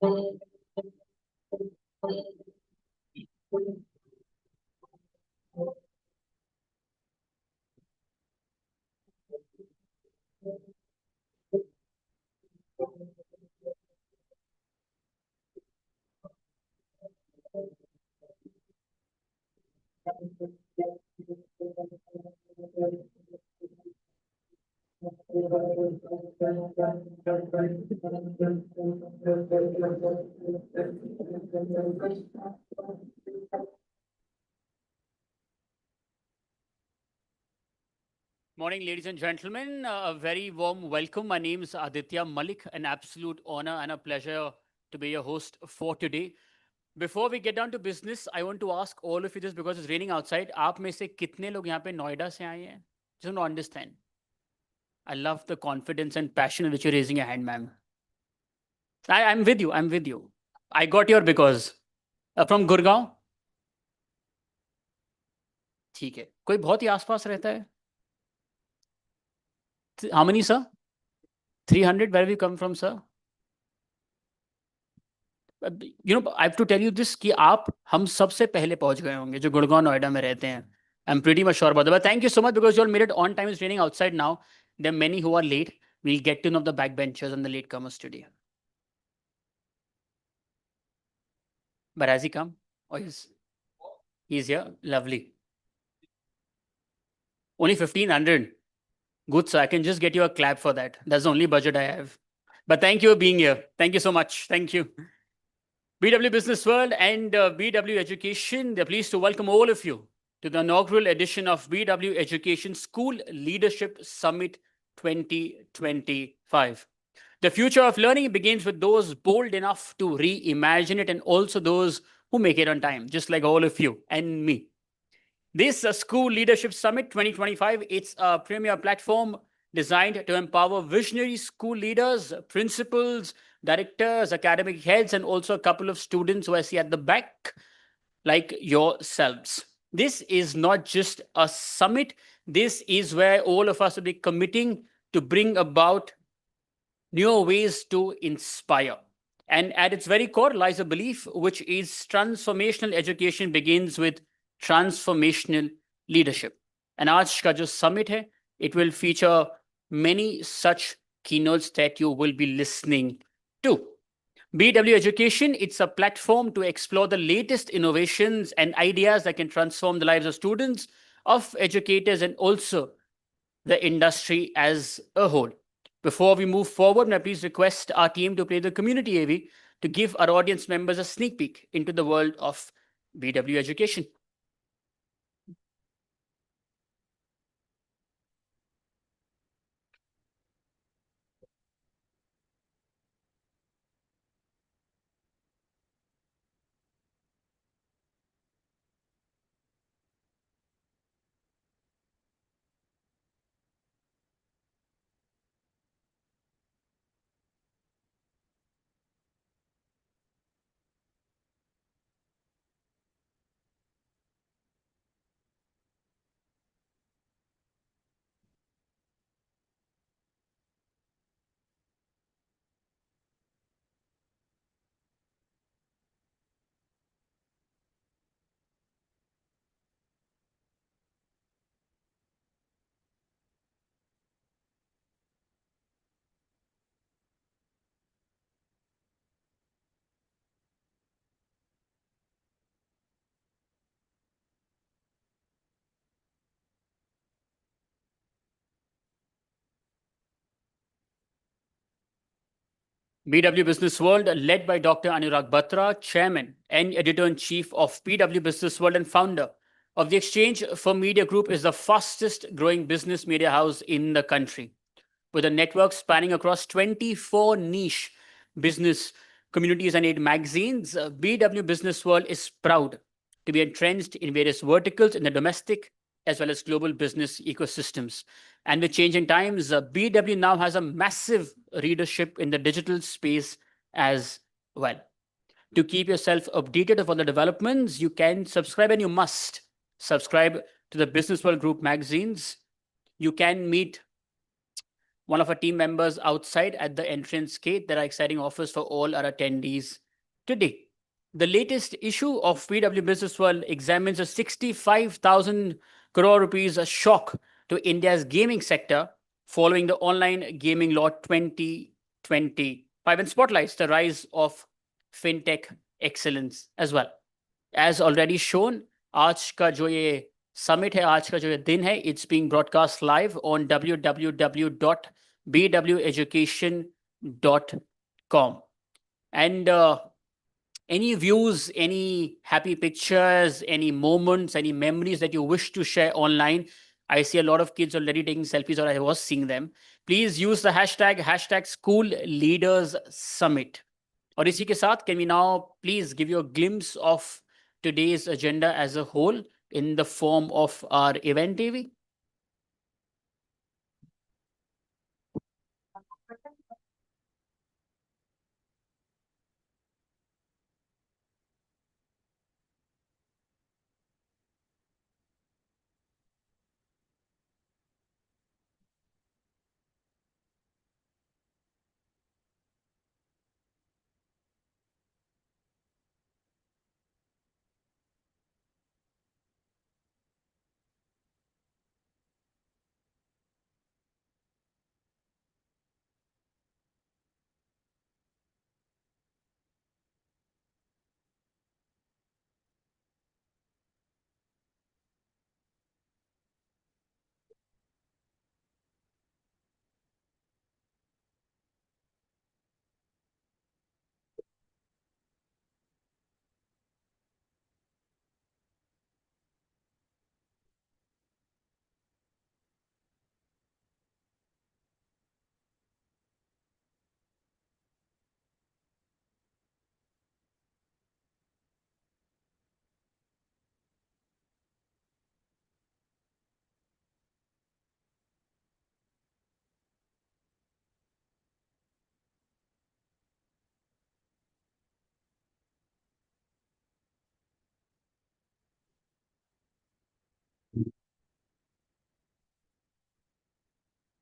Morning, ladies and gentlemen. A very warm welcome. My name is Aditya Malik. An absolute honor and a pleasure to be your host for today. Before we get down to business, I want to ask all of you this because it's raining outside. आप में से कितने लोग यहाँ पे नोएडा से आए हैं? Just want to understand. I love the confidence and passion with which you're raising your hand, ma'am. I'm with you. I'm with you. I got your because. From Gurgaon? ठीक है. कोई बहुत ही आसपास रहता है? How many, sir? 300. Where have you come from, sir? I have to tell you this कि आप हम सबसे पहले पहुंच गए होंगे जो गुड़गांव नोएडा में रहते हैं. I'm pretty much sure about that. But thank you so much because you all made it on time. It's raining outside now. There are many who are late. We'll get to know the backbenchers and the latecomers today. But has he come? Oh, he's here. Lovely. Only 1,500. Good, so I can just get you a clap for that. That's the only budget I have. But thank you for being here. Thank you so much. Thank you. BW Business World and BW Education, they're pleased to welcome all of you to the inaugural edition of BW Education School Leadership Summit 2025. The future of learning begins with those bold enough to reimagine it and also those who make it on time, just like all of you and me. This School Leadership Summit 2025, it's a premier platform designed to empower visionary school leaders, principals, directors, academic heads, and also a couple of students who I see at the back, like yourselves. This is not just a summit. This is where all of us will be committing to bring about new ways to inspire. And at its very core lies a belief, which is transformational education begins with transformational leadership. And आज का जो summit है, it will feature many such keynotes that you will be listening to. BW Education, it's a platform to explore the latest innovations and ideas that can transform the lives of students, of educators, and also the industry as a whole. Before we move forward, may I please request our team to play the community AV to give our audience members a sneak peek into the world of BW Education. BW Business World, led by Dr. Anurag Batra, Chairman and Editor-in-Chief of BW Business World and founder of the Exchange for Media Group, is the fastest growing business media house in the country. With a network spanning across 24 niche business communities and 8 magazines, BW Business World is proud to be entrenched in various verticals in the domestic as well as global business ecosystems. And with changing times, BW now has a massive readership in the digital space as well. To keep yourself updated of all the developments, you can subscribe, and you must subscribe to the Business World Group magazines. You can meet one of our team members outside at the entrance gate. There are exciting offers for all our attendees today. The latest issue of PW Business World examines a 65,000 crore rupees shock to India's gaming sector following the online gaming law 2025 and spotlights the rise of fintech excellence as well. As already shown, आज का जो ये summit है, आज का जो ये दिन है, it's being broadcast live on www.bweducation.com. And any views, any happy pictures, any moments, any memories that you wish to share online. I see a lot of kids already taking selfies, or I was seeing them. Please use the hashtag School Leaders Summit. और इसी के साथ, can we now please give you a glimpse of today's agenda as a whole in the form of our event TV?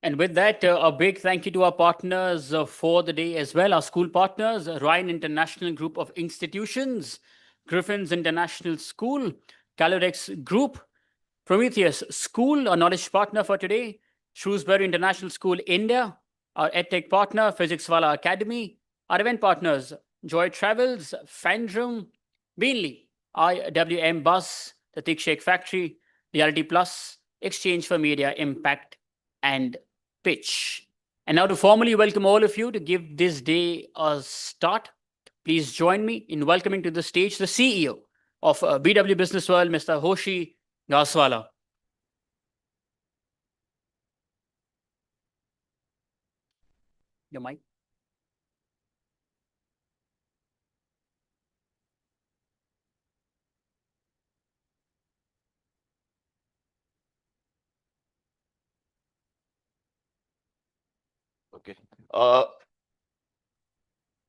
And with that, a big thank you to our partners for the day as well, our school partners, Ryan International Group of Institutions, Griffin's International School, Calorex Group, Prometheus School, our knowledge partner for today, Shrewsbury International School, India, our EdTech partner, Physics Wala Academy, our event partners, Joy Travels, Fandrum, Beanley, IWM Bus, the Thick Shake Factory, Reality Plus, Exchange for Media, Impact, and Pitch. And now to formally welcome all of you to give this day a start, please join me in welcoming to the stage the CEO of BW Business World, Mr. Hoshi Gaswala. Your mic. Okay.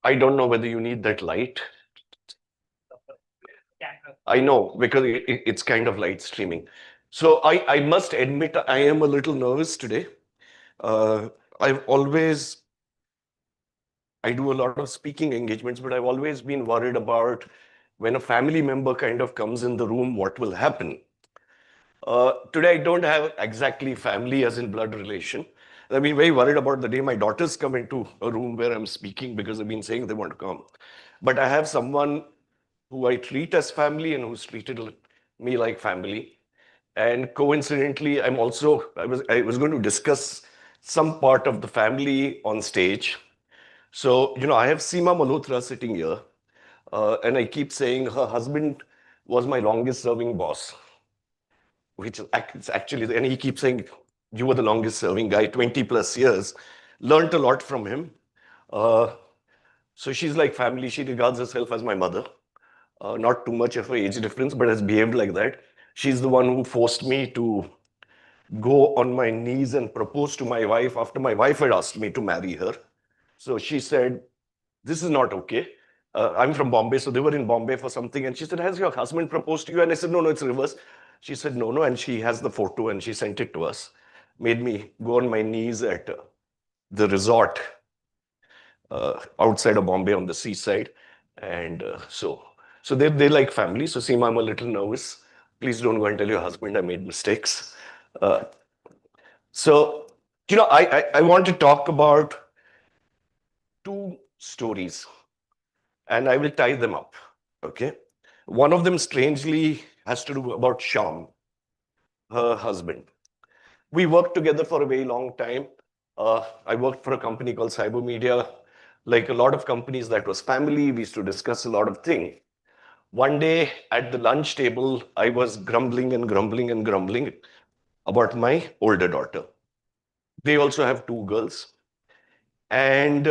I don't know whether you need that light. I know, because it's kind of light streaming. So I must admit, I am a little nervous today. I've always, I do a lot of speaking engagements, but I've always been worried about when a family member kind of comes in the room, what will happen. Today, I don't have exactly family as in blood relation. I've been very worried about the day my daughters come into a room where I'm speaking because they've been saying they want to come. But I have someone who I treat as family and who's treated me like family. And coincidentally, I was going to discuss some part of the family on stage. So, I have Seema Malhotra sitting here, and I keep saying her husband was my longest serving boss, which is actually, and he keeps saying, you were the longest serving guy, 20 plus years. Learned a lot from him. So she's like family. She regards herself as my mother. Not too much of an age difference, but has behaved like that. She's the one who forced me to go on my knees and propose to my wife after my wife had asked me to marry her. So she said, this is not okay. I'm from Bombay, so they were in Bombay for something. And she said, has your husband proposed to you? And I said, no, it's reverse. She said, no. And she has the photo and she sent it to us. Made me go on my knees at the resort outside of Bombay on the seaside. And so they like family. So Seema, I'm a little nervous. Please don't go and tell your husband I made mistakes. Uh, so, I want to talk about two stories and I will tie them up. Okay. One of them strangely has to do about Sham, her husband. We worked together for a very long time. I worked for a company called Cyber Media. Like a lot of companies, that was family. We used to discuss a lot of things. One day at the lunch table, I was grumbling and grumbling and grumbling about my older daughter. They also have two girls. And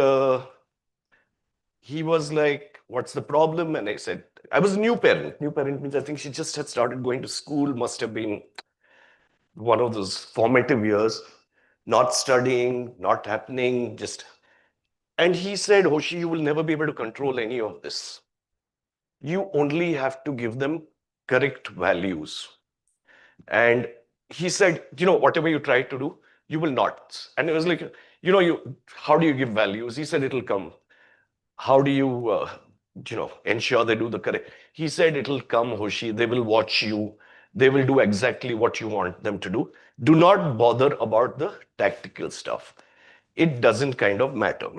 he was like, "What's the problem?" And I said, I was a new parent. New parent means I think she just had started going to school, must have been one of those formative years, not studying, not happening, just. And he said, "Hoshi, you will never be able to control any of this. You only have to give them correct values." And he said, "Whatever you try to do, you will not." And it was like, how do you give values? He said, "It'll come. How do you, ensure they do the correct?" He said, "It'll come, Hoshi. They will watch you. They will do exactly what you want them to do. Do not bother about the tactical stuff. It doesn't kind of matter."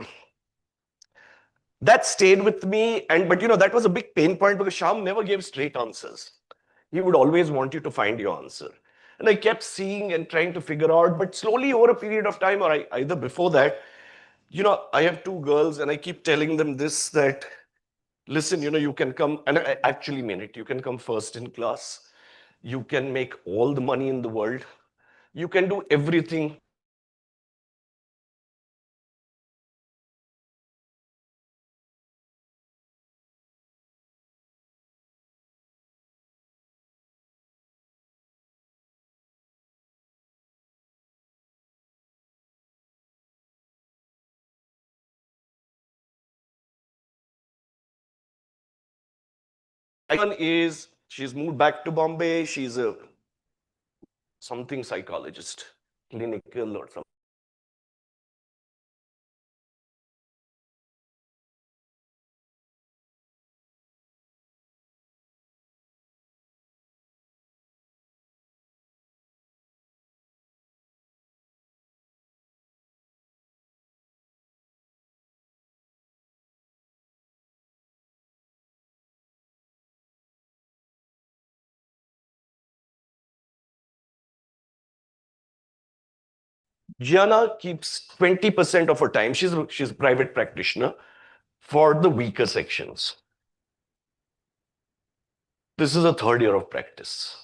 That stayed with me. But that was a big pain point because Sham never gave straight answers. He would always want you to find your answer. And I kept seeing and trying to figure out, but slowly over a period of time, or either before that, I have two girls and I keep telling them this, that listen, you can come, and I actually mean it. You can come first in class. You can make all the money in the world. You can do everything. One is she's moved back to Bombay. She's a something psychologist, clinical or something. Gianna keeps 20% of her time. She's a private practitioner for the weaker sections. This is a third year of practice.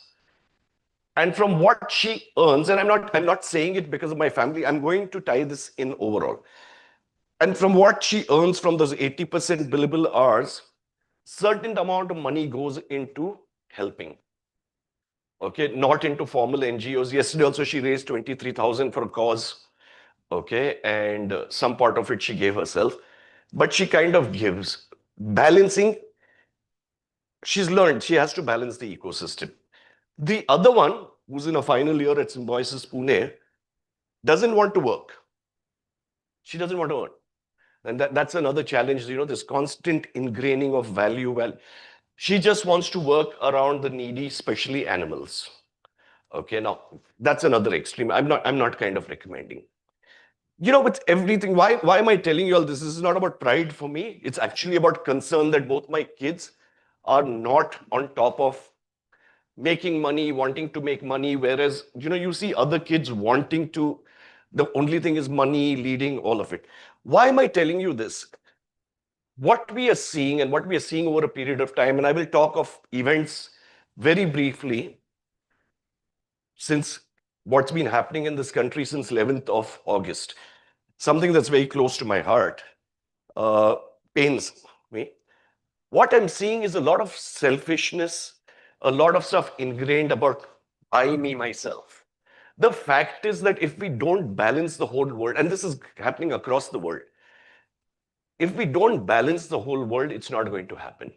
And from what she earns, and I'm not saying it because of my family, I'm going to tie this in overall. And from what she earns from those 80% billable hours, certain amount of money goes into helping. Okay, not into formal NGOs. Yesterday also she raised 23,000 for a cause. Okay, and some part of it she gave herself. But she kind of gives. Balancing, she's learned she has to balance the ecosystem. The other one, who's in a final year at Symbiosis Pune, doesn't want to work. She doesn't want to earn. And that's another challenge, this constant ingraining of value. Well, she just wants to work around the needy, especially animals. Okay, now that's another extreme. I'm not kind of recommending. With everything, why am I telling you all this? This is not about pride for me. It's actually about concern that both my kids are not on top of making money, wanting to make money, whereas, you see other kids wanting to, the only thing is money leading all of it. Why am I telling you this? What we are seeing and what we are seeing over a period of time, and I will talk of events very briefly, since what's been happening in this country since 11th of August, something that's very close to my heart, uh, pains me. What I'm seeing is a lot of selfishness, a lot of stuff ingrained about I, me, myself. The fact is that if we don't balance the whole world, and this is happening across the world, if we don't balance the whole world, it's not going to happen.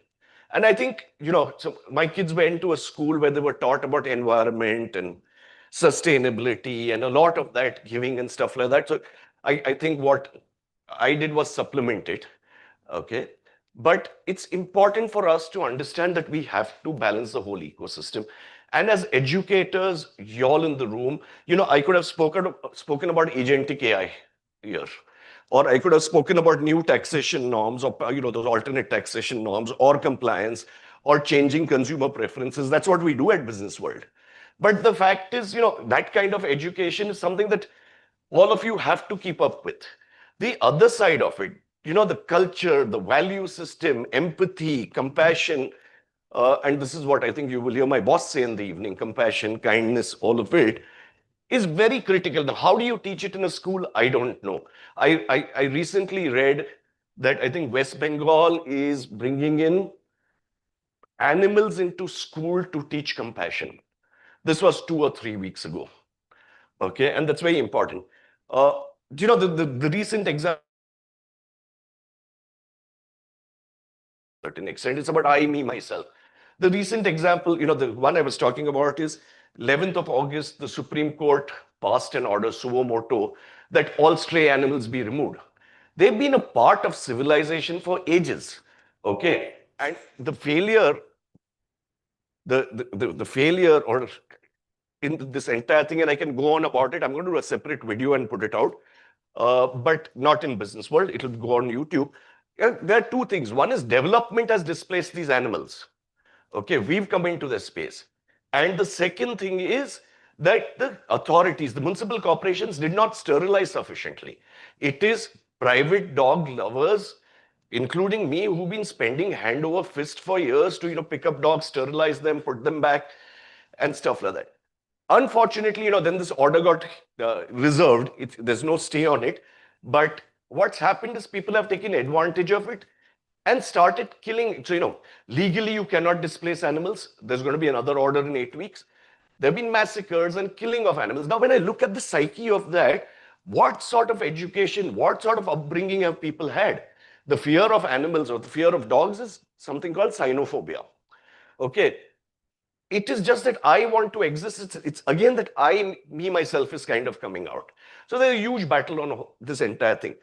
And I think, so my kids went to a school where they were taught about environment and sustainability and a lot of that giving and stuff like that. So I think what I did was supplement it. Okay. But it's important for us to understand that we have to balance the whole ecosystem. And as educators, y'all in the room, I could have spoken about agentic AI here. Or I could have spoken about new taxation norms or those alternate taxation norms or compliance or changing consumer preferences. That's what we do at Business World. But the fact is, that kind of education is something that all of you have to keep up with. The other side of it, the culture, the value system, empathy, compassion, and this is what I think you will hear my boss say in the evening: compassion, kindness, all of it is very critical. Now, how do you teach it in a school? I don't know. I recently read that I think West Bengal is bringing in animals into school to teach compassion. This was 2 or 3 weeks ago. Okay, and that's very important. Uh, the recent example is about I, me, myself. Certain extent, it's about I, me, myself. The recent example, the one I was talking about is 11th of August, the Supreme Court passed an order suo moto that all stray animals be removed. They've been a part of civilization for ages. Okay, and the failure or in this entire thing, and I can go on about it. I'm going to do a separate video and put it out, but not in Business World. It'll go on YouTube. There are two things. One is development has displaced these animals. Okay, we've come into this space. And the second thing is that the authorities, the municipal corporations, did not sterilize sufficiently. It is private dog lovers, including me, who've been spending hand over fist for years to pick up dogs, sterilize them, put them back, and stuff like that. Unfortunately, then this order got reserved. There's no stay on it. But what's happened is people have taken advantage of it and started killing. So, legally you cannot displace animals. There's going to be another order in 8 weeks. There have been massacres and killing of animals. Now, when I look at the psyche of that, what sort of education, what sort of upbringing have people had? The fear of animals or the fear of dogs is something called cynophobia. Okay, it is just that I want to exist. It's again that I, me, myself is kind of coming out. So there's a huge battle on this entire thing.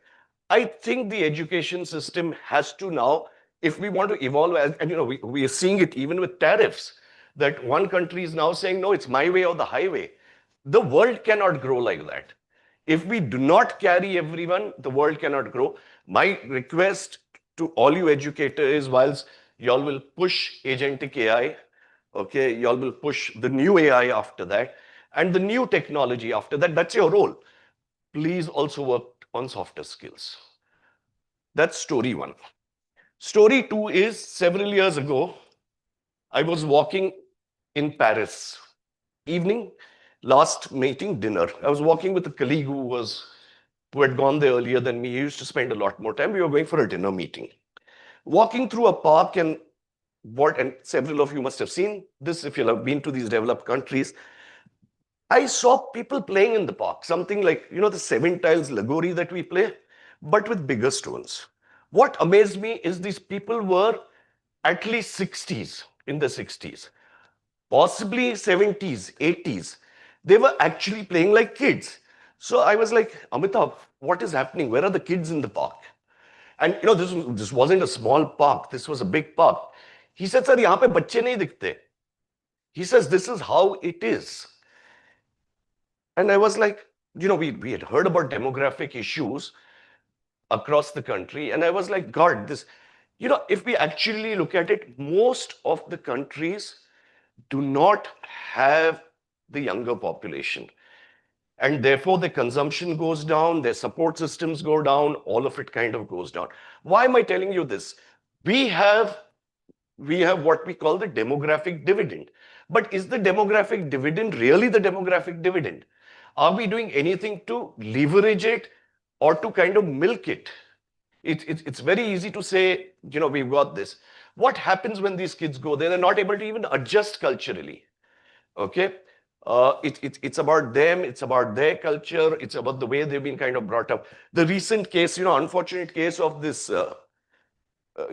I think the education system has to now, if we want to evolve, and we are seeing it even with tariffs, that one country is now saying, no, it's my way or the highway. The world cannot grow like that. If we do not carry everyone, the world cannot grow. My request to all you educators is, whilst y'all will push agentic AI, okay, y'all will push the new AI after that, and the new technology after that, that's your role. Please also work on softer skills. That's story one. Story two is several years ago, I was walking in Paris, evening, last meeting, dinner. I was walking with a colleague who had gone there earlier than me. He used to spend a lot more time. We were going for a dinner meeting. Walking through a park, and several of you must have seen this if you have been to these developed countries. I saw people playing in the park, something like, the 7 tiles Lagori that we play, but with bigger stones. What amazed me is these people were at least 60s, in the 60s, possibly 70s, 80s. They were actually playing like kids. So I was like, Amitabh, what is happening? Where are the kids in the park? And this wasn't a small park. This was a big park. He said, sir, yahan pe bacche nahi dikhte. He says, this is how it is. And I was like, we had heard about demographic issues across the country. And I was like, God, if we actually look at it, most of the countries do not have the younger population. And therefore, their consumption goes down, their support systems go down, all of it kind of goes down. Why am I telling you this? We have what we call the demographic dividend. But is the demographic dividend really the demographic dividend? Are we doing anything to leverage it or to kind of milk it? It's very easy to say, we've got this. What happens when these kids go there? They're not able to even adjust culturally. Okay? It's about them, it's about their culture, it's about the way they've been kind of brought up. The recent case, unfortunate case of this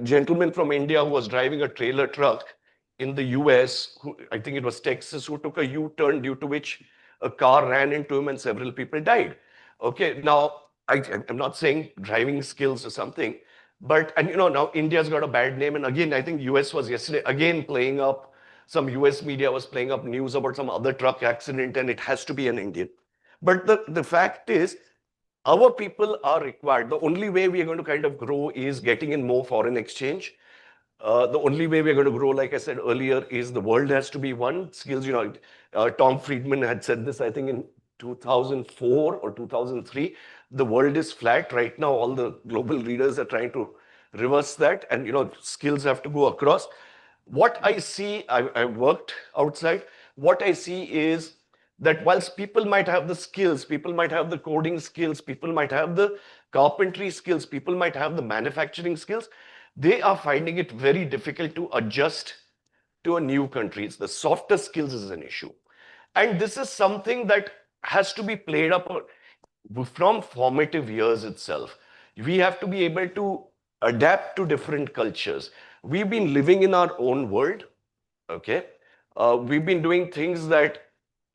gentleman from India who was driving a trailer truck in the US, I think it was Texas, who took a U-turn due to which a car ran into him and several people died. Okay, now I'm not saying driving skills or something, but and now India's got a bad name, and again I think US was yesterday again playing up. Some US media was playing up news about some other truck accident, and it has to be an Indian. But the fact is, our people are required. The only way we are going to kind of grow is getting in more foreign exchange. The only way we're going to grow, like I said earlier, is the world has to be one. Skills, Tom Friedman had said this, I think, in 2004 or 2003. The world is flat. Right now, all the global leaders are trying to reverse that. And, skills have to go across. What I see, I worked outside. What I see is that whilst people might have the skills, people might have the coding skills, people might have the carpentry skills, people might have the manufacturing skills, they are finding it very difficult to adjust to a new country. It's the softer skills is an issue. And this is something that has to be played up from formative years itself. We have to be able to adapt to different cultures. We've been living in our own world, okay? We've been doing things that,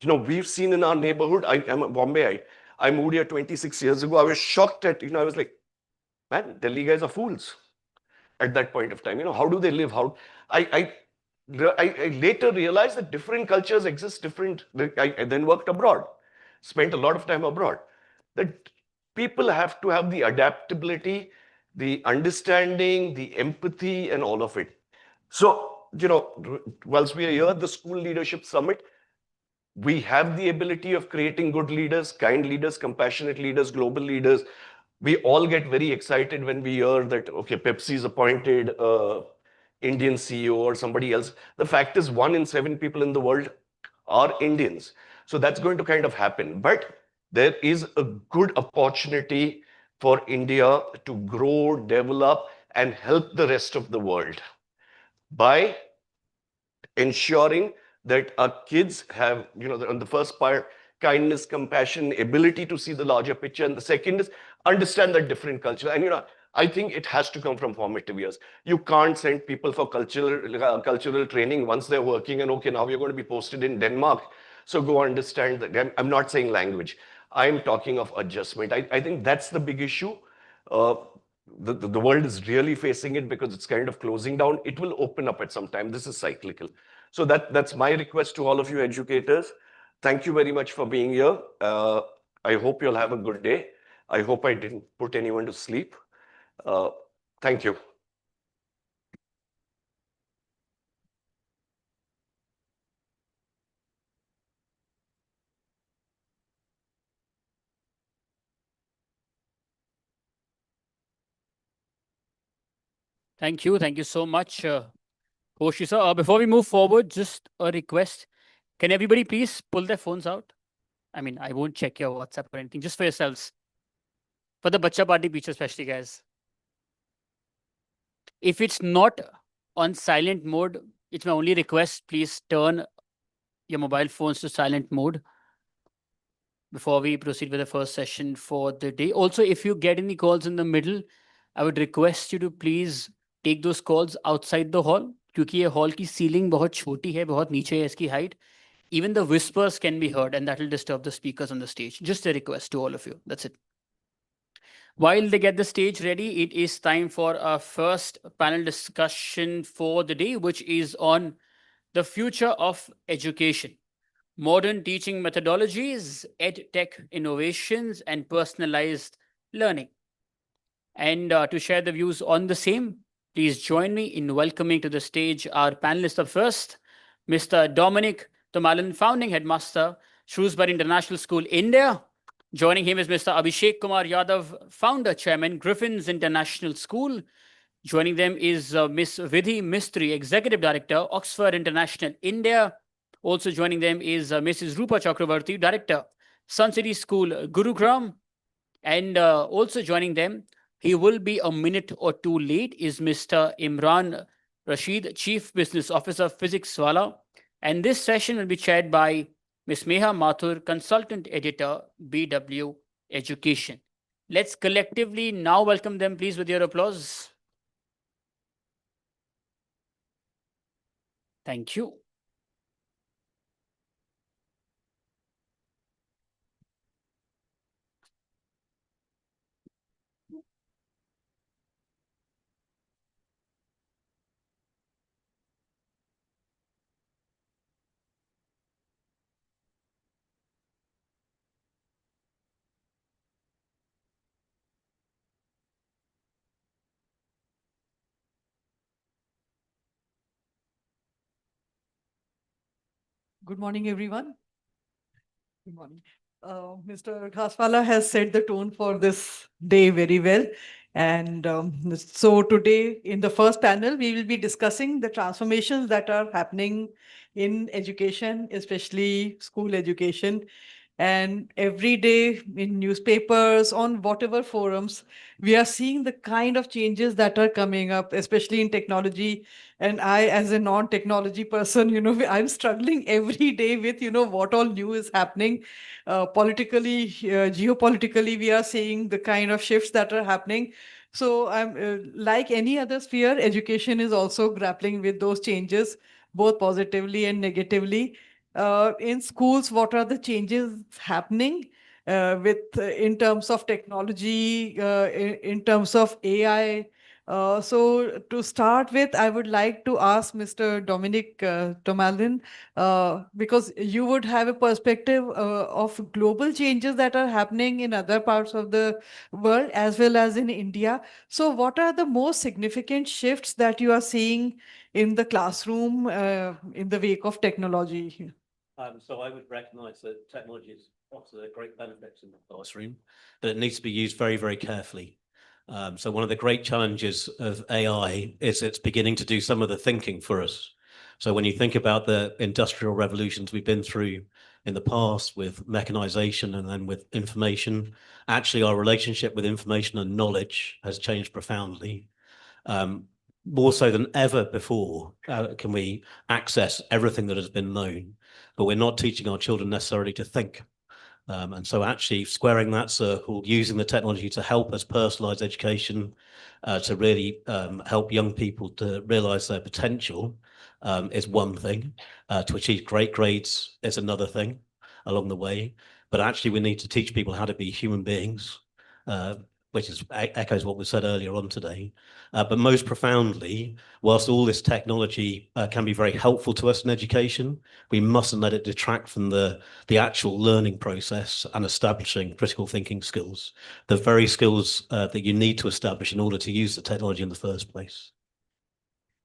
we've seen in our neighborhood. I'm a Bombay. I moved here 26 years ago. I was shocked at, I was like, man, Delhi guys are fools at that point of time. How do they live? I, I later realized that different cultures exist different. I then worked abroad, spent a lot of time abroad. That people have to have the adaptability, the understanding, the empathy, and all of it. So, whilst we are here at the School Leadership Summit, we have the ability of creating good leaders, kind leaders, compassionate leaders, global leaders. We all get very excited when we hear that, okay, Pepsi's appointed Indian CEO or somebody else. The fact is, 1 in 7 people in the world are Indians. So that's going to kind of happen. But there is a good opportunity for India to grow, develop, and help the rest of the world by ensuring that our kids have, on the first part, kindness, compassion, ability to see the larger picture. And the second is understand that different culture. And, I think it has to come from formative years. You can't send people for cultural training once they're working and, okay, now you're going to be posted in Denmark. So go understand that. I'm not saying language. I'm talking of adjustment. I think that's the big issue. Uh, the world is really facing it because it's kind of closing down. It will open up at some time. This is cyclical. So that's my request to all of you educators. Thank you very much for being here. I hope you'll have a good day. I hope I didn't put anyone to sleep. Thank you. Thank you. Thank you so much, Hoshi sir. Before we move forward, just a request. Can everybody please pull their phones out? I mean, I won't check your WhatsApp or anything, just for yourselves. For the Bacha Party Beach, especially, guys. If it's not on silent mode, it's my only request. Please turn your mobile phones to silent mode before we proceed with the first session for the day. Also, if you get any calls in the middle, I would request you to please take those calls outside the hall, क्योंकि ये hall की ceiling बहुत छोटी है, बहुत नीचे है इसकी height. Even the whispers can be heard, and that will disturb the speakers on the stage. Just a request to all of you. That's it. While they get the stage ready, it is time for our first panel discussion for the day, which is on the future of education, modern teaching methodologies, ed tech innovations, and personalized learning. And to share the views on the same, please join me in welcoming to the stage our panelists. Up first, Mr. Dominic Tomalan, founding headmaster, Shrewsbury International School, India. Joining him is Mr. Abhishek Kumar Yadav, founder, chairman, Griffins International School. Joining them is Ms. Vidhi Mistry, executive director, Oxford International, India. Also joining them is Mrs. Rupa Chakravarti, director, Sun City School, Gurugram. And also joining them, he will be a minute or two late, is Mr. Imran Rashid, Chief Business Officer, Physics Wala. And this session will be chaired by Ms. Meha Mathur, Consultant Editor, BW Education. Let's collectively now welcome them, please, with your applause. Thank you. Good morning, everyone. Good morning. Mr. Khaswala has set the tone for this day very well. And so today, in the first panel, we will be discussing the transformations that are happening in education, especially school education. And every day in newspapers, on whatever forums, we are seeing the kind of changes that are coming up, especially in technology. And I, as a non-technology person, I'm struggling every day with, what all new is happening. Politically, geopolitically, we are seeing the kind of shifts that are happening. So I'm like any other sphere, education is also grappling with those changes, both positively and negatively. In schools, what are the changes happening with in terms of technology, in terms of AI? So to start with, I would like to ask Mr. Dominic Tomalin, because you would have a perspective of global changes that are happening in other parts of the world as well as in India. So what are the most significant shifts that you are seeing in the classroom in the wake of technology? So I would recognise that technology offers great benefits in the classroom, but it needs to be used very, very carefully. So one of the great challenges of AI is it's beginning to do some of the thinking for us. So when you think about the industrial revolutions we've been through in the past with mechanization and then with information, actually our relationship with information and knowledge has changed profoundly. More so than ever before, can we access everything that has been known, but we're not teaching our children necessarily to think. And so actually squaring that circle, using the technology to help us personalize education, to really help young people to realize their potential is one thing. To achieve great grades is another thing along the way. But actually we need to teach people how to be human beings, which echoes what was said earlier on today. But most profoundly, whilst all this technology can be very helpful to us in education, we mustn't let it detract from the actual learning process and establishing critical thinking skills, the very skills that you need to establish in order to use the technology in the first place.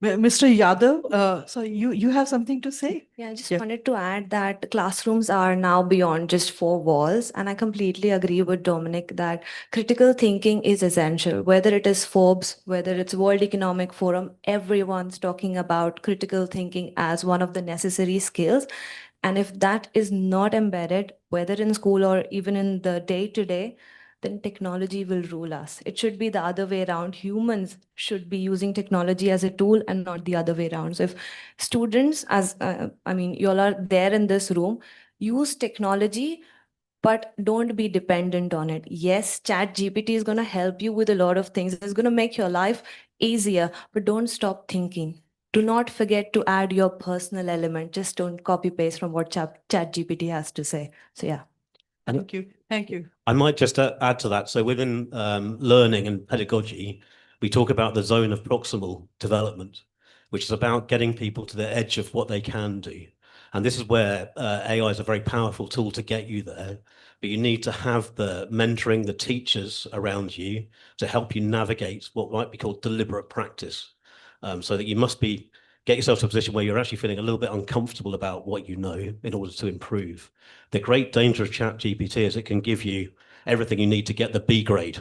Mr. Yadav, so you have something to say? Yeah, I just Yeah. wanted to add that classrooms are now beyond just four walls. And I completely agree with Dominic that critical thinking is essential. Whether it is Forbes, whether it's World Economic Forum, everyone's talking about critical thinking as one of the necessary skills. And if that is not embedded, whether in school or even in the day-to-day, then technology will rule us. It should be the other way around. Humans should be using technology as a tool and not the other way around. So if students, you all are there in this room, use technology, but don't be dependent on it. Yes, Chat GPT is going to help you with a lot of things. It's going to make your life easier, but don't stop thinking. Do not forget to add your personal element. Just don't copy paste from what Chat GPT has to say. So yeah. Thank you. Thank you. I might just add to that. So within learning and pedagogy, we talk about the zone of proximal development, which is about getting people to the edge of what they can do. And this is where AI is a very powerful tool to get you there. But you need to have the mentoring, the teachers around you to help you navigate what might be called deliberate practice. So that you must get yourself to a position where you're actually feeling a little bit uncomfortable about what you know in order to improve. The great danger of ChatGPT is it can give you everything you need to get the B grade,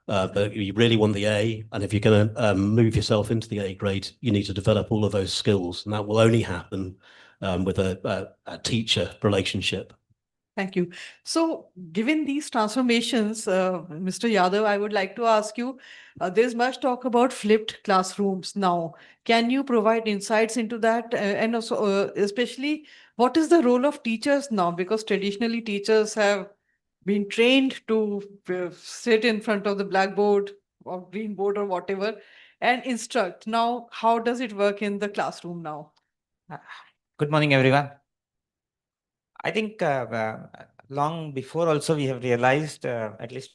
but you really want the A. And if you're going to move yourself into the A grade, you need to develop all of those skills. And that will only happen with a teacher relationship. Thank you. So, given these transformations, Mr. Yadav, I would like to ask you, there's much talk about flipped classrooms now. Can you provide insights into that? And also, especially, what is the role of teachers now? Because traditionally, teachers have been trained to sit in front of the blackboard or green board or whatever and instruct. Now, how does it work in the classroom now? Good morning, everyone. I think long before also we have realized, at least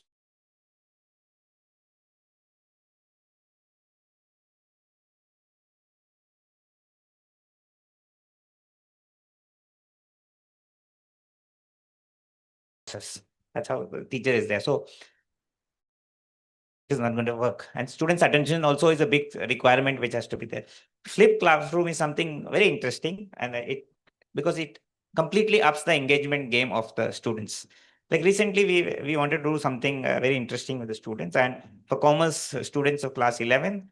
that's how the teacher is there. So it's not going to work. And students' attention also is a big requirement which has to be there. Flipped classroom is something very interesting, and because it completely ups the engagement game of the students. Like recently, we wanted to do something very interesting with the students, and for commerce students of class 11,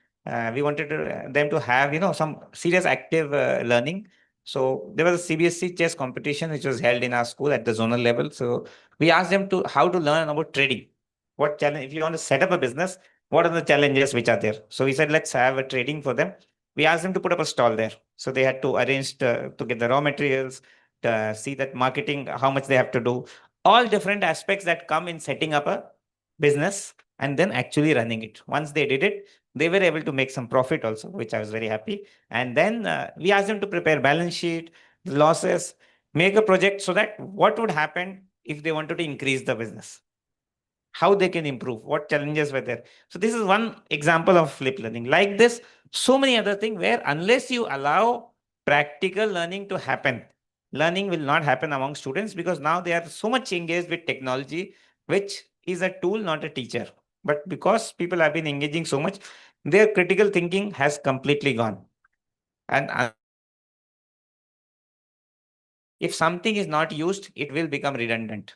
we wanted them to have some serious active learning. So there was a CBSE chess competition which was held in our school at the zonal level. So we asked them to how to learn about trading. What challenge if you want to set up a business? What are the challenges which are there? So we said let's have a trading for them. We asked them to put up a stall there. So they had to arrange to get the raw materials, see that marketing, how much they have to do, all different aspects that come in setting up a business and then actually running it. Once they did it, they were able to make some profit also, which I was very happy. And then we asked them to prepare balance sheet, losses, make a project so that what would happen if they wanted to increase the business, how they can improve, what challenges were there. So this is one example of flip learning. Like this, so many other things where unless you allow practical learning to happen, learning will not happen among students, because now they are so much engaged with technology, which is a tool, not a teacher. But because people have been engaging so much, their critical thinking has completely gone. And if something is not used, it will become redundant.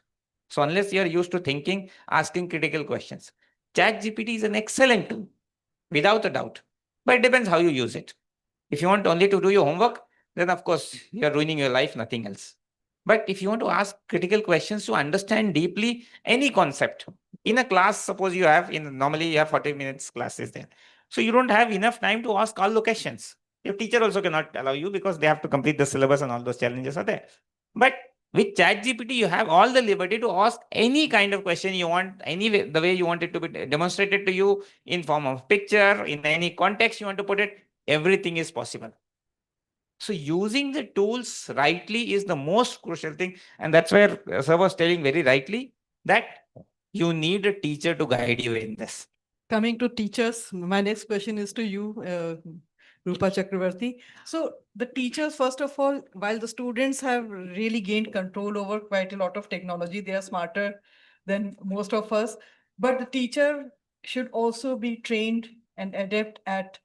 So unless you are used to thinking, asking critical questions, ChatGPT is an excellent tool, without a doubt. But it depends how you use it. If you want only to do your homework, then of course you are ruining your life, nothing else. But if you want to ask critical questions to understand deeply any concept, in a class, suppose you have, normally you have 40 minutes classes there. So you don't have enough time to ask all the questions. Your teacher also cannot allow you because they have to complete the syllabus and all those challenges are there. But with ChatGPT, you have all the liberty to ask any kind of question you want, any way, the way you want it to be demonstrated to you in form of picture, in any context you want to put it, everything is possible. So using the tools rightly is the most crucial thing. And that's where Sir was telling very rightly that you need a teacher to guide you in this. Coming to teachers, my next question is to you, Rupa Chakravarti. So the teachers, first of all, while the students have really gained control over quite a lot of technology, they are smarter than most of us. But the teacher should also be trained and adept at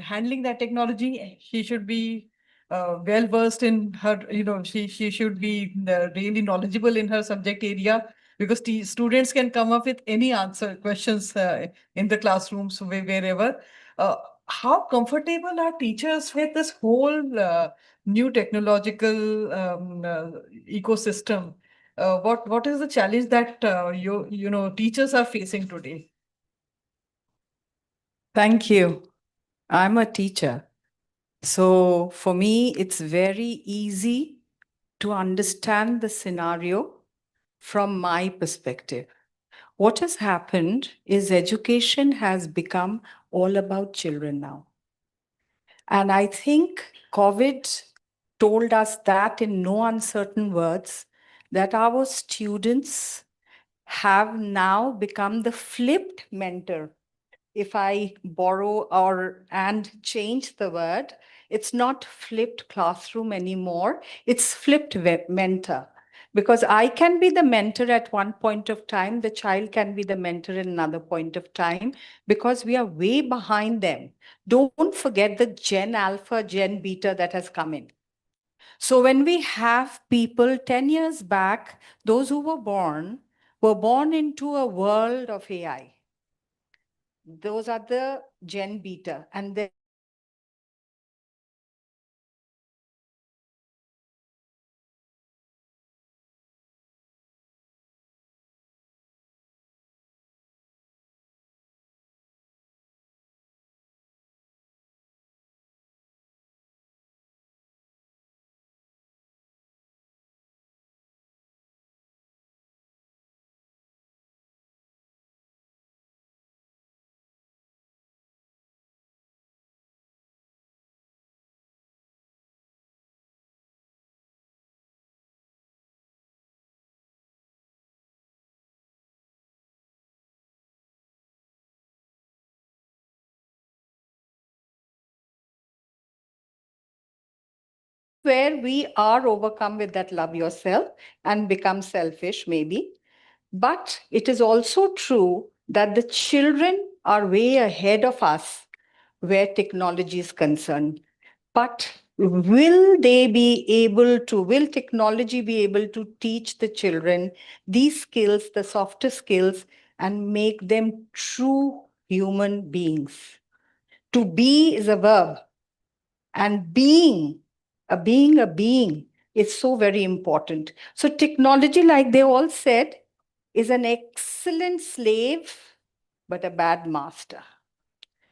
handling that technology. She should be well versed in her, she should be really knowledgeable in her subject area, because students can come up with any answer questions in the classrooms, wherever. How comfortable are teachers with this whole new technological ecosystem? What is the challenge that teachers are facing today? Thank you. I'm a teacher. So for me, it's very easy to understand the scenario from my perspective. What has happened is education has become all about children now. And I think COVID told us that in no uncertain words, that our students have now become the flipped mentor. If I borrow and change the word, it's not flipped classroom anymore. It's flipped mentor. Because I can be the mentor at one point of time, the child can be the mentor at another point of time, because we are way behind them. Don't forget the Gen Alpha, Gen Beta that has come in. So when we have people 10 years back, those who were born into a world of AI. Those are the Gen Beta. And then where we are overcome with that love yourself and become selfish, maybe. But it is also true that the children are way ahead of us where technology is concerned. But will technology be able to teach the children these skills, the softer skills, and make them true human beings? To be is a verb, and being a being is so very important. So technology, like they all said, is an excellent slave, but a bad master.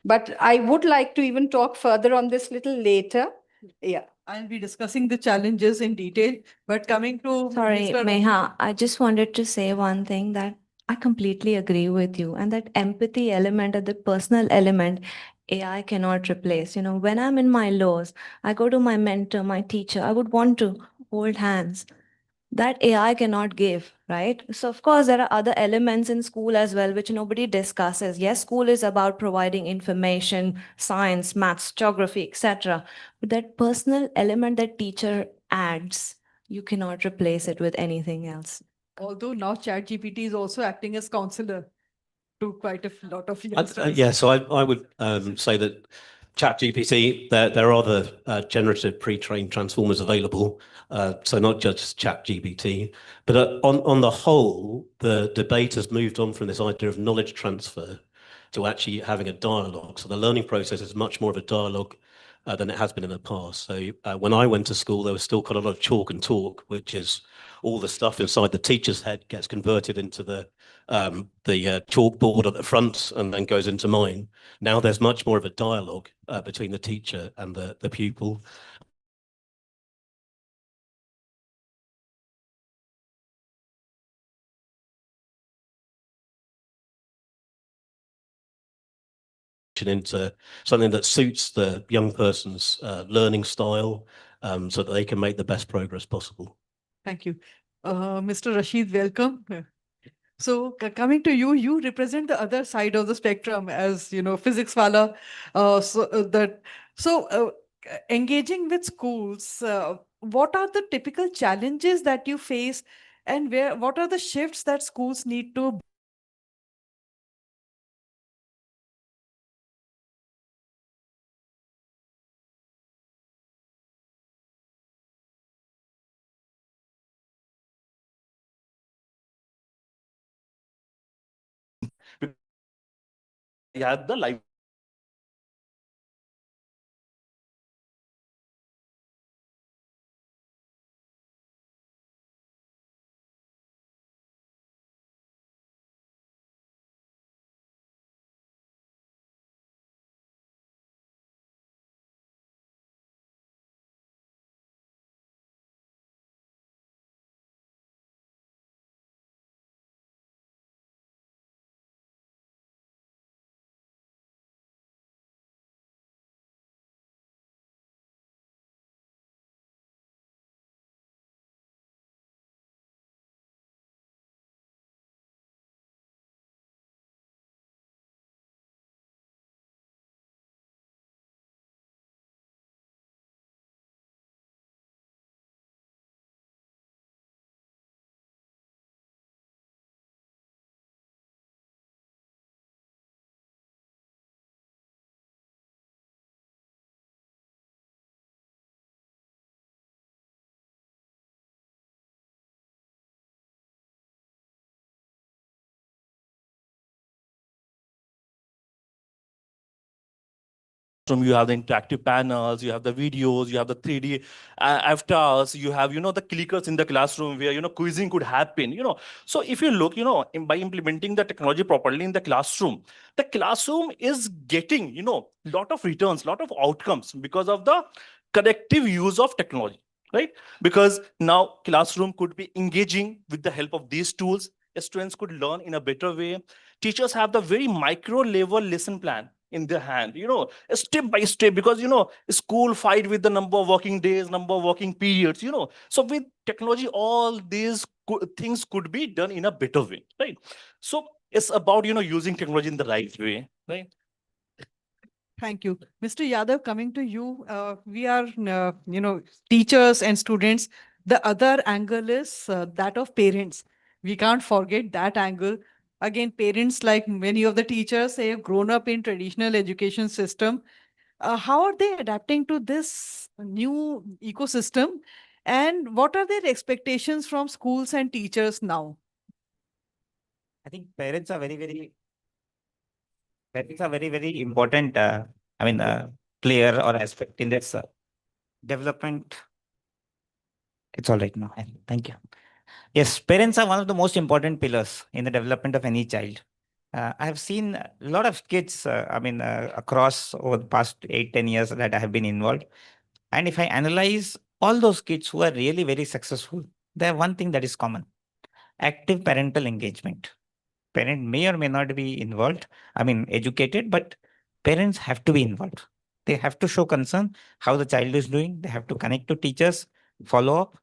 But I would like to even talk further on this little later. Yeah. I'll be discussing the challenges in detail, but coming to Sorry, Mr. Meha, I just wanted to say one thing, that I completely agree with you. And that empathy element and the personal element, AI cannot replace. You know, when I'm in my lows, I go to my mentor, my teacher, I would want to hold hands. That AI cannot give, right? So, of course, there are other elements in school as well, which nobody discusses. Yes, school is about providing information, science, maths, geography, etc. But that personal element that teacher adds, you cannot replace it with anything else. Although now ChatGPT is also acting as counselor to quite a lot of Yeah, youngsters. so I would say that ChatGPT, there are other generative pre-trained transformers available, so not just ChatGPT, but on the whole, the debate has moved on from this idea of knowledge transfer to actually having a dialogue. So the learning process is much more of a dialogue than it has been in the past. So when I went to school, there was still quite a lot of chalk and talk, which is all the stuff inside the teacher's head gets converted into the chalkboard at the front and then goes into mine. Now there's much more of a dialogue between the teacher and the pupil. Into something that suits the young person's learning style, so that they can make the best progress possible. Thank you. Mr. Rashid, welcome. So coming to you, you represent the other side of the spectrum as, you know, physics wala. So engaging with schools, what are the typical challenges that you face, and what are the shifts that schools need to have the live you have the interactive panels, you have the videos, you have the 3D avatars, you have, the clickers in the classroom where, quizzing could happen, So if you look, by implementing the technology properly in the classroom is getting, lot of returns, lot of outcomes because of the collective use of technology, right? Because now classroom could be engaging with the help of these tools. Students could learn in a better way. Teachers have the very micro level lesson plan in their hand, step by step, because school fight with the number of working days, number of working periods, so with technology all these things could be done in a better way, right? So it's about using technology in the right way, right? Thank you. Mr. Yadav, coming to you, we are, teachers and students. The other angle is that of parents. We can't forget that angle. Again, parents, like many of the teachers, they have grown up in traditional education system. How are they adapting to this new ecosystem? And what are their expectations from schools and teachers now? I think parents are very important, player or aspect in this development. It's all right now. Thank you. Yes, parents are one of the most important pillars in the development of any child. I have seen a lot of kids, across over the past 8, 10 years that I have been involved. And if I analyze all those kids who are really very successful, they have one thing that is common: active parental engagement. Parent may or may not be involved, educated, but parents have to be involved. They have to show concern how the child is doing. They have to connect to teachers, follow up,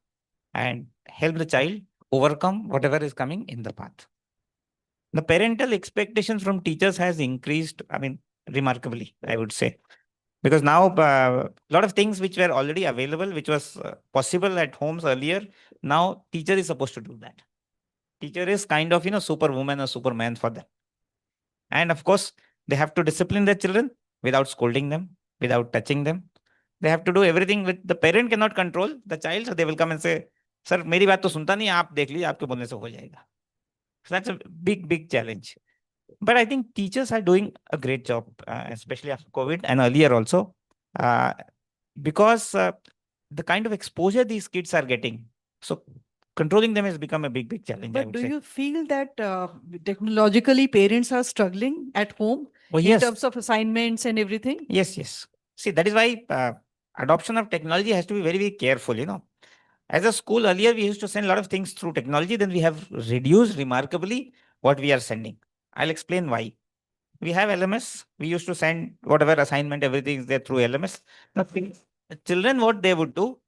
and help the child overcome whatever is coming in the path. The parental expectations from teachers has increased, remarkably, I would say, because now a lot of things which were already available, which was possible at homes earlier, now teacher is supposed to do that. Teacher is kind of, superwoman or superman for them. And of course, they have to discipline their children without scolding them, without touching them. They have to do everything with the parent cannot control the child, so they will come and say, "Sir, मेरी बात तो सुनता नहीं, आप देख लीजिए, आपके बोलने से हो जाएगा." So that's a big challenge. But I think teachers are doing a great job, especially after COVID and earlier also, because the kind of exposure these kids are getting. So controlling them has become a big challenge, I But would do say. you feel that technologically parents are struggling at home Oh, in yes. terms of assignments and everything? Yes. See, that is why adoption of technology has to be very careful, As a school earlier, we used to send a lot of things through technology. Then we have reduced remarkably what we are sending. I'll explain why. We have LMS. We used to send whatever assignment, everything is there through LMS. Now, the children, what they would do,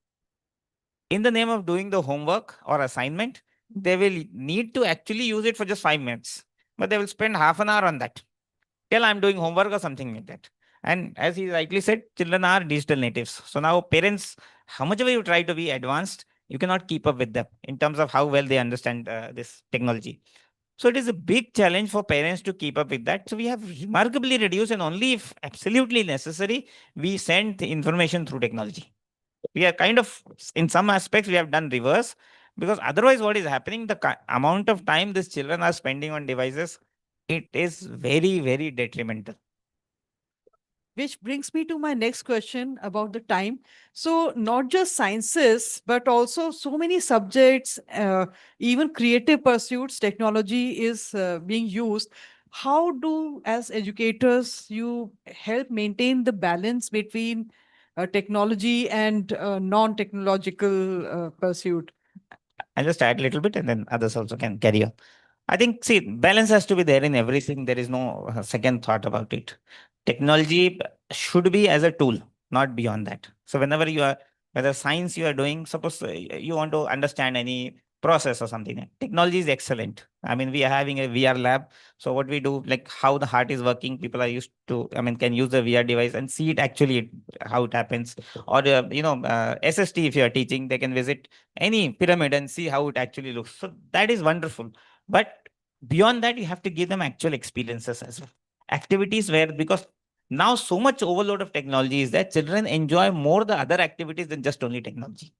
in the name of doing the homework or assignment, they will need to actually use it for just 5 minutes. But they will spend half an hour on that. Till I'm doing homework or something like that. And as he rightly said, children are digital natives. So now parents, how much ever you try to be advanced, you cannot keep up with them in terms of how well they understand this technology. So it is a big challenge for parents to keep up with that. So we have remarkably reduced, and only if absolutely necessary, we send the information through technology. We are kind of, in some aspects, we have done reverse, because otherwise what is happening, the amount of time these children are spending on devices, it is very detrimental. Which brings me to my next question about the time. So not just sciences, but also so many subjects, even creative pursuits, technology is being used. How do, as educators, you help maintain the balance between technology and non-technological pursuit? I'll just add a little bit and then others also can carry on. I think, see, balance has to be there in everything. There is no second thought about it. Technology should be as a tool, not beyond that. So whenever you are, whether science you are doing, suppose you want to understand any process or something, technology is excellent. We are having a VR lab. So what we do, like how the heart is working, people are used to, can use the VR device and see it actually, how it happens. Or, SST, if you are teaching, they can visit any pyramid and see how it actually looks. So that is wonderful. But beyond that, you have to give them actual experiences as well. Activities where, because now so much overload of technology is that children enjoy more the other activities than just only technology.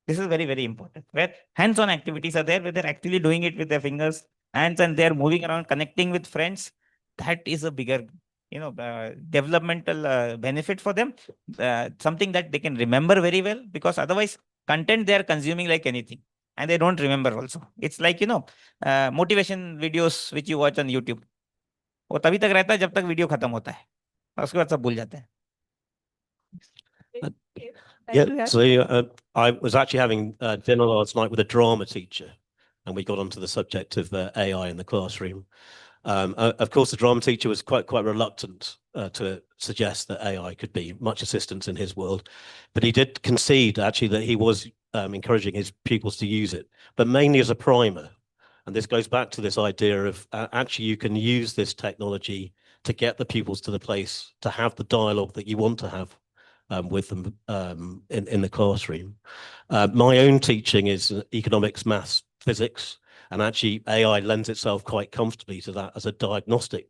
This is very important. Where hands-on activities are there, where they're actually doing it with their fingers, hands, and they're moving around, connecting with friends. That is a bigger, developmental benefit for them. Something that they can remember very well, because otherwise, content they are consuming like anything, and they don't remember also. It's like, motivation videos which you watch on YouTube. वो तभी तक रहता है जब तक video खत्म होता है, उसके बाद सब भूल जाते हैं. Yeah, so I was actually having dinner last night with a drama teacher, and we got onto the subject of AI in the classroom. Of course, the drama teacher was quite reluctant to suggest that AI could be much assistance in his world, but he did concede actually that he was encouraging his pupils to use it, but mainly as a primer. And this goes back to this idea of actually you can use this technology to get the pupils to the place to have the dialogue that you want to have with them in the classroom. My own teaching is economics, maths, physics, and actually AI lends itself quite comfortably to that as a diagnostic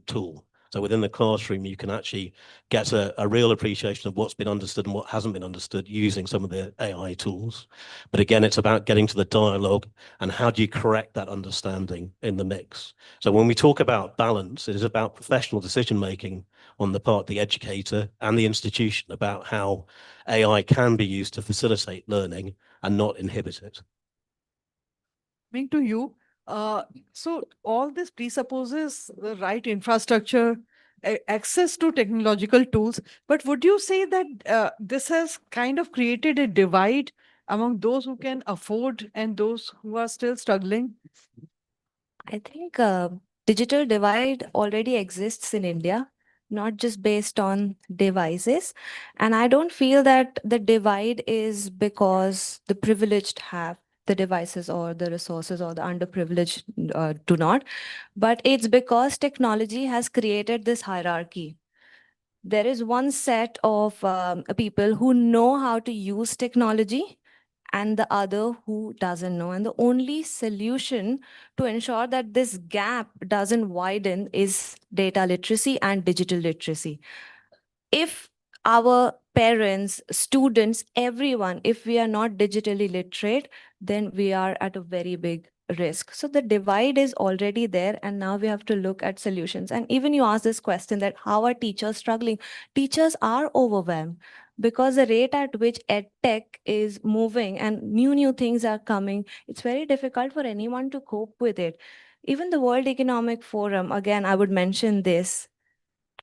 tool. So within the classroom, you can actually get a real appreciation of what's been understood and what hasn't been understood using some of the AI tools. But again, it's about getting to the dialogue and how do you correct that understanding in the mix. So when we talk about balance, it is about professional decision-making on the part of the educator and the institution about how AI can be used to facilitate learning and not inhibit it. Coming to you, so all this presupposes the right infrastructure, access to technological tools. But would you say that this has kind of created a divide among those who can afford and those who are still struggling? I think digital divide already exists in India, not just based on devices. And I don't feel that the divide is because the privileged have the devices or the resources or the underprivileged do not, but it's because technology has created this hierarchy. There is one set of people who know how to use technology and the other who doesn't know. And the only solution to ensure that this gap doesn't widen is data literacy and digital literacy. If our parents, students, everyone, if we are not digitally literate, then we are at a very big risk. So the divide is already there, and now we have to look at solutions. And even you asked this question that how are teachers struggling? Teachers are overwhelmed because the rate at which edtech is moving and new things are coming, it's very difficult for anyone to cope with it. Even the World Economic Forum, again, I would mention this.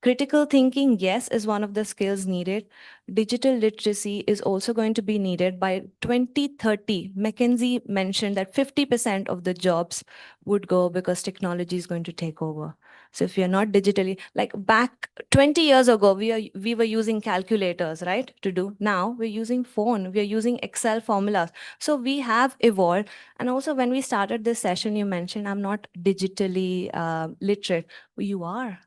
Critical thinking, yes, is one of the skills needed. Digital literacy is also going to be needed. By 2030, McKinsey mentioned that 50% of the jobs would go because technology is going to take over. So if you're not digitally, like back 20 years ago, we were using calculators, right, to do. Now we're using phone, we're using Excel formulas. So we have evolved. And also when we started this session, you mentioned I'm not digitally literate. Well, you are.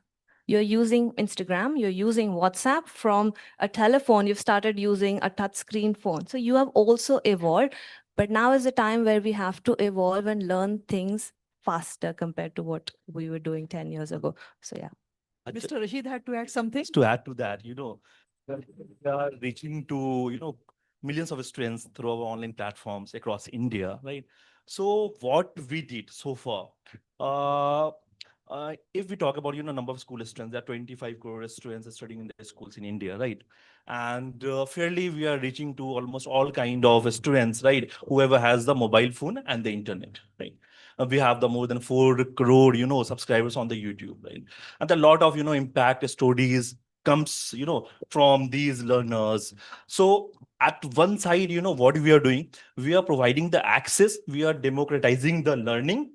You're using Instagram, you're using WhatsApp. From a telephone, you've started using a touchscreen phone. So you have also evolved, but now is the time where we have to evolve and learn things faster compared to what we were doing 10 years ago. So yeah. Mr. Rashid had to add something. Just to add to that, we are reaching to, millions of students through our online platforms across India, right? So what we did so far, if we talk about, number of school students, there are 25 crore students studying in the schools in India, right? And fairly, we are reaching to almost all kind of students, right? Whoever has the mobile phone and the internet, right? We have the more than 4 crore, subscribers on the YouTube, right? And a lot of, impact stories comes, from these learners. So at one side, what we are doing, we are providing the access, we are democratizing the learning,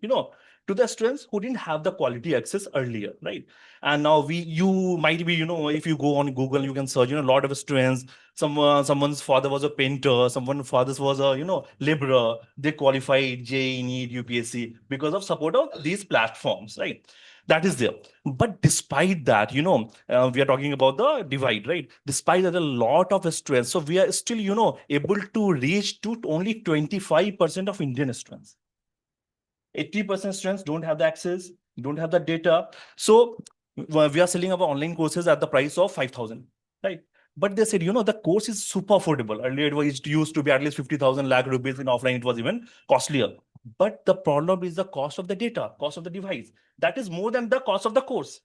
to the students who didn't have the quality access earlier, right? And now you might be, if you go on Google, you can search, a lot of students, someone's father was a painter, someone's father was a, laborer, they qualified JEE, NEET, UPSC because of support of these platforms, right? That is there. But despite that, we are talking about the divide, right? Despite that, a lot of students, so we are still, able to reach to only 25% of Indian students. 80% students don't have the access, don't have the data. So we are selling our online courses at the price of 5,000, right? But they said, the course is super affordable. Earlier, it used to be at least 50,000 lakh rupees. In offline, it was even costlier. But the problem is the cost of the data, cost of the device. That is more than the cost of the course.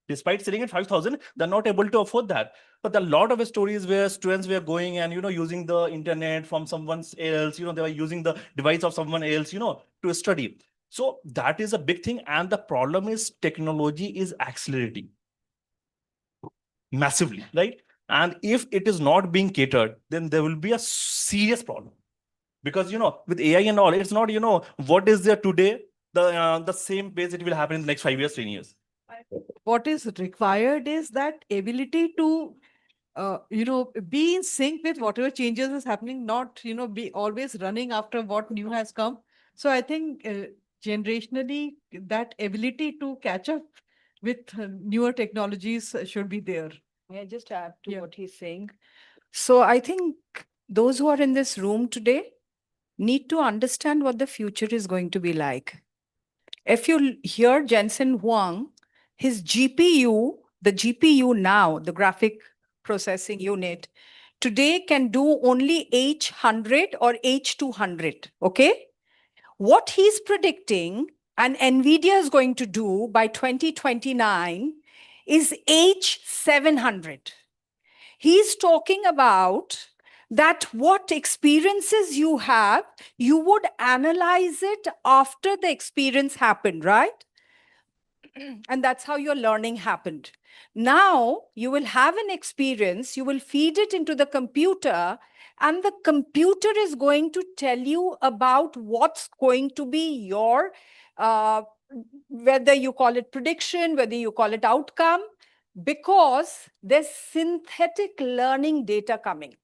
Despite selling at 5,000, they're not able to afford that. But a lot of stories where students were going and, using the internet from someone else, they were using the device of someone else, to study. So that is a big thing. And the problem is technology is accelerating massively, right? And if it is not being catered, then there will be a serious problem. Because, with AI and all, it's not, what is there today, the same pace it will happen in the next 5 years, 10 years. What is required is that ability to be in sync with whatever changes is happening, not, be always running after what new has come. So I think generationally, that ability to catch up with newer technologies should be there. May I just add to Yeah. what he's saying? So I think those who are in this room today need to understand what the future is going to be like. If you hear Jensen Huang, his GPU the GPU now, the graphic processing unit, today can do only H100 or H200, okay? What he's predicting and NVIDIA is going to do by 2029 is H700. He's talking about that what experiences you have, you would analyze it after the experience happened, right? And that's how your learning happened. Now you will have an experience, you will feed it into the computer, and the computer is going to tell you about what's going to be your, whether you call it prediction, whether you call it outcome, because there's synthetic learning data coming.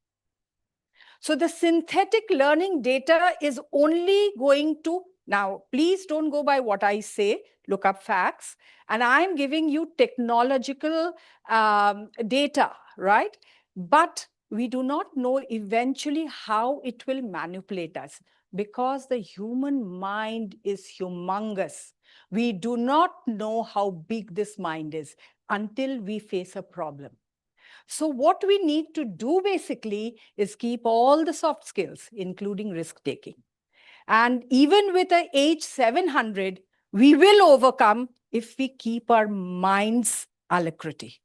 So the synthetic learning data is only going to, now please don't go by what I say, look up facts. And I'm giving you technological data, right? But we do not know eventually how it will manipulate us, because the human mind is humongous. We do not know how big this mind is until we face a problem. So what we need to do basically is keep all the soft skills, including risk taking. And even with a H700, we will overcome if we keep our minds alacrity.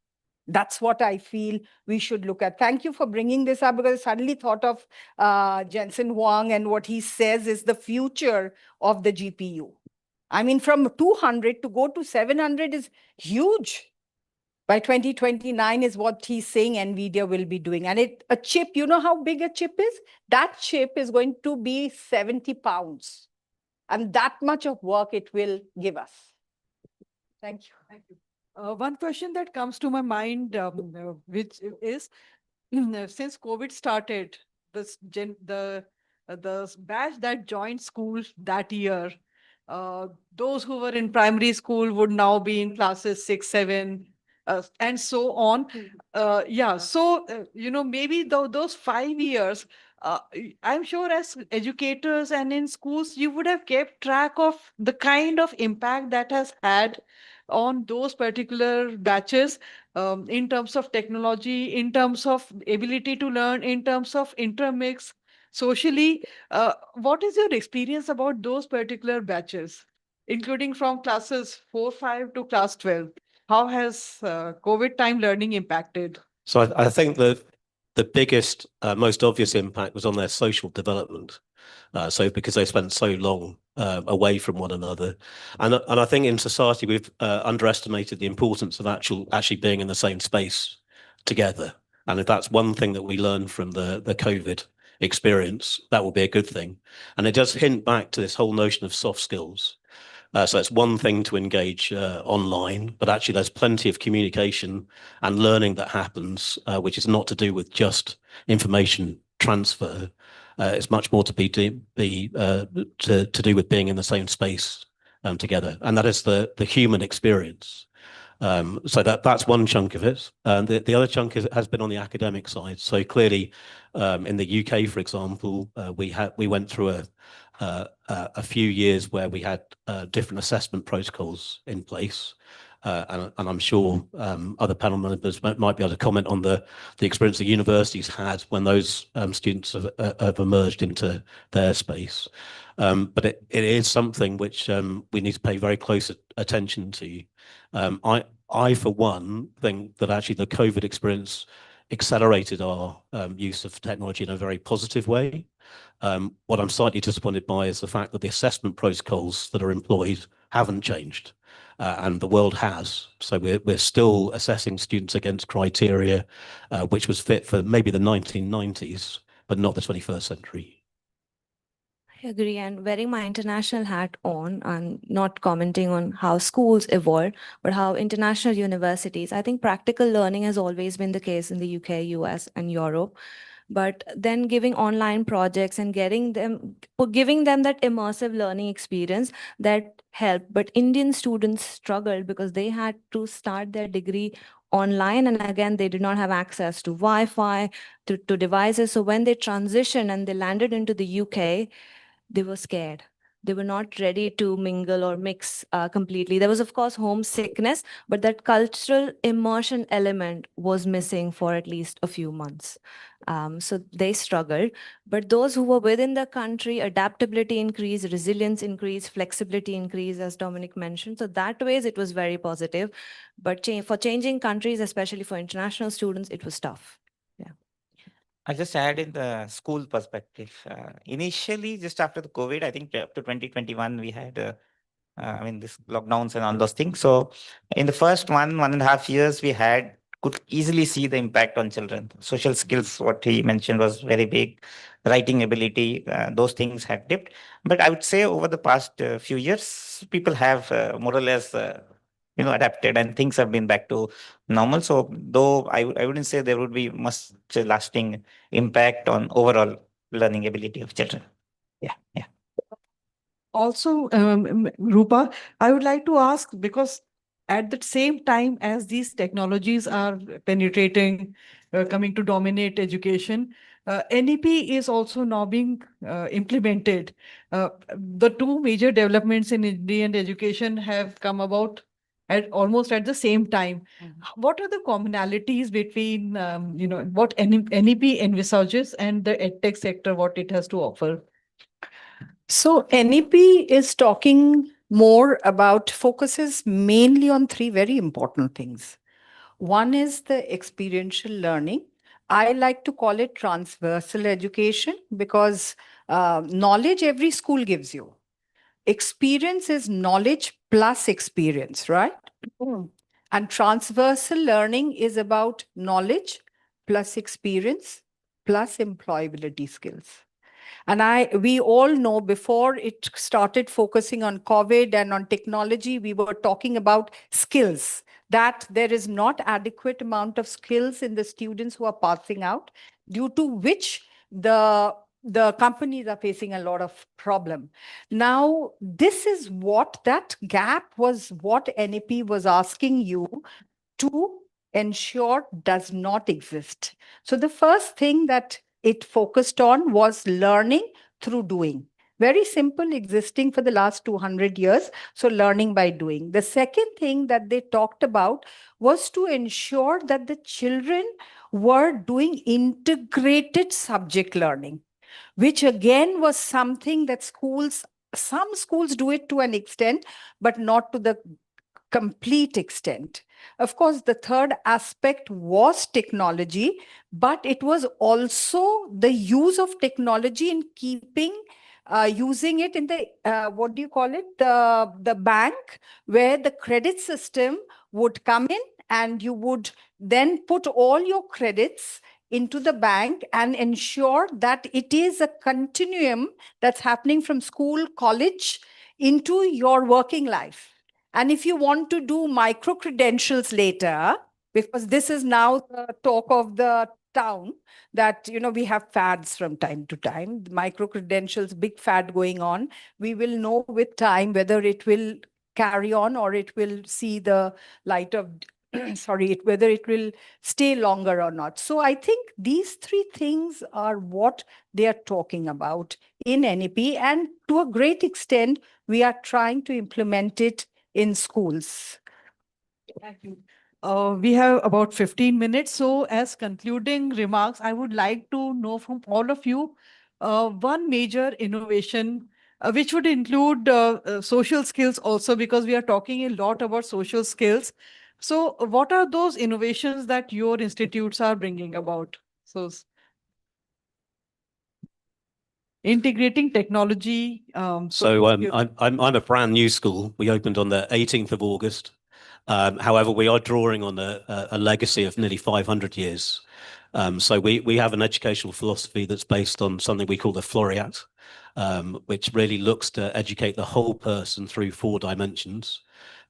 That's what I feel we should look at. Thank you for bringing this up, because I suddenly thought of Jensen Huang, and what he says is the future of the GPU. I mean, from 200 to go to 700 is huge. By 2029 is what he's saying NVIDIA will be doing. And a chip, you know how big a chip is? That chip is going to be 70 pounds. And that much of work it will give us. Thank you. Thank you. One question that comes to my mind, which is, since COVID started, the batch that joined school that year, those who were in primary school would now be in classes 6, 7, and so on. Yeah, so, maybe those 5 years, I'm sure as educators and in schools, you would have kept track of the kind of impact that has had on those particular batches, in terms of technology, in terms of ability to learn, in terms of intermix socially. What is your experience about those particular batches, including from classes 4, 5 to class 12? How has COVID time learning impacted? So I think that the biggest, most obvious impact was on their social development. So because they spent so long away from one another, and I think in society we've underestimated the importance of actually being in the same space together. And if that's one thing that we learned from the COVID experience, that will be a good thing. And it does hint back to this whole notion of soft skills. So it's one thing to engage online, but actually there's plenty of communication and learning that happens, which is not to do with just information transfer. It's much more to do with being in the same space together, and that is the human experience. So that's one chunk of it. The other chunk has been on the academic side. So clearly, in the UK, for example, we went through a few years where we had different assessment protocols in place. And I'm sure other panel members might be able to comment on the experience the universities had when those students have emerged into their space. But it is something which we need to pay very close attention to. I, for one, think that actually the COVID experience accelerated our use of technology in a very positive way. What I'm slightly disappointed by is the fact that the assessment protocols that are employed haven't changed, and the world has. So we're still assessing students against criteria which was fit for maybe the 1990s, but not the 21st century. I agree, and wearing my international hat on and not commenting on how schools evolve, but how international universities, I think practical learning has always been the case in the UK, US, and Europe. But then giving online projects and giving them that immersive learning experience that helped. But Indian students struggled because they had to start their degree online, and again they did not have access to Wi-Fi, to devices. So when they transitioned and they landed into the UK, they were scared. They were not ready to mingle or mix completely. There was, of course, homesickness, but that cultural immersion element was missing for at least a few months. So they struggled. But those who were within the country, adaptability increased, resilience increased, flexibility increased, as Dominic mentioned. So that ways it was very positive. But for changing countries, especially for international students, it was tough. I'll just add in the school perspective. Initially, just after the COVID, I think up to 2021, we had, this lockdowns and all those things. So in the first 1.5 years, we could easily see the impact on children. Social skills, what he mentioned, was very big. Writing ability, those things had dipped. But I would say over the past few years, people have more or less, adapted, and things have been back to normal. So though I wouldn't say there would be much lasting impact on overall learning ability of children. Yeah. Also, Rupa, I would like to ask, because at the same time as these technologies are penetrating, coming to dominate education, NEP is also now being implemented. The two major developments in Indian education have come about almost at the same time. What are the commonalities between, what NEP envisages and the edtech sector, what it has to offer? So NEP is talking more about, focuses mainly on three very important things. One is the experiential learning. I like to call it transversal education because knowledge every school gives you. Experience is knowledge plus experience, right? And transversal learning is about knowledge plus experience plus employability skills. And we all know before it started focusing on COVID and on technology, we were talking about skills, that there is not adequate amount of skills in the students who are passing out, due to which the companies are facing a lot of problem. Now, this is that gap was what NEP was asking you to ensure does not exist. So the first thing that it focused on was learning through doing. Very simple, existing for the last 200 years. So learning by doing. The second thing that they talked about was to ensure that the children were doing integrated subject learning, which again was something that some schools do it to an extent, but not to the complete extent. Of course, the third aspect was technology, but it was also the use of technology in using it in the, what do you call it? The bank, where the credit system would come in and you would then put all your credits into the bank and ensure that it is a continuum that's happening from school, college, into your working life. And if you want to do micro credentials later, because this is now the talk of the town, that we have fads from time to time, micro credentials, big fad going on. We will know with time whether it will carry on or it will see the light of whether it will stay longer or not. So I think these three things are what they are talking about in NEP, and to a great extent we are trying to implement it in schools. Thank you. We have about 15 minutes. So as concluding remarks, I would like to know from all of you, one major innovation, which would include social skills also, because we are talking a lot about social skills. So what are those innovations that your institutes are bringing about? So integrating technology. So I'm a brand new school. We opened on the 18th of August. However, we are drawing on a legacy of nearly 500 years. So we have an educational philosophy that's based on something we call the Floriat, which really looks to educate the whole person through 4 dimensions: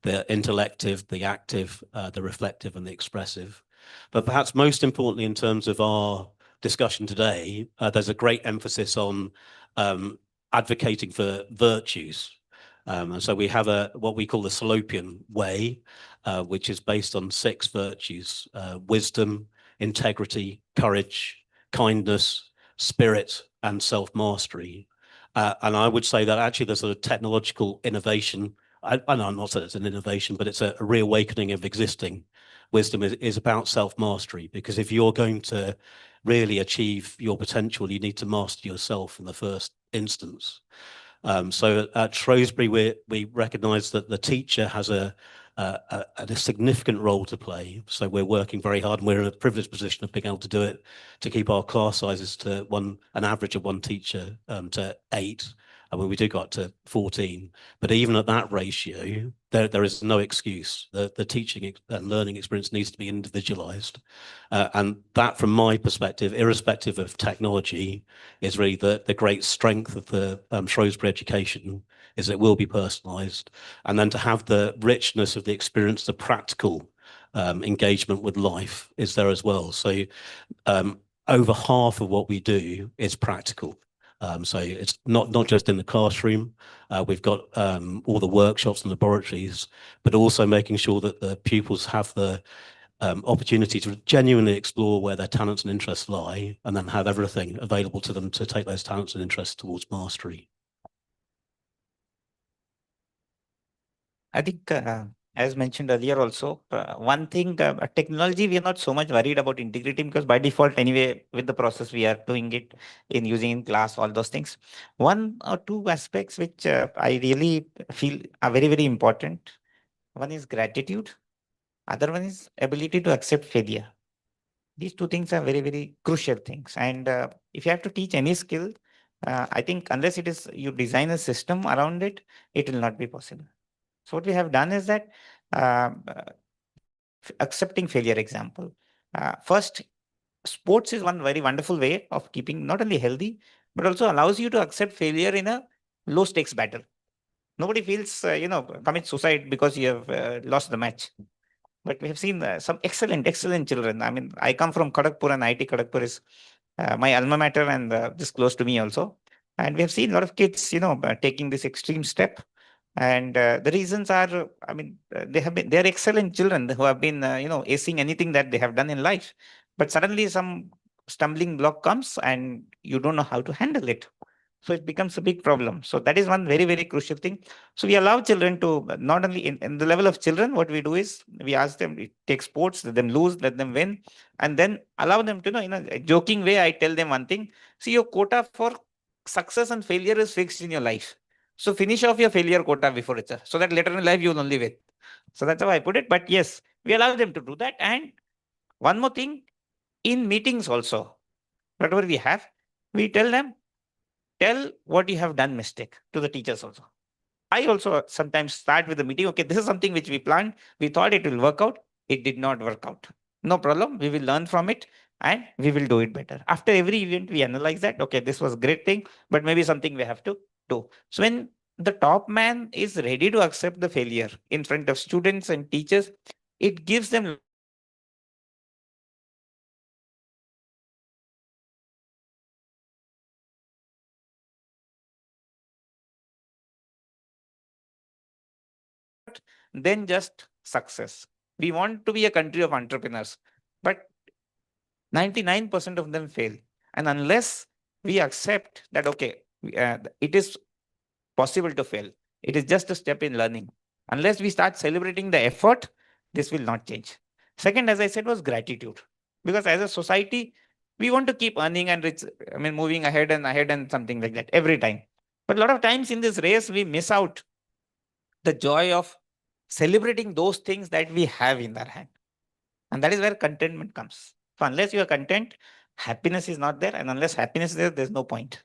the intellective, the active, the reflective, and the expressive. But perhaps most importantly, in terms of our discussion today, there's a great emphasis on advocating for virtues. And so we have what we call the Salopian way, which is based on 6 virtues: wisdom, integrity, courage, kindness, spirit, and self-mastery. And I would say that actually there's a technological innovation. And I'm not saying it's an innovation, but it's a reawakening of existing wisdom is about self-mastery. Because if you're going to really achieve your potential, you need to master yourself in the first instance. So at Shrewsbury, we recognise that the teacher has a significant role to play. So we're working very hard, and we're in a privileged position of being able to do it, to keep our class sizes to an average of one teacher to 8. And when we do go up to 14, but even at that ratio, there is no excuse. The teaching and learning experience needs to be individualized. And that, from my perspective, irrespective of technology, is really the great strength of the Shrewsbury education, is it will be personalized. And then to have the richness of the experience, the practical engagement with life is there as well. So over half of what we do is practical. So it's not just in the classroom. We've got all the workshops and laboratories, but also making sure that the pupils have the opportunity to genuinely explore where their talents and interests lie, and then have everything available to them to take those talents and interests towards mastery. I think, as mentioned earlier also, one thing, technology, we are not so much worried about integrating, because by default, anyway, with the process, we are doing it in using in class, all those things. One or two aspects which I really feel are very, very important. One is gratitude. Other one is ability to accept failure. These two things are very, very crucial things. And if you have to teach any skill, I think unless it is you design a system around it, it will not be possible. So what we have done is that accepting failure example. First, sports is one very wonderful way of keeping not only healthy, but also allows you to accept failure in a low stakes battle. Nobody feels, commit suicide because you have lost the match. But we have seen some excellent children. I mean, I come from Kharagpur, and IIT Kharagpur is my alma mater, and just close to me also. And we have seen a lot of kids, taking this extreme step. And the reasons are, they're excellent children who have been, acing anything that they have done in life. But suddenly some stumbling block comes and you don't know how to handle it. So it becomes a big problem. So that is one very, very crucial thing. So we allow children to not only in the level of children, what we do is we ask them, we take sports, let them lose, let them win, and then allow them to, in a joking way, I tell them one thing: see, your quota for success and failure is fixed in your life. So finish off your failure quota before it's so that later in life you will only win. So that's how I put it. But yes, we allow them to do that. And one more thing, in meetings also, whatever we have, we tell them, tell what you have done mistake to the teachers also. I also sometimes start with the meeting. Okay, this is something which we planned. We thought it will work out. It did not work out. No problem. We will learn from it and we will do it better. After every event, we analyze that. Okay, this was a great thing, but maybe something we have to do. So when the top man is ready to accept the failure in front of students and teachers, it gives them than just success. We want to be a country of entrepreneurs, but 99% of them fail. And unless we accept that, okay, it is possible to fail, it is just a step in learning. Unless we start celebrating the effort, this will not change. Second, as I said, was gratitude. Because as a society, we want to keep earning and moving ahead and something like that every time. But a lot of times in this race, we miss out the joy of celebrating those things that we have in our hand. And that is where contentment comes. So unless you are content, happiness is not there. And unless happiness is there, there's no point.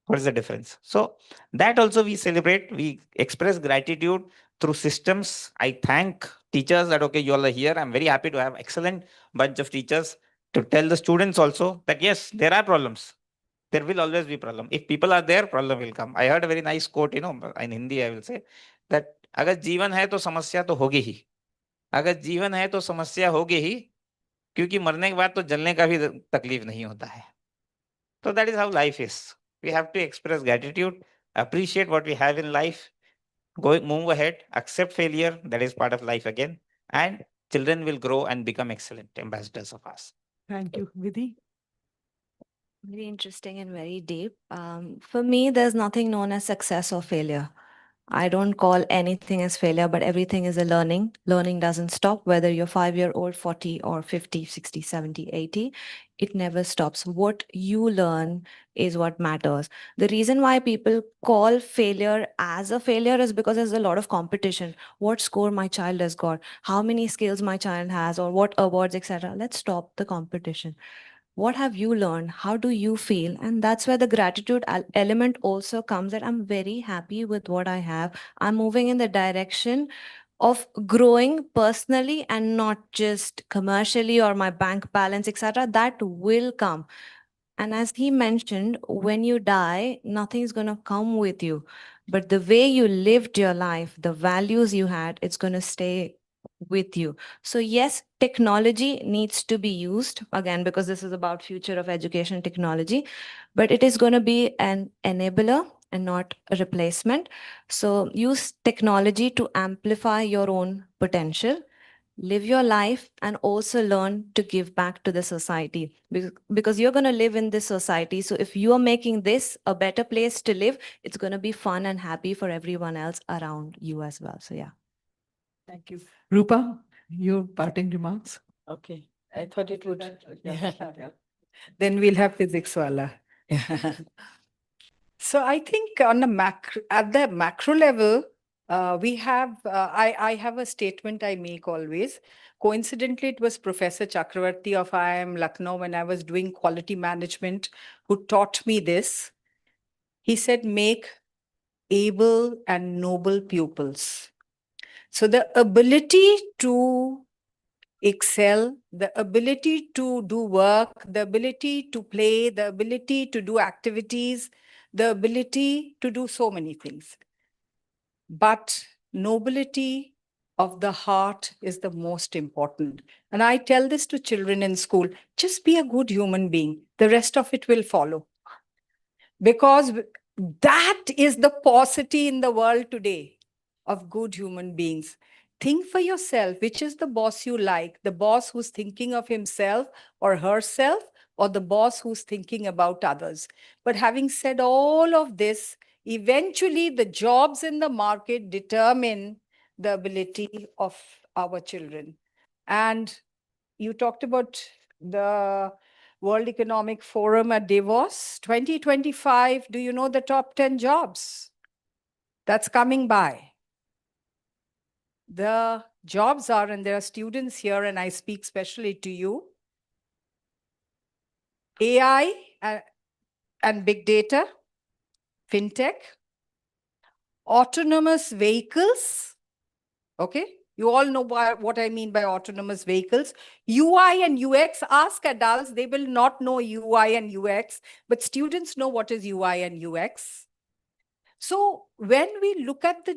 What is the difference? So that also we celebrate. We express gratitude through systems. I thank teachers that, okay, you all are here. I'm very happy to have excellent bunch of teachers to tell the students also that, yes, there are problems. There will always be problem. If people are there, problem will come. I heard a very nice quote, in Hindi, I will say that अगर जीवन है तो समस्या तो होगी ही. अगर जीवन है तो समस्या होगी ही, क्योंकि मरने के बाद तो जलने का भी तकलीफ नहीं होता है. So that is how life is. We have to express gratitude, appreciate what we have in life, move ahead, accept failure. That is part of life again. And children will grow and become excellent ambassadors of us. Thank you, Vidhi. Very interesting and very deep. For me, there's nothing known as success or failure. I don't call anything as failure, but everything is a learning. Learning doesn't stop, whether you're 5-year-old, 40, or 50, 60, 70, 80. It never stops. What you learn is what matters. The reason why people call failure as a failure is because there's a lot of competition. What score my child has got, how many skills my child has, or what awards, etc. Let's stop the competition. What have you learned? How do you feel? And that's where the gratitude element also comes, that I'm very happy with what I have. I'm moving in the direction of growing personally and not just commercially or my bank balance, etc. That will come. And as he mentioned, when you die, nothing's going to come with you. But the way you lived your life, the values you had, it's going to stay with you. So yes, technology needs to be used, again, because this is about future of education technology, but it is going to be an enabler and not a replacement. So use technology to amplify your own potential, live your life, and also learn to give back to the society, because you're going to live in this society. So if you are making this a better place to live, it's going to be fun and happy for everyone else around you as well. So yeah. Thank you. Rupa, your parting remarks? Okay, I thought it would. Yeah. Yeah. Then we'll have physics wala. Yeah. So I think on the at the macro level, we have, I have a statement I make always. Coincidentally, it was Professor Chakravarti of IIM Lucknow, when I was doing quality management, who taught me this. He said, make able and noble pupils. So the ability to excel, the ability to do work, the ability to play, the ability to do activities, the ability to do so many things. But nobility of the heart is the most important. And I tell this to children in school, just be a good human being. The rest of it will follow. Because that is the paucity in the world today of good human beings. Think for yourself, which is the boss you like? The boss who's thinking of himself or herself, or the boss who's thinking about others? But having said all of this, eventually the jobs in the market determine the ability of our children. And you talked about the World Economic Forum at Davos 2025. Do you know the top 10 jobs that's coming by? The jobs are, and there are students here, and I speak specially to you, AI and big data, fintech, autonomous vehicles. Okay, you all know what I mean by autonomous vehicles. UI and UX, ask adults, they will not know UI and UX, but students know what is UI and UX. So when we look at the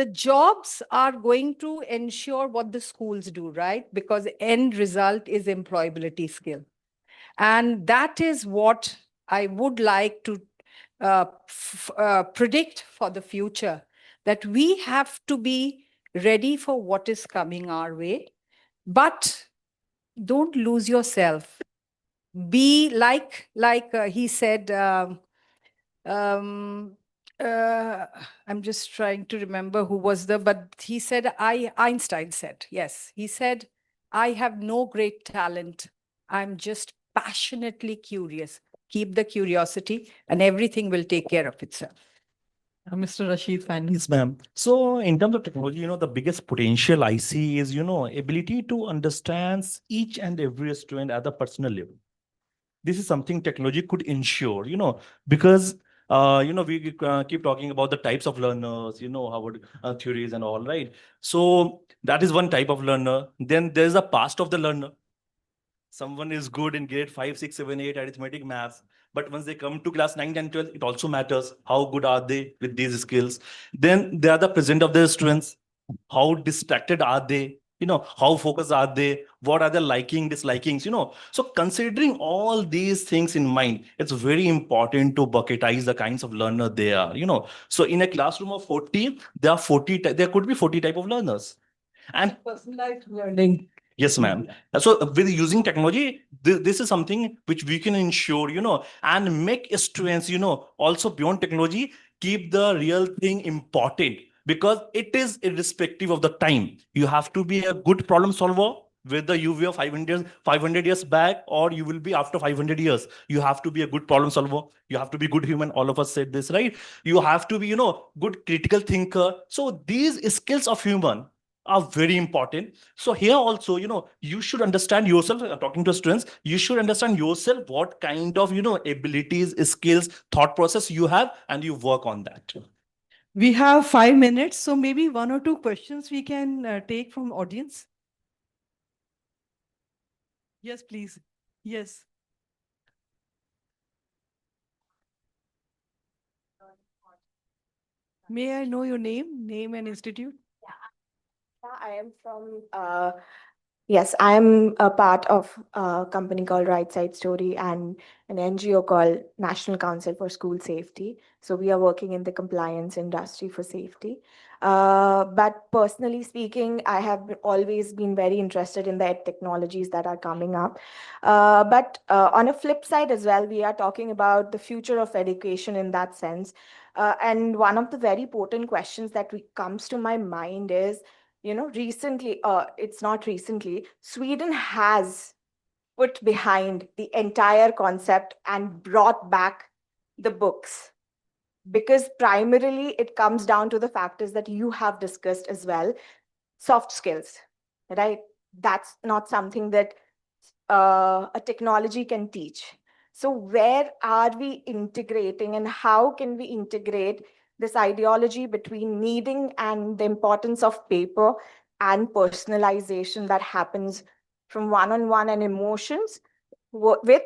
jobs are going to ensure what the schools do, right? Because end result is employability skill. And that is what I would like to predict for the future, that we have to be ready for what is coming our way, but don't lose yourself. Be like he said, um, I'm just trying to remember who was but he said, Einstein said, yes, he said, I have no great talent. I'm just passionately curious. Keep the curiosity and everything will take care of itself. Mr. Rashid, finally. Yes, ma'am. So in terms of technology, the biggest potential I see is, ability to understand each and every student at the personal level. This is something technology could ensure, because, we keep talking about the types of learners, Harvard theories and all, right? So that is one type of learner. Then there's the past of the learner. Someone is good in grade 5, 6, 7, 8 arithmetic, maths, but once they come to class 9, 10, 12, it also matters how good are they with these skills. Then they are the present of their students. How distracted are they? How focused are they? What are their liking, dislikings? So considering all these things in mind, it's very important to bucketize the kinds of learner they are. So in a classroom of 40, there could be 40 type of learners. And Personalized learning. Yes, ma'am. So with using technology, this is something which we can ensure, and make students, also beyond technology, keep the real thing important, because it is irrespective of the time. You have to be a good problem solver, whether you were 500 years back, or you will be after 500 years. You have to be a good problem solver. You have to be good human. All of us said this, right? You have to be, good critical thinker. So these skills of human are very important. So here also, you should understand yourself, talking to students, you should understand yourself, what kind of, abilities, skills, thought process you have, and you work on that. We have 5 minutes, so maybe 1 or 2 questions we can take from audience. Yes, please. Yes. May I know your name and institute? I am from, yes, I am a part of a company called Right Side Story and an NGO called National Council for School Safety. So we are working in the compliance industry for safety. But personally speaking, I have always been very interested in the technologies that are coming up. But on a flip side as well, we are talking about the future of education in that sense. And one of the very important questions that comes to my mind is, recently, it's not recently, Sweden has put behind the entire concept and brought back the books, because primarily it comes down to the factors that you have discussed as well. Soft skills, right? That's not something that a technology can teach. So where are we integrating, and how can we integrate this ideology between needing and the importance of paper and personalization that happens from one-on-one and emotions with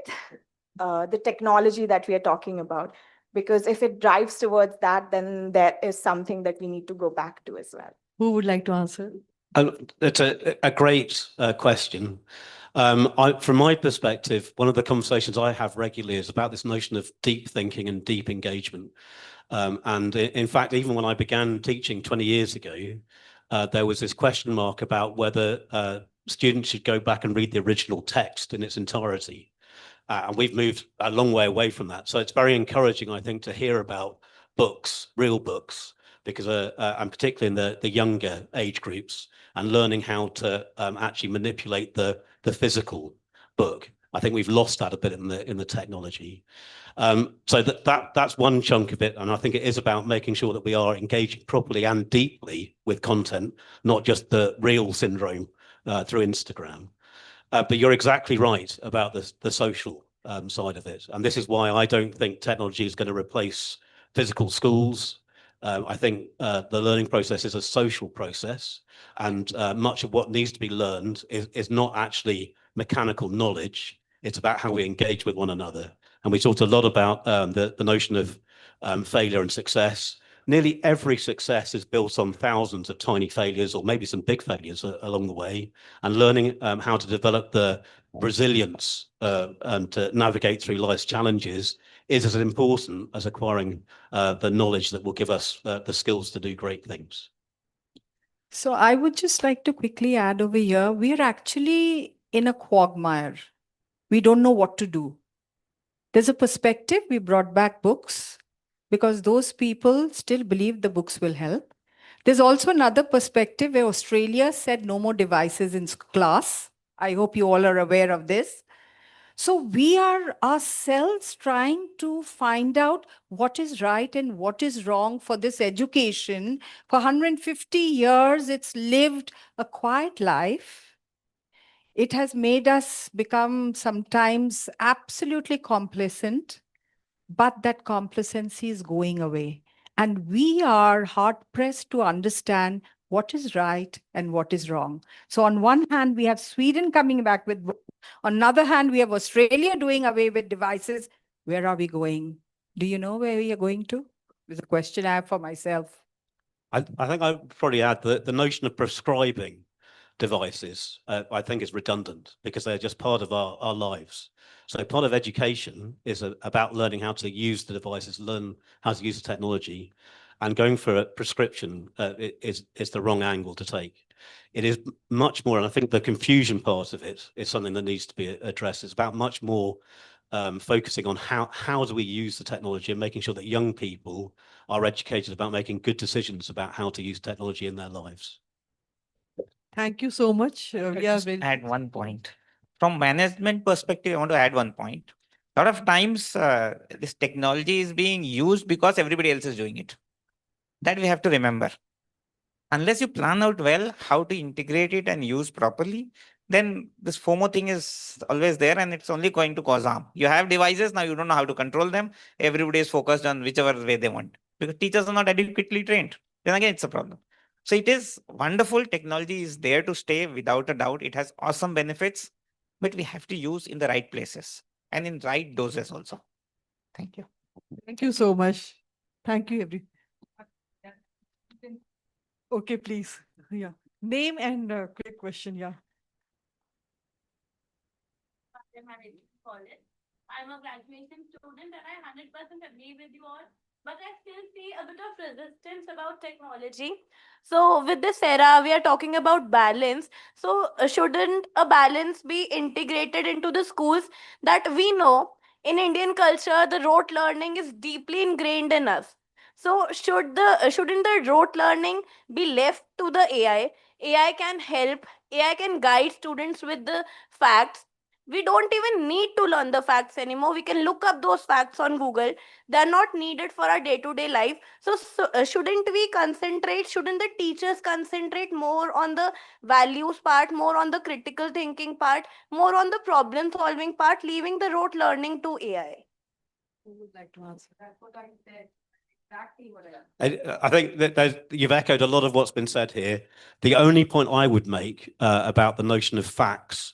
the technology that we are talking about? Because if it drives towards that, then there is something that we need to go back to as well. Who would like to answer? It's a great question. From my perspective, one of the conversations I have regularly is about this notion of deep thinking and deep engagement. And in fact, even when I began teaching 20 years ago, there was this question mark about whether students should go back and read the original text in its entirety. And we've moved a long way away from that. So it's very encouraging, I think, to hear about books, real books, because and particularly in the younger age groups, and learning how to actually manipulate the physical book. I think we've lost that a bit in the technology. So that's one chunk of it, and I think it is about making sure that we are engaging properly and deeply with content, not just the reel syndrome through Instagram. But you're exactly right about the social side of it. And this is why I don't think technology is going to replace physical schools. I think the learning process is a social process, and much of what needs to be learned is not actually mechanical knowledge. It's about how we engage with one another. And we talked a lot about the notion of failure and success. Nearly every success is built on thousands of tiny failures, or maybe some big failures along the way, and learning how to develop the resilience and to navigate through life's challenges is as important as acquiring the knowledge that will give us the skills to do great things. So I would just like to quickly add over here, we are actually in a quagmire. We don't know what to do. There's a perspective, we brought back books, because those people still believe the books will help. There's also another perspective where Australia said no more devices in class. I hope you all are aware of this. So we are ourselves trying to find out what is right and what is wrong for this education. For 150 years, it's lived a quiet life. It has made us become sometimes absolutely complacent, but that complacency is going away. And we are hard pressed to understand what is right and what is wrong. So on one hand, we have Sweden coming back with books. On the other hand, we have Australia doing away with devices. Where are we going? Do you know where we are going to? Is a question I have for myself. I think I'd probably add that the notion of prescribing devices, I think, is redundant, because they're just part of our lives. So part of education is about learning how to use the devices, learn how to use the technology. And going for a prescription is the wrong angle to take. It is much more, and I think the confusion part of it is something that needs to be addressed. It's about much more focusing on how do we use the technology and making sure that young people are educated about making good decisions about how to use technology in their lives. Thank you so much. We are Just very add one point. From management perspective, I want to add one point. A lot of times, this technology is being used because everybody else is doing it. That we have to remember. Unless you plan out well how to integrate it and use properly, then this FOMO thing is always there and it's only going to cause harm. You have devices, now you don't know how to control them. Everybody is focused on whichever way they want because teachers are not adequately trained. Then again, it's a problem. So it is wonderful. Technology is there to stay without a doubt. It has awesome benefits, but we have to use in the right places and in right doses also. Thank you. Thank you so much. Thank you, Okay, please. Yeah. Name and quick question. Yeah. I'm a graduation student and I 100% agree with you all, but I still see a bit of resistance about technology. So, with this era, we are talking about balance. So, shouldn't a balance be integrated into the schools that we know in Indian culture, the rote learning is deeply ingrained in us. So, shouldn't the rote learning be left to the AI? AI can help. AI can guide students with the facts. We don't even need to learn the facts anymore. We can look up those facts on Google. They're not needed for our day to day life. Shouldn't we concentrate? Shouldn't the teachers concentrate more on the values part, more on the critical thinking part, more on the problem solving part, leaving the rote learning to AI? Who would like to answer? That's what I said. Exactly what I think that you've echoed a lot of what's been said here. The only point I would make about the notion of facts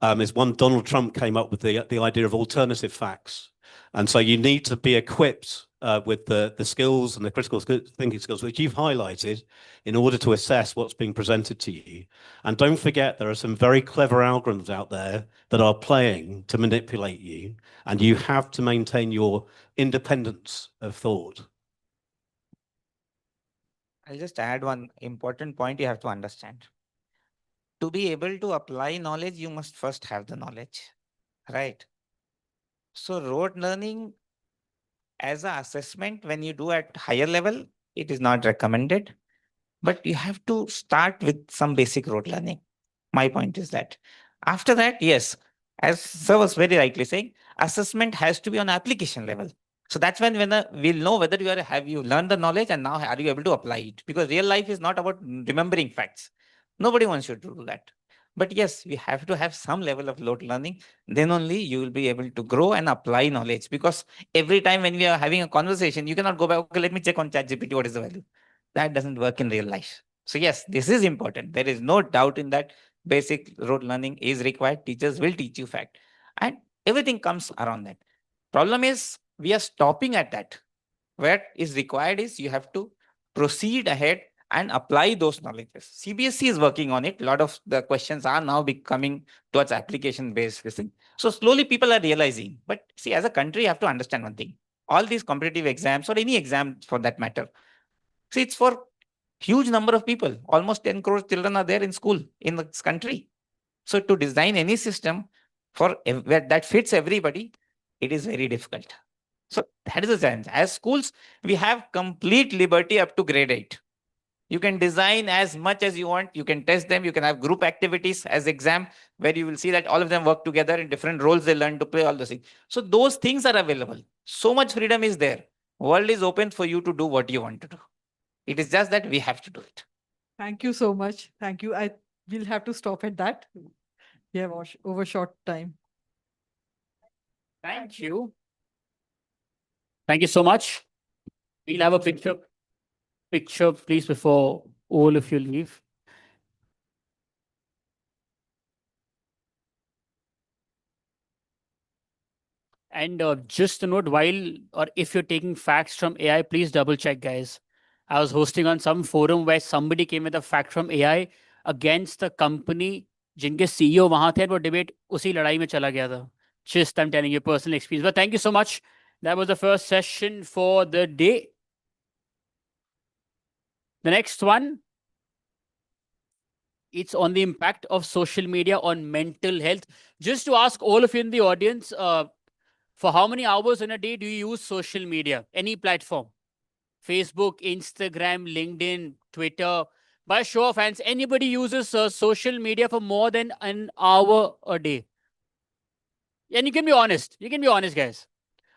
is one, Donald Trump came up with the idea of alternative facts. And so you need to be equipped with the skills and the critical thinking skills, which you've highlighted, in order to assess what's being presented to you. And don't forget, there are some very clever algorithms out there that are playing to manipulate you, and you have to maintain your independence of thought. I'll just add one important point you have to understand. To be able to apply knowledge, you must first have the knowledge, right? So rote learning as an assessment, when you do at higher level, it is not recommended, but you have to start with some basic rote learning. My point is that after that, yes, as Sir was very rightly saying, assessment has to be on application level. So that's when we'll know whether have you learned the knowledge and now are you able to apply it? Because real life is not about remembering facts. Nobody wants you to do that. But yes, we have to have some level of rote learning. Then only you will be able to grow and apply knowledge. Because every time when we are having a conversation, you cannot go back, okay, let me check on ChatGPT, what is the value? That doesn't work in real life. So yes, this is important. There is no doubt in that. Basic rote learning is required. Teachers will teach you fact. And everything comes around that. Problem is, we are stopping at that. What is required is you have to proceed ahead and apply those knowledges. CBSE is working on it. A lot of the questions are now becoming towards application-based thing. So slowly people are realizing. But see, as a country, you have to understand one thing. All these competitive exams or any exam for that matter, see, it's for huge number of people. Almost 10 crore children are there in school in this country. So to design any system for that fits everybody, it is very difficult. So that is the challenge. As schools, we have complete liberty up to grade 8. You can design as much as you want. You can test them. You can have group activities as exam where you will see that all of them work together in different roles. They learn to play all those things. So those things are available. So much freedom is there. World is open for you to do what you want to do. It is just that we have to do it. Thank you so much. Thank you. I will have to stop at that. We have overshot time. Thank you. Thank you so much. We'll have a picture, please, before all of you leave. And just a note, while or if you're taking facts from AI, please double check, guys. I was hosting on some forum where somebody came with a fact from AI against the company जिनके CEO वहां थे, वो debate उसी लड़ाई में चला गया था. Just I'm telling you personal experience. But thank you so much. That was the first session for the day. The next one, it's on the impact of social media on mental health. Just to ask all of you in the audience, for how many hours in a day do you use social media? Any platform? Facebook, Instagram, LinkedIn, Twitter. By show of hands, anybody uses social media for more than an hour a day? And you can be honest. You can be honest, guys.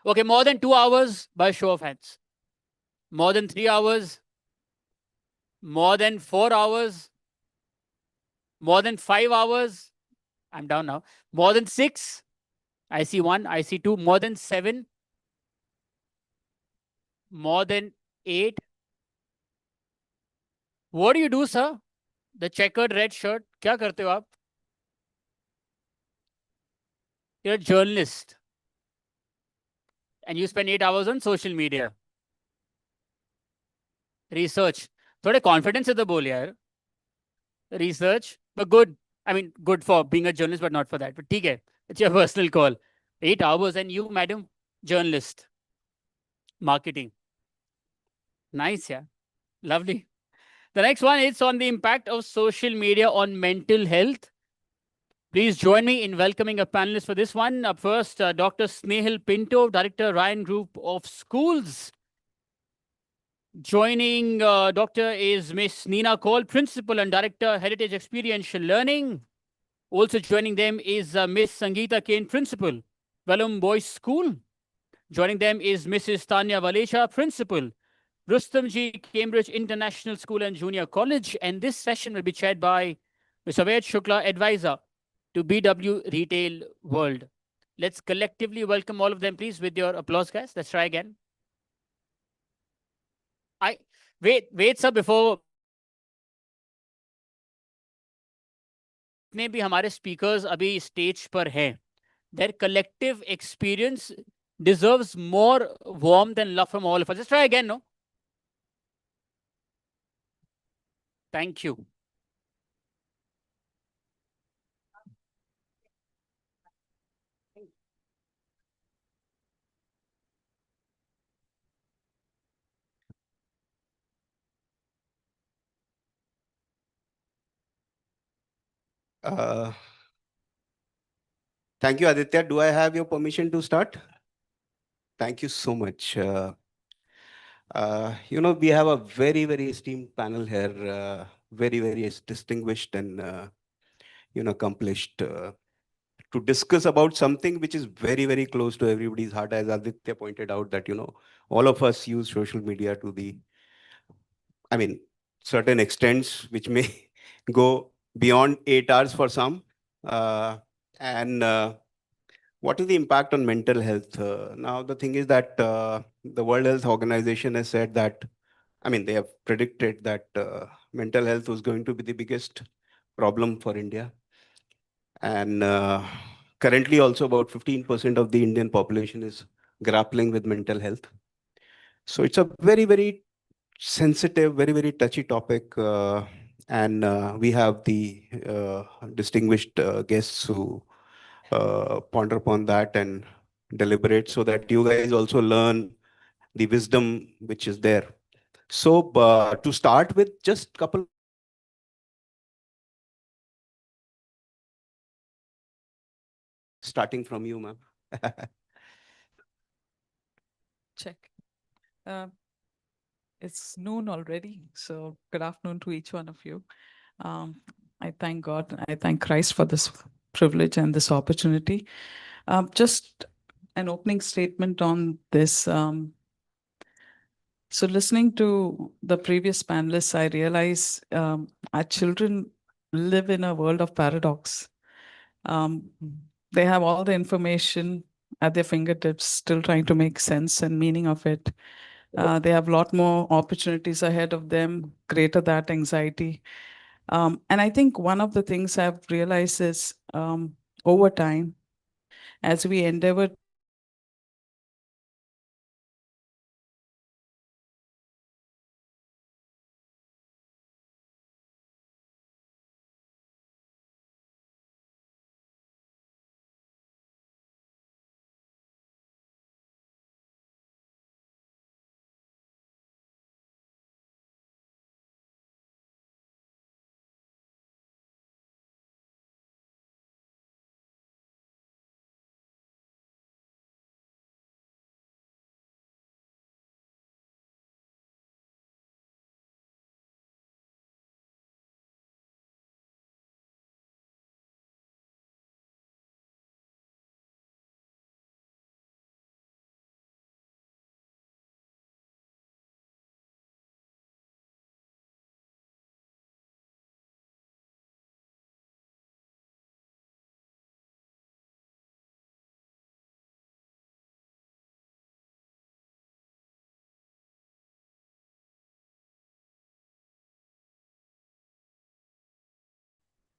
Okay, more than 2 hours by show of hands. More than 3 hours. More than 4 hours. More than 5 hours. I'm down now. More than 6. I see 1. I see 2. More than 7. More than 8. What do you do, sir? The checkered red shirt. क्या करते हो आप? You're a journalist. And you spend 8 hours on social media. Research. थोड़े confidence से तो बोल यार. Research. But good. I mean, good for being a journalist, but not for that. But ठीक है. It's your personal call. 8 hours. And you, madam, journalist. Marketing. Nice, yeah. Lovely. The next one is on the impact of social media on mental health. Please join me in welcoming a panelist for this one. Up first, Dr. Snehal Pinto, Director, Ryan Group of Schools. Joining Doctor is Miss Nina Cole, Principal and Director, Heritage Experiential Learning. Also joining them is Miss Sangeeta Kane, Principal, Vellum Boys School. Joining them is Mrs. Tanya Valesha, Principal, Rustamji Cambridge International School and Junior College. And this session will be chaired by Ms. Aved Shukla, Advisor to BW Retail World. Let's collectively welcome all of them, please, with your applause, guys. Let's try again. Wait, sir, before जितने भी हमारे speakers अभी stage पर हैं, their collective experience deserves more warmth and love from all of us. Let's try again, no? Thank you. Thank you, Aditya. Do I have your permission to start? Thank you so much. We have a very, very esteemed panel here, very, very distinguished and, accomplished to discuss about something which is very, very close to everybody's heart. As Aditya pointed out that, all of us use social media to certain extents, which may go beyond 8 hours for some. What is the impact on mental health? Now, the thing is that the World Health Organization has said that, they have predicted that mental health was going to be the biggest problem for India. And currently also about 15% of the Indian population is grappling with mental health. So it's a very, very sensitive, very, very touchy topic. And we have the distinguished guests who ponder upon that and deliberate so that you guys also learn the wisdom which is there. So to start with, just a couple starting from you, ma'am. Check. It's noon already, so good afternoon to each one of you. I thank God, I thank Christ for this privilege and this opportunity. Just an opening statement on this. So listening to the previous panelists, I realize our children live in a world of paradox. They have all the information at their fingertips, still trying to make sense and meaning of it. They have a lot more opportunities ahead of them, greater that anxiety. And I think one of the things I've realized is over time, as we endeavor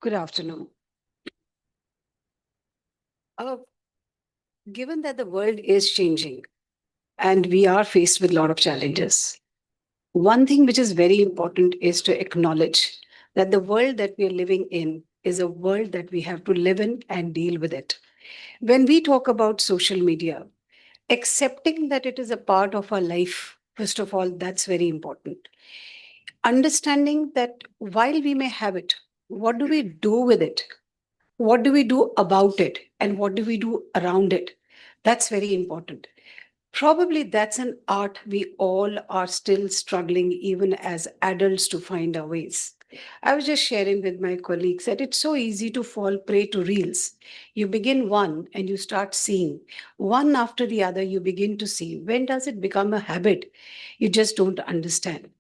Good afternoon. Given that the world is changing and we are faced with a lot of challenges, one thing which is very important is to acknowledge that the world that we are living in is a world that we have to live in and deal with it. When we talk about social media, accepting that it is a part of our life, first of all, that's very important. Understanding that while we may have it, what do we do with it? What do we do about it? And what do we do around it? That's very important. Probably that's an art we all are still struggling, even as adults, to find our ways. I was just sharing with my colleagues that it's so easy to fall prey to reels. You begin one and you start seeing one after the other, you begin to see. When does it become a habit? You just don't understand.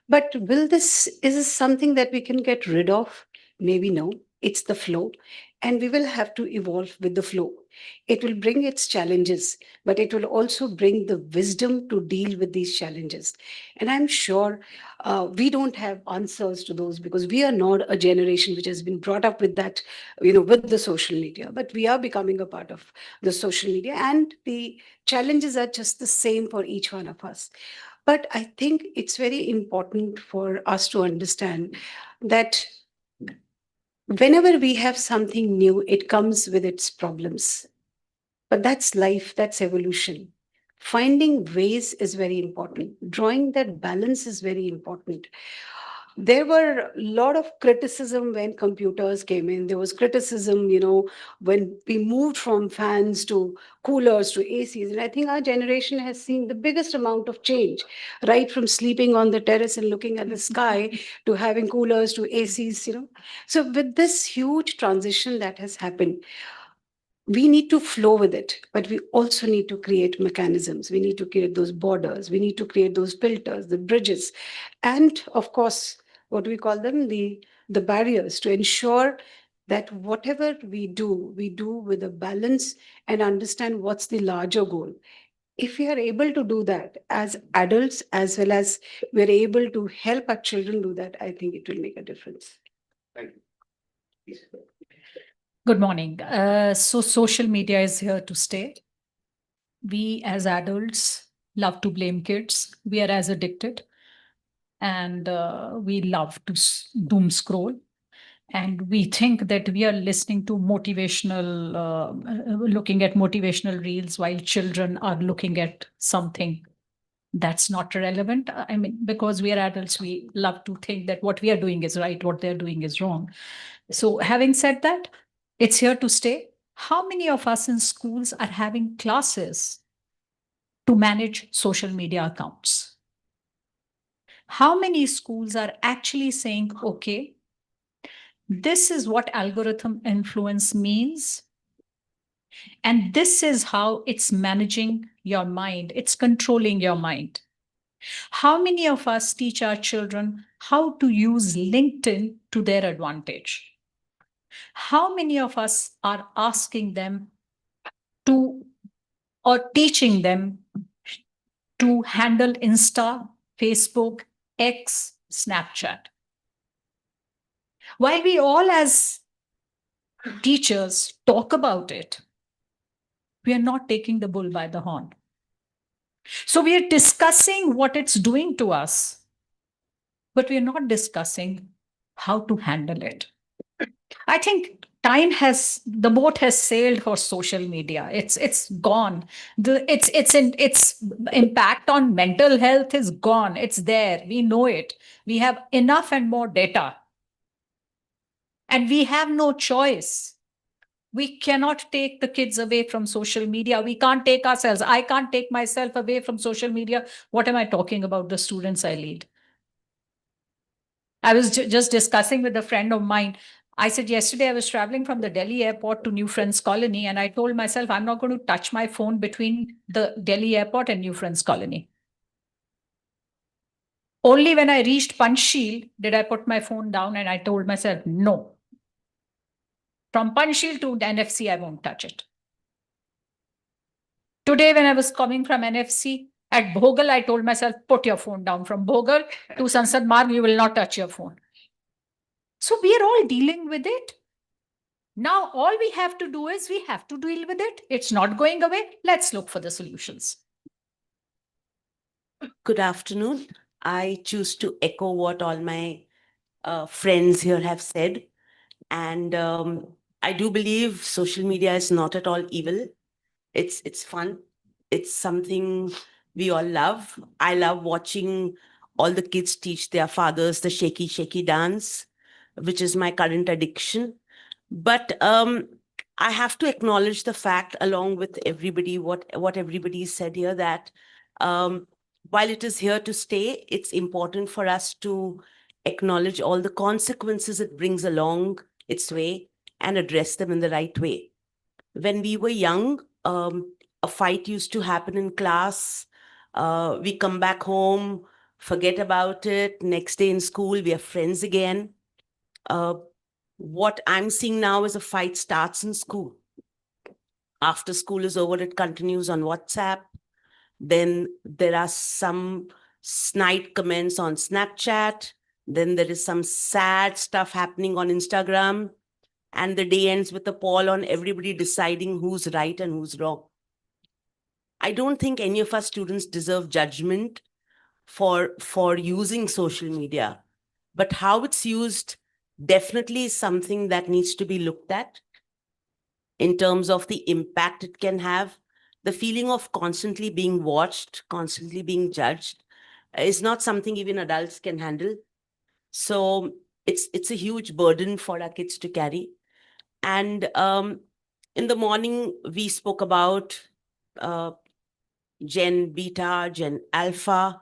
But is this something that we can get rid of? Maybe no. It's the flow. And we will have to evolve with the flow. It will bring its challenges, but it will also bring the wisdom to deal with these challenges. And I'm sure we don't have answers to those because we are not a generation which has been brought up with that, with the social media. But we are becoming a part of the social media, and the challenges are just the same for each one of us. But I think it's very important for us to understand that whenever we have something new, it comes with its problems. But that's life, that's evolution. Finding ways is very important. Drawing that balance is very important. There were a lot of criticism when computers came in. There was criticism, when we moved from fans to coolers to ACs. And I think our generation has seen the biggest amount of change, right from sleeping on the terrace and looking at the sky to having coolers to ACs. So with this huge transition that has happened, we need to flow with it, but we also need to create mechanisms. We need to create those borders. We need to create those filters, the bridges, and of course, what do we call them? The barriers to ensure that whatever we do with a balance and understand what's the larger goal. If we are able to do that as adults, as well as we're able to help our children do that, I think it will make a difference. Thank you. Good morning. So social media is here to stay. We as adults love to blame kids. We are as addicted, and we love to doom scroll. And we think that we are listening to looking at motivational reels while children are looking at something that's not relevant. I mean, because we are adults, we love to think that what we are doing is right, what they're doing is wrong. So having said that, it's here to stay. How many of us in schools are having classes to manage social media accounts? How many schools are actually saying, okay, this is what algorithm influence means, and this is how it's managing your mind, it's controlling your mind? How many of us teach our children how to use LinkedIn to their advantage? How many of us are asking them to, or teaching them to handle Insta, Facebook, X, Snapchat? While we all as teachers talk about it, we are not taking the bull by the horn. So we are discussing what it's doing to us, but we are not discussing how to handle it. I think the boat has sailed for social media. It's gone. Its impact on mental health is gone. It's there. We know it. We have enough and more data. And we have no choice. We cannot take the kids away from social media. We can't take ourselves. I can't take myself away from social media. What am I talking about? The students I lead. I was just discussing with a friend of mine. I said, yesterday I was traveling from the Delhi airport to New Friends Colony, and I told myself, I'm not going to touch my phone between the Delhi airport and New Friends Colony. Only when I reached Panchsheel did I put my phone down, and I told myself, no. From Panchsheel to NFC, I won't touch it. Today, when I was coming from NFC, at Bhogal, I told myself, put your phone down. From Bhogal to Sansad Marg, you will not touch your phone. So we are all dealing with it. Now, all we have to do is we have to deal with it. It's not going away. Let's look for the solutions. Good afternoon. I choose to echo what all my friends here have said. And I do believe social media is not at all evil. It's fun. It's something we all love. I love watching all the kids teach their fathers the shaky, shaky dance, which is my current addiction. But I have to acknowledge the fact, along with everybody, what everybody said here, that while it is here to stay, it's important for us to acknowledge all the consequences it brings along its way and address them in the right way. When we were young, a fight used to happen in class. We come back home, forget about it. Next day in school, we are friends again. What I'm seeing now is a fight starts in school. After school is over, it continues on WhatsApp. Then there are some snide comments on Snapchat. Then there is some sad stuff happening on Instagram. And the day ends with a poll on everybody deciding who's right and who's wrong. I don't think any of our students deserve judgment for using social media, but how it's used definitely is something that needs to be looked at in terms of the impact it can have. The feeling of constantly being watched, constantly being judged is not something even adults can handle. So it's a huge burden for our kids to carry. And in the morning, we spoke about Gen Beta, Gen Alpha.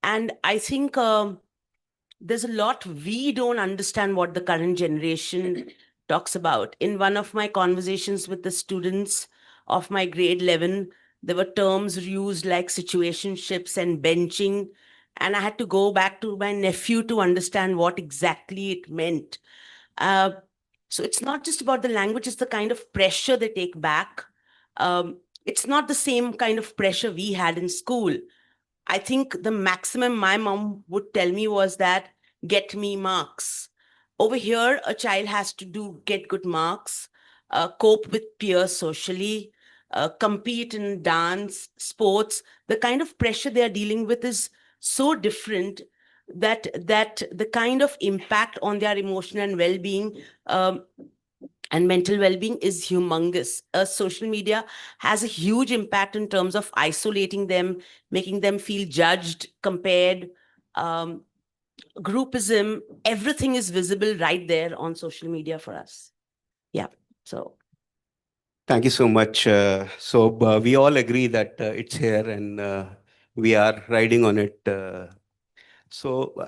And I think there's a lot we don't understand what the current generation talks about. In one of my conversations with the students of my grade 11, there were terms used like situationships and benching. And I had to go back to my nephew to understand what exactly it meant. So it's not just about the language, it's the kind of pressure they take back. It's not the same kind of pressure we had in school. I think the maximum my mom would tell me was that get me marks. Over here, a child has to get good marks, cope with peers socially, compete in dance, sports. The kind of pressure they are dealing with is so different that the kind of impact on their emotional and well-being and mental well-being is humongous. Social media has a huge impact in terms of isolating them, making them feel judged, compared, groupism. Everything is visible right there on social media for us. Yeah, so. Thank you so much. We all agree that it's here and we are riding on it.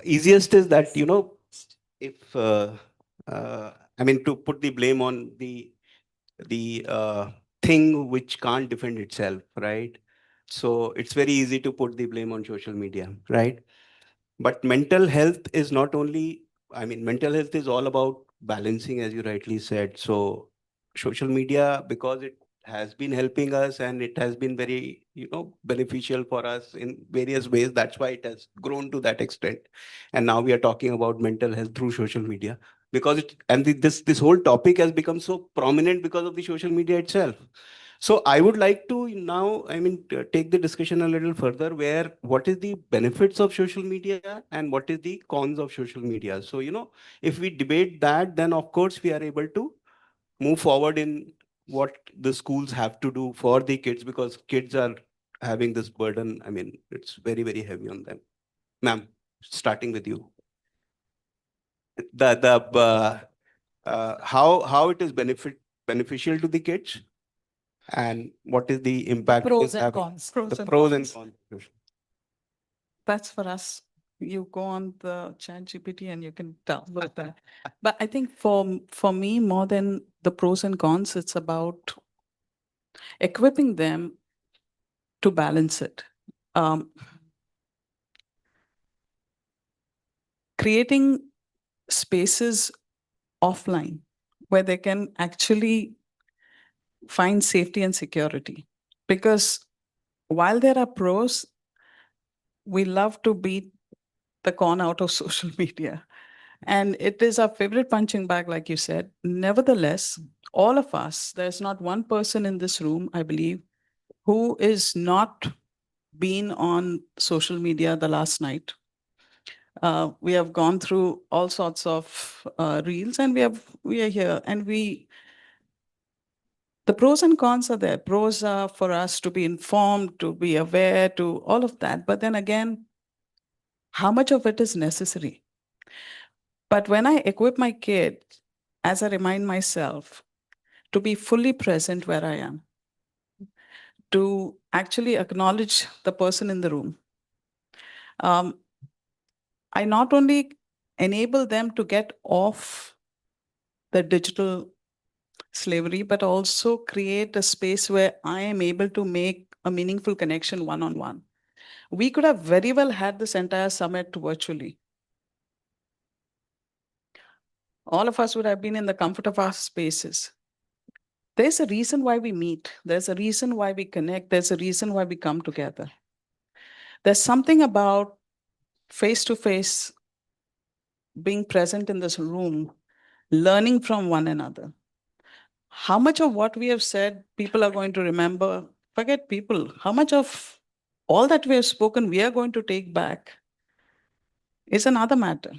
Easiest is that, if, I mean, to put the blame on the thing which can't defend itself, right? So it's very easy to put the blame on social media, right? But mental health is not only, I mean, mental health is all about balancing, as you rightly said. So social media, because it has been helping us and it has been very, beneficial for us in various ways. That's why it has grown to that extent. And now we are talking about mental health through social media because this whole topic has become so prominent because of the social media itself. So I would like to now, take the discussion a little further where what is the benefits of social media and what is the cons of social media. So, if we debate that, then of course we are able to move forward in what the schools have to do for the kids because kids are having this burden. I mean, it's very, very heavy on them. Ma'am, starting with you. How it is beneficial to the kids and what is the impact? Pros and cons. The pros and cons. That's for us. You go on the chat GPT and you can download that. But I think for me, more than the pros and cons, it's about equipping them to balance it. Creating spaces offline where they can actually find safety and security. Because while there are pros, we love to beat the con out of social media. And it is our favorite punching bag, like you said. Nevertheless, all of us, there's not one person in this room, I believe, who is not been on social media the last night. We have gone through all sorts of reels, and we are here, and the pros and cons are there. Pros are for us to be informed, to be aware, to all of that. But then again, how much of it is necessary? But when I equip my kid, as I remind myself, to be fully present where I am, to actually acknowledge the person in the room, I not only enable them to get off the digital slavery, but also create a space where I am able to make a meaningful connection one-on-one. We could have very well had this entire summit virtually. All of us would have been in the comfort of our spaces. There's a reason why we meet. There's a reason why we connect. There's a reason why we come together. There's something about face-to-face being present in this room, learning from one another. How much of what we have said people are going to remember? Forget people. How much of all that we have spoken we are going to take back is another matter.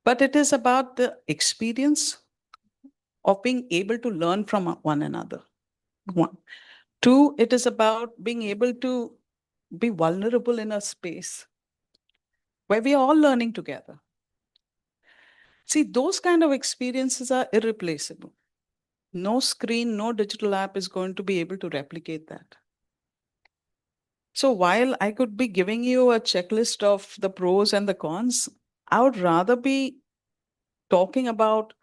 But it is about the experience of being able to learn from one another. One. Two, it is about being able to be vulnerable in a space where we are all learning together. See, those kind of experiences are irreplaceable. No screen, no digital app is going to be able to replicate that. So while I could be giving you a checklist of the pros and the cons, I would rather be talking about,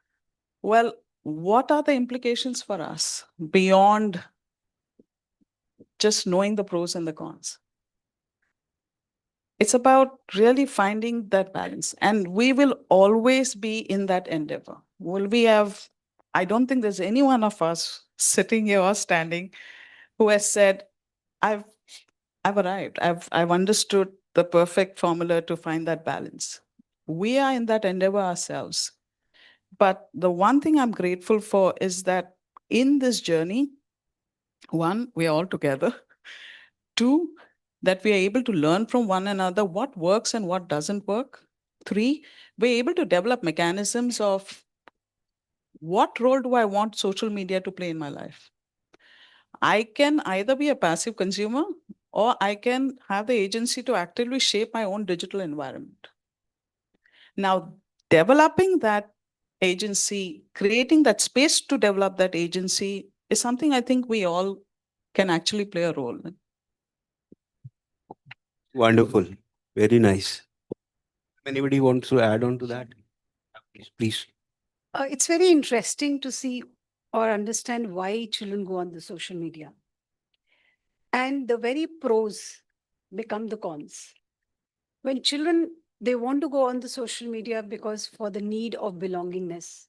well, what are the implications for us beyond just knowing the pros and the cons? It's about really finding that balance. And we will always be in that endeavor. Will we have, I don't think there's any one of us sitting here or standing who has said, I've arrived. I've understood the perfect formula to find that balance. We are in that endeavor ourselves. But the one thing I'm grateful for is that in this journey, one, we are all together. Two, that we are able to learn from one another what works and what doesn't work. Three, we're able to develop mechanisms of what role do I want social media to play in my life? I can either be a passive consumer or I can have the agency to actively shape my own digital environment. Now, developing that agency, creating that space to develop that agency is something I think we all can actually play a role in. Wonderful. Very nice. Anybody wants to add on to that? Please. It's very interesting to see or understand why children go on the social media. And the very pros become the cons. When children, they want to go on the social media because for the need of belongingness.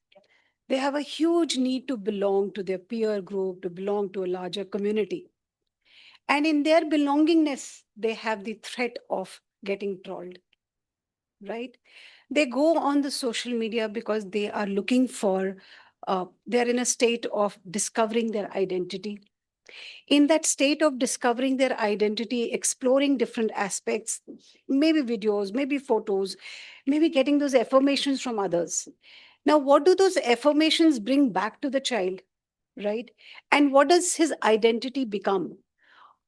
They have a huge need to belong to their peer group, to belong to a larger community. And in their belongingness, they have the threat of getting trolled, right? They go on the social media because they are looking for, they're in a state of discovering their identity. In that state of discovering their identity, exploring different aspects, maybe videos, maybe photos, maybe getting those affirmations from others. Now, what do those affirmations bring back to the child, right? And what does his identity become?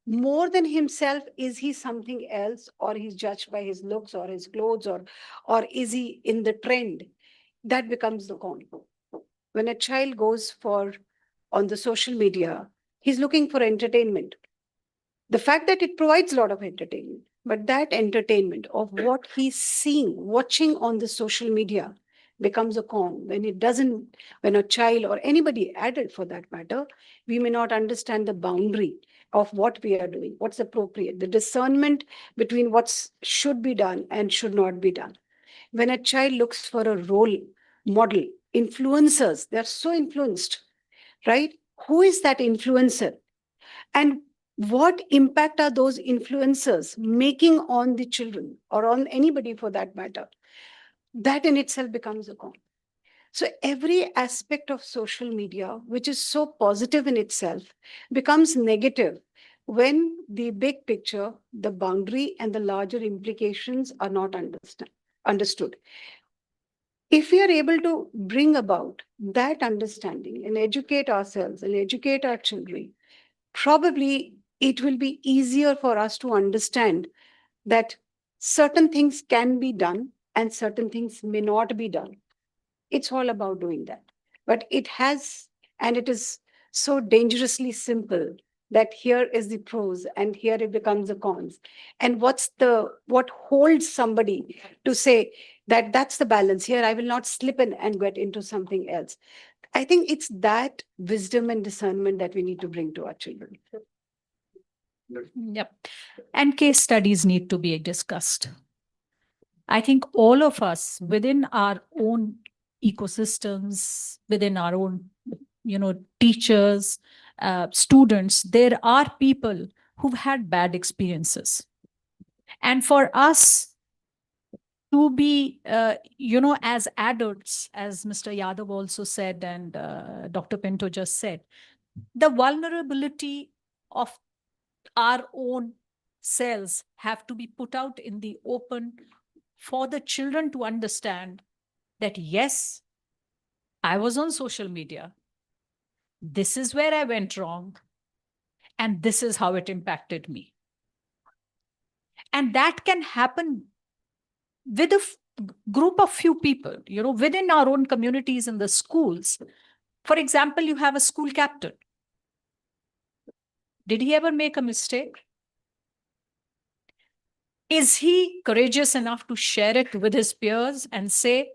More than himself, is he something else, or he's judged by his looks or his clothes, or is he in the trend? That becomes the con. When a child goes for on the social media, he's looking for entertainment. The fact that it provides a lot of entertainment, but that entertainment of what he's seeing, watching on the social media becomes a con. When it doesn't, when a child or anybody adult for that matter, we may not understand the boundary of what we are doing, what's appropriate, the discernment between what should be done and should not be done. When a child looks for a role model, influencers, they're so influenced, right? Who is that influencer? And what impact are those influencers making on the children or on anybody for that matter? that in itself becomes a con. So every aspect of social media, which is so positive in itself, becomes negative when the big picture, the boundary, and the larger implications are not understood. If we are able to bring about that understanding and educate ourselves and educate our children, probably it will be easier for us to understand that certain things can be done and certain things may not be done. It's all about doing that. But it has, and it is so dangerously simple that here is the pros and here it becomes the cons. And what holds somebody to say that that's the balance here, I will not slip in and get into something else. I think it's that wisdom and discernment that we need to bring to our children. Yep. And case studies need to be discussed. I think all of us within our own ecosystems, within our own, teachers, students, there are people who've had bad experiences. And for us to be, as adults, as Mr. Yadav also said, and Dr. Pinto just said, the vulnerability of our own selves have to be put out in the open for the children to understand that, yes, I was on social media. This is where I went wrong. And this is how it impacted me. And that can happen with a group of few people, within our own communities and the schools. For example, you have a school captain. Did he ever make a mistake? Is he courageous enough to share it with his peers and say,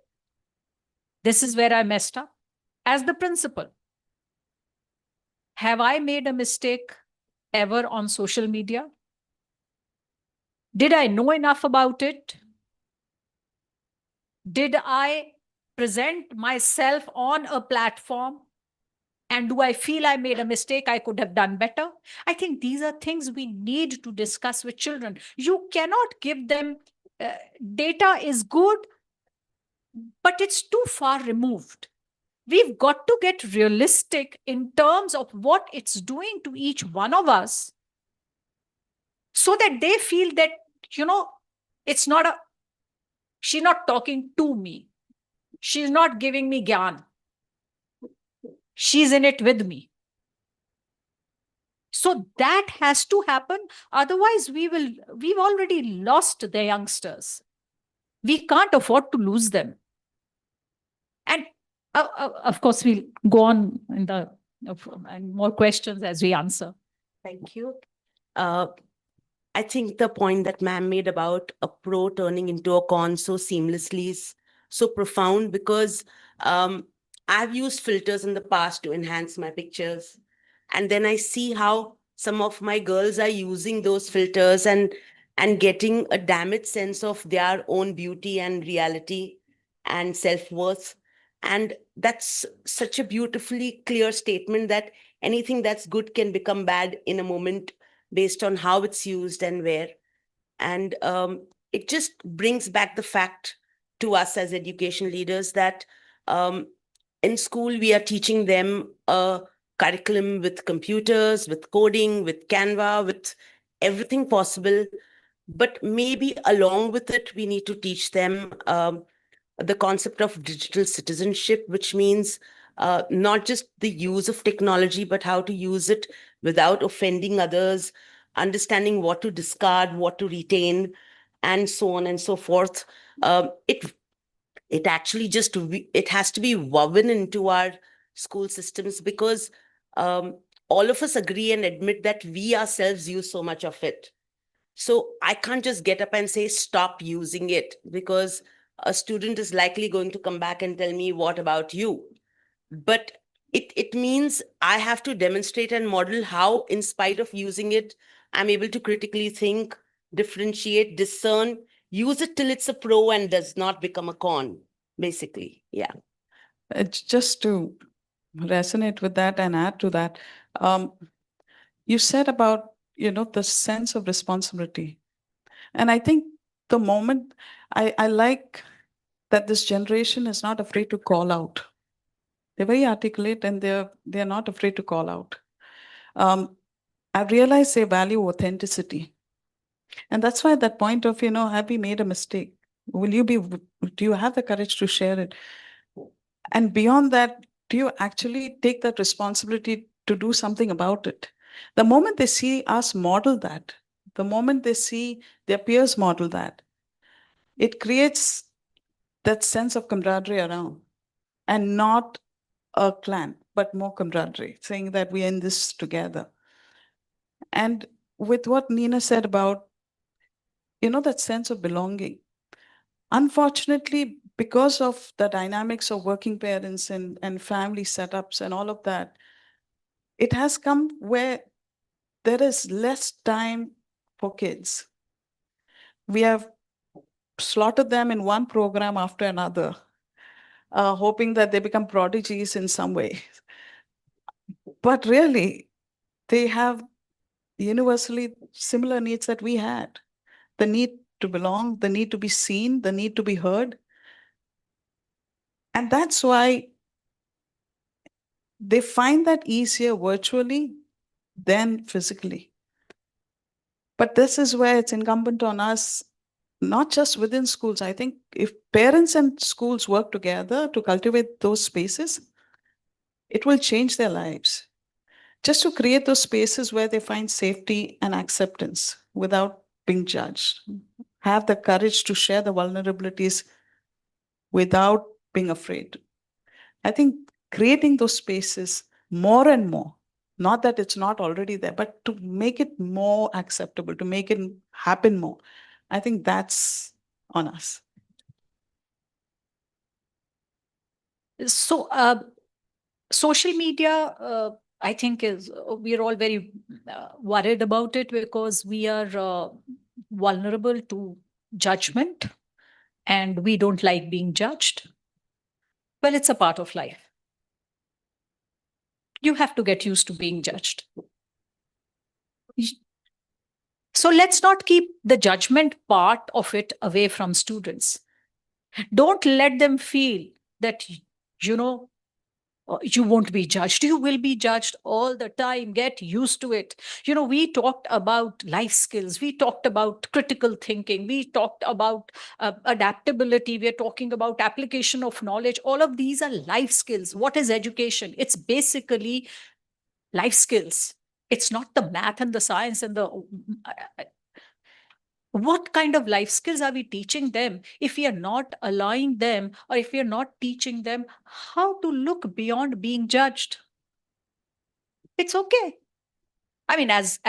this is where I messed up? As the principal, have I made a mistake ever on social media? Did I know enough about it? Did I present myself on a platform? And do I feel I made a mistake? I could have done better. I think these are things we need to discuss with children. You cannot give them data is good, but it's too far removed. We've got to get realistic in terms of what it's doing to each one of us so that they feel that, it's not she's not talking to me. She's not giving me gyan. She's in it with me. So that has to happen. Otherwise, we've already lost the youngsters. We can't afford to lose them. And of course, we'll go on in and more questions as we answer. Thank you. I think the point that ma'am made about a pro turning into a con so seamlessly is so profound because I've used filters in the past to enhance my pictures. And then I see how some of my girls are using those filters and getting a damaged sense of their own beauty and reality and self-worth. And that's such a beautifully clear statement that anything that's good can become bad in a moment based on how it's used and where. And it just brings back the fact to us as education leaders that in school, we are teaching them a curriculum with computers, with coding, with Canva, with everything possible. But maybe along with it, we need to teach them the concept of digital citizenship, which means not just the use of technology, but how to use it without offending others, understanding what to discard, what to retain, and so on and so forth. It actually it has to be woven into our school systems because all of us agree and admit that we ourselves use so much of it. So I can't just get up and say, stop using it, because a student is likely going to come back and tell me, what about you? But it means I have to demonstrate and model how, in spite of using it, I'm able to critically think, differentiate, discern, use it till it's a pro and does not become a con, basically. Yeah. Just to resonate with that and add to that, you said about, the sense of responsibility. And I think the moment I like that this generation is not afraid to call out. They're very articulate and they're not afraid to call out. I've realized they value authenticity. And that's why at that point of, have we made a mistake? Do you have the courage to share it? And beyond that, do you actually take that responsibility to do something about it? The moment they see us model that, the moment they see their peers model that, it creates that sense of camaraderie around, and not a clan, but more camaraderie, saying that we are in this together. And with what Nina said about, that sense of belonging, unfortunately, because of the dynamics of working parents and family setups and all of that, it has come where there is less time for kids. We have slaughtered them in one program after another, hoping that they become prodigies in some way. But really, they have universally similar needs that we had. The need to belong, the need to be seen, the need to be heard. And that's why they find that easier virtually than physically. But this is where it's incumbent on us, not just within schools. I think if parents and schools work together to cultivate those spaces, it will change their lives. Just to create those spaces where they find safety and acceptance without being judged. Have the courage to share the vulnerabilities without being afraid. I think creating those spaces more and more, not that it's not already there, but to make it more acceptable, to make it happen more. I think that's on us. So, social media, I think we're all very worried about it because we are vulnerable to judgment and we don't like being judged. Well, it's a part of life. You have to get used to being judged. So let's not keep the judgment part of it away from students. Don't let them feel that, you won't be judged. You will be judged all the time. Get used to it. We talked about life skills. We talked about critical thinking. We talked about adaptability. We're talking about application of knowledge. All of these are life skills. What is education? It's basically life skills. It's not the math and the science and the... What kind of life skills are we teaching them if we are not allowing them, or if we are not teaching them how to look beyond being judged? It's okay. I mean, as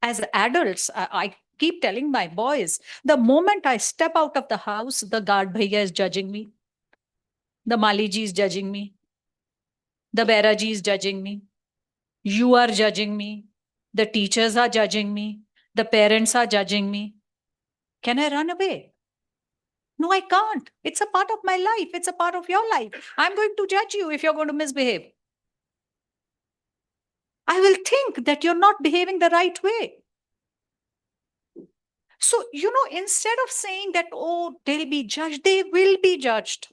adults, I keep telling my boys, the moment I step out of the house, the guard bhaiya is judging me. The Maliji is judging me. The Beraji is judging me. You are judging me. The teachers are judging me. The parents are judging me. Can I run away? No, I can't. It's a part of my life. It's a part of your life. I'm going to judge you if you're going to misbehave. I will think that you're not behaving the right way. So, instead of saying that, oh, they'll be judged, they will be judged.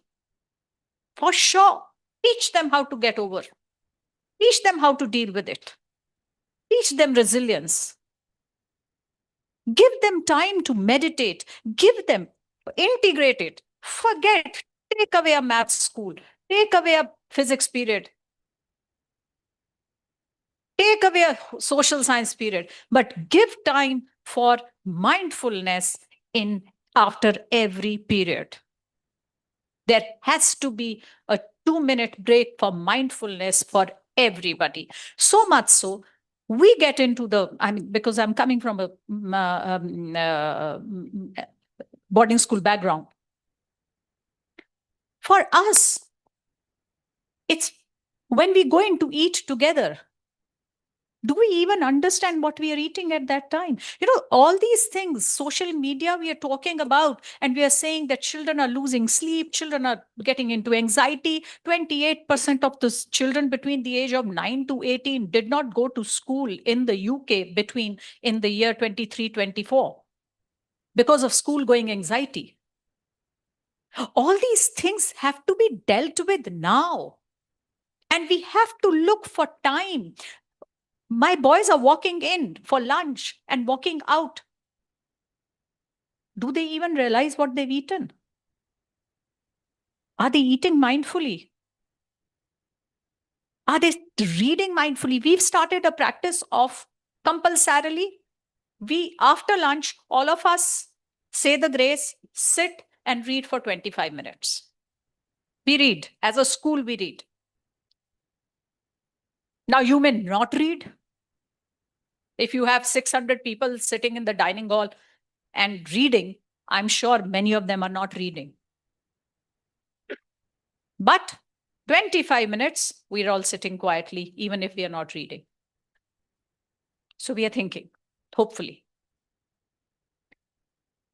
For sure. Teach them how to get over. Teach them how to deal with it. Teach them resilience. Give them time to meditate. Give them, integrate it. Forget, take away a math school. Take away a physics period. Take away a social science period. But give time for mindfulness after every period. There has to be a 2-minute break for mindfulness for everybody. So much so, we get into because I'm coming from a boarding school background. For us, it's when we go in to eat together, do we even understand what we are eating at that time? All these things, social media we are talking about, and we are saying that children are losing sleep, children are getting into anxiety. 28% of the children between the age of 9 to 18 did not go to school in the UK in the year 23-24 because of school going anxiety. All these things have to be dealt with now. And we have to look for time. My boys are walking in for lunch and walking out. Do they even realize what they've eaten? Are they eating mindfully? Are they reading mindfully? We've started a practice of compulsorily. After lunch, all of us say the grace, sit and read for 25 minutes. We read. As a school, we read. Now, you may not read. If you have 600 people sitting in the dining hall and reading, I'm sure many of them are not reading. But 25 minutes, we're all sitting quietly, even if we are not reading. So we are thinking, hopefully.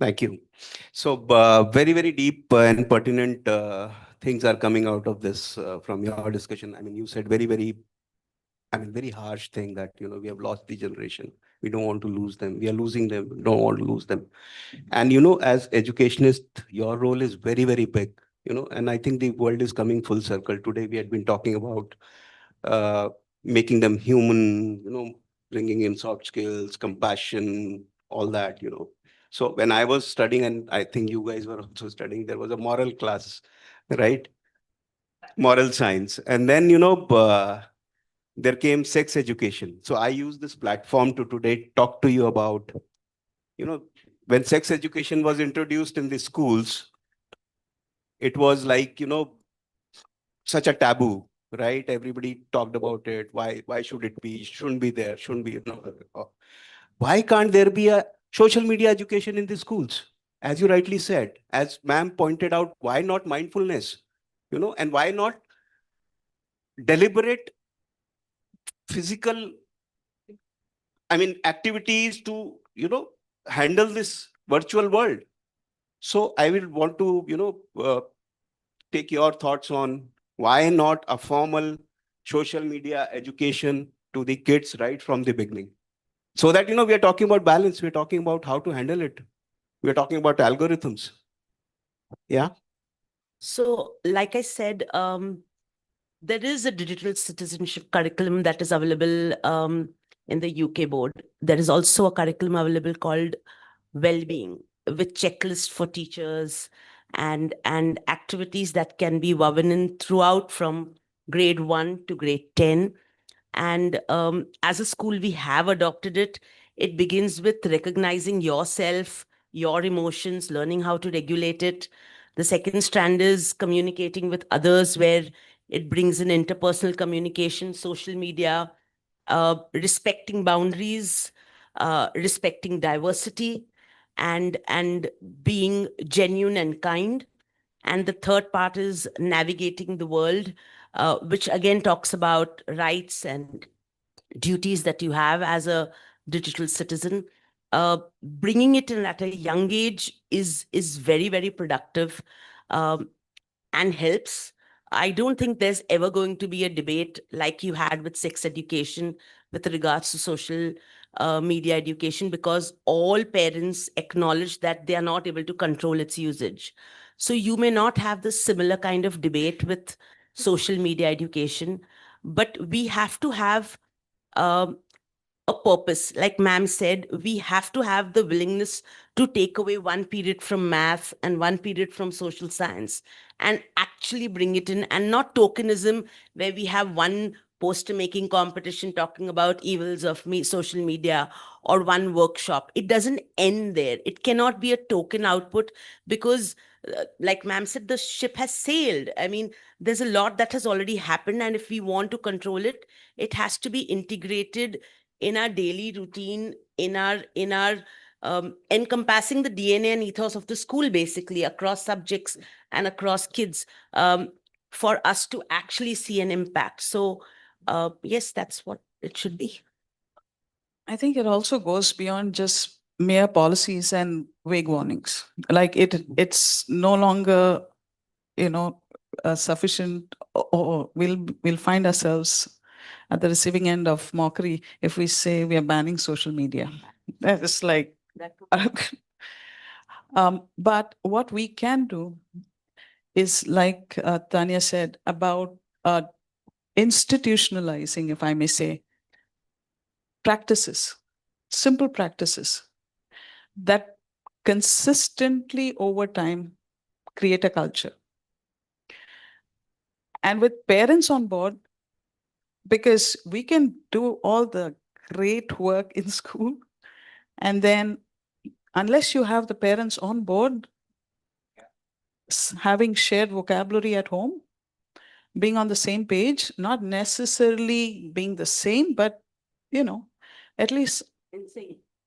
Thank you. So very, very deep and pertinent things are coming out of this from your discussion. I mean, you said very harsh thing that, we have lost the generation. We don't want to lose them. We are losing them. We don't want to lose them. And, as educationist, your role is very, very big, and I think the world is coming full circle. Today, we had been talking about making them human, bringing in soft skills, compassion, all that, So when I was studying, and I think you guys were also studying, there was a moral class, right? Moral science. And then, there came sex education. So I use this platform to today talk to you about, when sex education was introduced in the schools, it was like, such a taboo, right? Everybody talked about it. Why should it be? Shouldn't be there. Shouldn't be. Why can't there be a social media education in the schools? As you rightly said, as ma'am pointed out, why not mindfulness? And why not deliberate physical, activities to, handle this virtual world? So I will want to, take your thoughts on why not a formal social media education to the kids right from the beginning? So that, we are talking about balance. We're talking about how to handle it. We're talking about algorithms. Yeah. So, like I said, there is a digital citizenship curriculum that is available in the UK board. There is also a curriculum available called Wellbeing, with checklists for teachers and activities that can be woven in throughout from grade 1 to grade 10. And as a school, we have adopted it. It begins with recognizing yourself, your emotions, learning how to regulate it. The second strand is communicating with others, where it brings in interpersonal communication, social media, respecting boundaries, respecting diversity, and being genuine and kind. And the third part is navigating the world, which again talks about rights and duties that you have as a digital citizen. Bringing it in at a young age is very, very productive, and helps. I don't think there's ever going to be a debate like you had with sex education with regards to social media education, because all parents acknowledge that they are not able to control its usage. So you may not have this similar kind of debate with social media education, but we have to have um, a purpose. Like ma'am said, we have to have the willingness to take away one period from math and one period from social science and actually bring it in, and not tokenism, where we have one poster making competition talking about evils of social media, or one workshop. It doesn't end there. It cannot be a token output, because like ma'am said, the ship has sailed. I mean, there's a lot that has already happened, and if we want to control it, it has to be integrated in our daily routine, in our encompassing the DNA and ethos of the school, basically across subjects and across kids, for us to actually see an impact. So yes, that's what it should be. I think it also goes beyond just mere policies and vague warnings. Like it's no longer, sufficient, or we'll find ourselves at the receiving end of mockery if we say we are banning social media. That is like, but what we can do is like Tanya said about institutionalizing, if I may say, practices, simple practices that consistently over time create a culture. And with parents on board, because we can do all the great work in school, and then unless you have the parents on board, having shared vocabulary at home, being on the same page, not necessarily being the same, but at least,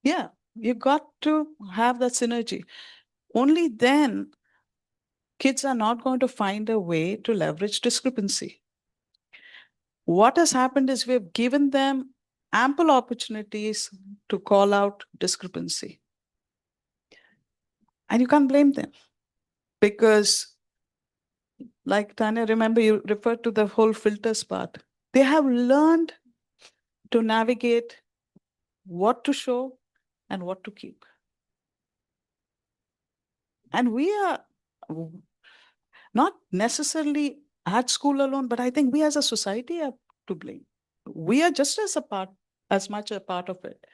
yeah, you got to have that synergy. Only then kids are not going to find a way to leverage discrepancy. What has happened is we've given them ample opportunities to call out discrepancy. And you can't blame them because, like Tanya, remember you referred to the whole filters part. They have learned to navigate what to show and what to keep. And we are not necessarily at school alone, but I think we as a society are to blame. We are just as much a part of it.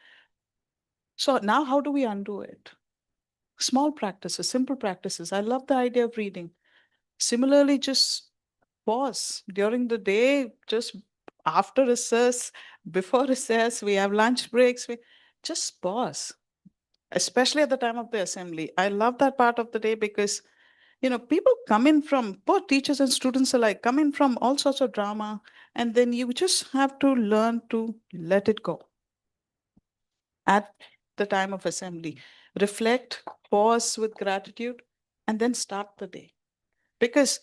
So now how do we undo it? Small practices, simple practices. I love the idea of reading. Similarly, just pause during the day, just after recess, before recess, we have lunch breaks. We just pause, especially at the time of the assembly. I love that part of the day because people come in from, both teachers and students alike, come in from all sorts of drama, and then you just have to learn to let it go at the time of assembly. Reflect, pause with gratitude, and then start the day. Because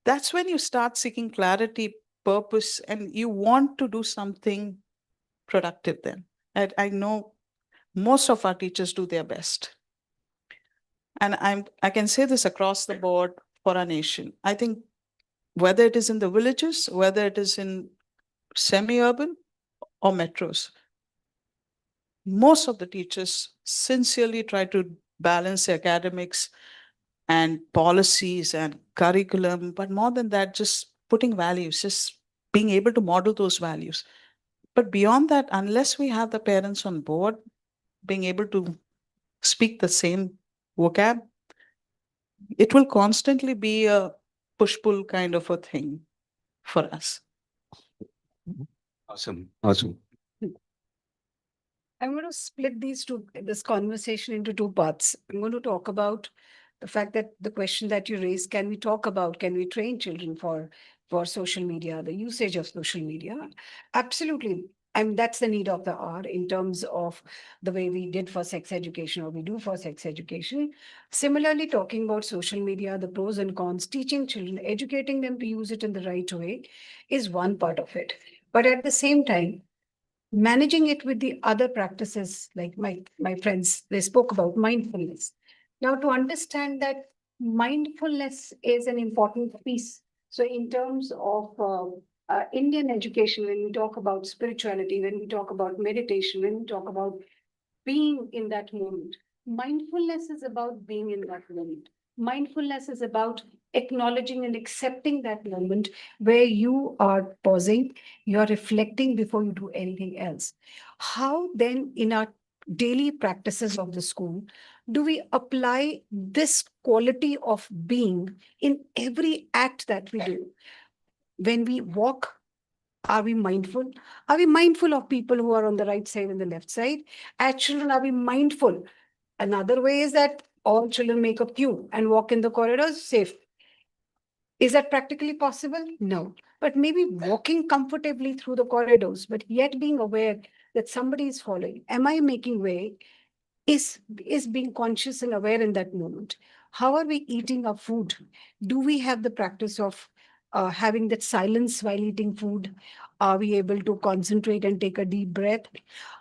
that's when you start seeking clarity, purpose, and you want to do something productive then. I know most of our teachers do their best. And I can say this across the board for our nation. I think whether it is in the villages, whether it is in semi-urban or metros, most of the teachers sincerely try to balance academics and policies and curriculum, but more than that, just putting values, just being able to model those values. But beyond that, unless we have the parents on board, being able to speak the same vocab, it will constantly be a push-pull kind of a thing for us. Awesome. Awesome. I'm going to split this conversation into two parts. I'm going to talk about the fact that the question that you raised, can we train children for social media, the usage of social media? Absolutely. That's the need of the hour in terms of the way we did for sex education or we do for sex education. Similarly, talking about social media, the pros and cons, teaching children, educating them to use it in the right way is one part of it. But at the same time, managing it with the other practices, like my friends, they spoke about mindfulness. Now, to understand that mindfulness is an important piece. So in terms of Indian education, when we talk about spirituality, when we talk about meditation, when we talk about being in that moment, mindfulness is about being in that moment. Mindfulness is about acknowledging and accepting that moment where you are pausing, you're reflecting before you do anything else. How then, in our daily practices of the school, do we apply this quality of being in every act that we do? When we walk, are we mindful? Are we mindful of people who are on the right side and the left side? As children, are we mindful? Another way is that all children make a queue and walk in the corridors safe. Is that practically possible? No. But maybe walking comfortably through the corridors, but yet being aware that somebody is following. Am I making way? Is being conscious and aware in that moment. How are we eating our food? Do we have the practice of having that silence while eating food? Are we able to concentrate and take a deep breath?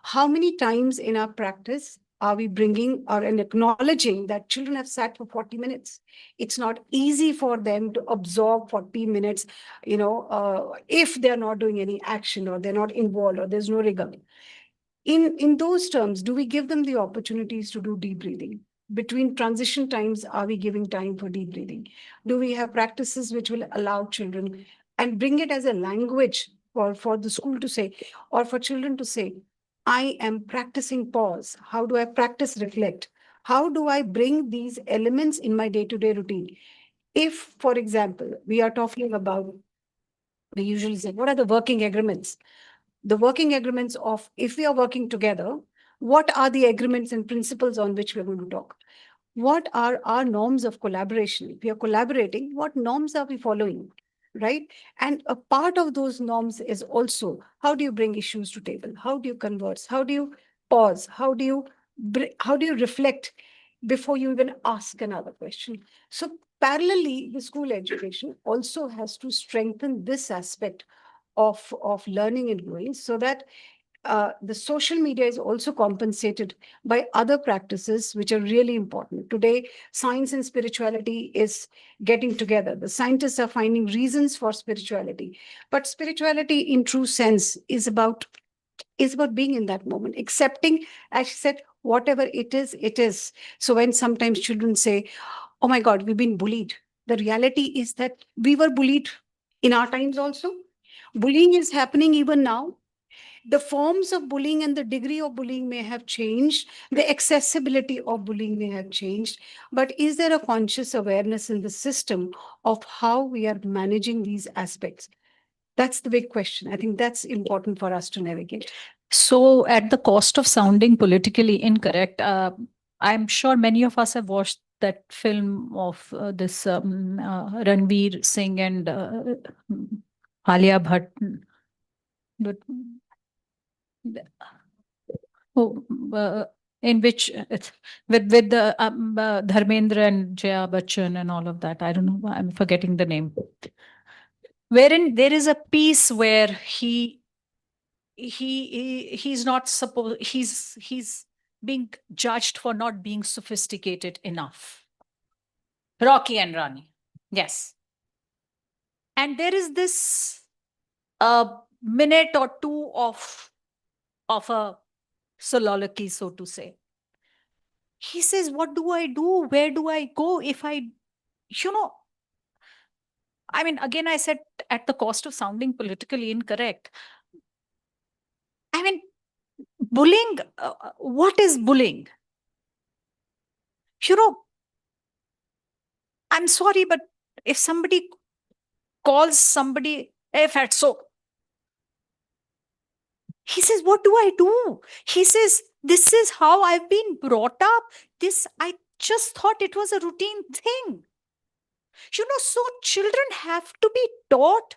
How many times in our practice are we bringing or acknowledging that children have sat for 40 minutes? It's not easy for them to absorb 40 minutes, if they're not doing any action or they're not involved or there's no rigor. In those terms, do we give them the opportunities to do deep breathing? between transition times, are we giving time for deep breathing? Do we have practices which will allow children and bring it as a language for the school to say, or for children to say, I am practicing pause. How do I practice reflect? How do I bring these elements in my day-to-day routine? If, for example, we are talking about, we usually say, what are the working agreements? The working agreements of, if we are working together, what are the agreements and principles on which we're going to talk? What are our norms of collaboration? If we are collaborating, what norms are we following? Right? And a part of those norms is also, how do you bring issues to table? How do you converse? How do you pause? How do you reflect before you even ask another question? So parallelly, the school education also has to strengthen this aspect of learning and growing, so that the social media is also compensated by other practices which are really important. Today, science and spirituality is getting together. The scientists are finding reasons for spirituality. But spirituality in true sense is about being in that moment, accepting, as she said, whatever it is, it is. So when sometimes children say, oh my God, we've been bullied, the reality is that we were bullied in our times also. Bullying is happening even now. The forms of bullying and the degree of bullying may have changed. The accessibility of bullying may have changed. But is there a conscious awareness in the system of how we are managing these aspects? That's the big question. I think that's important for us to navigate. So, at the cost of sounding politically incorrect, I'm sure many of us have watched that film of this Ranveer Singh and Alia Bhatt. Oh, in which it's with the Dharmendra and Jaya Bachchan and all of that. I don't know. I'm forgetting the name. Wherein there is a piece where he's not supposed, he's being judged for not being sophisticated enough. Rocky and Rani, yes. And there is this minute or two of a soliloquy, so to say. He says, what do I do? Where do I go if I, I mean, again, I said at the cost of sounding politically incorrect. I mean, bullying, what is bullying? I'm sorry, but if somebody calls somebody a fatso, he says, what do I do? He says, this is how I've been brought up. I just thought it was a routine thing. So children have to be taught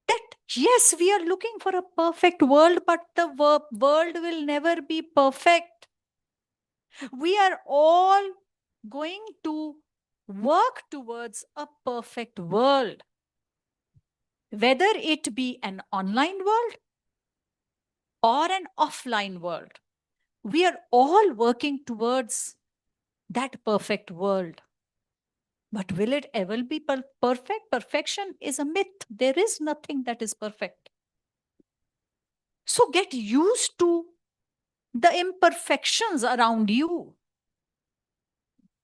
that, yes, we are looking for a perfect world, but the world will never be perfect. We are all going to work towards a perfect world, whether it be an online world or an offline world. We are all working towards that perfect world. But will it ever be perfect? Perfection is a myth. There is nothing that is perfect. So get used to the imperfections around you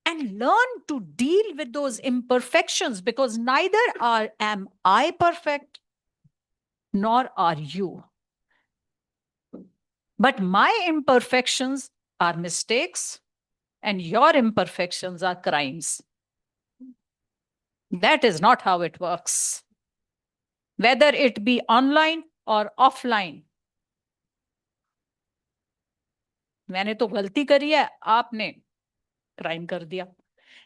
and learn to deal with those imperfections, because neither am I perfect, nor are you. But my imperfections are mistakes, and your imperfections are crimes. That is not how it works. Whether it be online or offline. मैंने तो गलती करी है, आपने crime कर दिया.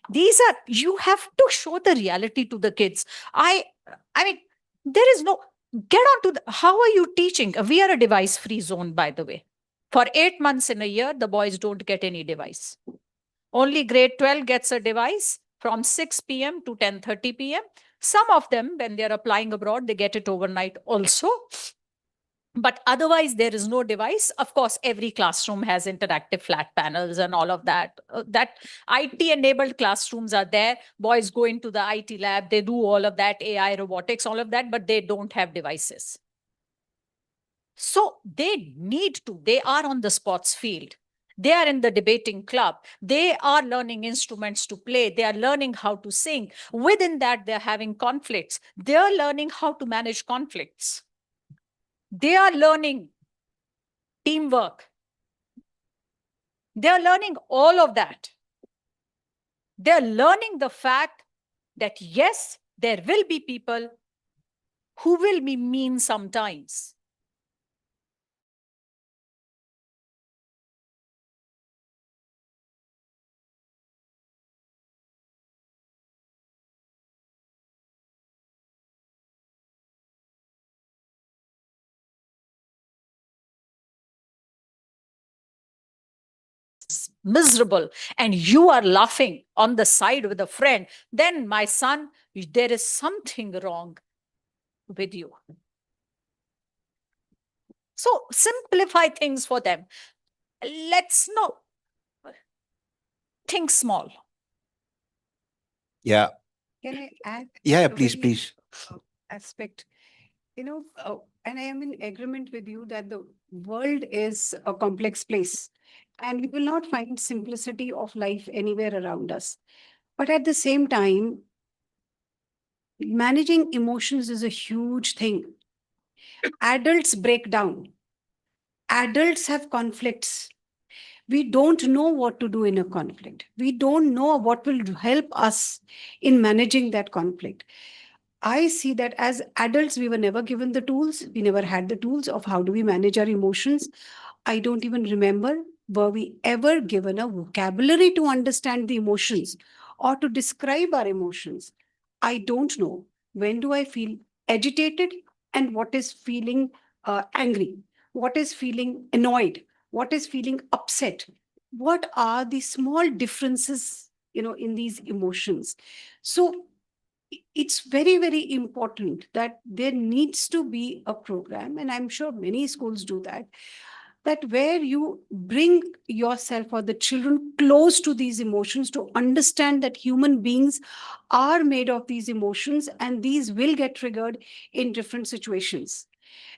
These are, you have to show the reality to the kids. I mean, there is no, get on to how are you teaching? We are a device-free zone, by the way. For 8 months in a year, the boys don't get any device. Only grade 12 gets a device from 6 p.m. to 10:30 p.m. Some of them, when they're applying abroad, they get it overnight also. But otherwise, there is no device. Of course, every classroom has interactive flat panels and all of that. That IT-enabled classrooms are there. Boys go into the IT lab. They do all of that, AI, robotics, all of that, but they don't have devices. So they are on the sports field. They are in the debating club. They are learning instruments to play. They are learning how to sing. Within that, they're having conflicts. They're learning how to manage conflicts. They are learning teamwork. They're learning all of that. They're learning the fact that, yes, there will be people who will be mean sometimes. Miserable, and you are laughing on the side with a friend, then, my son, there is something wrong with you. So simplify things for them. Let's not think small. Yeah. Can I add? Yeah, a please, very, please. Aspect? And I am in agreement with you that the world is a complex place and we will not find simplicity of life anywhere around us. But at the same time, managing emotions is a huge thing. Adults break down. Adults have conflicts. We don't know what to do in a conflict. We don't know what will help us in managing that conflict. I see that as adults, we were never given the tools. We never had the tools of how do we manage our emotions. I don't even remember, were we ever given a vocabulary to understand the emotions or to describe our emotions? I don't know. When do I feel agitated and what is feeling angry? What is feeling annoyed? What is feeling upset? What are the small differences, in these emotions? So it's very, very important that there needs to be a program, and I'm sure many schools do that where you bring yourself or the children close to these emotions to understand that human beings are made of these emotions and these will get triggered in different situations.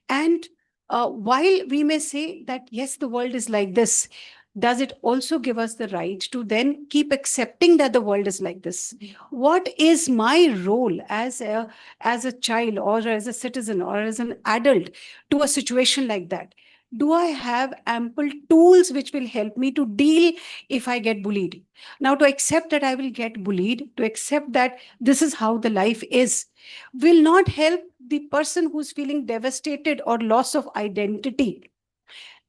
And while we may say that, yes, the world is like this, does it also give us the right to then keep accepting that the world is like this? What is my role as a child or as a citizen or as an adult to a situation like that? Do I have ample tools which will help me to deal if I get bullied? Now, to accept that I will get bullied, to accept that this is how the life is, will not help the person who's feeling devastated or loss of identity.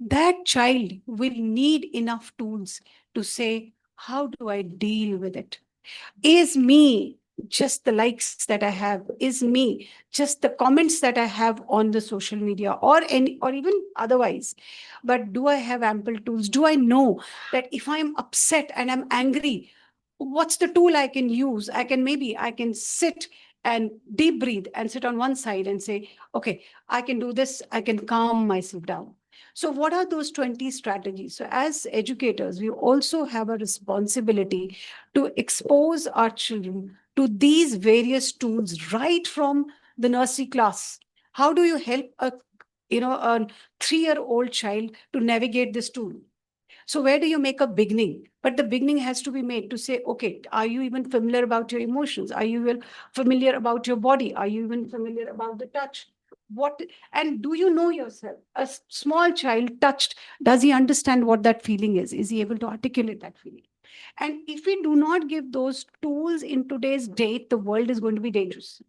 That child will need enough tools to say, how do I deal with it? Is me just the likes that I have? Is me just the comments that I have on the social media or even otherwise? But do I have ample tools? Do I know that if I'm upset and I'm angry, what's the tool I can use? I can sit and deep breathe and sit on one side and say, okay, I can do this. I can calm myself down. So what are those 20 strategies? So as educators, we also have a responsibility to expose our children to these various tools right from the nursery class. How do you help a 3-year-old child to navigate this tool? So where do you make a beginning? But the beginning has to be made to say, okay, are you even familiar about your emotions? Are you even familiar about your body? Are you even familiar about the touch? And do you know yourself? A small child touched, does he understand what that feeling is? Is he able to articulate that feeling? And if we do not give those tools in today's date, the world is going to be dangerous.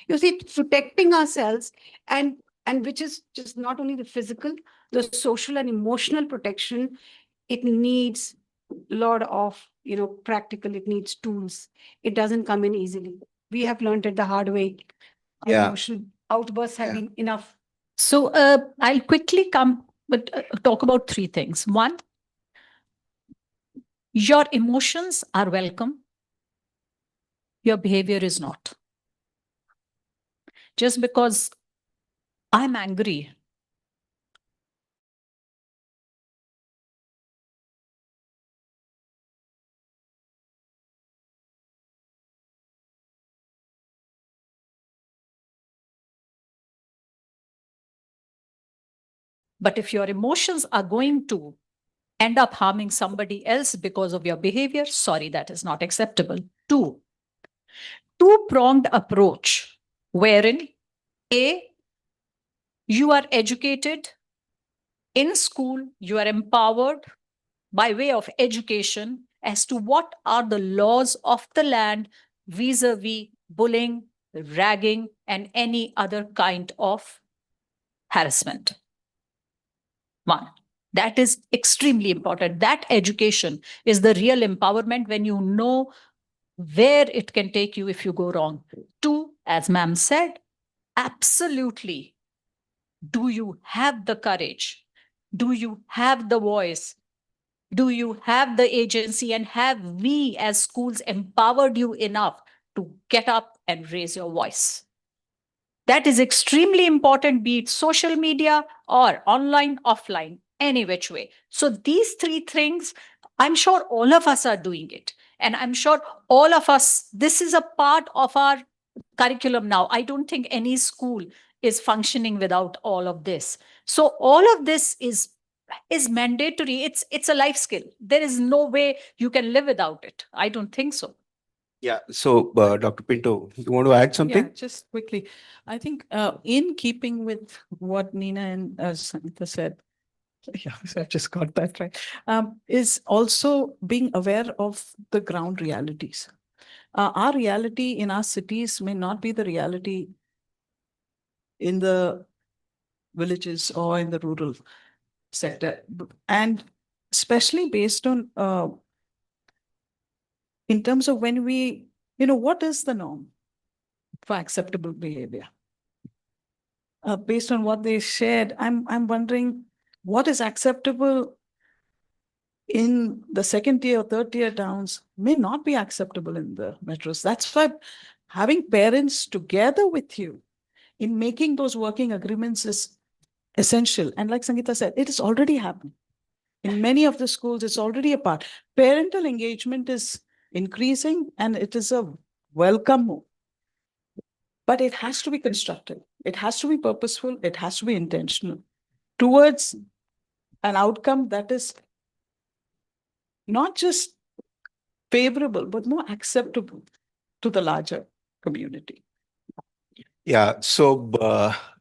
You see, protecting ourselves and which is just not only the physical, the social and emotional protection, it needs a lot of, practical, it needs tools. It doesn't come in easily. We have learned it the hard way. Our Yeah. emotional outbursts have been enough. So I'll quickly talk about three things. One, your emotions are welcome. Your behavior is not. Just because I'm angry, but if your emotions are going to end up harming somebody else because of your behavior, sorry, that is not acceptable. Two-pronged approach, wherein A, you are educated in school, you are empowered by way of education as to what are the laws of the land vis-a-vis bullying, ragging, and any other kind of harassment. One, that is extremely important. That education is the real empowerment when you know where it can take you if you go wrong. Two, as ma'am said, absolutely. Do you have the courage? Do you have the voice? Do you have the agency, and have we as schools empowered you enough to get up and raise your voice? That is extremely important, be it social media or online, offline, any which way. So these three things, I'm sure all of us are doing it. And I'm sure all of us, this is a part of our curriculum now. I don't think any school is functioning without all of this. So all of this is mandatory. It's a life skill. There is no way you can live without it. I don't think so. Yeah. So, Dr. Pinto, you want to add something? Yeah, just quickly. I think in keeping with what Nina and Sangeeta said, yeah, so I just got that right, is also being aware of the ground realities. Our reality in our cities may not be the reality in the villages or in the rural sector. And especially based on, in terms of when we, what is the norm for acceptable behavior? Based on what they shared, I'm wondering what is acceptable in the second tier or third tier towns may not be acceptable in the metros. That's why having parents together with you in making those working agreements is essential. And like Sangeeta said, it is already happening. In many of the schools, it's already a part. Parental engagement is increasing and it is a welcome move. But it has to be constructive. It has to be purposeful. It has to be intentional towards an outcome that is not just favorable, but more acceptable to the larger community. Yeah. So,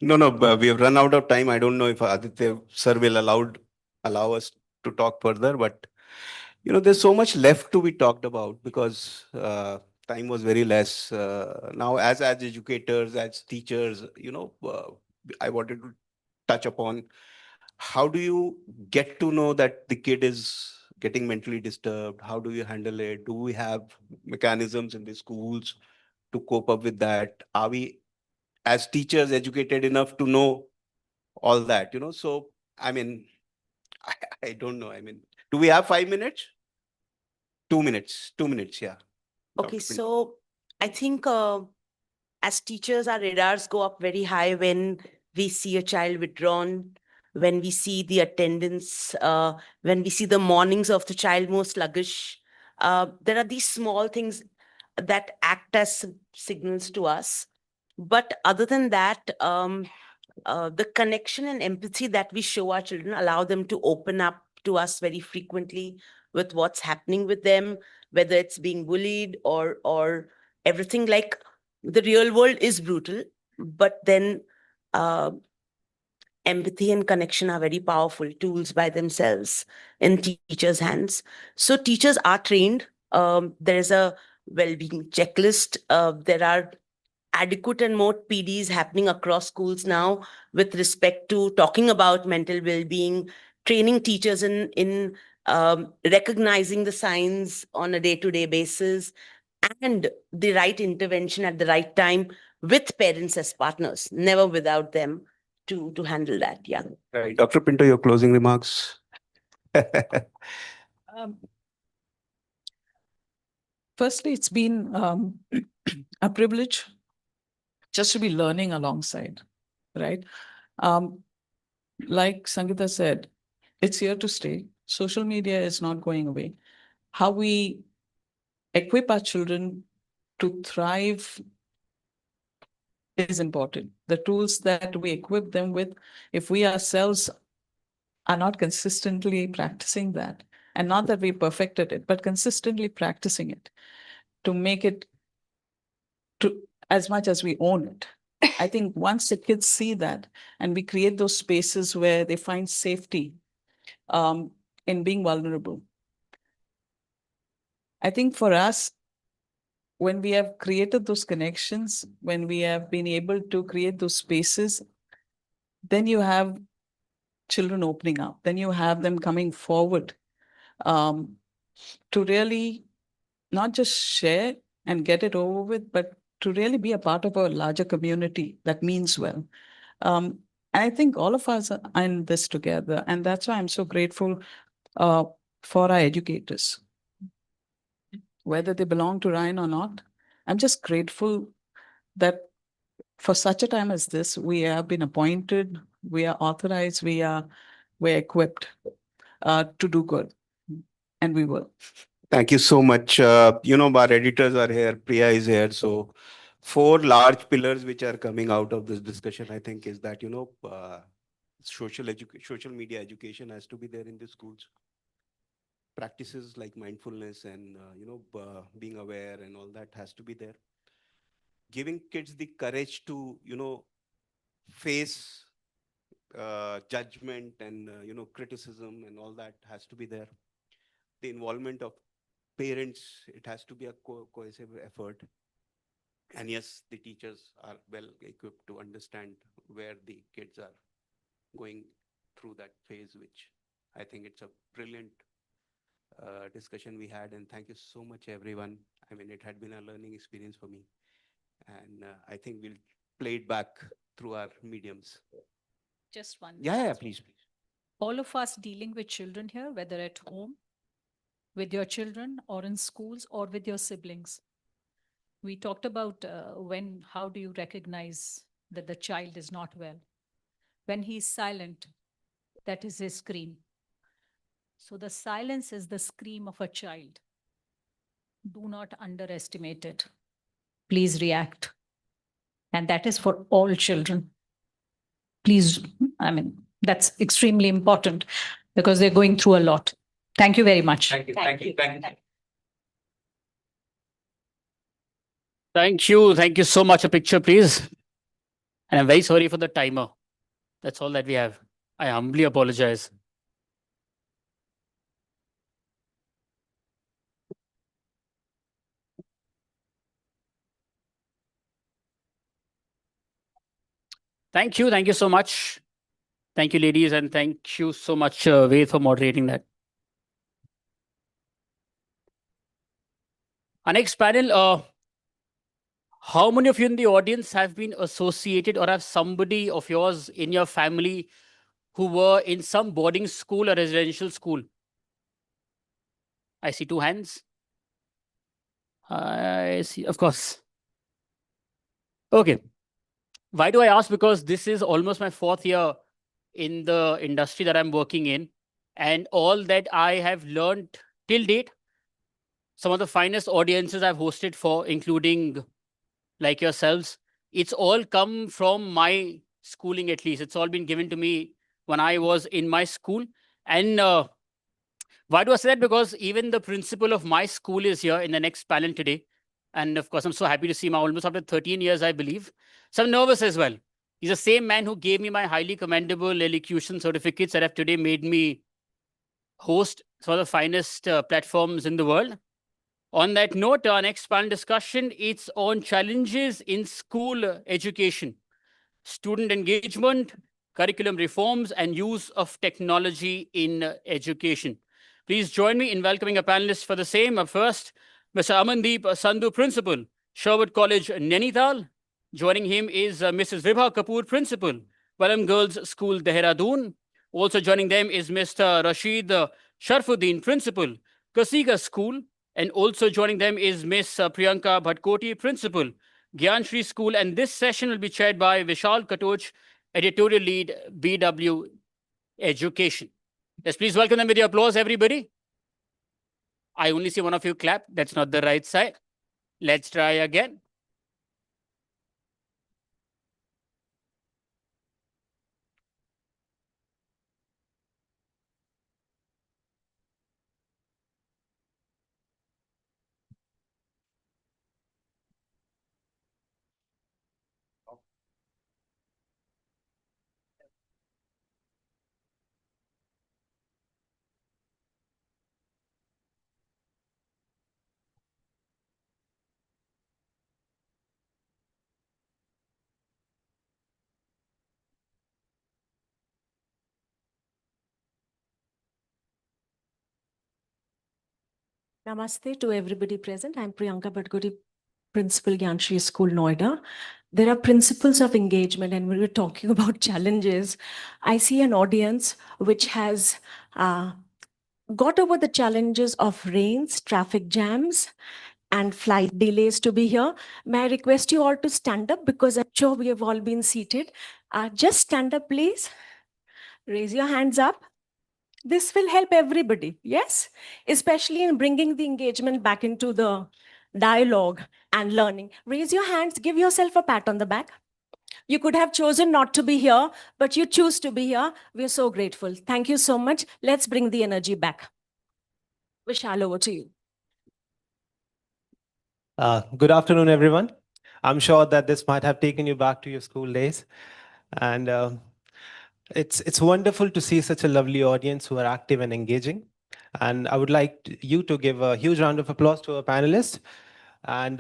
no, we have run out of time. I don't know if Aditya sir will allow us to talk further, but there's so much left to be talked about because time was very less. Now, as educators, as teachers, I wanted to touch upon how do you get to know that the kid is getting mentally disturbed? How do you handle it? Do we have mechanisms in the schools to cope up with that? Are we, as teachers, educated enough to know all that? So I mean, I don't know. I mean, do we have 5 minutes? 2 minutes. 2 minutes. Yeah. Okay, Dr. Pinto. so I think as teachers, our radars go up very high when we see a child withdrawn, when we see the attendance, when we see the mornings of the child more sluggish. There are these small things that act as signals to us. But other than that, the connection and empathy that we show our children allow them to open up to us very frequently with what's happening with them, whether it's being bullied or everything. Like, the real world is brutal, but then empathy and connection are very powerful tools by themselves in teachers' hands. So teachers are trained. There's a well-being checklist. There are adequate and more PDs happening across schools now with respect to talking about mental well-being, training teachers in recognizing the signs on a day-to-day basis, and the right intervention at the right time with parents as partners, never without them to handle that. Yeah. Right. Dr. Pinto, your closing remarks. Firstly, it's been a privilege just to be learning alongside, right? Like Sangeeta said, it's here to stay. Social media is not going away. How we equip our children to thrive is important. The tools that we equip them with, if we ourselves are not consistently practicing that, and not that we perfected it, but consistently practicing it to make it to as much as we own it. I think once the kids see that and we create those spaces where they find safety in being vulnerable, I think for us, when we have created those connections, when we have been able to create those spaces, then you have children opening up, then you have them coming forward to really not just share and get it over with, but to really be a part of a larger community that means well. And I think all of us are in this together. And that's why I'm so grateful for our educators, whether they belong to Ryan or not. I'm just grateful that for such a time as this, we have been appointed, we are authorized, we're equipped to do good, and we will. Thank you so much. Our editors are here, Priya is here. So 4 large pillars which are coming out of this discussion, I think, is that, social media education has to be there in the schools. Practices like mindfulness and, being aware and all that has to be there. Giving kids the courage to, face judgment and, criticism and all that has to be there. The involvement of parents, it has to be a cohesive effort. And yes, the teachers are well equipped to understand where the kids are going through that phase, which I think it's a brilliant discussion we had. And thank you so much, everyone. I mean, it had been a learning experience for me. And I think we'll play it back through our mediums. Just one. Yeah, please. All of us dealing with children here, whether at home, with your children, or in schools, or with your siblings. We talked about how do you recognize that the child is not well? When he's silent, that is his scream. So the silence is the scream of a child. Do not underestimate it. Please react. And that is for all children. Please, that's extremely important because they're going through a lot. Thank you very much. Thank you. Thank you. Thank you so much. A picture, please. And I'm very sorry for the timer. That's all that we have. I humbly apologize. Thank you. Thank you so much. Thank you, ladies. And thank you so much, Ved, for moderating that. Our next panel, how many of you in the audience have been associated or have somebody of yours in your family who were in some boarding school or residential school? I see 2 hands. I see, of course. Okay. Why do I ask? Because this is almost my 4th year in the industry that I'm working in. And all that I have learned till date, some of the finest audiences I've hosted for, including like yourselves, it's all come from my schooling, at least. It's all been given to me when I was in my school. And why do I say that? Because even the principal of my school is here in the next panel today. And of course, I'm so happy to see him almost after 13 years, I believe. So I'm nervous as well. He's the same man who gave me my highly commendable elocution certificates that have today made me host some of the finest platforms in the world. On that note, our next panel discussion, it's on challenges in school education, student engagement, curriculum reforms, and use of technology in education. Please join me in welcoming a panelist for the same. Up first, Mr. Amandeep Sandhu, Principal, Sherwood College, Nainital. Joining him is Mrs. Vibha Kapoor, Principal, Palam Girls School, Dehradun. Also joining them is Mr. Rashid Sharfuddin, Principal, Kasiga School. And also joining them is Miss Priyanka Bhatkoti, Principal, Gyanshri School. And this session will be chaired by Vishal Katoch, Editorial Lead, BW Education. Yes, please welcome them with your applause, everybody. I only see one of you clap. That's not the right side. Let's try again. Namaste to everybody present. I'm Priyanka Badgodi, Principal Gyanshri School, Noida. There are principles of engagement, and when we're talking about challenges, I see an audience which has got over the challenges of rains, traffic jams, and flight delays to be here. May I request you all to stand up because I'm sure we have all been seated. Just stand up, please. Raise your hands up. This will help everybody, yes? Especially in bringing the engagement back into the dialogue and learning. Raise your hands, give yourself a pat on the back. You could have chosen not to be here, but you choose to be here. We're so grateful. Thank you so much. Let's bring the energy back. Vishal, over to you. Good afternoon, everyone. I'm sure that this might have taken you back to your school days. And it's wonderful to see such a lovely audience who are active and engaging. And I would like you to give a huge round of applause to our panelists. And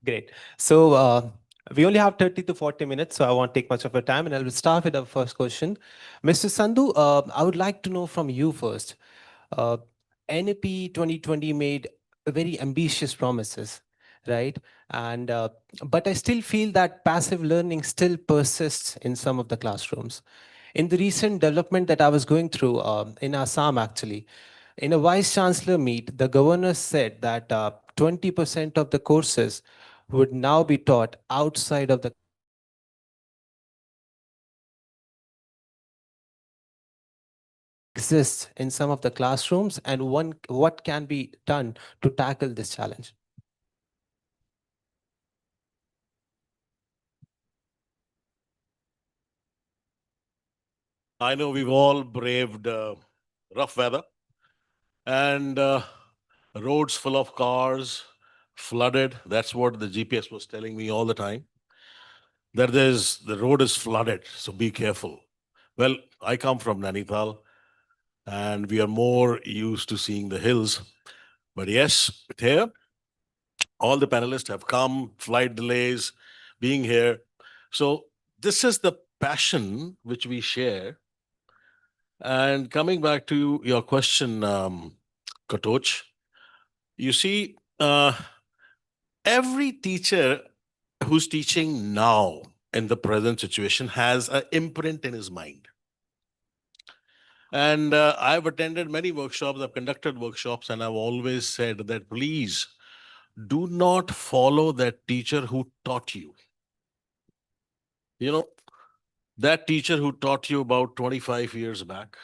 great. So we only have 30 to 40 minutes, so I won't take much of your time. And I will start with our first question. Mr. Sandhu, I would like to know from you first. NAP 2020 made very ambitious promises, right? And but I still feel that passive learning still persists in some of the classrooms. In the recent development that I was going through in Assam, actually, in a vice chancellor meet, the governor said that 20% of the courses would now be taught outside of the exists in some of the classrooms, and what can be done to tackle this challenge? I know we've all braved rough weather and roads full of cars, flooded. That's what the GPS was telling me all the time. That the road is flooded, so be careful. Well, I come from Nainital, and we are more used to seeing the hills. But yes, here, all the panelists have come, flight delays, being here. So this is the passion which we share. And coming back to your question, Katoch, you see, every teacher who's teaching now in the present situation has an imprint in his mind. And I've attended many workshops, I've conducted workshops, and I've always said that please do not follow that teacher who taught you. You know, that teacher who taught you about 25 years back,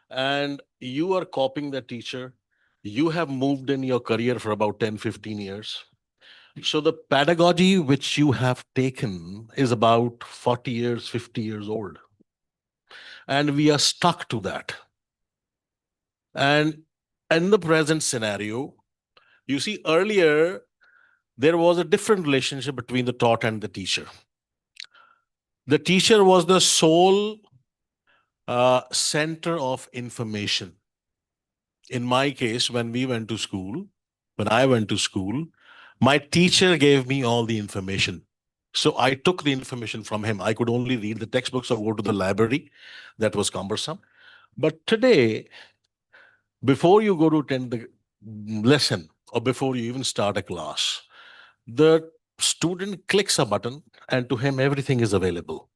and you are copying that teacher. You have moved in your career for about 10, 15 years. So the pedagogy which you have taken is about 40 years, 50 years old. And we are stuck to that. And in the present scenario, you see, earlier, there was a different relationship between the taught and the teacher. The teacher was the sole center of information. In my case, when I went to school, my teacher gave me all the information. So I took the information from him. I could only read the textbooks or go to the library. That was cumbersome. But today, before you go to attend the lesson or before you even start a class, the student clicks a button and to him everything is available.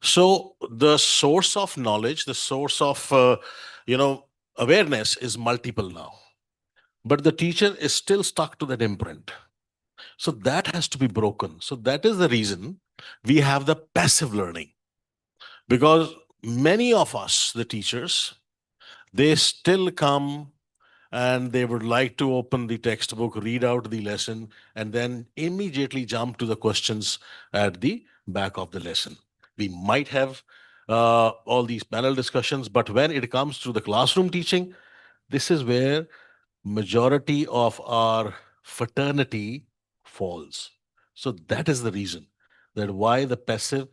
So the source of knowledge, the source of awareness is multiple now. But the teacher is still stuck to that imprint. So that has to be broken. So that is the reason we have the passive learning. Because many of us, the teachers, they still come and they would like to open the textbook, read out the lesson, and then immediately jump to the questions at the back of the lesson. We might have all these panel discussions, but when it comes to the classroom teaching, this is where majority of our fraternity falls. So that is the reason that why the passive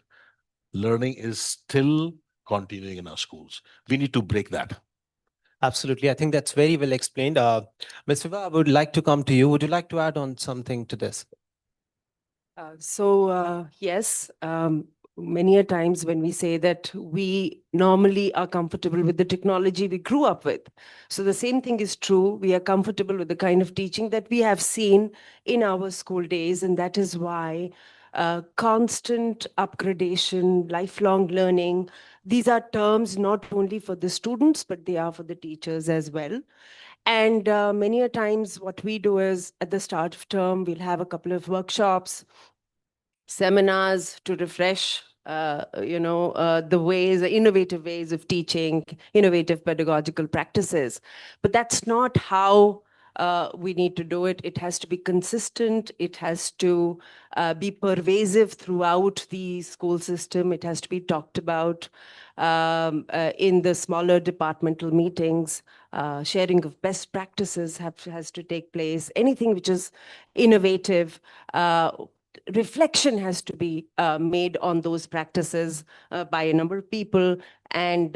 learning is still continuing in our schools. We need to break that. Absolutely. I think that's very well explained. Ms. Viva, I would like to come to you. Would you like to add on something to this? Yes, many a times when we say that we normally are comfortable with the technology we grew up with. So the same thing is true. We are comfortable with the kind of teaching that we have seen in our school days. And that is why constant upgradation, lifelong learning, these are terms not only for the students, but they are for the teachers as well. And many a times what we do is at the start of term, we'll have a couple of workshops, seminars to refresh the ways, the innovative ways of teaching, innovative pedagogical practices. But that's not how we need to do it. It has to be consistent. It has to be pervasive throughout the school system. It has to be talked about in the smaller departmental meetings. Sharing of best practices has to take place. Anything which is innovative, reflection has to be made on those practices by a number of people. And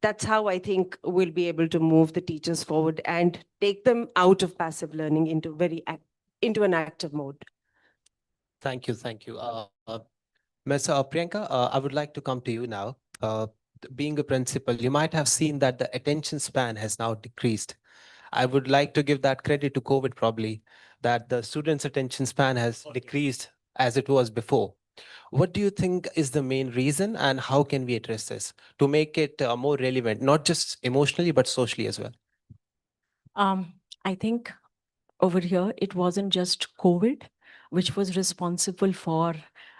that's how I think we'll be able to move the teachers forward and take them out of passive learning into into an active mode. Thank you. Thank you. Ms. Priyanka, I would like to come to you now. Being a principal, you might have seen that the attention span has now decreased. I would like to give that credit to COVID probably, that the students' attention span has decreased as it was before. What do you think is the main reason, and how can we address this to make it more relevant, not just emotionally, but socially as well? I think over here, it wasn't just COVID, which was responsible for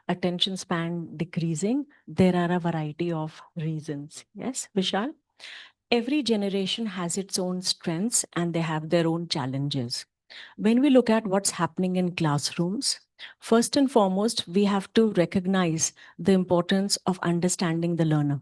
attention span decreasing. There are a variety of reasons. Yes, Vishal? Every generation has its own strengths and they have their own challenges. When we look at what's happening in classrooms, first and foremost, we have to recognize the importance of understanding the learner.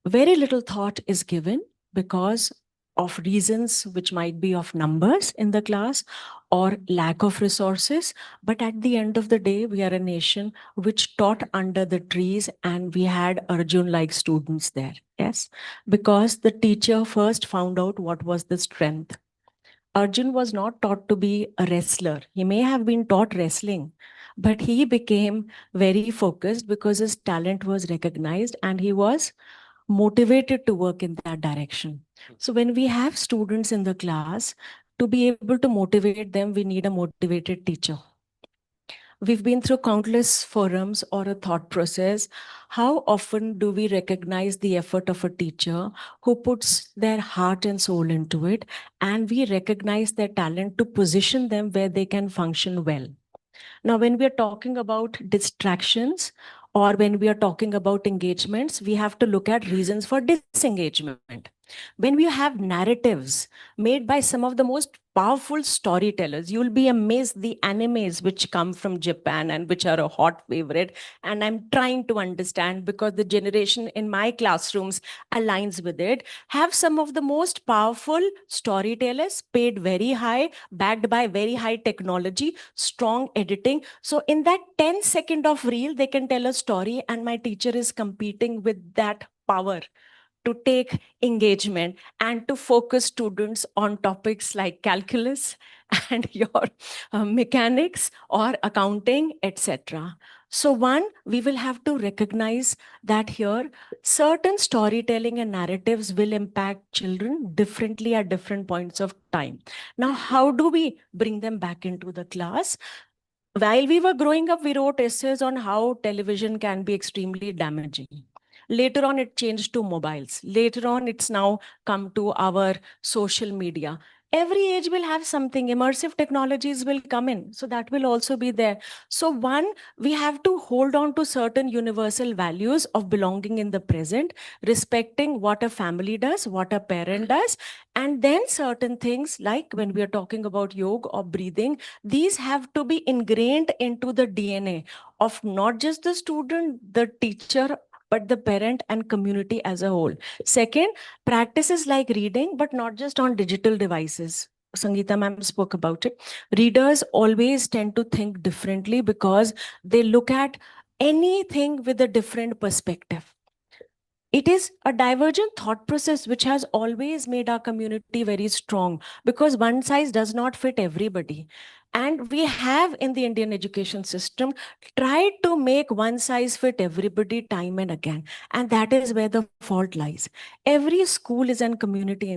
Very little thought is given because of reasons which might be of numbers in the class or lack of resources. But at the end of the day, we are a nation which taught under the trees, and we had Arjun-like students there. Yes, because the teacher first found out what was the strength. Arjun was not taught to be a wrestler. He may have been taught wrestling, but he became very focused because his talent was recognized and he was motivated to work in that direction. So when we have students in the class, to be able to motivate them, we need a motivated teacher. We've been through countless forums or a thought process. How often do we recognize the effort of a teacher who puts their heart and soul into it, and we recognize their talent to position them where they can function well? Now, when we are talking about distractions or when we are talking about engagements, we have to look at reasons for disengagement. When we have narratives made by some of the most powerful storytellers, you'll be amazed the animes which come from Japan and which are a hot favorite. And I'm trying to understand because the generation in my classrooms aligns with it, have some of the most powerful storytellers paid very high, backed by very high technology, strong editing. So in that 10-second of reel, they can tell a story, and my teacher is competing with that power to take engagement and to focus students on topics like calculus and your mechanics or accounting, etc. So one, we will have to recognize that here certain storytelling and narratives will impact children differently at different points of time. Now, how do we bring them back into the class? While we were growing up, we wrote essays on how television can be extremely damaging. Later on, it changed to mobiles. Later on, it's now come to our social media. Every age will have something. Immersive technologies will come in. So that will also be there. So one, we have to hold on to certain universal values of belonging in the present, respecting what a family does, what a parent does. And then certain things like when we are talking about yoga or breathing, these have to be ingrained into the DNA of not just the student, the teacher, but the parent and community as a whole. Second, practices like reading, but not just on digital devices. Sangeeta ma'am spoke about it. Readers always tend to think differently because they look at anything with a different perspective. It is a divergent thought process which has always made our community very strong because one size does not fit everybody. And we have in the Indian education system tried to make one size fit everybody time and again. And that is where the fault lies. Every school is a community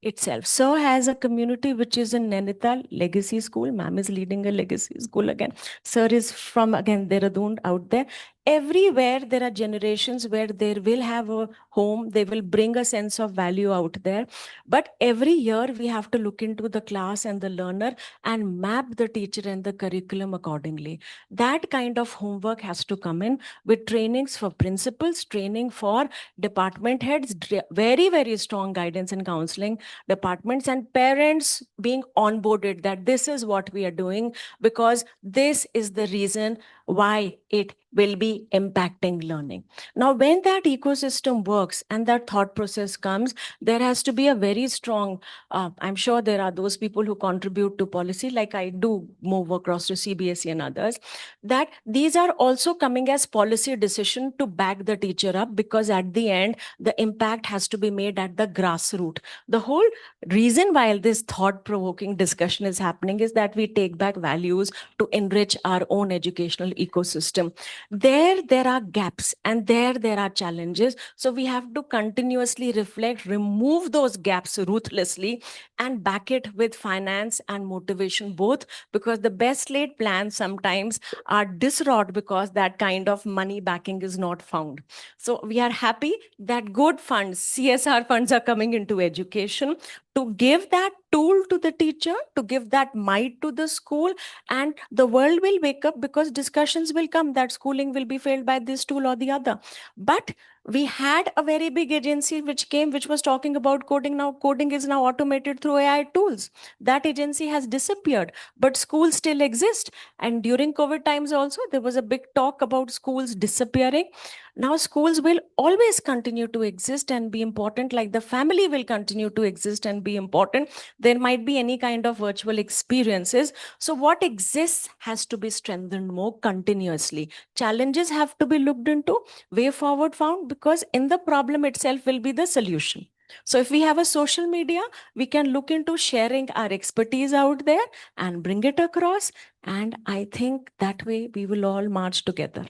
itself. So has a community which is in Nainital Legacy School. Ma'am is leading a legacy school again. Sir is from, again, Dehradun out there. Everywhere there are generations where they will have a home, they will bring a sense of value out there. But every year we have to look into the class and the learner and map the teacher and the curriculum accordingly. That kind of homework has to come in with trainings for principals, training for department heads, very, very strong guidance and counseling departments, and parents being onboarded that this is what we are doing because this is the reason why it will be impacting learning. Now, when that ecosystem works and that thought process comes, there has to be a very strong, I'm sure there are those people who contribute to policy, like I do move across to CBSE and others, that these are also coming as policy decision to back the teacher up, because at the end, the impact has to be made at the grassroots. The whole reason why this thought-provoking discussion is happening is that we take back values to enrich our own educational ecosystem. There are gaps and there are challenges. So we have to continuously reflect, remove those gaps ruthlessly, and back it with finance and motivation both, because the best laid plans sometimes are disrupted because that kind of money backing is not found. So we are happy that good funds, CSR funds, are coming into education to give that tool to the teacher, to give that might to the school, and the world will wake up, because discussions will come that schooling will be failed by this tool or the other. But we had a very big agency which came, which was talking about coding. Now coding is now automated through AI tools. That agency has disappeared, but schools still exist. And during COVID times also, there was a big talk about schools disappearing. Now schools will always continue to exist and be important, like the family will continue to exist and be important. There might be any kind of virtual experiences. So what exists has to be strengthened more continuously. Challenges have to be looked into, way forward found, because in the problem itself will be the solution. So if we have a social media, we can look into sharing our expertise out there and bring it across. And I think that way we will all march together.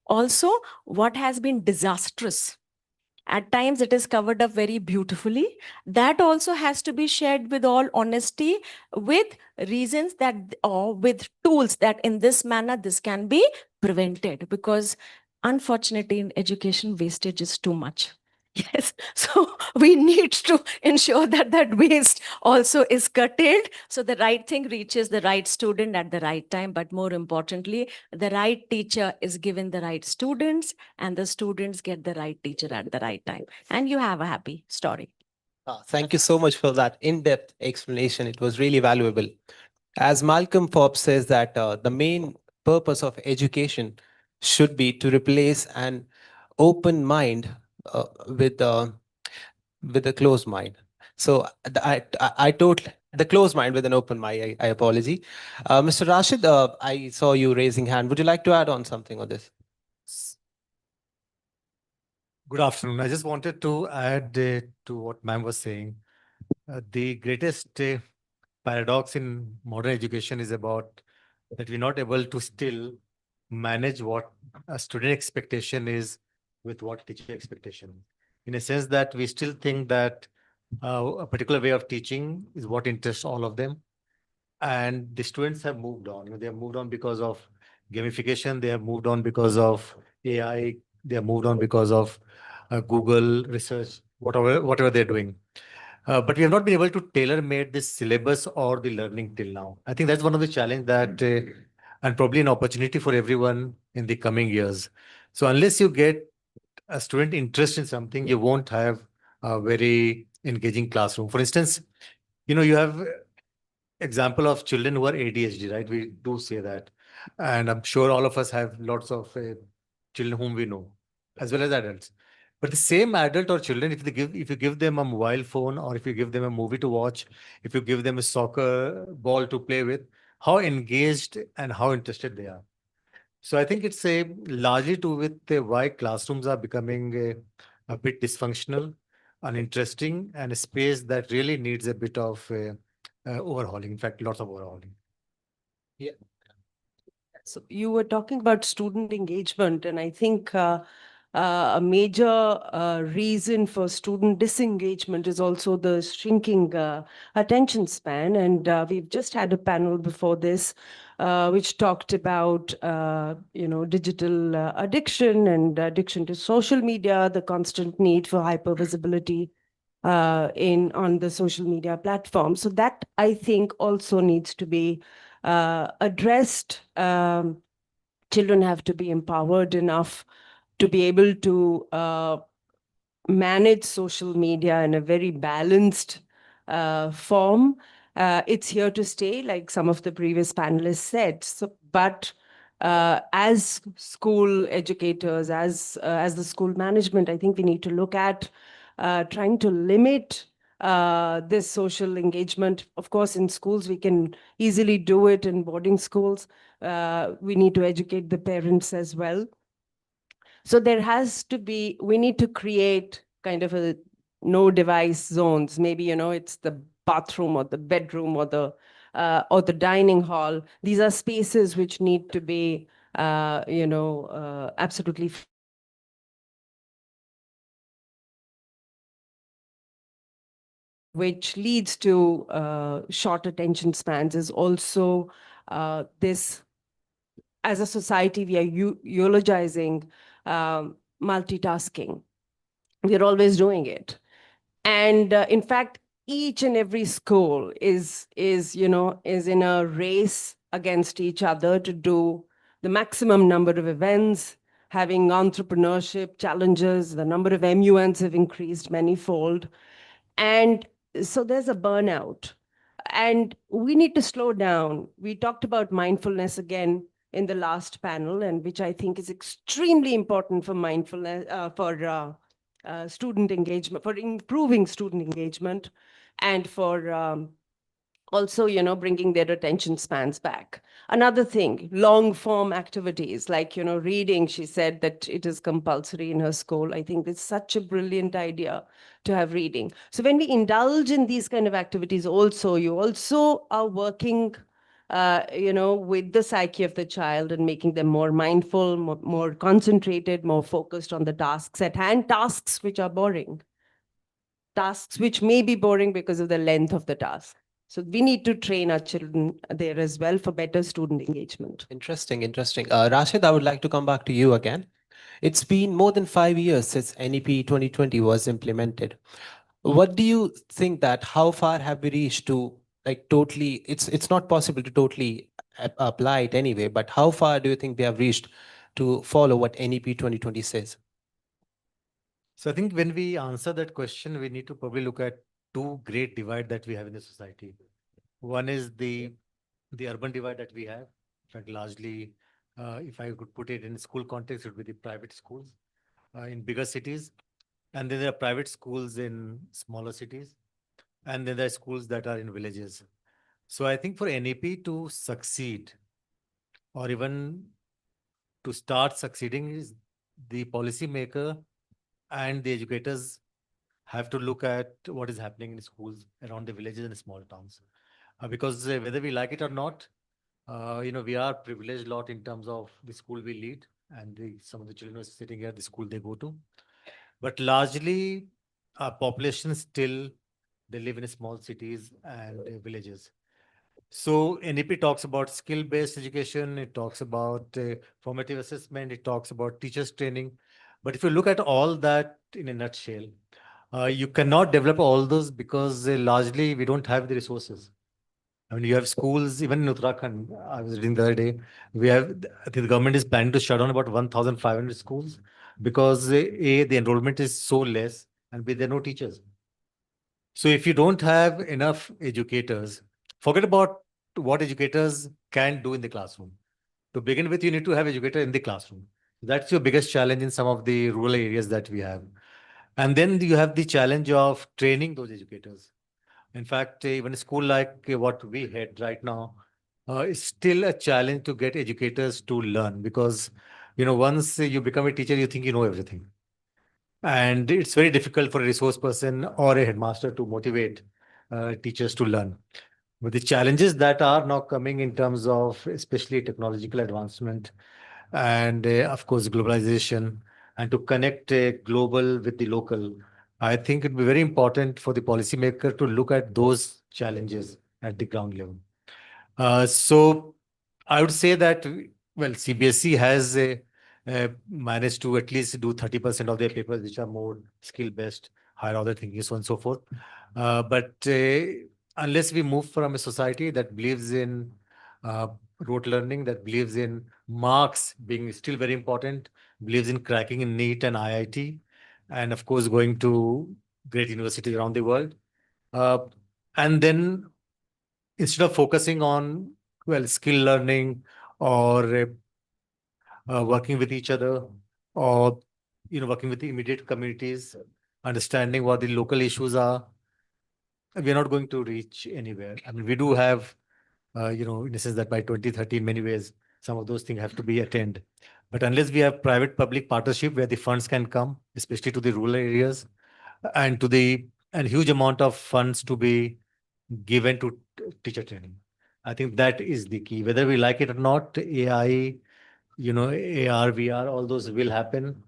Also, what has been disastrous, at times it is covered up very beautifully. That also has to be shared with all honesty, with reasons that, or with tools that in this manner, this can be prevented, because unfortunately in education, wastage is too much. Yes, so we need to ensure that that waste also is curtailed, so the right thing reaches the right student at the right time. But more importantly, the right teacher is given the right students, and the students get the right teacher at the right time. And you have a happy story. Thank you so much for that in-depth explanation. It was really valuable. As Malcolm Forbes says that the main purpose of education should be to replace an open mind with a closed mind. So I totally, the closed mind with an open mind. I apology. Mr. Rashid, I saw you raising hand. Would you like to add on something on this? Good afternoon. I just wanted to add to what ma'am was saying. The greatest paradox in modern education is about that we're not able to still manage what a student expectation is with what teacher expectation. In a sense that we still think that a particular way of teaching is what interests all of them. And the students have moved on. They have moved on because of gamification. They have moved on because of AI. They have moved on because of Google research, whatever they're doing. But we have not been able to tailor-made this syllabus or the learning till now. I think that's one of the challenge that, and probably an opportunity for everyone in the coming years. So unless you get a student interest in something, you won't have a very engaging classroom. For instance, you have example of children who are ADHD, right? We do say that. And I'm sure all of us have lots of children whom we know, as well as adults. But the same adult or children, if you give them a mobile phone, or if you give them a movie to watch, if you give them a soccer ball to play with, how engaged and how interested they are. So I think it's largely to with why classrooms are becoming a bit dysfunctional, uninteresting, and a space that really needs a bit of overhauling. In fact, lots of overhauling. Yeah. So you were talking about student engagement, and I think a major reason for student disengagement is also the shrinking attention span. And we've just had a panel before this, which talked about digital addiction and addiction to social media, the constant need for hypervisibility on the social media platform. So that I think also needs to be addressed. Children have to be empowered enough to be able to manage social media in a very balanced form. It's here to stay, like some of the previous panelists said. So, but as school educators, as the school management, I think we need to look at trying to limit this social engagement. Of course, in schools, we can easily do it in boarding schools. We need to educate the parents as well. So we need to create kind of a no device zones. Maybe, it's the bathroom or the bedroom or the dining hall. These are spaces which need to be, absolutely which leads to short attention spans is also this. As a society, we are eulogizing multitasking. We're always doing it. And in fact, each and every school is in a race against each other to do the maximum number of events, having entrepreneurship challenges. The number of MUNs have increased manifold. And so there's a burnout. And we need to slow down. We talked about mindfulness again in the last panel, and which I think is extremely important for mindfulness, for student engagement, for improving student engagement, and for also, bringing their attention spans back. Another thing, long form activities like, reading. She said that it is compulsory in her school. I think it's such a brilliant idea to have reading. So when we indulge in these kind of activities also, you also are working with the psyche of the child and making them more mindful, more concentrated, more focused on the tasks at hand, tasks which are boring, tasks which may be boring because of the length of the task. So we need to train our children there as well for better student engagement. Interesting, interesting. Rashid, I would like to come back to you again. It's been more than 5 years since NEP 2020 was implemented. What do you think that how far have we reached to totally, it's not possible to totally apply it anyway, but how far do you think we have reached to follow what NEP 2020 says? So I think when we answer that question, we need to probably look at two great divide that we have in the society. One is the urban divide that we have. In fact, largely, if I could put it in school context, it would be the private schools in bigger cities. And then there are private schools in smaller cities. And then there are schools that are in villages. So I think for NEP to succeed, or even to start succeeding, is the policymaker and the educators have to look at what is happening in schools around the villages and small towns. Because whether we like it or not, we are privileged a lot in terms of the school we lead and some of the children who are sitting here, the school they go to. But largely, our population still, they live in small cities and villages. So NEP talks about skill-based education. It talks about formative assessment. It talks about teachers training. But if you look at all that in a nutshell, you cannot develop all those because largely we don't have the resources. I mean, you have schools, even in Uttarakhand, I was reading the other day, I think the government is planning to shut down about 1,500 schools because A, the enrollment is so less, and B, there are no teachers. So if you don't have enough educators, forget about what educators can do in the classroom. To begin with, you need to have educator in the classroom. That's your biggest challenge in some of the rural areas that we have. And then you have the challenge of training those educators. In fact, even a school like what we had right now is still a challenge to get educators to learn because, once you become a teacher, you think you know everything. And it's very difficult for a resource person or a headmaster to motivate teachers to learn. with the challenges that are now coming in terms of especially technological advancement and of course globalization, and to connect global with the local, I think it would be very important for the policymaker to look at those challenges at the ground level. So I would say that, well, CBSE has managed to at least do 30% of their papers, which are more skill-based, higher order thinking, so on and so forth. But unless we move from a society that believes in rote learning, that believes in marks being still very important, believes in cracking in NEET and IIT, and of course going to great universities around the world. And then instead of focusing on, well, skill learning or working with each other, or working with the immediate communities, understanding what the local issues are, we're not going to reach anywhere. I mean, we do have, in a sense that by 2030, in many ways, some of those things have to be attained. But unless we have private-public partnership where the funds can come, especially to the rural areas, and huge amount of funds to be given to teacher training. I think that is the key. Whether we like it or not, AI, AR, VR, all those will happen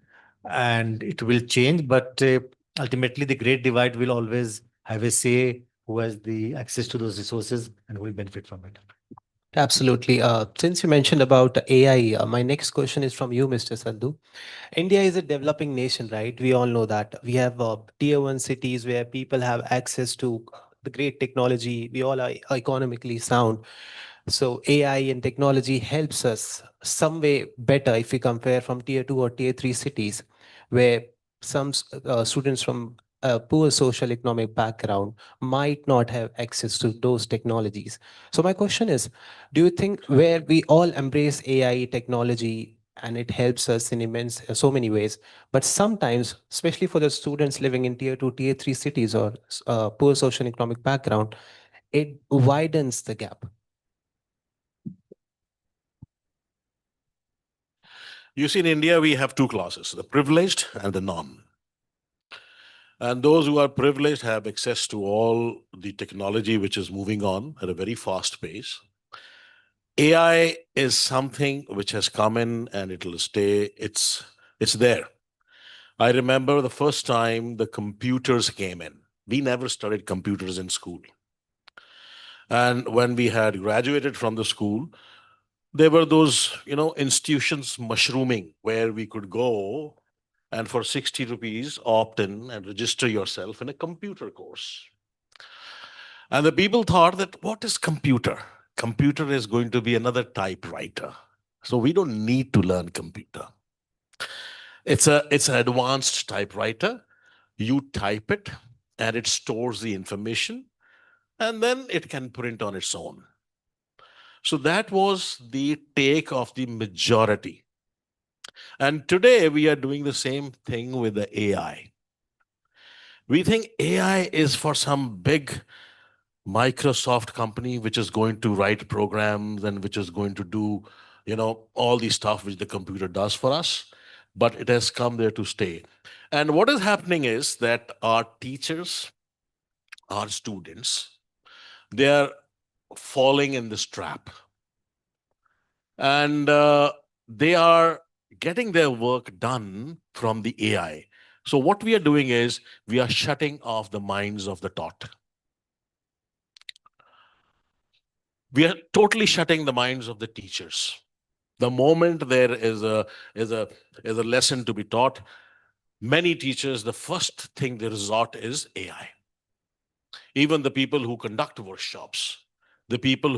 and it will change. But ultimately, the great divide will always have a say who has the access to those resources and who will benefit from it. Absolutely. Since you mentioned about AI, my next question is from you, Mr. Sandhu. India is a developing nation, right? We all know that. We have tier one cities where people have access to the great technology. We all are economically sound. So AI and technology helps us some way better if we compare from tier two or tier three cities, where some students from a poor social economic background might not have access to those technologies. So my question is, do you think where we all embrace AI technology and it helps us in immense so many ways, but sometimes, especially for the students living in tier two, tier three cities or poor social economic background, it widens the gap? You see, in India, we have two classes, the privileged and the non. And those who are privileged have access to all the technology which is moving on at a very fast pace. AI is something which has come in and it will stay. It's there. I remember the first time the computers came in. We never studied computers in school. And when we had graduated from the school, there were those, institutions mushrooming where we could go and for 60 rupees opt in and register yourself in a computer course. And the people thought that, what is computer? Computer is going to be another typewriter. So we don't need to learn computer. It's an advanced typewriter. You type it and it stores the information and then it can print on its own. So that was the take of the majority. And today we are doing the same thing with the AI. We think AI is for some big Microsoft company which is going to write programs and which is going to do, all the stuff which the computer does for us, but it has come there to stay. And what is happening is that our teachers, our students, they are falling in this trap. And they are getting their work done from the AI. So what we are doing is we are shutting off the minds of the taught. We are totally shutting the minds of the teachers. The moment there is a lesson to be taught, many teachers, the first thing they resort is AI. Even the people who conduct workshops, the people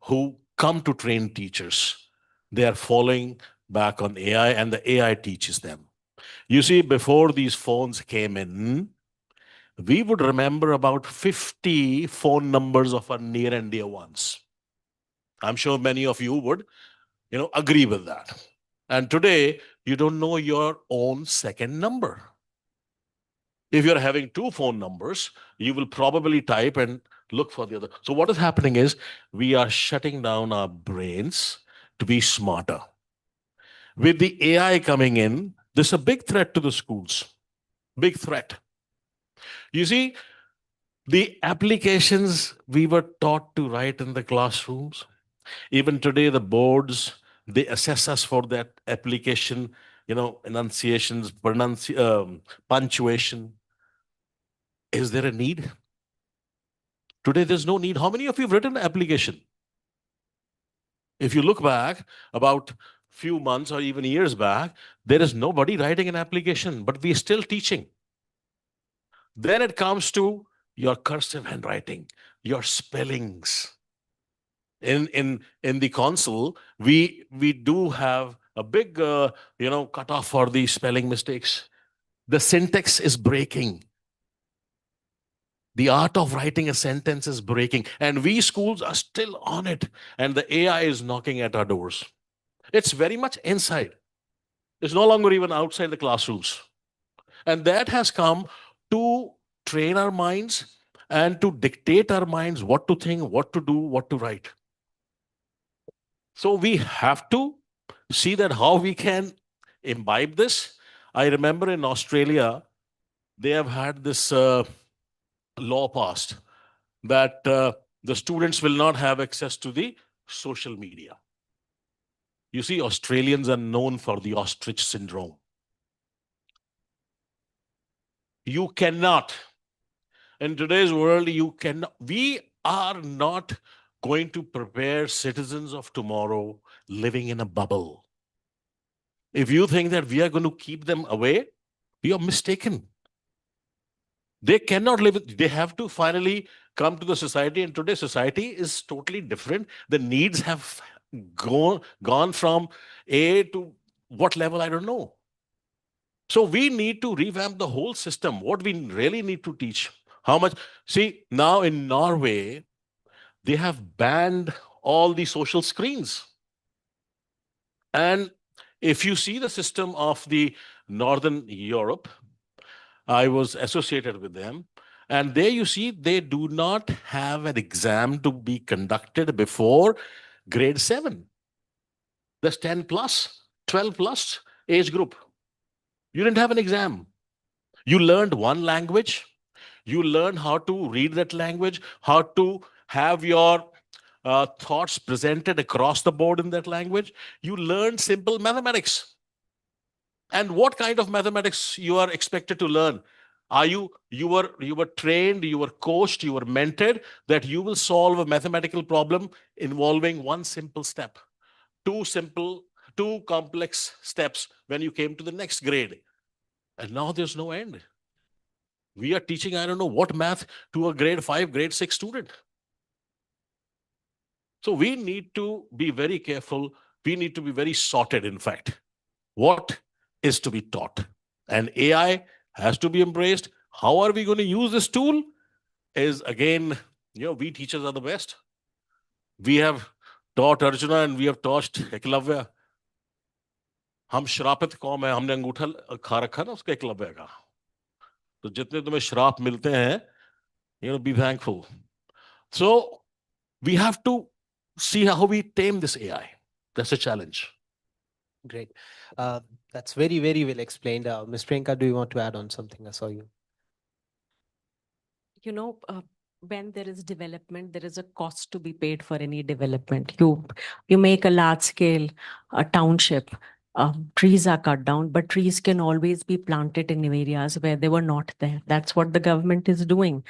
who come to train teachers, they are falling back on AI and the AI teaches them. You see, before these phones came in, we would remember about 50 phone numbers of our near and dear ones. I'm sure many of you would, agree with that. And today, you don't know your own second number. If you're having two phone numbers, you will probably type and look for the other. So what is happening is we are shutting down our brains to be smarter. With the AI coming in, there's a big threat to the schools. Big threat. You see, The applications we were taught to write in the classrooms, even today, the boards, they assess us for that application, enunciations, punctuation. Is there a need? Today, there's no need. How many of you have written an application? If you look back about few months or even years back, there is nobody writing an application, but we're still teaching. Then it comes to your cursive handwriting, your spellings. In the console, we do have a big cutoff for the spelling mistakes. The syntax is breaking. The art of writing a sentence is breaking, and we schools are still on it, and the AI is knocking at our doors. It's very much inside. It's no longer even outside the classrooms. And that has come to train our minds and to dictate our minds what to think, what to do, what to write. So we have to see that how we can imbibe this. I remember in Australia, they have had this law passed that the students will not have access to the social media. You see, Australians are known for the ostrich syndrome. You cannot, in today's world, we are not going to prepare citizens of tomorrow living in a bubble. If you think that we are going to keep them away, you are mistaken. They cannot live, they have to finally come to the society, and today's society is totally different. The needs have gone from A to what level, I don't know. So we need to revamp the whole system. What we really need to teach. How much? See, now in Norway, they have banned all the social screens. And if you see the system of the Northern Europe, I was associated with them. And there you see, they do not have an exam to be conducted before grade 7. That's 10 plus, 12 plus age group. You didn't have an exam. You learned one language. You learned how to read that language, how to have your thoughts presented across the board in that language. You learned simple mathematics. And what kind of mathematics you are expected to learn? You were trained, you were coached, you were mentored that you will solve a mathematical problem involving one simple step. Two complex steps when you came to the next grade. And now there's no end. We are teaching, I don't know what math to a grade 5, grade 6 student. So we need to be very careful. We need to be very sorted, in fact. What is to be taught? And AI has to be embraced. How are we going to use this tool? Is again, we teachers are the best. We have taught Arjuna and we have taught Eklavya. हम श्रापित कौम है, हमने अंगूठा खा रखा ना उसका एकलव्य का. तो जितने तुम्हें श्राप मिलते हैं, be thankful. So we have to see how we tame this AI. That's a challenge. Great. That's very, very well explained. Ms. Priyanka, do you want to add on something? I saw you. When there is development, there is a cost to be paid for any development. You make a large scale township. Trees are cut down, but trees can always be planted in areas where they were not there. That's what the government is doing.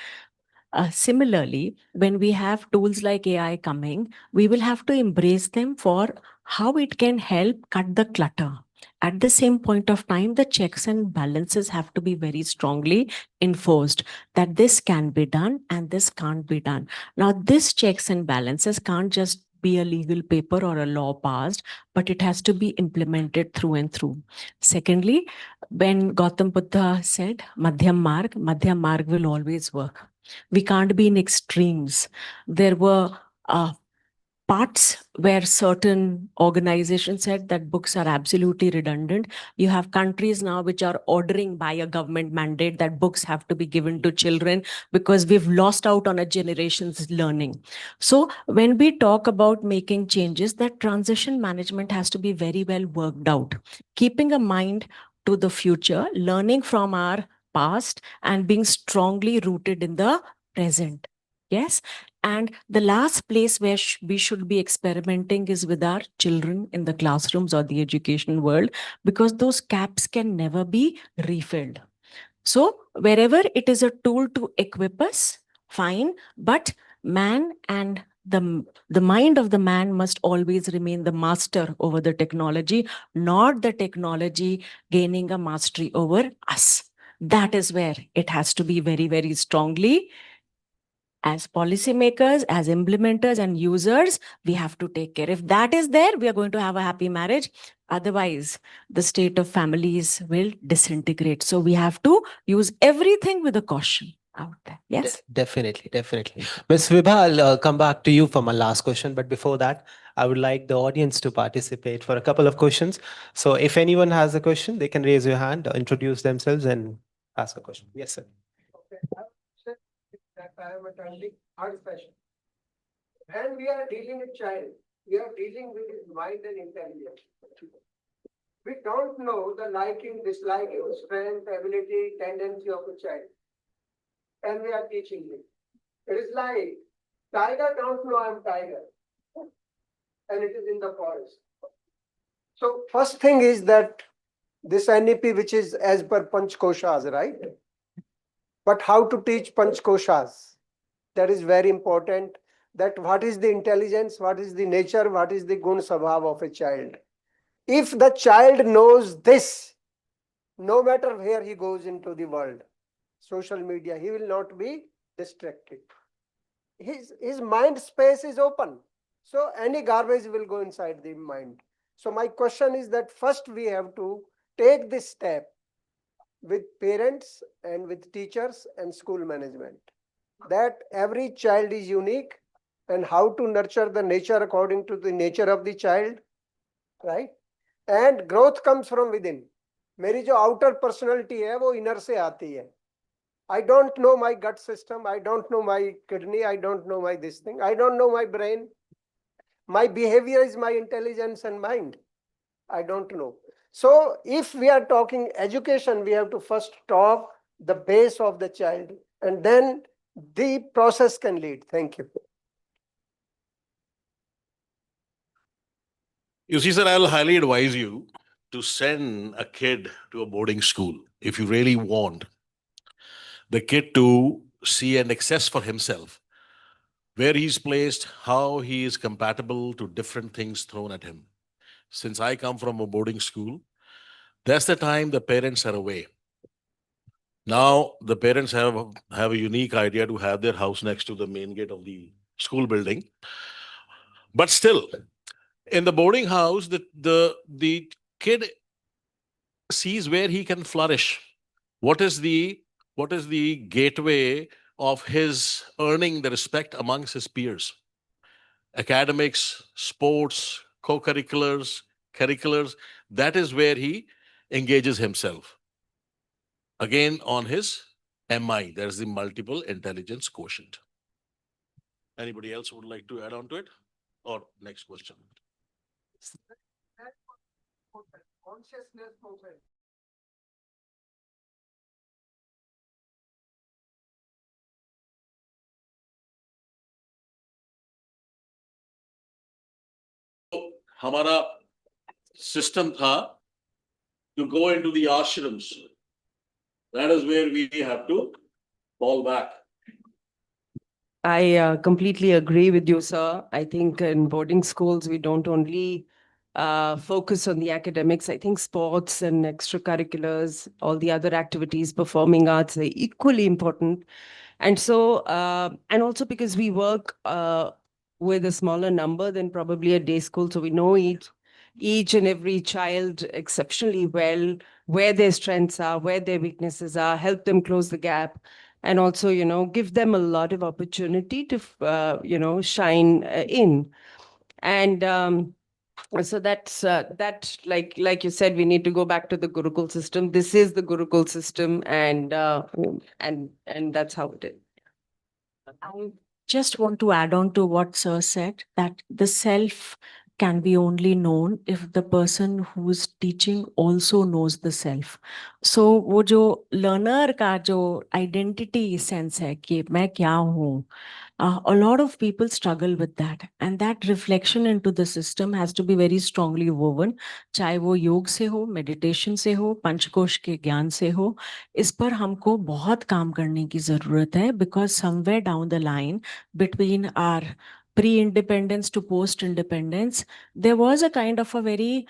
Similarly, when we have tools like AI coming, we will have to embrace them for how it can help cut the clutter. At the same point of time, the checks and balances have to be very strongly enforced that this can be done and this can't be done. Now, this checks and balances can't just be a legal paper or a law passed, but it has to be implemented through and through. Secondly, when Gautam Buddha said, Madhyam Marg will always work. We can't be in extremes. There were parts where certain organizations said that books are absolutely redundant. You have countries now which are ordering by a government mandate that books have to be given to children because we've lost out on a generation's learning. So when we talk about making changes, that transition management has to be very well worked out, keeping a mind to the future, learning from our past and being strongly rooted in the present. Yes. And the last place where we should be experimenting is with our children in the classrooms or the education world, because those caps can never be refilled. So wherever it is a tool to equip us, fine, but man and the mind of the man must always remain the master over the technology, not the technology gaining a mastery over us. That is where it has to be very, very strongly. As policymakers, as implementers and users, we have to take care. If that is there, we are going to have a happy marriage. Otherwise, the state of families will disintegrate. So we have to use everything with a caution out there. Yes. Definitely, definitely. Ms. Vibha, I'll come back to you for my last question. But before that, I would like the audience to participate for a couple of questions. So if anyone has a question, they can raise your hand, introduce themselves and ask a question. Yes, sir. That I am attending art fashion. When we are dealing with child, we are dealing with his mind and intelligence. We don't know the liking, disliking, strength, ability, tendency of a child. And we are teaching him. It is like tiger don't know I'm tiger. And it is in the forest. So first thing is that this NEP, which is as per Panch Koshas, right? But how to teach Panch Koshas? That is very important. That what is the intelligence, what is the nature, what is the gun swabhav of a child. If the child knows this, no matter where he goes into the world, social media, he will not be distracted. His mind space is open. So any garbage will go inside the mind. So my question is that first we have to take this step with parents and with teachers and school management, that every child is unique and how to nurture the nature according to the nature of the child, right? And growth comes from within. मेरी जो outer personality है वो inner से आती है. I don't know my gut system, I don't know my kidney, I don't know my this thing, I don't know my brain. My behavior is my intelligence and mind. I don't know. So if we are talking education, we have to first talk the base of the child and then the process can lead. Thank you. You see, sir, I'll highly advise you to send a kid to a boarding school if you really want the kid to see and assess for himself where he's placed, how he is compatible to different things thrown at him. Since I come from a boarding school, that's the time the parents are away. Now the parents have a unique idea to have their house next to the main gate of the school building. But still, in the boarding house, the kid sees where he can flourish. What is the gateway of his earning the respect amongst his peers? Academics, sports, co-curriculars, curriculars, that is where he engages himself. Again, on his MI, there's the multiple intelligence quotient. Anybody else would like to add on to it? Or next question. Consciousness movement. हमारा system था to go into the ashrams. That is where we have to fall back. I completely agree with you, sir. I think in boarding schools, we don't only focus on the academics. I think sports and extracurriculars, all the other activities, performing arts are equally important. And so, and also because we work with a smaller number than probably a day school, so we know each and every child exceptionally well, where their strengths are, where their weaknesses are, help them close the gap. And also, give them a lot of opportunity to, shine in. And so that's that, like you said, we need to go back to the Gurukul system. This is the Gurukul system, and that's how it is. I just want to add on to what Sir said, that the self can be only known if the person who is teaching also knows the self. So वो जो learner का जो identity sense है कि मैं क्या हूँ, a lot of people struggle with that, and that reflection into the system has to be very strongly woven. चाहे वो योग से हो, meditation से हो, पंचकोश के ज्ञान से हो, इस पर हमको बहुत काम करने की जरूरत है, because somewhere down the line between our pre-independence to post-independence, there was a kind of a very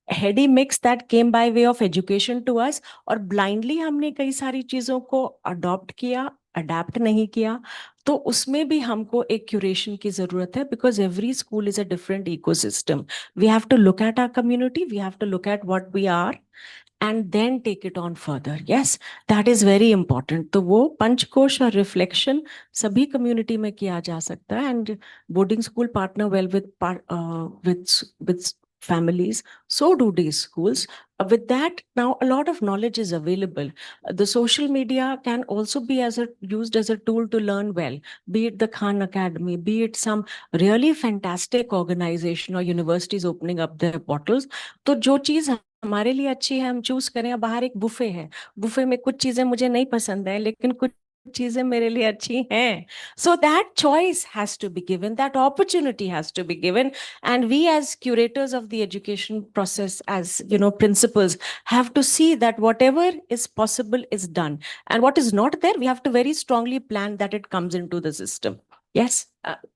heady mix that came by way of education to us, और blindly हमने कई सारी चीजों को adopt किया, adapt नहीं किया. तो उसमें भी हमको एक curation की जरूरत है, because every school is a different ecosystem. We have to look at our community, we have to look at what we are, and then take it on further. Yes, that is very important. तो वो पंचकोश और reflection सभी community में किया जा सकता है, and boarding school partner well with families. So do these schools. With that, now a lot of knowledge is available. The social media can also be used as a tool to learn well, be it the Khan Academy, be it some really fantastic organization or universities opening up their portals. तो जो चीज हमारे लिए अच्छी है हम choose करें. बाहर एक बुफे है, बुफे में कुछ चीजें मुझे नहीं पसंद है, लेकिन कुछ चीजें मेरे लिए अच्छी हैं. So that choice has to be given, that opportunity has to be given, and we as curators of the education process, as principals, have to see that whatever is possible is done, and what is not there, we have to very strongly plan that it comes into the system. Yes.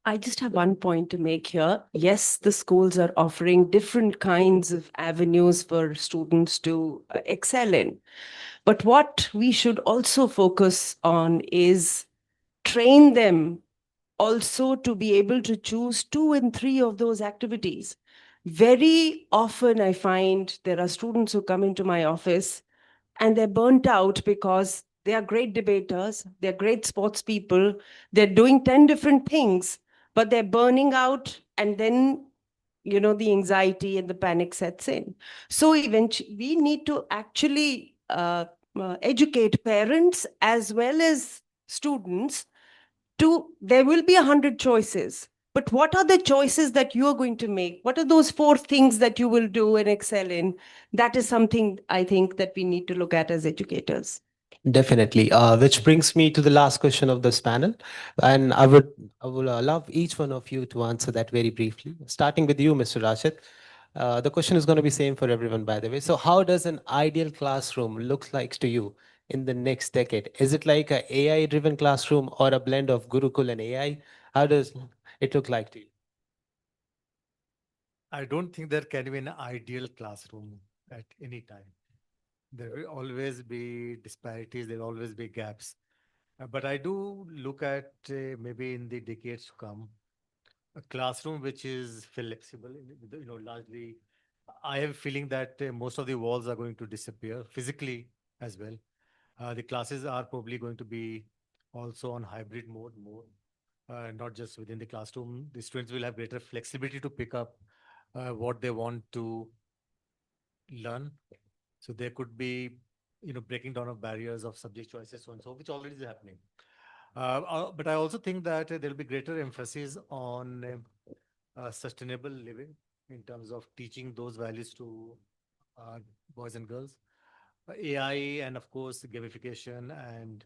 I just have one point to make here. Yes, the schools are offering different kinds of avenues for students to excel in. But what we should also focus on is train them also to be able to choose 2 and 3 of those activities. Very often I find there are students who come into my office and they're burnt out because they are great debaters, they're great sports people, they're doing 10 different things, but they're burning out, and then the anxiety and the panic sets in. So eventually we need to actually educate parents as well as students there will be 100 choices, but what are the choices that you are going to make? What are those 4 things that you will do and excel in? That is something I think that we need to look at as educators. Definitely. Which brings me to the last question of this panel. And I will love each one of you to answer that very briefly. Starting with you, Mr. Rashid. The question is going to be same for everyone, by the way. So how does an ideal classroom look like to you in the next decade? Is it like an AI-driven classroom or a blend of Gurukul and AI? How does it look like to you? I don't think there can be an ideal classroom at any time. There will always be disparities, there will always be gaps. But I do look at maybe in the decades to come, a classroom which is flexible, largely. I have a feeling that most of the walls are going to disappear physically as well. The classes are probably going to be also on hybrid mode more, not just within the classroom. The students will have greater flexibility to pick up what they want to learn. So there could be, breaking down of barriers of subject choices, so and so, which already is happening. But I also think that there will be greater emphasis on sustainable living in terms of teaching those values to boys and girls. AI and of course gamification and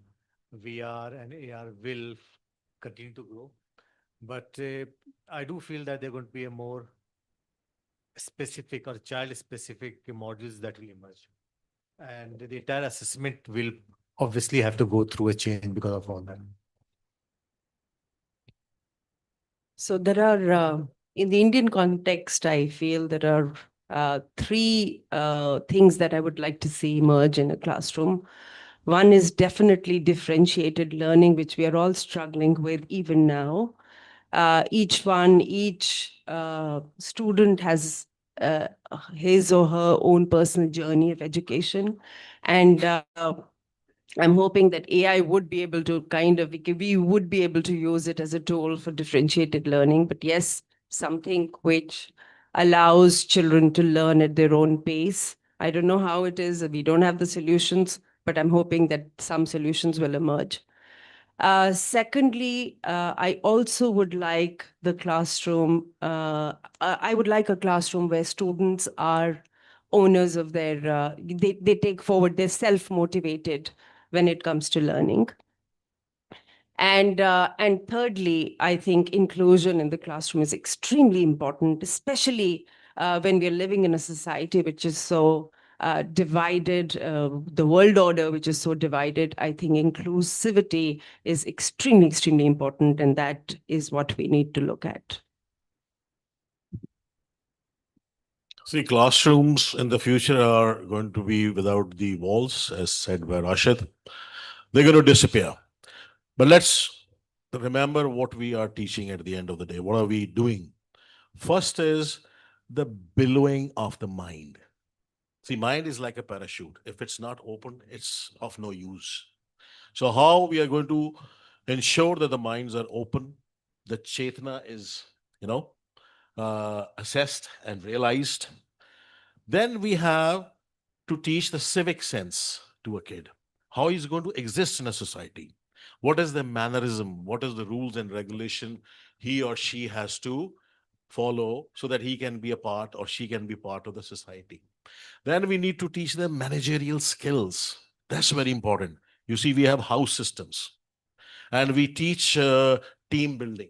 VR and AR will continue to grow. But I do feel that there are going to be a more specific or child-specific modules that will emerge. And the entire assessment will obviously have to go through a change because of all that. So there are, in the Indian context, I feel there are 3 things that I would like to see emerge in a classroom. One is definitely differentiated learning, which we are all struggling with even now. Each student has his or her own personal journey of education. And I'm hoping that AI would be able to we would be able to use it as a tool for differentiated learning. But yes, something which allows children to learn at their own pace. I don't know how it is. We don't have the solutions, but I'm hoping that some solutions will emerge. Secondly, I also would like the classroom, I would like a classroom where students are owners of their, they take forward, they're self-motivated when it comes to learning. And thirdly, I think inclusion in the classroom is extremely important, especially when we're living in a society which is so divided, the world order which is so divided. I think inclusivity is extremely, extremely important, and that is what we need to look at. See, classrooms in the future are going to be without the walls, as said by Rashid. They're going to disappear. But let's remember what we are teaching at the end of the day. What are we doing? First is the billowing of the mind. See, mind is like a parachute. If it's not open, it's of no use. So how we are going to ensure that the minds are open, the Chetna is, assessed and realized. Then we have to teach the civic sense to a kid. How he's going to exist in a society. What is the mannerism? What is the rules and regulation he or she has to follow so that he can be a part or she can be part of the society? Then we need to teach them managerial skills. That's very important. You see, we have house systems and we teach team building.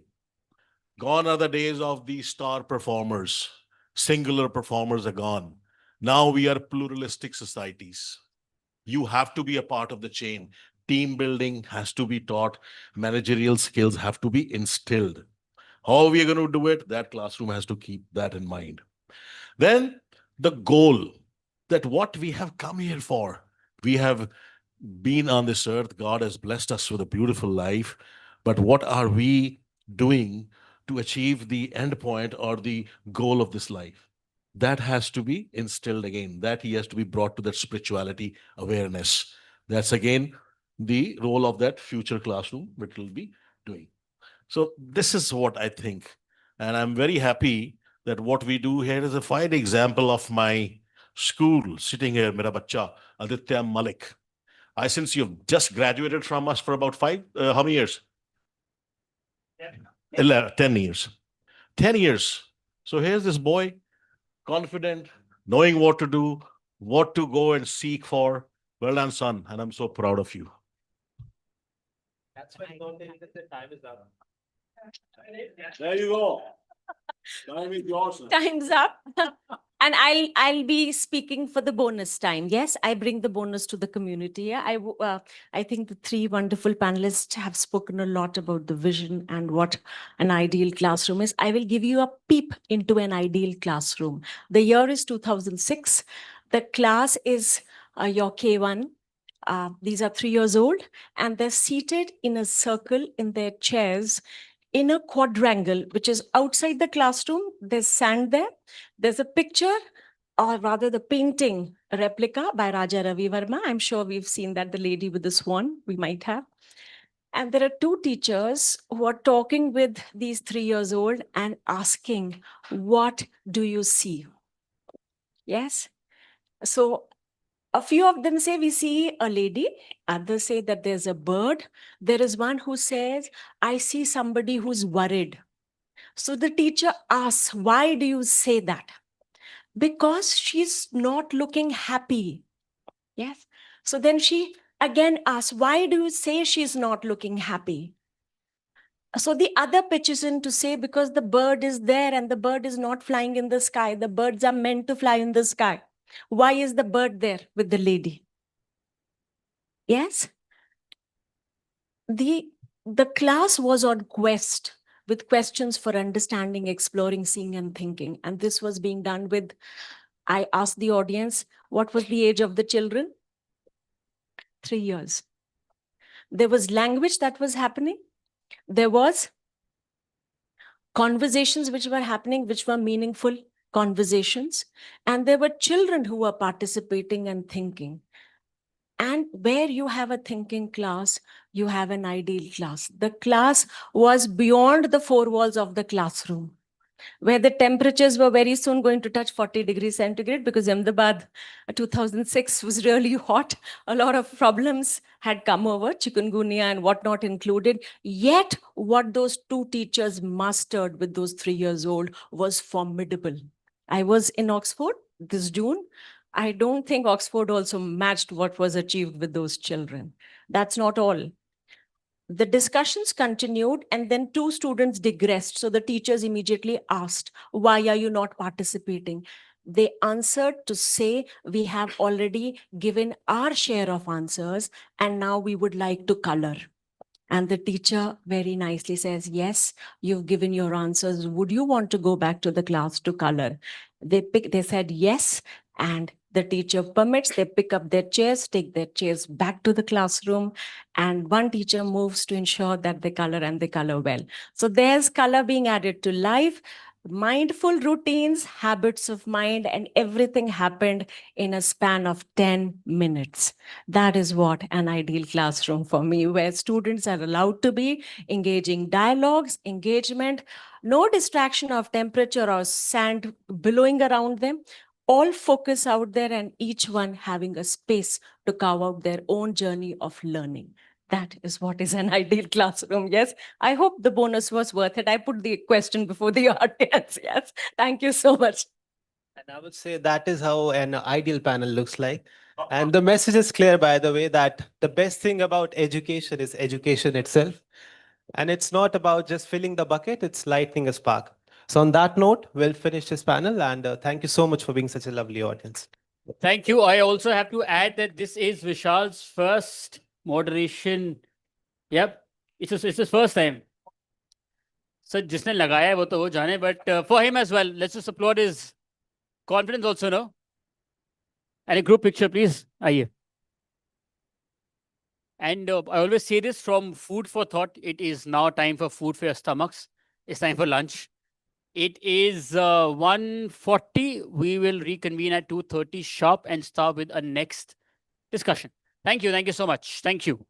Gone are the days of the star performers. Singular performers are gone. Now we are pluralistic societies. You have to be a part of the chain. Team building has to be taught. Managerial skills have to be instilled. How are we going to do it? That classroom has to keep that in mind. Then the goal, that what we have come here for. We have been on this earth. God has blessed us with a beautiful life. But what are we doing to achieve the end point or the goal of this life? That has to be instilled again. That he has to be brought to that spirituality awareness. That's again the role of that future classroom, which will be doing. So this is what I think. And I'm very happy that what we do here is a fine example of my school sitting here, Mera Bacha, Aditya Malik. Since you've just graduated from us for about how many years? 10 years. 10 years. So here's this boy, confident, knowing what to do, what to go and seek for. Well done, son. And I'm so proud of you. That's when the time is up. There you go. Time is yours. Time's up. And I'll be speaking for the bonus time. Yes, I bring the bonus to the community. Yeah, I think the three wonderful panelists have spoken a lot about the vision and what an ideal classroom is. I will give you a peep into an ideal classroom. The year is 2006. The class is your K1. These are 3 years old, and they're seated in a circle in their chairs in a quadrangle, which is outside the classroom. There's sand there. There's a picture, or rather the painting, a replica by Raja Ravi Verma. I'm sure we've seen that, the lady with the swan, we might have. And there are two teachers who are talking with these 3 years old and asking, what do you see? Yes. So a few of them say, we see a lady. Others say that there's a bird. There is one who says, I see somebody who's worried. So the teacher asks, why do you say that? Because she's not looking happy. Yes. So then she again asks, why do you say she's not looking happy? So the other pitches in to say, because the bird is there and the bird is not flying in the sky. The birds are meant to fly in the sky. Why is the bird there with the lady? Yes. The class was on quest with questions for understanding, exploring, seeing, and thinking. And this was being done with, I asked the audience, what was the age of the children? 3 years. There was language that was happening. There was conversations which were happening, which were meaningful conversations. And there were children who were participating and thinking. And where you have a thinking class, you have an ideal class. The class was beyond the four walls of the classroom. where the temperatures were very soon going to touch 40 degrees centigrade because Ahmedabad 2006 was really hot. A lot of problems had come over, chikungunya and whatnot included. Yet what those two teachers mastered with those 3 years old was formidable. I was in Oxford this June. I don't think Oxford also matched what was achieved with those children. That's not all. The discussions continued and then two students digressed. So the teachers immediately asked, why are you not participating? They answered to say, we have already given our share of answers and now we would like to color. And the teacher very nicely says, yes, you've given your answers. Would you want to go back to the class to color? They said yes. And the teacher permits, they pick up their chairs, take their chairs back to the classroom. And one teacher moves to ensure that they color and they color well. So there's color being added to life. Mindful routines, habits of mind, and everything happened in a span of 10 minutes. That is what an ideal classroom for me, where students are allowed to be engaging dialogues, engagement, no distraction of temperature or sand billowing around them, all focus out there and each one having a space to carve out their own journey of learning. That is what is an ideal classroom. Yes, I hope the bonus was worth it. I put the question before the audience. Yes, thank you so much. And I would say that is how an ideal panel looks like. And the message is clear, by the way, that the best thing about education is education itself. And it's not about just filling the bucket, it's lighting a spark. So on that note, we'll finish this panel. And thank you so much for being such a lovely audience. Thank you. I also have to add that this is Vishal's first moderation. Yep, it's his first time. So जिसने लगाया है वो तो हो जाने, but for him as well, let's just applaud his confidence also, no? And a group picture, please. आइए. And I always say this, from food for thought, it is now time for food for your stomachs. It's time for lunch. It is 1:40. We will reconvene at 2:30 sharp and start with a next discussion. Thank you. Thank you so much. Thank you.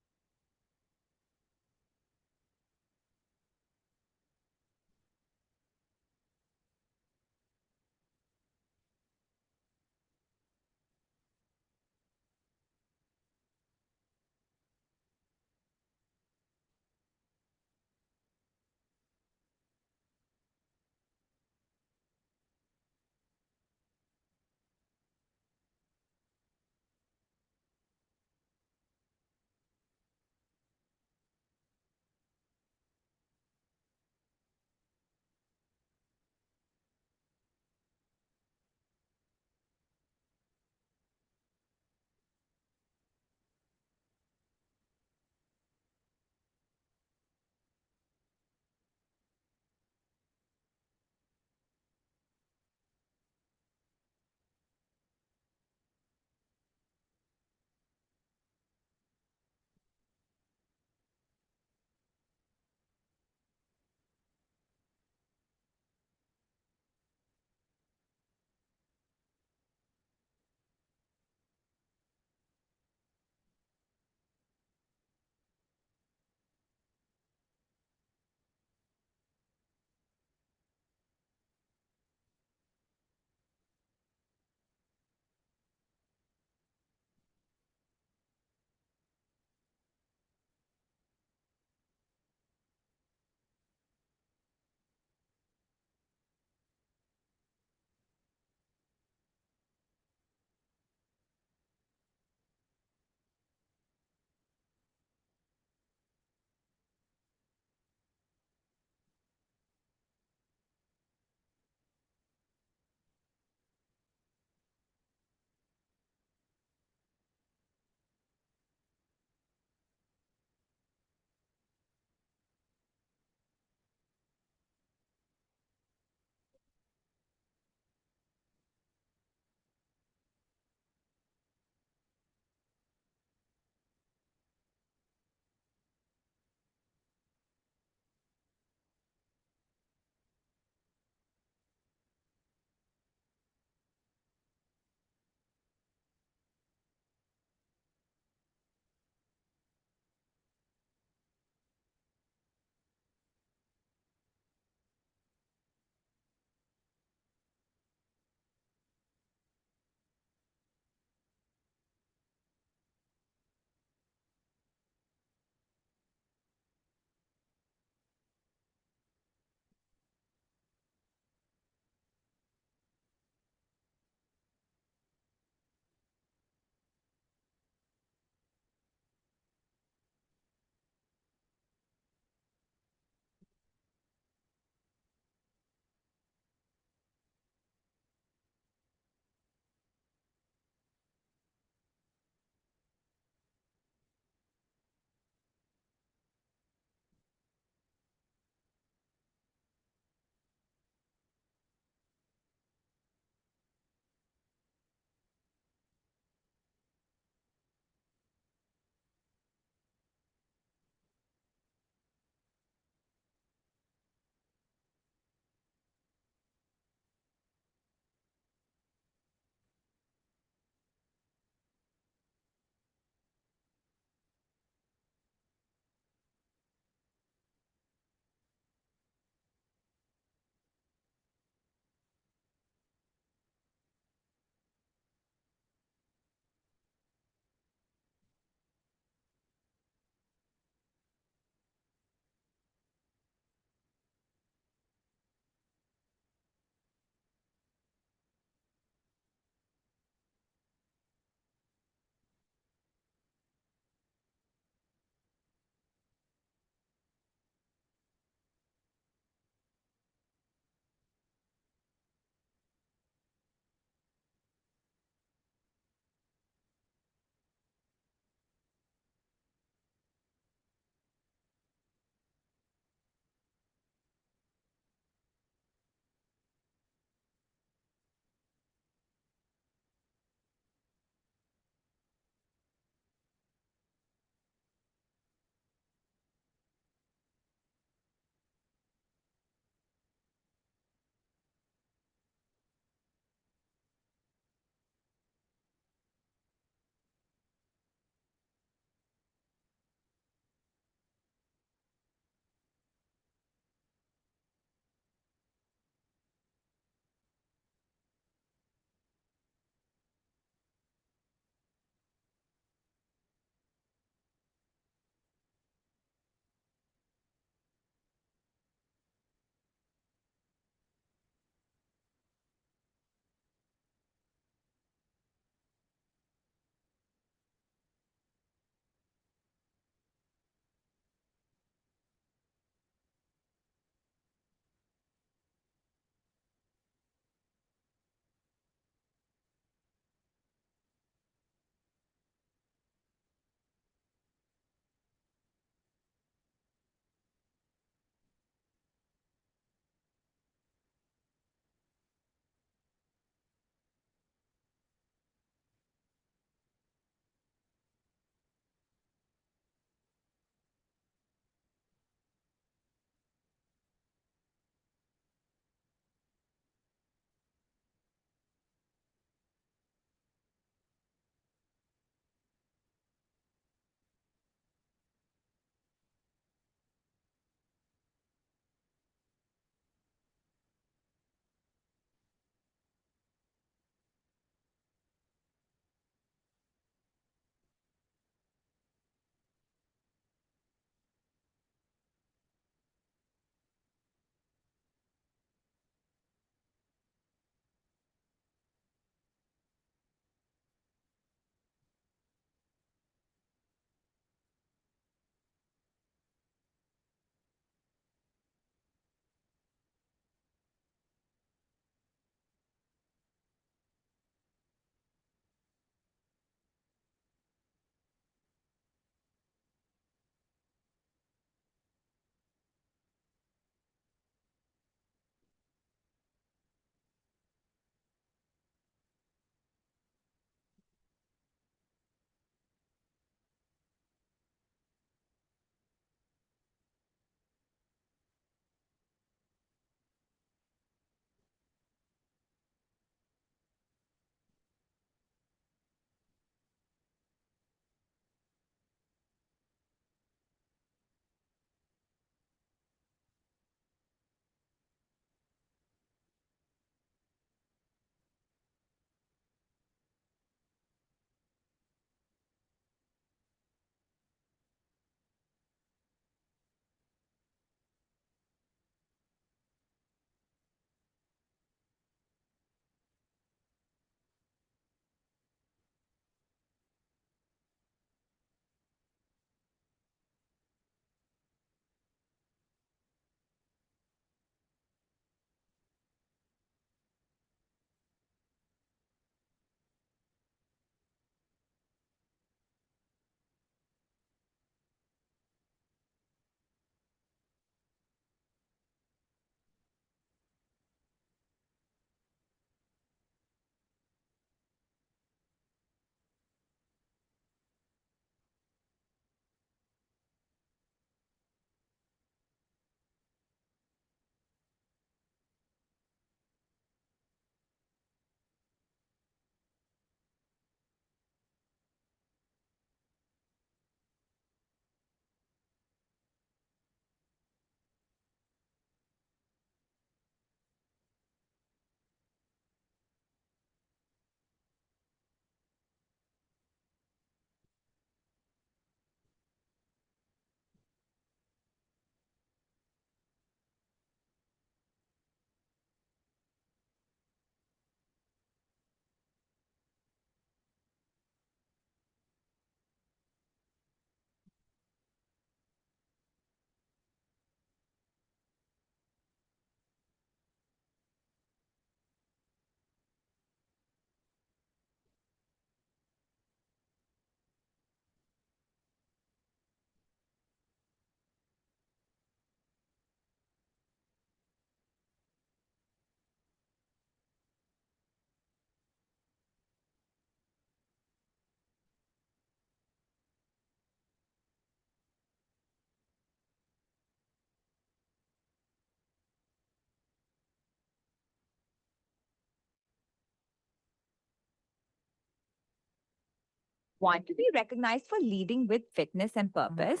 Want to be recognized for leading with fitness and purpose?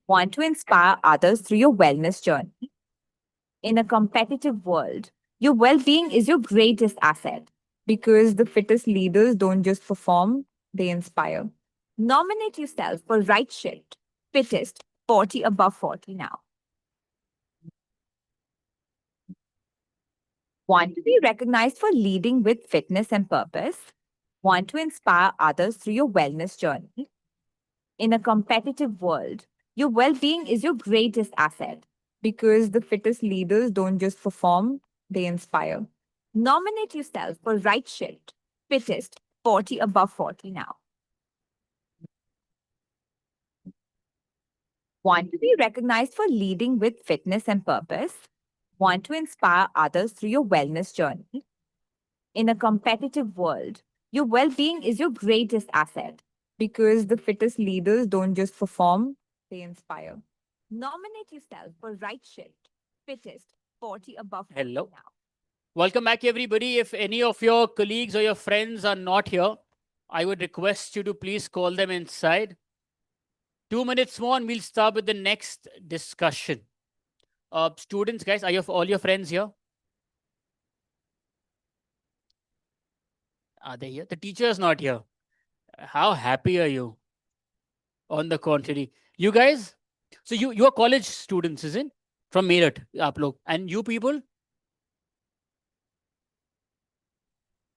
Want to inspire others through your wellness journey? In a competitive world, your well being is your greatest asset because the fittest leaders don't just perform, they inspire. Nominate yourself for Right Shift, fittest 40 above 40 now. Want to be recognized for leading with fitness and purpose? Want to inspire others through your wellness journey? In a competitive world, your well being is your greatest asset because the fittest leaders don't just perform, they inspire. Nominate yourself for Right Shift, fittest 40 above 40 now. Want to be recognized for leading with fitness and purpose? Want to inspire others through your wellness journey? In a competitive world, your well being is your greatest asset because the fittest leaders don't just perform, they inspire. Nominate yourself for Right Shift, fittest 40 above 40 Hello. now. Welcome back, everybody. If any of your colleagues or your friends are not here, I would request you to please call them inside. 2 minutes more and we'll start with the next discussion. Students, guys, are all your friends here? Are they here? The teacher is not here. How happy are you? On the contrary. You guys, so you are college students, isn't? From Meerut, aap log. And you people?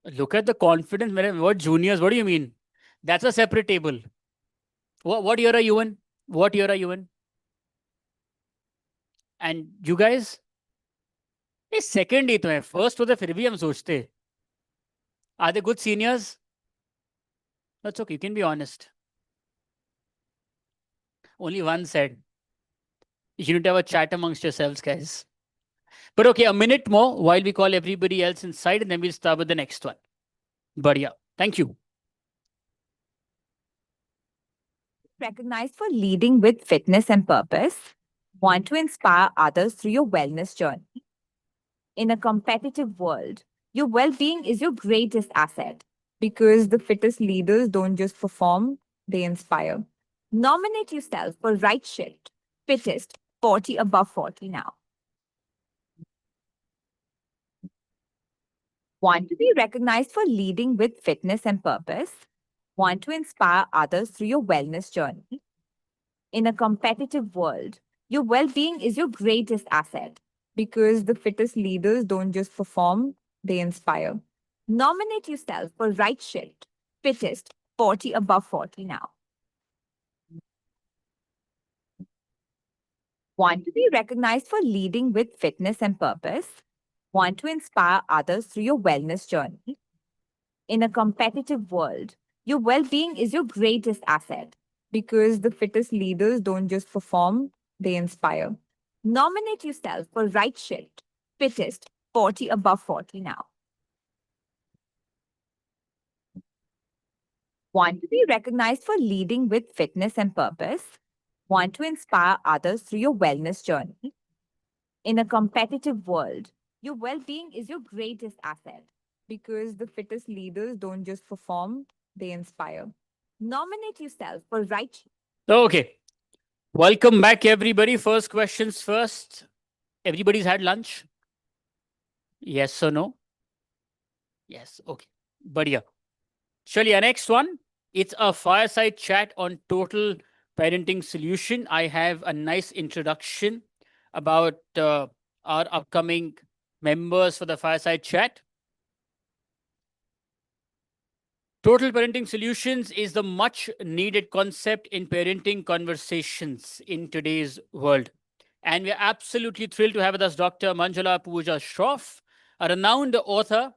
Look at the confidence. What juniors? What do you mean? That's a separate table. What year are you in? What year are you in? And you guys? ये second ही तो है. First होते फिर भी हम सोचते. Are they good seniors? That's okay. You can be honest. Only one said. You need to have a chat amongst yourselves, guys. But okay, a minute more while we call everybody else inside and then we'll start with the next one. Badhiya. Thank you. Recognized for leading with fitness and purpose? Want to inspire others through your wellness journey? In a competitive world, your well being is your greatest asset because the fittest leaders don't just perform, they inspire. Nominate yourself for Right Shift, fittest 40 above 40 now. Want to be recognized for leading with fitness and purpose? Want to inspire others through your wellness journey? In a competitive world, your well being is your greatest asset because the fittest leaders don't just perform, they inspire. Nominate yourself for Right Shift, fittest 40 above 40 now. Want to be recognized for leading with fitness and purpose? Want to inspire others through your wellness journey? In a competitive world, your well being is your greatest asset because the fittest leaders don't just perform, they inspire. Nominate yourself for Right Shift, fittest 40 above 40 now. Want to be recognized for leading with fitness and purpose? Want to inspire others through your wellness journey? In a competitive world, your well being is your greatest asset because the fittest leaders don't just perform, they inspire. Nominate yourself for Right. Okay. Welcome back, everybody. First questions first. Everybody's had lunch? Yes or no? Yes. Okay. Badhiya. Surely, our next one. It's a fireside chat on total parenting solution. I have a nice introduction about our upcoming members for the fireside chat. Total parenting solutions is the much needed concept in parenting conversations in today's world. And we're absolutely thrilled to have with us Dr. Manjula Pooja Shroff, a renowned author,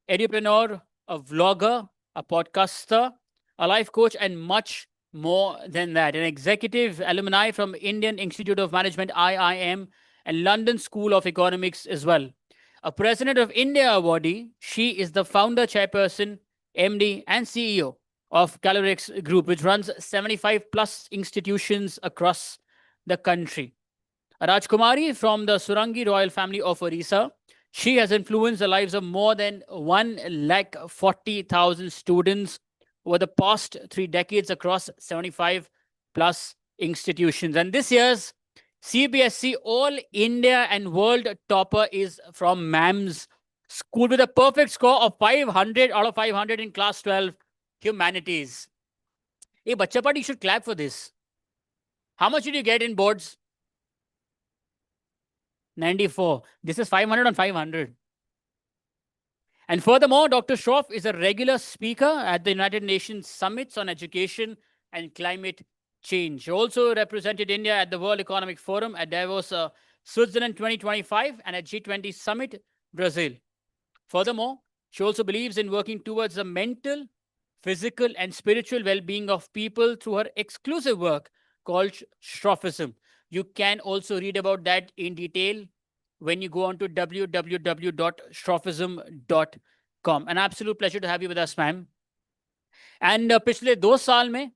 edupreneur, a vlogger, a podcaster, a life coach, and much more than that. An executive alumni from Indian Institute of Management, IIM, and London School of Economics as well. A President of India awardee, she is the founder, chairperson, MD, and CEO of Calorix Group, which runs 75 plus institutions across the country. A Rajkumari from the Surangi royal family of Orissa. She has influenced the lives of more than 140,000 students over the past 3 decades across 75 plus institutions. And this year's CBSE All India and World topper is from MAM's school with a perfect score of 500 out of 500 in class 12 humanities. Hey, Bacha Party, you should clap for this. How much did you get in boards? 94. This is 500 on 500. And furthermore, Dr. Shroff is a regular speaker at the United Nations Summits on Education and Climate Change. Also represented India at the World Economic Forum at Davos, Switzerland 2025 and at G20 Summit, Brazil. Furthermore, she also believes in working towards the mental, physical, and spiritual well-being of people through her exclusive work called Shroffism. You can also read about that in detail when you go on to www.shroffism.com. An absolute pleasure to have you with us, ma'am. And पिछले 2 साल में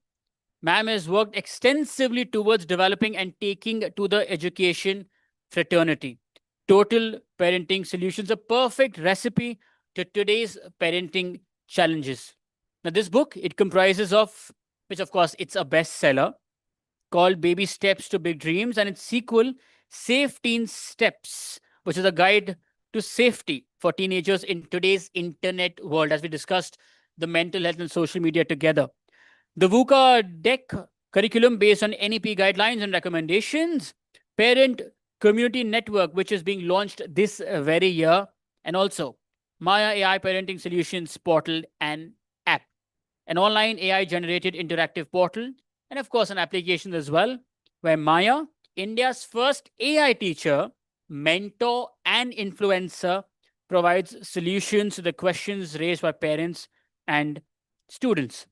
ma'am has worked extensively towards developing and taking to the education fraternity. Total Parenting Solutions, a perfect recipe to today's parenting challenges. Now, this book, it comprises of, which of course, it's a bestseller, called Baby Steps to Big Dreams, and its sequel, Safe Teen Steps, which is a guide to safety for teenagers in today's internet world, as we discussed the mental health and social media together. The VUCA deck curriculum based on NEP guidelines and recommendations, Parent Community Network, which is being launched this very year, and also Maya AI Parenting Solutions portal and app, an online AI-generated interactive portal, and of course an application as well, where Maya, India's first AI teacher, mentor, and influencer, provides solutions to the questions raised by parents and students.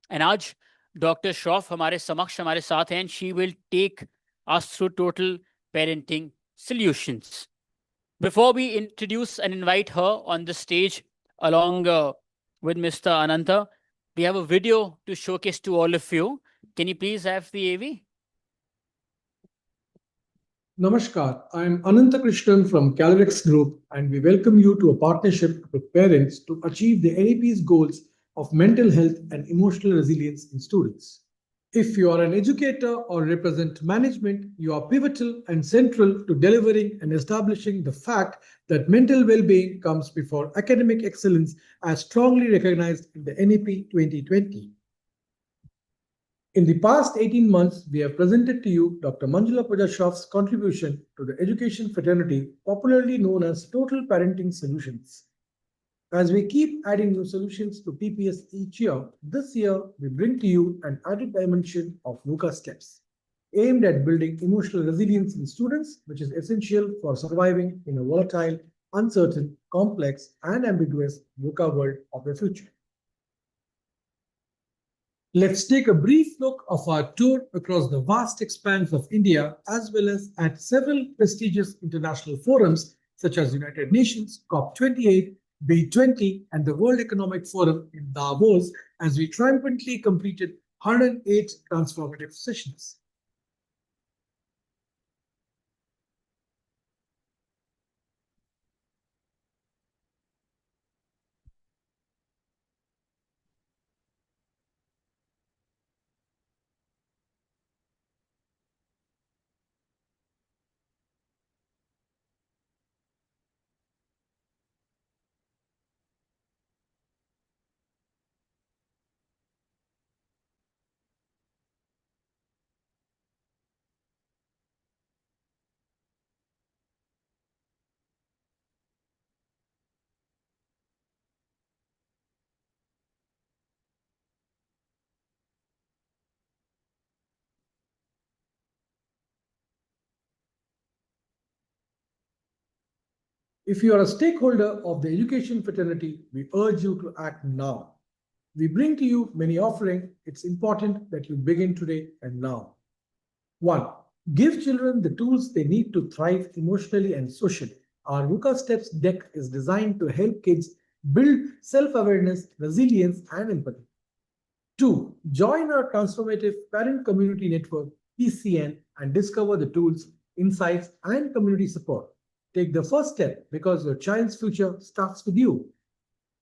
And आज Dr. Shroff हमारे समक्ष हमारे साथ हैं, and she will take us through total parenting solutions. Before we introduce and invite her on the stage along with Mr. Ananta, we have a video to showcase to all of you. Can you please have the AV? Namaskar, I am Ananta Krishnan from Calorex Group, and we welcome you to a partnership with parents to achieve the NEP's goals of mental health and emotional resilience in students. If you are an educator or represent management, you are pivotal and central to delivering and establishing the fact that mental well-being comes before academic excellence as strongly recognized in the NEP 2020. In the past 18 months, we have presented to you Dr. Manjula Pooja Shroff's contribution to the education fraternity, popularly known as Total Parenting Solutions. As we keep adding new solutions to TPS each year, this year we bring to you an added dimension of VUCA steps, aimed at building emotional resilience in students, which is essential for surviving in a volatile, uncertain, complex, and ambiguous VUCA world of the future. Let's take a brief look of our tour across the vast expanse of India, as well as at several prestigious international forums such as United Nations, COP28, B20, and the World Economic Forum in Davos, as we triumphantly completed 108 transformative sessions. If you are a stakeholder of the education fraternity, we urge you to act now. We bring to you many offerings. It's important that you begin today and now. 1. Give children the tools they need to thrive emotionally and socially. Our VUCA Steps deck is designed to help kids build self-awareness, resilience, and empathy. 2. Join our transformative Parent Community Network, PCN, and discover the tools, insights, and community support. Take the first step because your child's future starts with you.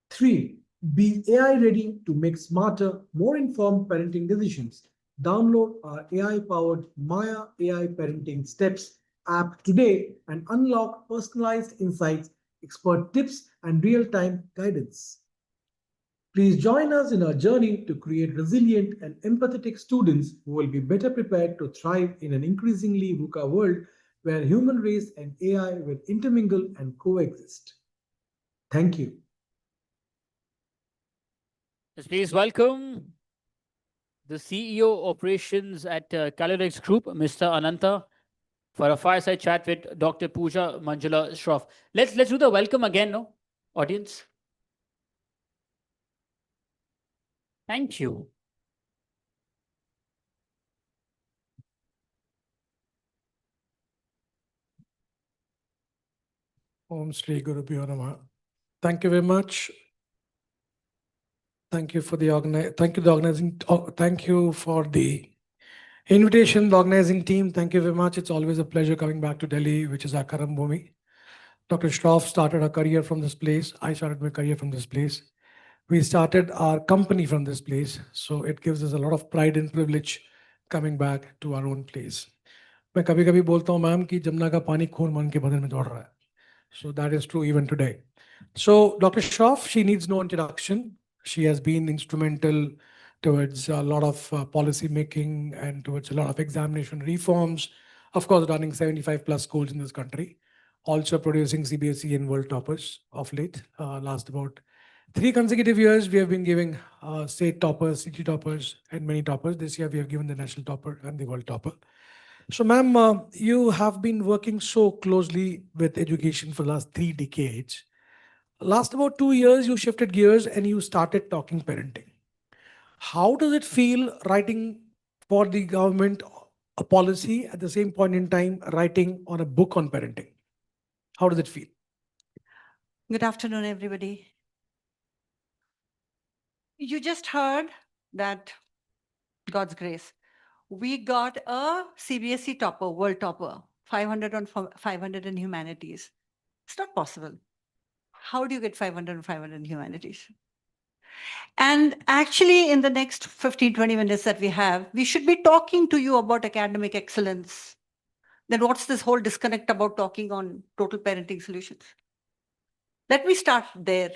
3. Be AI ready to make smarter, more informed parenting decisions. Download our AI-powered Maya AI Parenting Steps app today and unlock personalized insights, expert tips, and real-time guidance. Please join us in our journey to create resilient and empathetic students who will be better prepared to thrive in an increasingly VUCA world where human race and AI will intermingle and coexist. Thank you. Let's please welcome the CEO operations at Calorix Group, Mr. Ananta, for a fireside chat with Dr. Pooja Manjula Shroff. Let's do the welcome again, no, audience. Thank you. Om Shri Guru Pyo Namaha. Thank you very much. Thank you for the organizing. Thank you for the invitation, the organizing team. Thank you very much. It's always a pleasure coming back to Delhi, which is our Karam Bhumi. Dr. Shroff started her career from this place. I started my career from this place. We started our company from this place. So it gives us a lot of pride and privilege coming back to our own place. मैं कभी कभी बोलता हूँ ma'am कि जमुना का पानी खून मान के बदन में दौड़ रहा है. So that is true even today. So Dr. Shroff, she needs no introduction. She has been instrumental towards a lot of policy making and towards a lot of examination reforms. Of course, running 75 plus schools in this country. Also producing CBSE and world toppers of late. Last about 3 consecutive years, we have been giving state toppers, city toppers, and many toppers. This year, we have given the national topper and the world topper. So, ma'am, you have been working so closely with education for the last 3 decades. Last about 2 years, you shifted gears and you started talking parenting. How does it feel writing for the government a policy at the same point in time writing on a book on parenting? How does it feel? Good afternoon, everybody. You just heard that, God's grace, we got a CBSE topper, world topper, 500 on 500 in humanities. It's not possible. How do you get 500 on 500 in humanities? And actually, in the next 15, 20 minutes that we have, we should be talking to you about academic excellence. Then what's this whole disconnect about talking on total parenting solutions? Let me start there.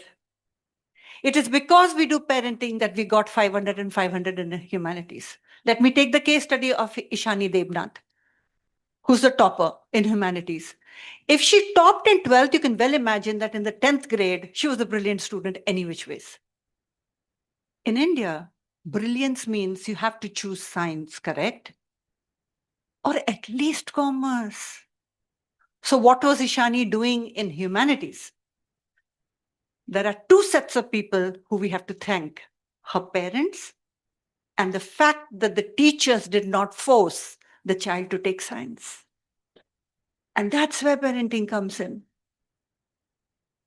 It is because we do parenting that we got 500 and 500 in humanities. Let me take the case study of Ishani Debnath, who's the topper in humanities. If she topped in 12th, you can well imagine that in the 10th grade, she was a brilliant student any which ways. In India, brilliance means you have to choose science, correct? Or at least commerce. So what was Ishani doing in humanities? There are 2 sets of people who we have to thank, her parents and the fact that the teachers did not force the child to take science. And that's where parenting comes in.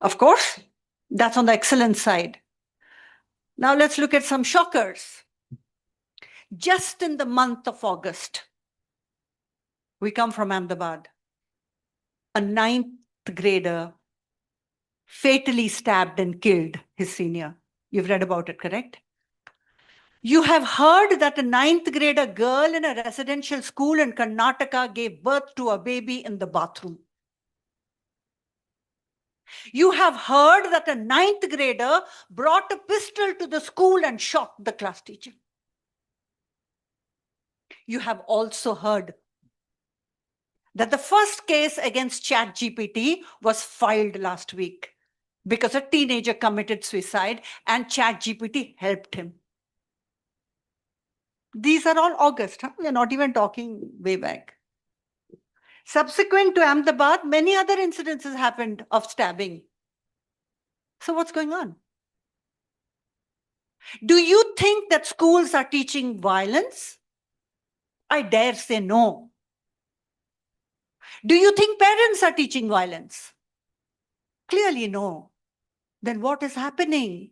Of course, that's on the excellence side. Now let's look at some shockers. Just in the month of August, we come from Ahmedabad. A 9th grader fatally stabbed and killed his senior. You've read about it, correct? You have heard that a 9th grader girl in a residential school in Karnataka gave birth to a baby in the bathroom. You have heard that a 9th grader brought a pistol to the school and shot the class teacher. You have also heard that the first case against ChatGPT was filed last week because a teenager committed suicide and ChatGPT helped him. These are all August. Huh? We are not even talking way back. Subsequent to Ahmedabad, many other incidences happened of stabbing. So what's going on? Do you think that schools are teaching violence? I dare say no. Do you think parents are teaching violence? Clearly no. Then what is happening?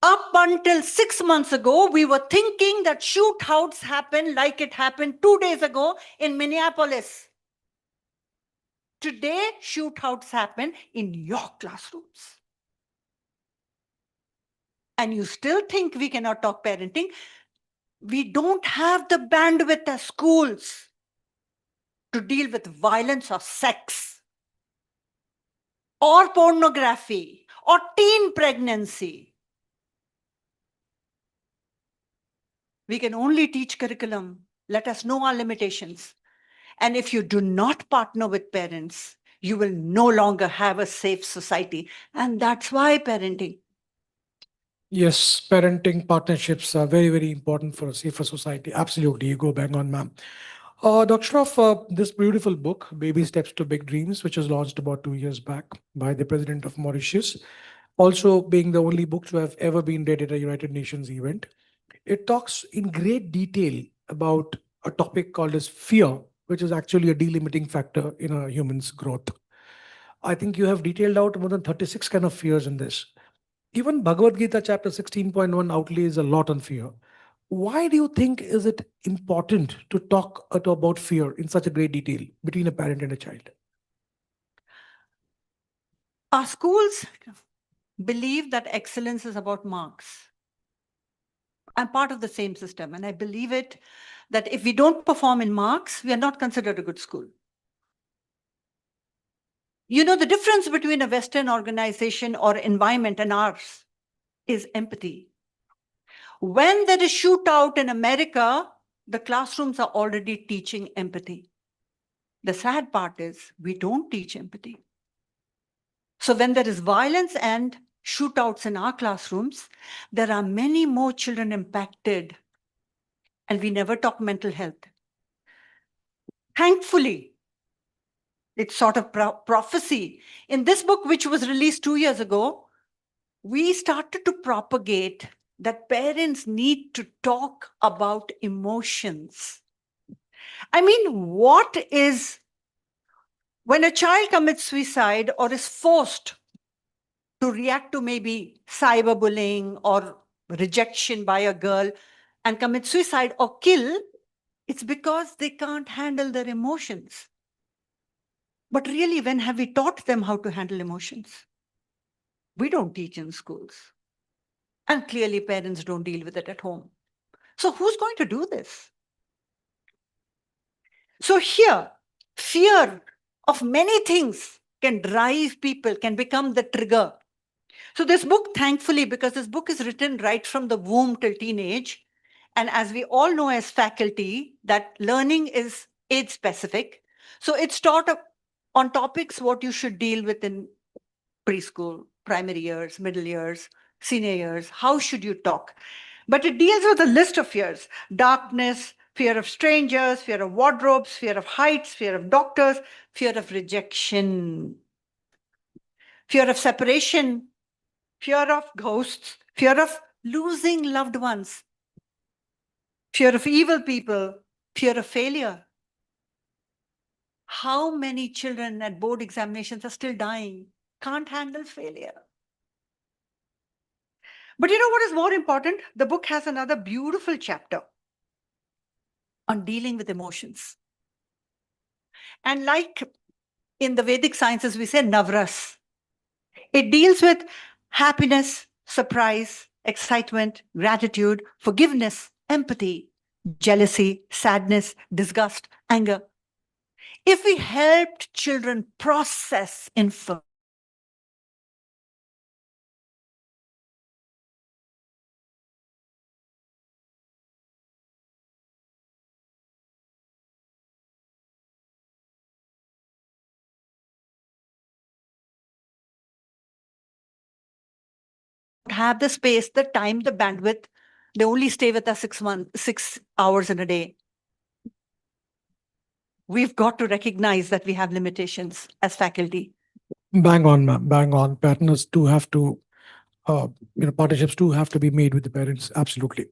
Up until 6 months ago, we were thinking that shootouts happen like it happened 2 days ago in Minneapolis. Today, shootouts happen in your classrooms. And you still think we cannot talk parenting? We don't have the bandwidth as schools to deal with violence or sex or pornography or teen pregnancy. We can only teach curriculum. Let us know our limitations. And if you do not partner with parents, you will no longer have a safe society. And that's why parenting. Yes, parenting partnerships are very, very important for a safer society. Absolutely, you go bang on, ma'am. Dr. Shroff, this beautiful book, Baby Steps to Big Dreams, which was launched about 2 years back by the President of Mauritius, also being the only book to have ever been read at a United Nations event. It talks in great detail about a topic called as fear, which is actually a delimiting factor in a human's growth. I think you have detailed out more than 36 kind of fears in this. Even Bhagavad Gita chapter 16.1 outlays a lot on fear. Why do you think is it important to talk about fear in such a great detail between a parent and a child? Our schools believe that excellence is about marks. I'm part of the same system, and I believe it that if we don't perform in marks, we are not considered a good school. You know, the difference between a Western organization or environment and ours is empathy. When there is shootout in America, the classrooms are already teaching empathy. The sad part is we don't teach empathy. So when there is violence and shootouts in our classrooms, there are many more children impacted, and we never talk mental health. Thankfully, it's sort of prophecy. In this book, which was released 2 years ago, we started to propagate that parents need to talk about emotions. I mean, what is when a child commits suicide or is forced to react to maybe cyberbullying or rejection by a girl and commit suicide or kill, it's because they can't handle their emotions. But really, when have we taught them how to handle emotions? We don't teach in schools. And clearly, parents don't deal with it at home. So who's going to do this? So here, fear of many things can drive people, can become the trigger. So this book, thankfully, because this book is written right from the womb till teenage, and as we all know as faculty, that learning is age specific. So it's taught on topics what you should deal with in preschool, primary years, middle years, senior years. How should you talk? But it deals with a list of fears: darkness, fear of strangers, fear of wardrobes, fear of heights, fear of doctors, fear of rejection, fear of separation, fear of ghosts, fear of losing loved ones, fear of evil people, fear of failure. How many children at board examinations are still dying, can't handle failure? But you know what is more important? The book has another beautiful chapter on dealing with emotions. And like in the Vedic sciences, we say Navras. It deals with happiness, surprise, excitement, gratitude, forgiveness, empathy, jealousy, sadness, disgust, anger. If we helped children process information, have the space, the time, the bandwidth, they only stay with us 6 hours in a day. We've got to recognize that we have limitations as faculty. Bang on, ma'am. Bang on. Partners do have to, partnerships do have to be made with the parents. Absolutely.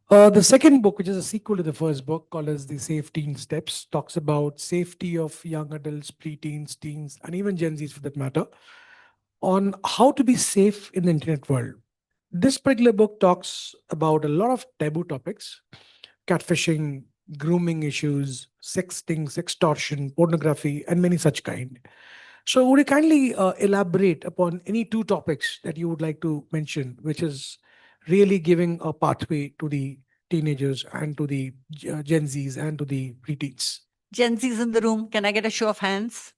The second book, which is a sequel to the first book, called as The Safe Teen Steps, talks about safety of young adults, preteens, teens, and even Gen Zs for that matter, on how to be safe in the internet world. This particular book talks about a lot of taboo topics: catfishing, grooming issues, sexting, sextortion, pornography, and many such kind. So would you kindly elaborate upon any two topics that you would like to mention, which is really giving a pathway to the teenagers and to the Gen Zs and to the preteens? Gen Z's in the room. Can I get a show of hands?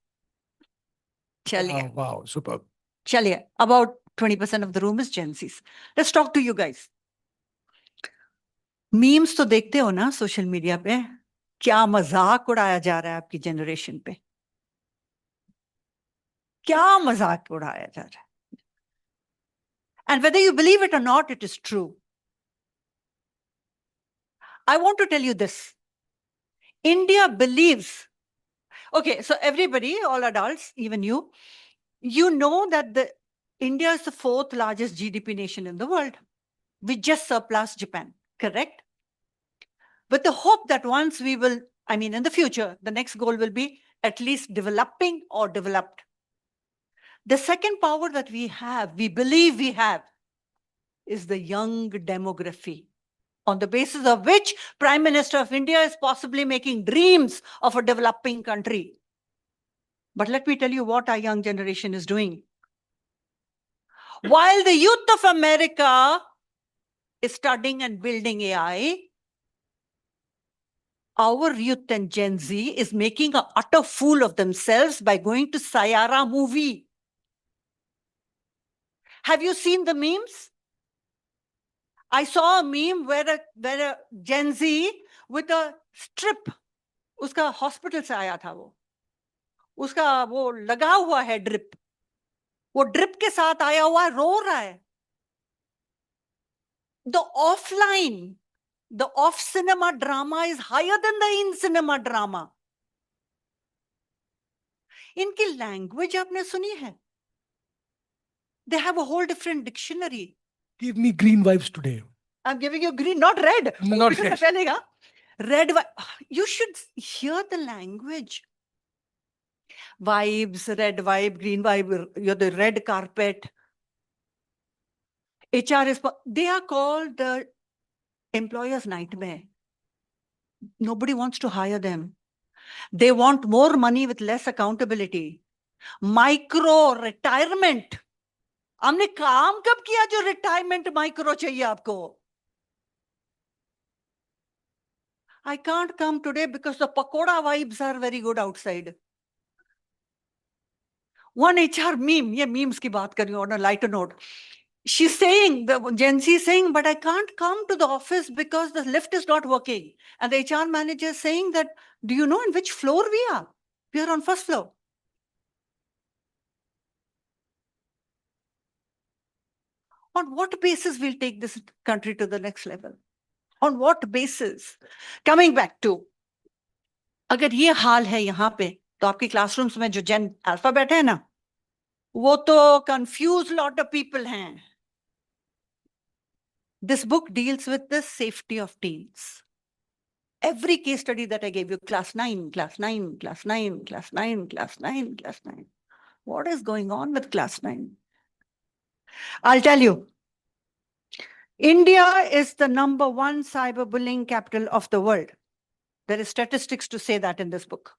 Chaliye. Wow, superb. Chaliye. About 20% of the room is Gen Z's. Let's talk to you guys. Memes तो देखते हो ना social media पे, क्या मजाक उड़ाया जा रहा है आपकी जनरेशन पे, क्या मजाक उड़ाया जा रहा है. And whether you believe it or not, it is true. I want to tell you this. India believes, okay, so everybody, all adults, even you know that India is the 4th largest GDP nation in the world. We just surpassed Japan, correct? With the hope that once we will, in the future, the next goal will be at least developing or developed. The second power that we believe we have, is the young demography, on the basis of which Prime Minister of India is possibly making dreams of a developing country. But let me tell you what our young generation is doing. While the youth of America is studying and building AI, our youth and Gen Z is making an utter fool of themselves by going to Sayara movie. Have you seen the memes? I saw a meme where a Gen Z with a strip, उसका hospital से आया था वो, उसका वो लगा हुआ है drip, वो drip के साथ आया हुआ है, रो रहा है. The offline, the off cinema drama is higher than the in cinema drama. इनकी language आपने सुनी है? They have a whole different dictionary. Give me green vibes today. I'm giving you green, not red. Not red. Red, you should hear the language. Vibes, red vibe, green vibe, you're the red carpet. HR is, they are called the employer's nightmare. Nobody wants to hire them. They want more money with less accountability. Micro retirement. हमने काम कब किया जो retirement micro चाहिए आपको? I can't come today because the pakoda vibes are very good outside. One HR meme, ये memes की बात कर रही हूँ on a lighter note. She's saying, the Gen Z is saying, but I can't come to the office because the lift is not working. And the HR manager is saying that, do you know in which floor we are? We are on first floor. On what basis we'll take this country to the next level? On what basis? Coming back to, अगर ये हाल है यहाँ पे, तो आपकी classrooms में जो Gen Alpha बैठे हैं ना, वो तो confused lot of people हैं. This book deals with the safety of teens. Every case study that I gave you, class 9, class 9, class 9, class 9, class 9, class 9. What is going on with class 9? I'll tell you. India is the #1 cyberbullying capital of the world. There is statistics to say that in this book.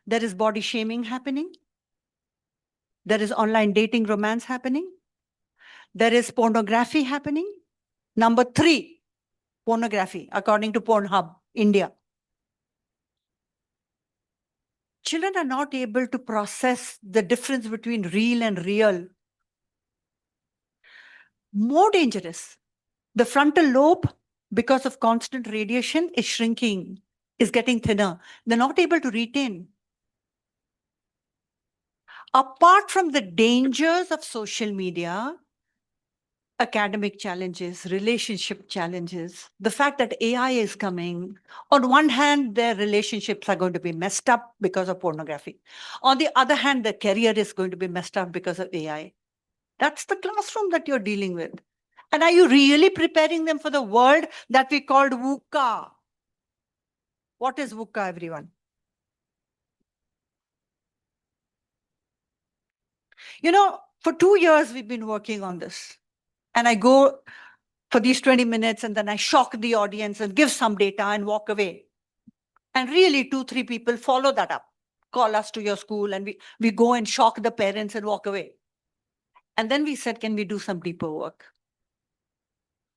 There is body shaming happening. There is online dating romance happening. There is pornography happening. #3, pornography, according to Pornhub, India. Children are not able to process the difference between real and real. More dangerous, the frontal lobe, because of constant radiation, is shrinking, is getting thinner. They're not able to retain. Apart from the dangers of social media, academic challenges, relationship challenges, the fact that AI is coming, on one hand, their relationships are going to be messed up because of pornography. On the other hand, their career is going to be messed up because of AI. That's the classroom that you're dealing with. And are you really preparing them for the world that we called VUCA? What is VUCA, everyone? You know, for 2 years, we've been working on this. And I go for these 20 minutes, and then I shock the audience and give some data and walk away. And really 2-3 people follow that up, call us to your school, and we go and shock the parents and walk away. And then we said, can we do some deeper work?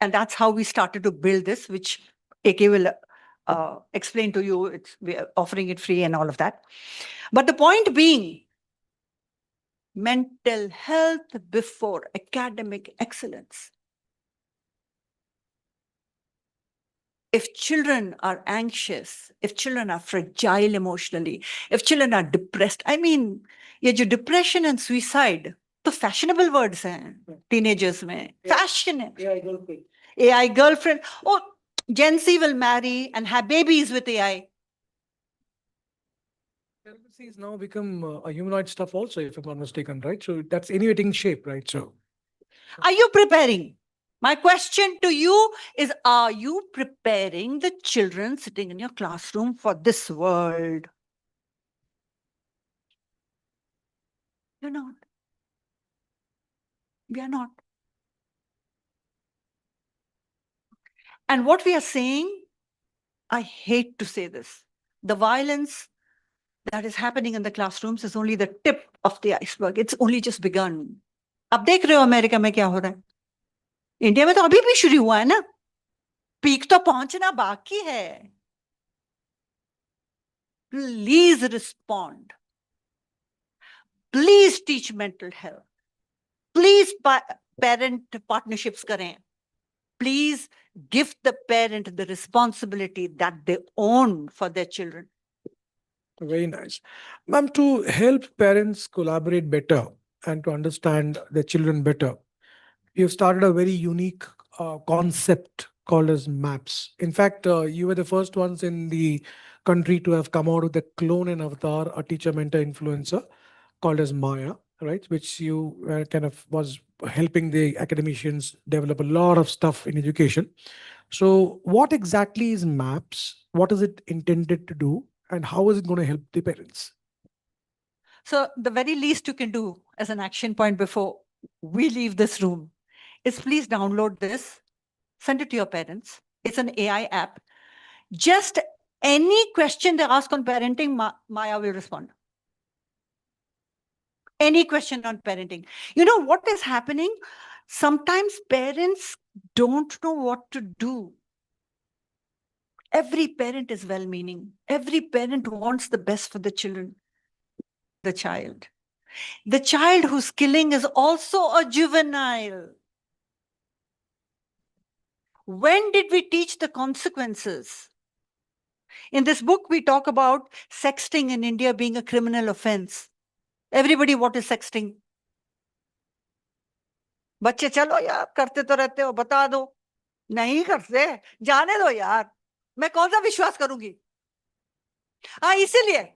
And that's how we started to build this, which AK will explain to you. We're offering it free and all of that. But the point being, mental health before academic excellence. If children are anxious, if children are fragile emotionally, if children are depressed, I mean, ये जो depression and suicide, तो fashionable words हैं teenagers में, fashion है. AI girlfriend. Oh, Gen Z will marry and have babies with AI. Celibacy has now become a humanoid stuff also, if I'm not mistaken, right? So that's anyway taking shape, right? So are you preparing? My question to you is, are you preparing the children sitting in your classroom for this world? You're not. We are not. And what we are saying, I hate to say this, the violence that is happening in the classrooms is only the tip of the iceberg. It's only just begun. अब देख रहे हो America में क्या हो रहा है? India में तो अभी भी शुरू हुआ है ना, पीक तो पहुंचना बाकी है. Please respond. Please teach mental health. Please parent partnerships करें. Please give the parent the responsibility that they own for their children. very nice. Ma'am, to help parents collaborate better and to understand their children better, you've started a very unique concept called as maps. In fact, you were the first ones in the country to have come out with a clone and avatar, a teacher mentor influencer called as Maya, right? Which you kind of was helping the academicians develop a lot of stuff in education. So what exactly is maps? What is it intended to do? And how is it going to help the parents? So the very least you can do as an action point before we leave this room is please download this, send it to your parents. It's an AI app. Just any question they ask on parenting, Maya will respond. Any question on parenting. You know what is happening? Sometimes parents don't know what to do. Every parent is well-meaning. Every parent wants the best for the children. The child. The child who's killing is also a juvenile. When did we teach the consequences? In this book, we talk about sexting in India being a criminal offense. Everybody, what is sexting? बच्चे चलो यार करते तो रहते हो बता दो नहीं करते जाने दो यार मैं कौन सा विश्वास करूंगी हाँ इसीलिए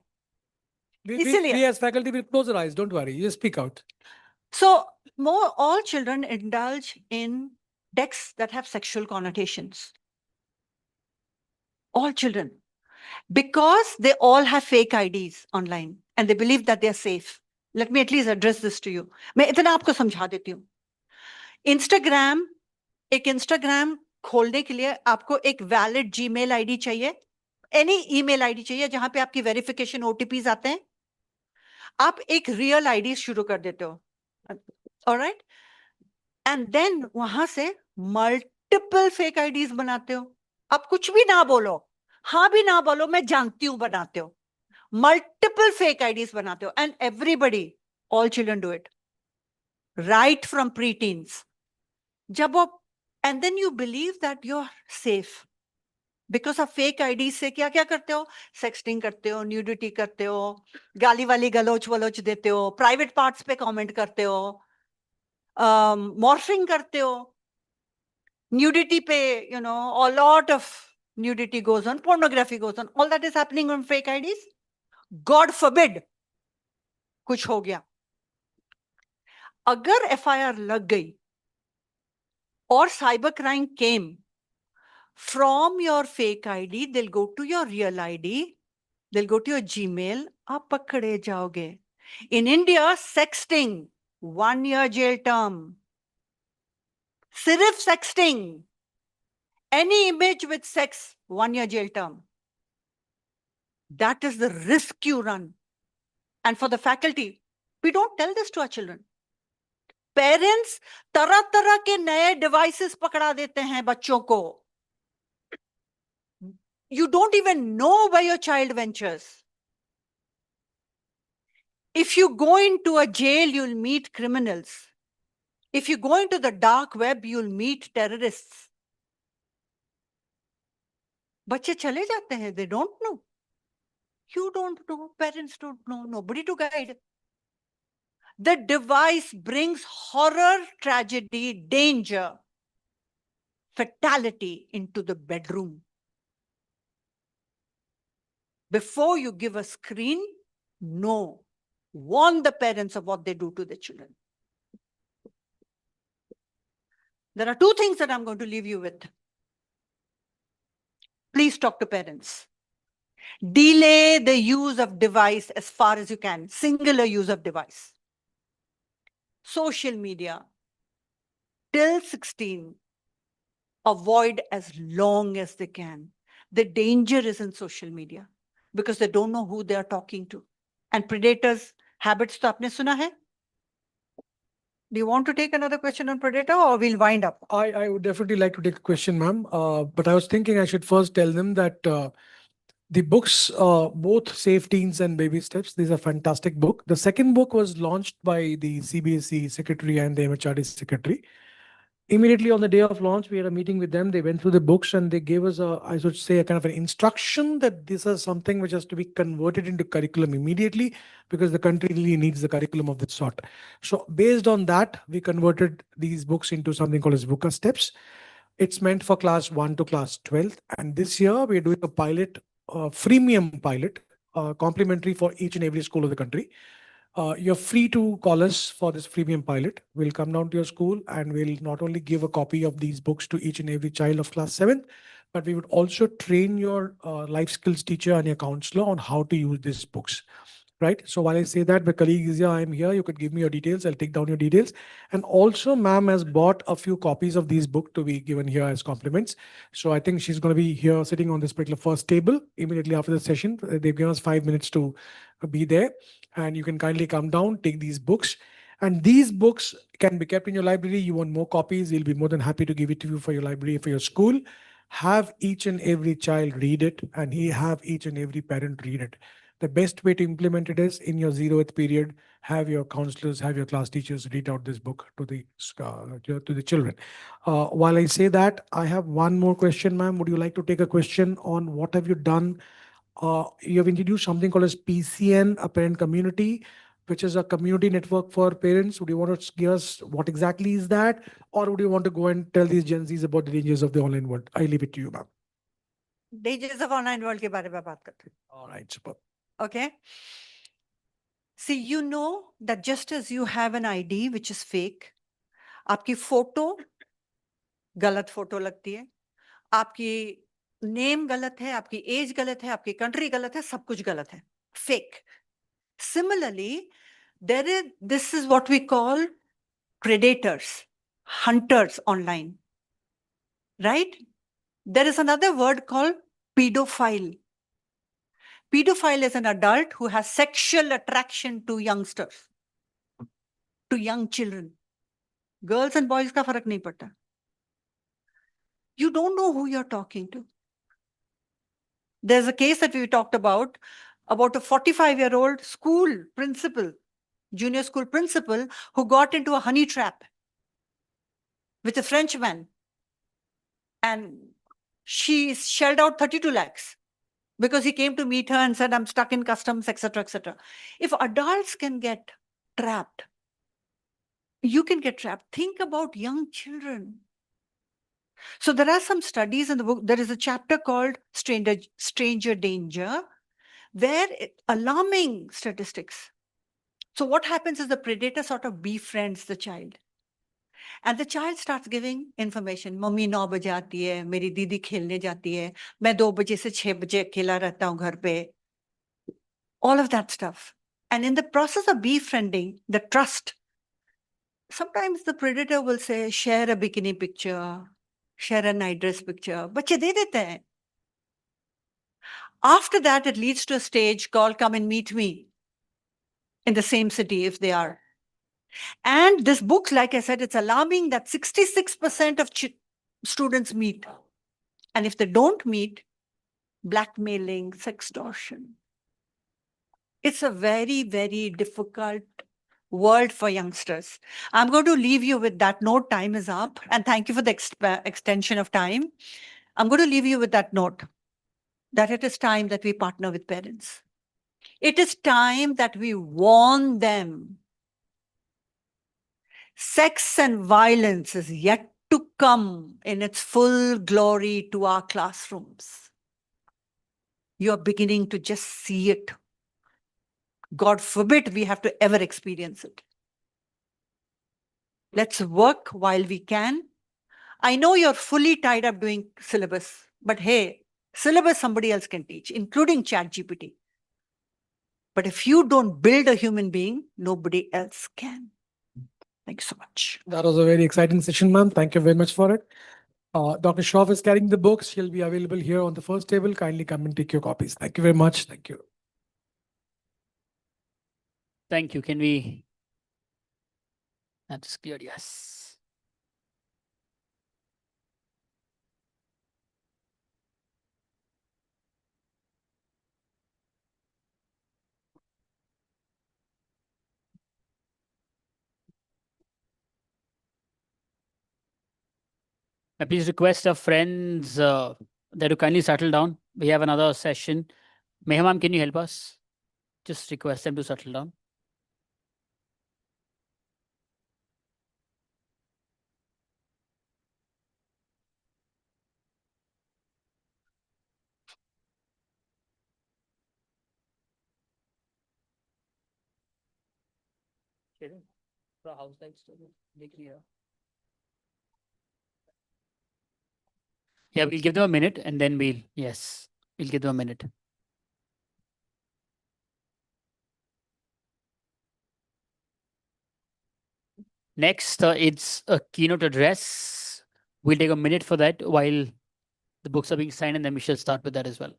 We as faculty will close our eyes. Don't worry. You just speak out. So all children indulge in texts that have sexual connotations. All children. Because they all have fake IDs online and they believe that they're safe. Let me at least address this to you. मैं इतना आपको समझा देती हूँ. एक Instagram खोलने के लिए आपको एक वैलिड जीमेल आईडी चाहिए, एनी ईमेल आईडी चाहिए जहां पे आपकी वेरिफिकेशन ओटीपीज आते हैं. आप एक रियल आईडी शुरू कर देते हो. ऑलराइट? एंड देन वहां से मल्टीपल फेक आईडीज बनाते हो. आप कुछ भी ना बोलो, हाँ भी ना बोलो, मैं जानती हूं बनाते हो. मल्टीपल फेक आईडीज बनाते हो. And everybody, all children do it. Right from pre teens. जब वो and then you believe that you're safe because of fake IDs से क्या क्या करते हो? Sexting करते हो, nudity करते हो, गाली वाली गलोच वलोच देते हो, private parts पे comment करते हो, morphing करते हो, nudity पे, you know, a lot of nudity goes on, pornography goes on, all that is happening on fake IDs. God forbid कुछ हो गया. अगर FIR लग गई or cybercrime came from your fake ID, they'll go to your real ID, they'll go to your Gmail, आप पकड़े जाओगे. In India, sexting, 1 year jail term. सिर्फ sexting, Any image with sex, 1 year jail term. That is the risk you run. And for the faculty, we don't tell this to our children. Parents तरह तरह के नए devices पकड़ा देते हैं बच्चों को. You don't even know where your child ventures. If you go into a jail, you'll meet criminals. If you go into the dark web, you'll meet terrorists. बच्चे चले जाते हैं, they don't know. You don't know, parents don't know, nobody to guide. The device brings horror, tragedy, danger, fatality into the bedroom. Before you give a screen, no. Warn the parents of what they do to their children. There are 2 things that I'm going to leave you with. Please talk to parents. Delay the use of device as far as you can. Singular use of device. Social media. Till 16. Avoid as long as they can. The danger is in social media because they don't know who they are talking to. And predators' habits to aapne suna hai? Do you want to take another question on predator or we'll wind up? I would definitely like to take a question, ma'am. But I was thinking I should first tell them that the books, both Safe Teens and Baby Steps, these are fantastic book. The second book was launched by the CBSE secretary and the MHRD secretary. Immediately on the day of launch, we had a meeting with them. They went through the books and they gave us I should say, a kind of an instruction that this is something which has to be converted into curriculum immediately because the country really needs the curriculum of this sort. So based on that, we converted these books into something called as VUCA Steps. It's meant for class 1 to class 12. And this year we're doing a pilot, freemium pilot, complimentary for each and every school of the country. You're free to call us for this freemium pilot. We'll come down to your school and we'll not only give a copy of these books to each and every child of class 7, but we would also train your life skills teacher and your counselor on how to use these books. Right. So while I say that, my colleague is here, I'm here, you could give me your details. I'll take down your details. And also, ma'am has bought a few copies of these books to be given here as compliments. So I think she's going to be here sitting on this particular first table immediately after the session. They've given us 5 minutes to be there. And you can kindly come down, take these books. And these books can be kept in your library. You want more copies, we'll be more than happy to give it to you for your library, for your school. Have each and every child read it and have each and every parent read it. The best way to implement it is in your 0th period, have your counselors, have your class teachers read out this book to the children. While I say that, I have one more question, ma'am. Would you like to take a question on what have you done? You have introduced something called as PCN, a parent community, which is a community network for parents. Would you want to give us what exactly is that? Or would you want to go and tell these Gen Zs about the dangers of the online world? I leave it to you, ma'am. Dangers of online world ke baare mein baat karte hain. All right, super. Okay. See, you know that just as you have an ID which is fake, आपकी photo गलत photo लगती है, आपकी name गलत है, आपकी as गलत है, आपकी कंट्री गलत है, सब कुछ गलत है, fake. Similarly, this is what we call predators, hunters online, right? There is another word called pedophile. Pedophile is an adult who has sexual attraction to youngsters, to young children. Girls and boys ka farak nahi padta. You don't know who you're talking to. There's a case that we talked about a 45-year-old school principal, junior school principal, who got into a honey trap with a Frenchman. And she shelled out 32 lakhs. Because he came to meet her and said, I'm stuck in customs, etc., etc. If adults can get trapped, you can get trapped. Think about young children. So there are some studies in the book. There is a chapter called Stranger Danger, where alarming statistics. So what happens is the predator sort of befriends the child. And the child starts giving information. Mummy 9 baje aati hai, meri didi khelne jati hai, main 2 baje se 6 baje akela rehta hu ghar pe. All of that stuff. And in the process of befriending, the trust, sometimes the predator will say, share a bikini picture, share a night dress picture. बच्चे दे देते हैं. After that, it leads to a stage called come and meet me in the same city if they are. And this book, like I said, it's alarming that 66% of students meet. And if they don't meet, blackmailing, sextortion. It's a very, very difficult world for youngsters. I'm going to leave you with that note. Time is up. And thank you for the extension of time. I'm going to leave you with that note that it is time that we partner with parents. It is time that we warn them. Sex and violence is yet to come in its full glory to our classrooms. You're beginning to just see it. God forbid we have to ever experience it. Let's work while we can. I know you're fully tied up doing syllabus, but hey, syllabus somebody else can teach, including ChatGPT. But if you don't build a human being, nobody else can. Thank you so much. That was a very exciting session, ma'am. Thank you very much for it. Dr. Shroff is carrying the books. She'll be available here on the first table. Kindly come and take your copies. Thank you very much. Thank you. Thank you. Can we? That's clear. Yes. I please request our friends that to kindly settle down. We have another session. Meham, can you help us? Just request them to settle down. Yeah, we'll give them a minute and then we'll give them a minute. Next, it's a keynote address. We'll take a minute for that while the books are being signed, and then we shall start with that as well.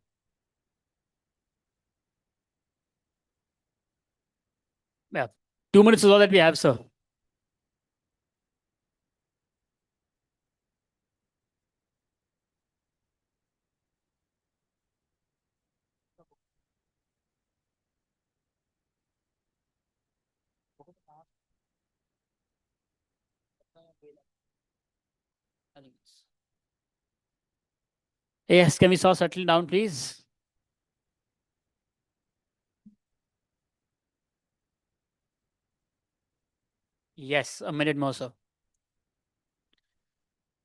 Yeah, 2 minutes is all that we have, sir. Yes, can we all settle down, please? Yes, a minute more, sir.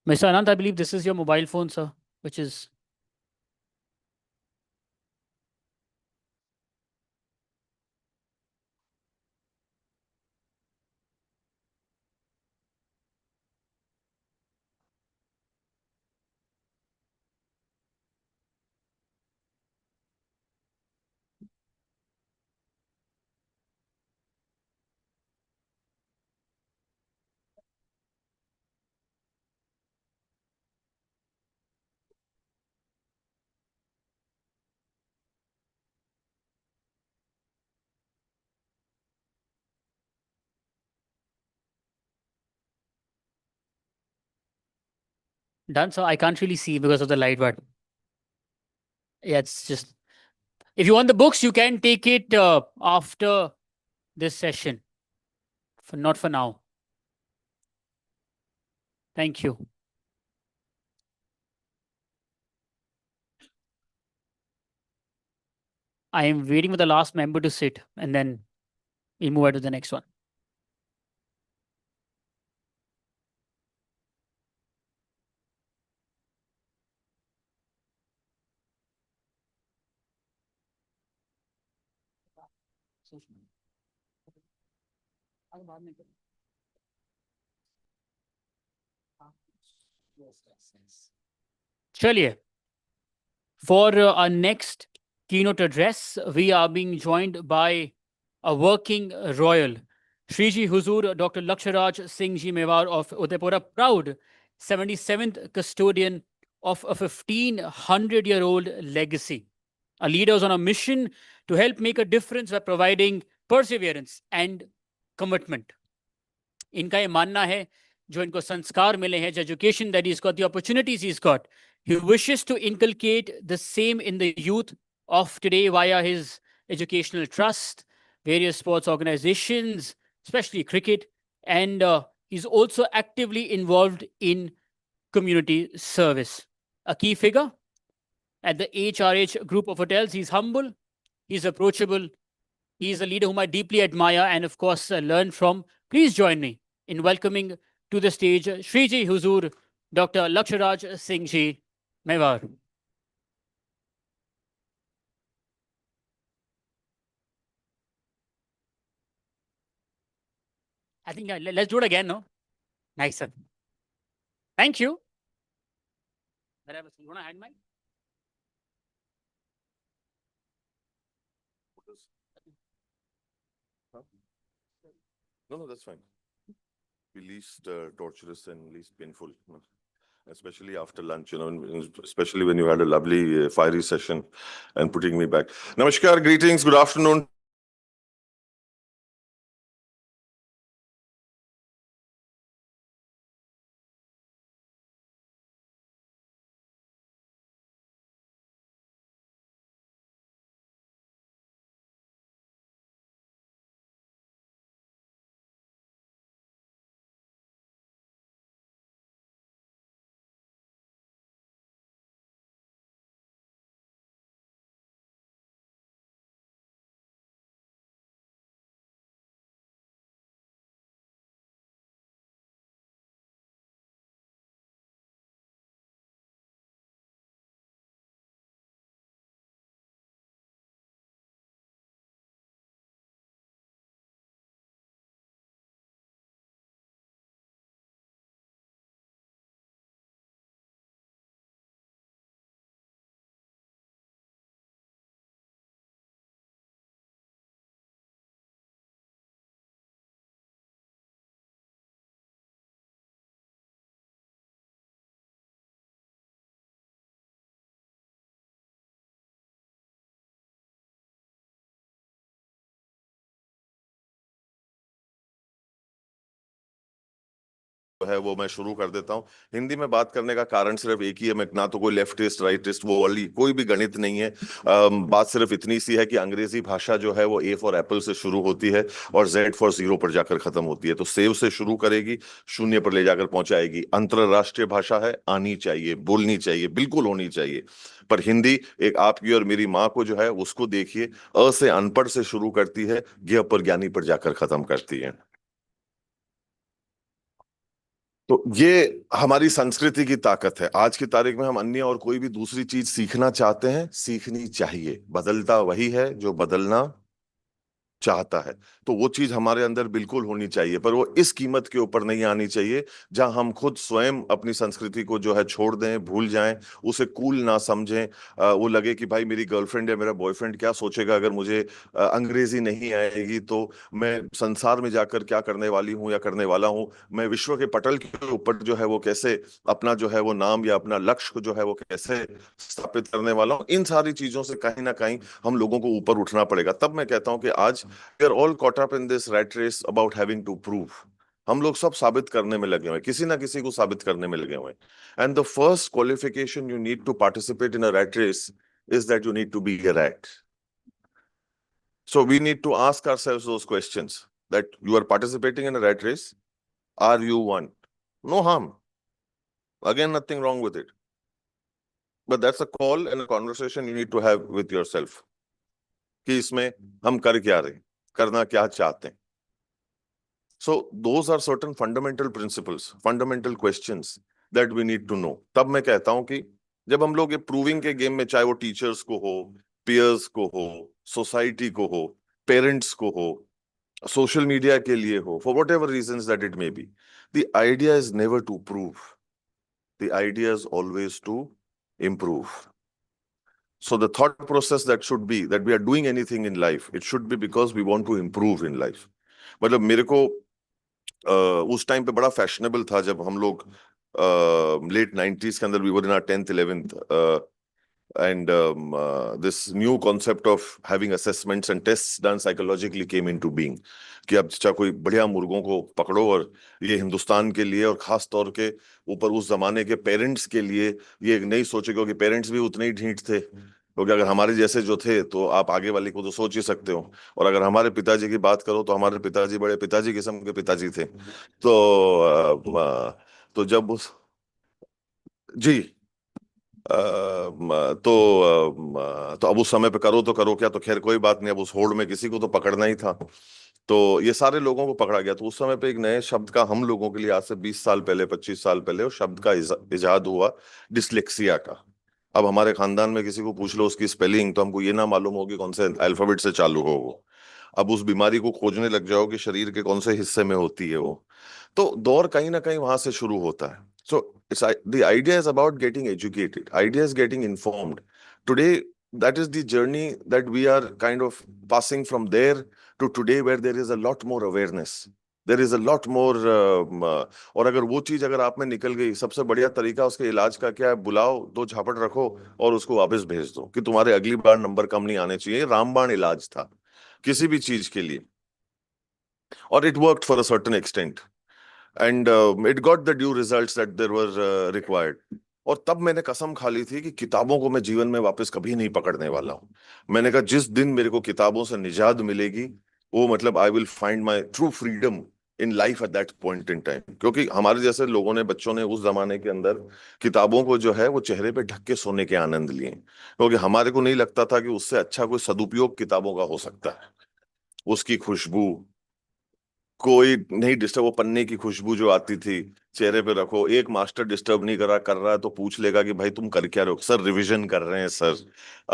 Mr. Anant, I believe this is your mobile phone, sir, which is. Done, so I can't really see because of the light, but yeah, it's just. If you want the books, you can take it after this session. Not for now. Thank you. I am waiting for the last member to sit, and then we'll move on to the next one. Chaliye. For our next keynote address, we are being joined by a working royal, Shriji Huzur Dr. Laksharaj Singh Ji Mewar of Udaipura, proud 77th custodian of a 1500-year-old legacy. Our leaders on a mission to help make a difference by providing perseverance and commitment. इनका ये मानना है जो इनको संस्कार मिले हैं, education that he's got, the opportunities he's got, he wishes to inculcate the same in the youth of today via his educational trust, various sports organizations, especially cricket, and he's also actively involved in community service. A key figure at the HRH group of hotels. He's humble, he's approachable, he's a leader whom I deeply admire and, of course, learn from. Please join me in welcoming to the stage Shriji Huzur, Dr. Laksharaj Singh Ji Mewar. I think let's do it again, no? Nice, sir. Thank you. You want to hand mic? No, that's fine. Be least torturous and least painful, especially after lunch, especially when you had a lovely fiery session and putting me back. Namaskar, greetings, good afternoon. है वो मैं शुरू कर देता हूँ। हिंदी में बात करने का कारण सिर्फ एक ही है, मैं ना तो कोई लेफ्टिस्ट राइटिस्ट वो वाली कोई भी गणित नहीं है। बात सिर्फ इतनी सी है कि अंग्रेजी भाषा जो है वो ए फॉर एप्पल से शुरू होती है और जेड फॉर जीरो पर जाकर खत्म होती है। तो सेव से शुरू करेगी, शून्य पर ले जाकर पहुंचाएगी। अंतरराष्ट्रीय भाषा है, आनी चाहिए, बोलनी चाहिए, बिल्कुल होनी चाहिए। पर हिंदी एक आपकी और मेरी माँ को जो है उसको देखिए, अ से अनपढ़ से शुरू करती है, ज्ञ पर ज्ञानी पर जाकर खत्म करती है। तो ये हमारी संस्कृति की ताकत है। आज की तारीख में हम अन्य और कोई भी दूसरी चीज सीखना चाहते हैं, सीखनी चाहिए। बदलता वही है जो बदलना चाहता है। तो वो चीज हमारे अंदर बिल्कुल होनी चाहिए, पर वो इस कीमत के ऊपर नहीं आनी चाहिए जहां हम खुद स्वयं अपनी संस्कृति को जो है छोड़ दें, भूल जाएं, उसे कूल ना समझें। वो लगे कि भाई मेरी गर्लफ्रेंड या मेरा बॉयफ्रेंड क्या सोचेगा अगर मुझे अंग्रेजी नहीं आएगी, तो मैं संसार में जाकर क्या करने वाली हूँ या करने वाला हूँ। मैं विश्व के पटल के ऊपर जो है वो कैसे अपना जो है वो नाम या अपना लक्ष्य को जो है वो कैसे स्थापित करने वाला हूँ। इन सारी चीजों से कहीं ना कहीं हम लोगों को ऊपर उठना पड़ेगा। तब मैं कहता हूँ कि आज we are all caught up in this rat race about having to prove. हम लोग सब साबित करने में लगे हुए, किसी ना किसी को साबित करने में लगे हुए। And the first qualification you need to participate in a rat race is that you need to be a rat. So we need to ask ourselves those questions, that you are participating in a rat race. Are you one? No harm. Again, nothing wrong with it. But that's a call and a conversation you need to have with yourself. कि इसमें हम कर क्या रहे हैं, करना क्या चाहते हैं। So those are certain fundamental principles, fundamental questions that we need to know. तब मैं कहता हूं कि जब हम लोग ये प्रूविंग के गेम में, चाहे वो टीचर्स को हो, पीयर्स को हो, सोसाइटी को हो, पेरेंट्स को हो, सोशल मीडिया के लिए हो, for whatever reasons that it may be, the idea is never to prove. The idea is always to improve. So the thought process that should be that we are doing anything in life, it should be because we want to improve in life. मतलब मेरे को उस time पे बड़ा fashionable था जब हम लोग late 90s के अंदर we were in our 10th 11th and this new concept of having assessments and tests done psychologically came into being कि अब चाहे कोई बढ़िया मुर्गों को पकड़ो और ये हिंदुस्तान के लिए और खास तौर के ऊपर उस जमाने के पेरेंट्स के लिए ये एक नई सोच है क्योंकि पेरेंट्स भी उतने ही ढीठ थे क्योंकि अगर हमारे जैसे जो थे तो आप आगे वाले को तो सोच ही सकते हो और अगर हमारे पिताजी की बात करो तो हमारे पिताजी बड़े पिताजी किस्म के पिताजी थे तो जब उस जी तो अब उस समय पे करो तो करो क्या तो खैर कोई बात नहीं अब उस होड़ में किसी को तो पकड़ना ही था तो ये सारे लोगों को पकड़ा गया तो उस समय पे एक नए शब्द का हम लोगों के लिए आज से 20 साल पहले 25 साल पहले उस शब्द का इजाद हुआ डिसलेक्सिया का अब हमारे खानदान में किसी को पूछ लो उसकी स्पेलिंग तो हमको ये ना मालूम होगी कौन से अल्फाबेट से चालू हो वो अब उस बीमारी को खोजने लग जाओ कि शरीर के कौन से हिस्से में होती है वो तो दौर कहीं ना कहीं वहां से शुरू होता है so the idea is about getting educated idea is getting informed today that is the journey that we are kind of passing from there to today where there is a lot more awareness there is a lot more और अगर वो चीज अगर आप में निकल गई सबसे बढ़िया तरीका उसके इलाज का क्या है बुलाओ दो झापट रखो और उसको वापस भेज दो कि तुम्हारे अगली बार नंबर कम नहीं आने चाहिए रामबाण इलाज था किसी भी चीज के लिए और it worked for a certain extent and it got the due results that there were required और तब मैंने कसम खा ली थी कि किताबों को मैं जीवन में वापस कभी नहीं पकड़ने वाला हूं मैंने कहा जिस दिन मेरे को किताबों से निजात मिलेगी वो मतलब I will find my true freedom in life at that point in time क्योंकि हमारे जैसे लोगों ने बच्चों ने उस जमाने के अंदर किताबों को जो है वो चेहरे पे ढक के सोने के आनंद लिए क्योंकि हमारे को नहीं लगता था कि उससे अच्छा कोई सदुपयोग किताबों का हो सकता है उसकी खुशबू कोई नहीं डिस्टर्ब वो पन्ने की खुशबू जो आती थी चेहरे पे रखो एक मास्टर डिस्टर्ब नहीं कर रहा है तो पूछ लेगा कि भाई तुम कर क्या रहे हो सर रिवीजन कर रहे हैं सर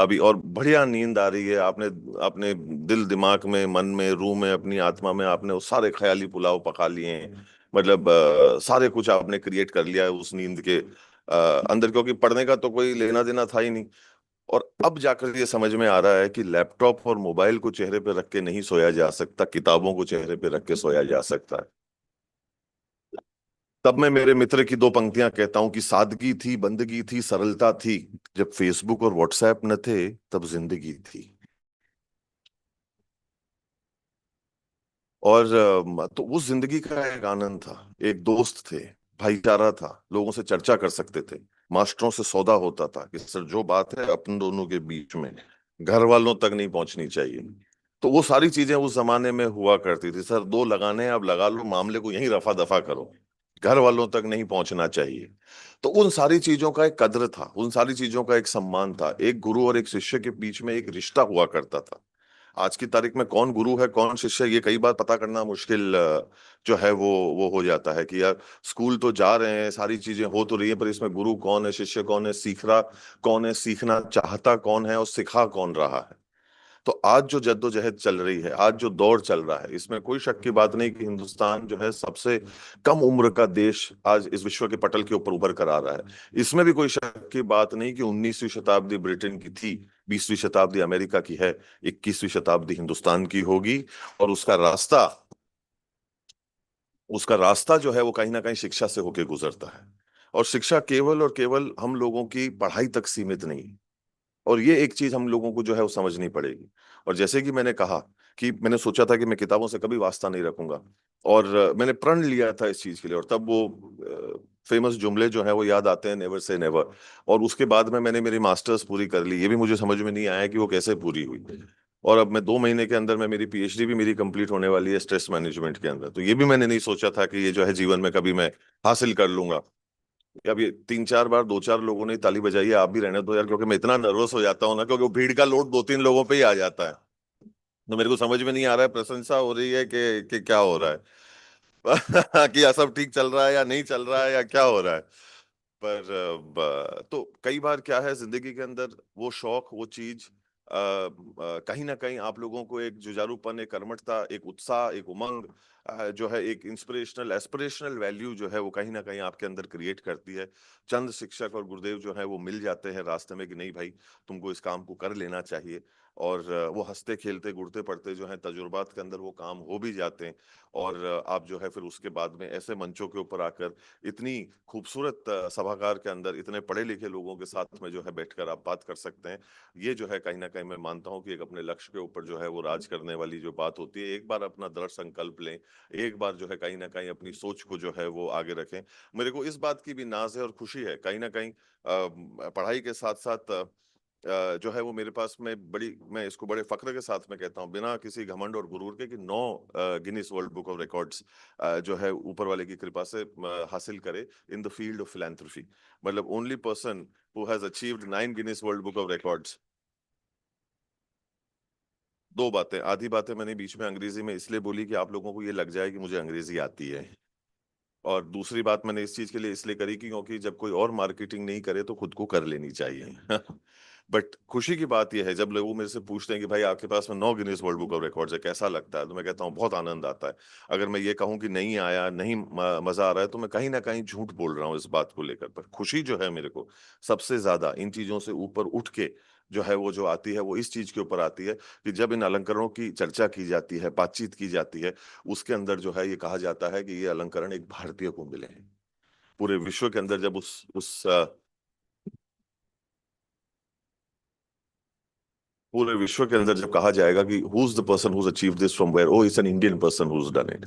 अभी और बढ़िया नींद आ रही है आपने अपने दिल दिमाग में मन में रूह में अपनी आत्मा में आपने वो सारे ख्याली पुलाव पका लिए हैं मतलब सारे कुछ आपने क्रिएट कर लिया है उस नींद के अंदर क्योंकि पढ़ने का तो कोई लेना देना था ही नहीं और अब जाकर ये समझ में आ रहा है कि लैपटॉप और मोबाइल को चेहरे पे रख के नहीं सोया जा सकता किताबों को चेहरे पे रख के सोया जा सकता है तब मैं मेरे मित्र की दो पंक्तियां कहता हूं कि सादगी थी बंदगी थी सरलता थी जब फेसबुक और व्हाट्सएप न थे तब जिंदगी थी और तो उस जिंदगी का एक आनंद था एक दोस्त थे भाईचारा था लोगों से चर्चा कर सकते थे मास्टरों से सौदा होता था कि सर जो बात है अपन दोनों के बीच में घर वालों तक नहीं पहुंचनी चाहिए तो वो सारी चीजें उस जमाने में हुआ करती थी सर दो लगाने हैं अब लगा लो मामले को यहीं रफा दफा करो घर वालों तक नहीं पहुंचना चाहिए तो उन सारी चीजों का एक कद्र था उन सारी चीजों का एक सम्मान था एक गुरु और एक शिष्य के बीच में एक रिश्ता हुआ करता था आज की तारीख में कौन गुरु है कौन शिष्य है ये कई बार पता करना मुश्किल जो है वो हो जाता है कि यार स्कूल तो जा रहे हैं सारी चीजें हो तो रही है पर इसमें गुरु कौन है शिष्य कौन है सीख रहा कौन है सीखना चाहता कौन है और सिखा कौन रहा है तो आज जो जद्दोजहद चल रही है आज जो दौर चल रहा है इसमें कोई शक की बात नहीं कि हिंदुस्तान जो है सबसे कम उम्र का देश आज इस विश्व के पटल के ऊपर उभर कर आ रहा है इसमें भी कोई शक की बात नहीं कि 19वीं शताब्दी ब्रिटेन की थी 20वीं शताब्दी अमेरिका की है 21वीं शताब्दी हिंदुस्तान की होगी और उसका रास्ता जो है वो कहीं ना कहीं शिक्षा से होकर गुजरता है और शिक्षा केवल और केवल हम लोगों की पढ़ाई तक सीमित नहीं है और ये एक चीज हम लोगों को जो है वो समझनी पड़ेगी और जैसे कि मैंने कहा कि मैंने सोचा था कि मैं किताबों से कभी वास्ता नहीं रखूंगा और मैंने प्रण लिया था इस चीज के लिए और तब वो फेमस जुमले जो है वो याद आते हैं नेवर से नेवर और उसके बाद में मैंने मेरी मास्टर्स पूरी कर ली ये भी मुझे समझ में नहीं आया कि वो कैसे पूरी हुई और अब मैं 2 महीने के अंदर में मेरी पीएचडी भी मेरी कंप्लीट होने वाली है स्ट्रेस मैनेजमेंट के अंदर तो ये भी मैंने नहीं सोचा था कि ये जो है जीवन में कभी मैं हासिल कर लूंगा अब ये 3-4 बार 2-4 लोगों ने ताली बजाई है आप भी रहने दो यार क्योंकि मैं इतना नर्वस हो जाता हूँ ना क्योंकि वो भीड़ का लोड 2-3 लोगों पे ही आ जाता है तो मेरे को समझ में नहीं आ रहा है प्रशंसा हो रही है कि क्या हो रहा है कि या सब ठीक चल रहा है या नहीं चल रहा है या क्या हो रहा है पर तो कई बार क्या है जिंदगी के अंदर वो शौक वो चीज कहीं ना कहीं आप लोगों को एक जुझारूपन एक कर्मठता एक उत्साह एक उमंग जो है एक इंस्पिरेशनल एस्पिरेशनल वैल्यू जो है वो कहीं ना कहीं आपके अंदर क्रिएट करती है। चंद शिक्षक और गुरुदेव जो है वो मिल जाते हैं रास्ते में कि नहीं भाई, तुमको इस काम को कर लेना चाहिए, और वो हंसते खेलते गुड़ते पड़ते जो है तजुर्बात के अंदर वो काम हो भी जाते हैं। और आप जो है फिर उसके बाद में ऐसे मंचों के ऊपर आकर इतनी खूबसूरत सभागार के अंदर इतने पढ़े लिखे लोगों के साथ में जो है बैठकर आप बात कर सकते हैं। ये जो है कहीं ना कहीं मैं मानता हूँ कि एक अपने लक्ष्य के ऊपर जो है वो राज करने वाली जो बात होती है, एक बार अपना दृढ़ संकल्प लें, एक बार जो है कहीं ना कहीं अपनी सोच को जो है वो आगे रखें। मेरे को इस बात की भी नाज है और खुशी है कहीं ना कहीं पढ़ाई के साथ साथ जो है वो मेरे पास में बड़ी, मैं इसको बड़े फख्र के साथ में कहता हूँ बिना किसी घमंड और गुरूर के, कि 9 Guinness world book of records जो है ऊपर वाले की कृपा से हासिल करे in the field of philanthropy. मतलब only person who has achieved 9 Guinness world book of records. दो बातें, आधी बातें मैंने बीच में अंग्रेजी में इसलिए बोली कि आप लोगों को ये लग जाए कि मुझे अंग्रेजी आती है, और दूसरी बात मैंने इस चीज के लिए इसलिए करी कि क्योंकि जब कोई और मार्केटिंग नहीं करे तो खुद को कर लेनी चाहिए। बट खुशी की बात यह है जब लोग मेरे से पूछते हैं कि भाई आपके पास में 9 Guinness world book of records है, कैसा लगता है, तो मैं कहता हूँ बहुत आनंद आता है। अगर मैं ये कहूँ कि नहीं आया, नहीं मजा आ रहा है, तो मैं कहीं ना कहीं झूठ बोल रहा हूँ इस बात को लेकर। पर खुशी जो है मेरे को सबसे ज्यादा इन चीजों से ऊपर उठ के जो है वो जो आती है वो इस चीज के ऊपर आती है कि जब इन अलंकरणों की चर्चा की जाती है, बातचीत की जाती है, उसके अंदर जो है ये कहा जाता है कि ये अलंकरण एक भारतीय को मिले हैं। पूरे विश्व के अंदर जब उस पूरे विश्व के अंदर जब कहा जाएगा कि who is the person who achieve this from where, oh it's an Indian person who done it,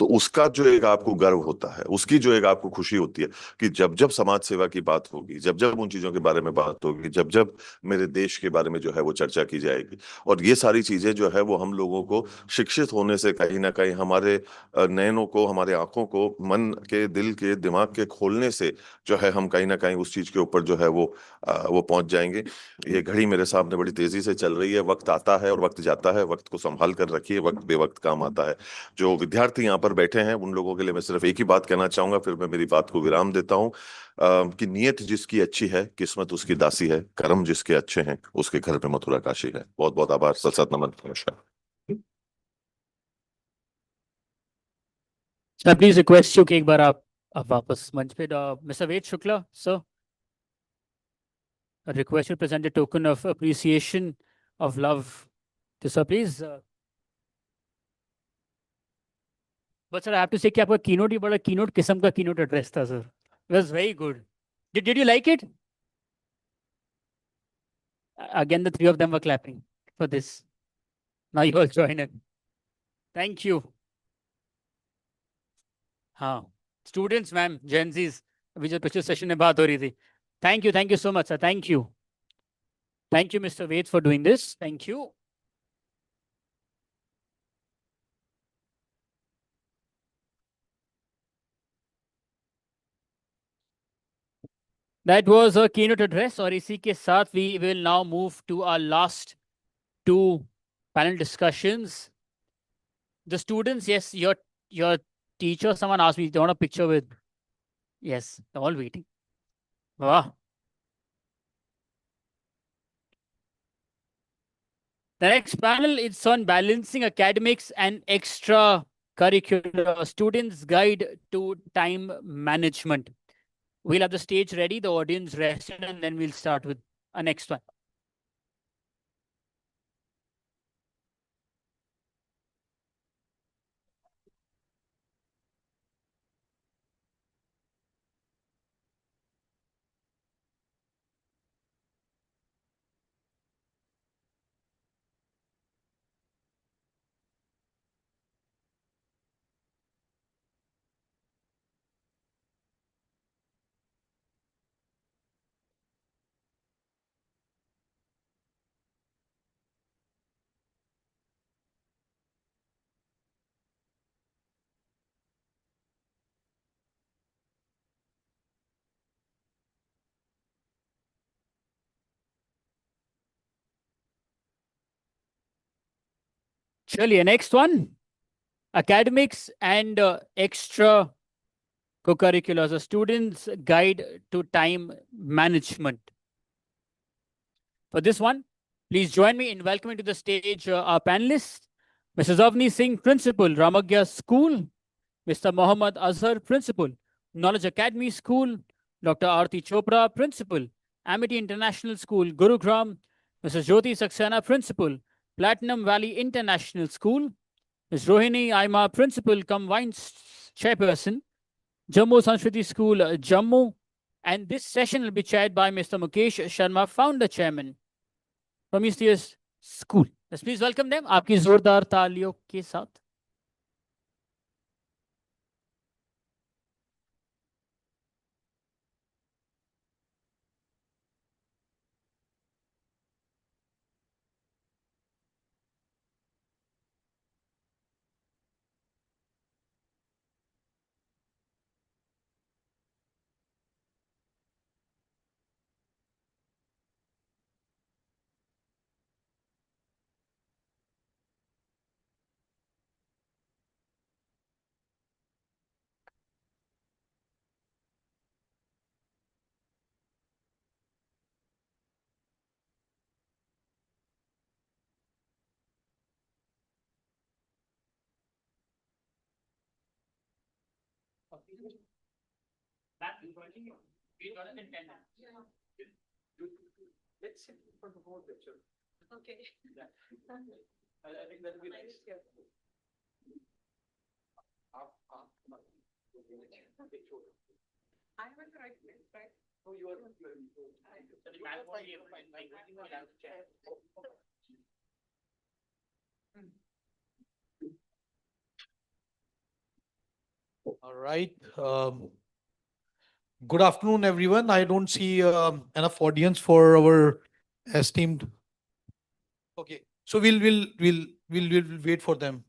तो उसका जो एक आपको गर्व होता है, उसकी जो एक आपको खुशी होती है कि जब जब समाज सेवा की बात होगी, जब जब उन चीजों के बारे में बात होगी, जब जब मेरे देश के बारे में जो है वो चर्चा की जाएगी, और ये सारी चीजें जो है वो हम लोगों को शिक्षित होने से कहीं ना कहीं हमारे नयनों को, हमारे आंखों को, मन के, दिल के, दिमाग के खोलने से जो है हम कहीं ना कहीं उस चीज के ऊपर जो है वो पहुंच जाएंगे। ये घड़ी मेरे सामने बड़ी तेजी से चल रही है, वक्त आता है और वक्त जाता है, वक्त को संभाल कर रखिए, वक्त बेवक्त काम आता है। जो विद्यार्थी यहाँ पर बैठे हैं उन लोगों के लिए मैं सिर्फ एक ही बात कहना चाहूंगा, फिर मैं मेरी बात को विराम देता हूँ, कि नियत जिसकी अच्छी है किस्मत उसकी दासी है, कर्म जिसके अच्छे हैं उसके घर में मथुरा काशी है। बहुत बहुत आभार, सत सत नमन, नमस्कार। So I please request you कि एक बार आप वापस मंच पे, mister Ved Shukla sir, I request you to present a token of appreciation of love to sir, please. But sir, I have to say कि आपका keynote ही बड़ा keynote किस्म का keynote address था sir. It was very good. Did you like it? Again, the three of them were clapping for this. Now you all join in. Thank you. हाँ, students ma'am, Gen Zs, अभी जो पिछले session में बात हो रही थी. Thank you so much sir. Thank you. Thank you, Mr. Ved, for doing this. Thank you. That was a keynote address, और इसी के साथ we will now move to our last two panel discussions. The students, yes, your teacher, someone asked me, they want a picture with, yes, they're all waiting. Wow. The next panel is on balancing academics and extracurricular, students' guide to time management. We'll have the stage ready, the audience rested, and then we'll start with our next one. Chaliye, next one, academics and extra co-curriculars, a student's guide to time management. For this one, please join me in welcoming to the stage our panelists. Mrs. Avni Singh, Principal, Ramagya School. Mr. Mohammad Azhar, Principal, Knowledge Academy School. Dr. Aarti Chopra, Principal, Amity International School, Gurugram. Mrs. Jyoti Saxena, Principal, Platinum Valley International School. Ms. Rohini Aima, Principal, Combined Chairperson, Jammu Sanskriti School, Jammu. And this session will be chaired by Mr. Mukesh Sharma, Founder Chairman, Prometheus School. Let's please welcome them. आपकी जोरदार तालियों के साथ. Let's sit in front of all the children. Okay. I think that will be nice. I am in the right place, right? Oh, you are. All right. Good afternoon, everyone. I don't see enough audience for our esteemed. Okay, so we'll wait for them.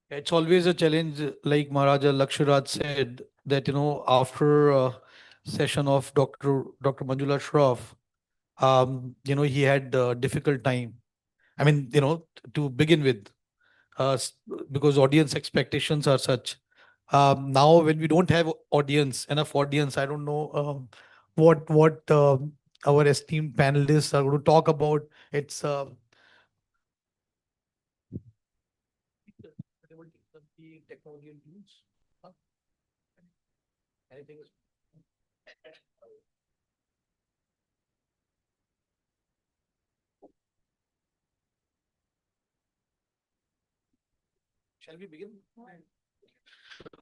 It's always a challenge, like Maharaja Laksharaj said, that, after a session of Dr. Manjula Shroff, he had a difficult time. I mean, to begin with, because audience expectations are such. Now, when we don't have enough audience, I don't know what our esteemed panelists are going to talk about. It's the technology and tools. Huh? Anything? Shall we begin?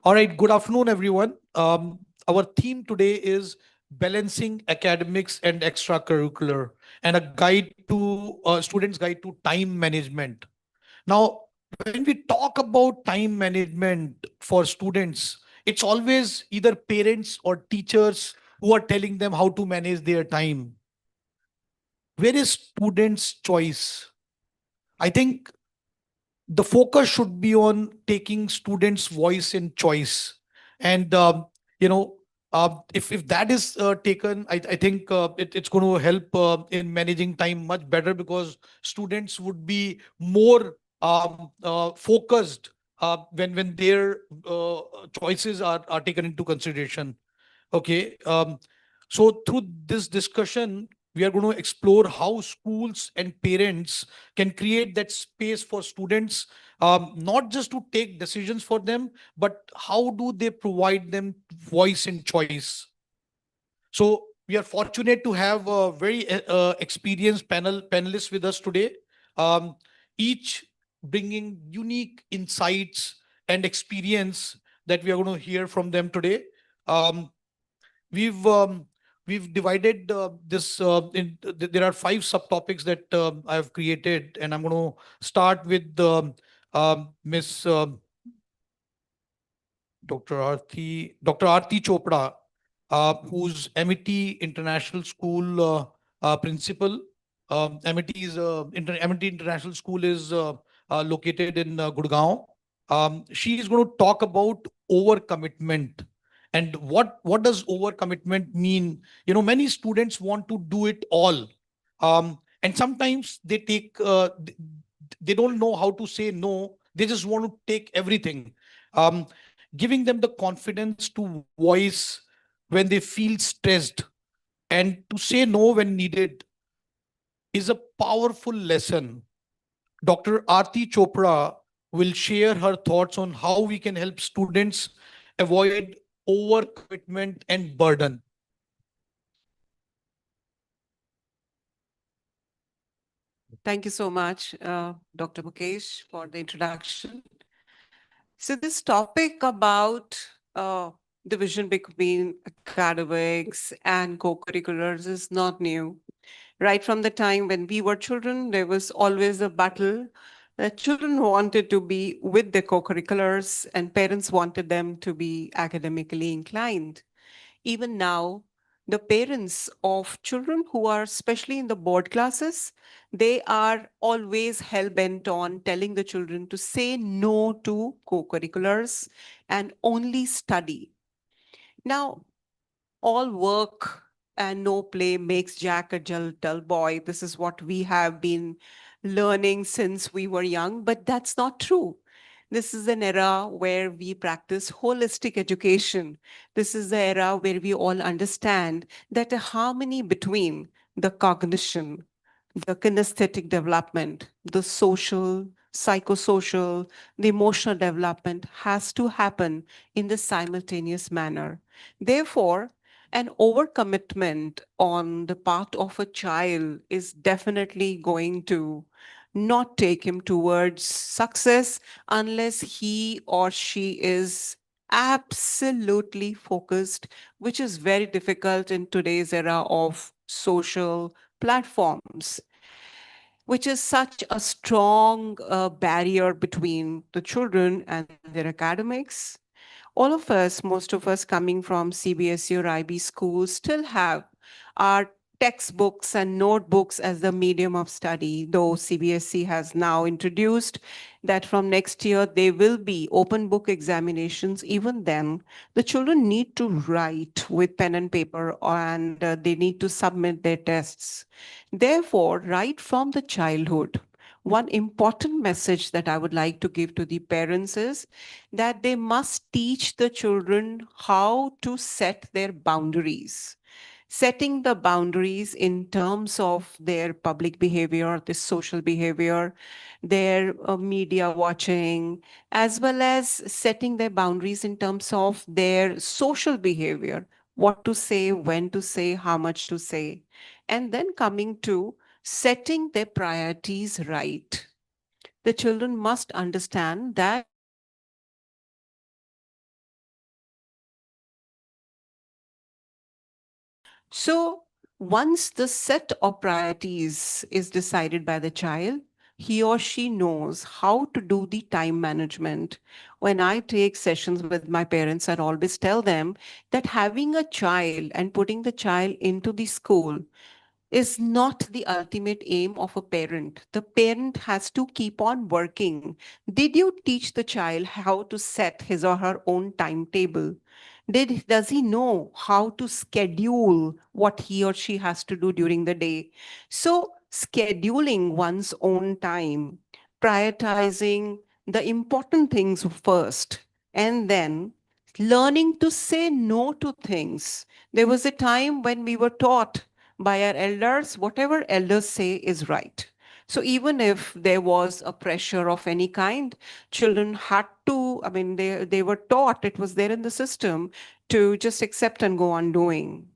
All right. Good afternoon, everyone. Our theme today is balancing academics and extracurricular, and a guide to students' guide to time management. Now, when we talk about time management for students, it's always either parents or teachers who are telling them how to manage their time. Where is students' choice? I think the focus should be on taking students' voice and choice. And, if that is taken, I think it's going to help in managing time much better, because students would be more focused when their choices are taken into consideration. Okay. So through this discussion, we are going to explore how schools and parents can create that space for students, not just to take decisions for them, but how do they provide them voice and choice. So we are fortunate to have a very experienced panelists with us today, each bringing unique insights and experience that we are going to hear from them today. We've we've divided this there are 5 subtopics that I have created, and I'm going to start with Miss Dr. Aarti Chopra, who's MET International School principal. MET International School is located in Gurgaon. She is going to talk about overcommitment. And what does overcommitment mean? You know, many students want to do it all. And sometimes they they don't know how to say no. They just want to take everything. Giving them the confidence to voice when they feel stressed and to say no when needed is a powerful lesson. Dr. Aarti Chopra will share her thoughts on how we can help students avoid overcommitment and burden. Thank you so much, Dr. Mukesh, for the introduction. So this topic about division between academics and co-curriculars is not new. Right from the time when we were children, there was always a battle that children wanted to be with the co-curriculars and parents wanted them to be academically inclined. Even now, the parents of children who are especially in the board classes, they are always hell-bent on telling the children to say no to co-curriculars and only study. Now, all work and no play makes Jack a dull boy. This is what we have been learning since we were young, but that's not true. This is an era where we practice holistic education. This is the era where we all understand that a harmony between the cognition, the kinesthetic development, the social, psychosocial, the emotional development has to happen in the simultaneous manner. Therefore, an overcommitment on the part of a child is definitely going to not take him towards success unless he or she is absolutely focused, which is very difficult in today's era of social platforms, which is such a strong barrier between the children and their academics. All of us, most of us coming from CBSE or IB schools, still have our textbooks and notebooks as the medium of study, though CBSE has now introduced that from next year there will be open book examinations. Even then, the children need to write with pen and paper and they need to submit their tests. Therefore, right from the childhood, one important message that I would like to give to the parents is that they must teach the children how to set their boundaries. Setting the boundaries in terms of their public behavior, the social behavior, their media watching, as well as setting their boundaries in terms of their social behavior, what to say, when to say, how much to say, and then coming to setting their priorities right. The children must understand that so once the set of priorities is decided by the child, he or she knows how to do the time management. When I take sessions with my parents, I always tell them that having a child and putting the child into the school is not the ultimate aim of a parent. The parent has to keep on working. Did you teach the child how to set his or her own timetable? Does he know how to schedule what he or she has to do during the day? So scheduling one's own time, prioritizing the important things first, and then learning to say no to things. There was a time when we were taught by our elders, whatever elders say is right. So even if there was a pressure of any kind, children had to, I mean, they were taught, it was there in the system to just accept and go on doing.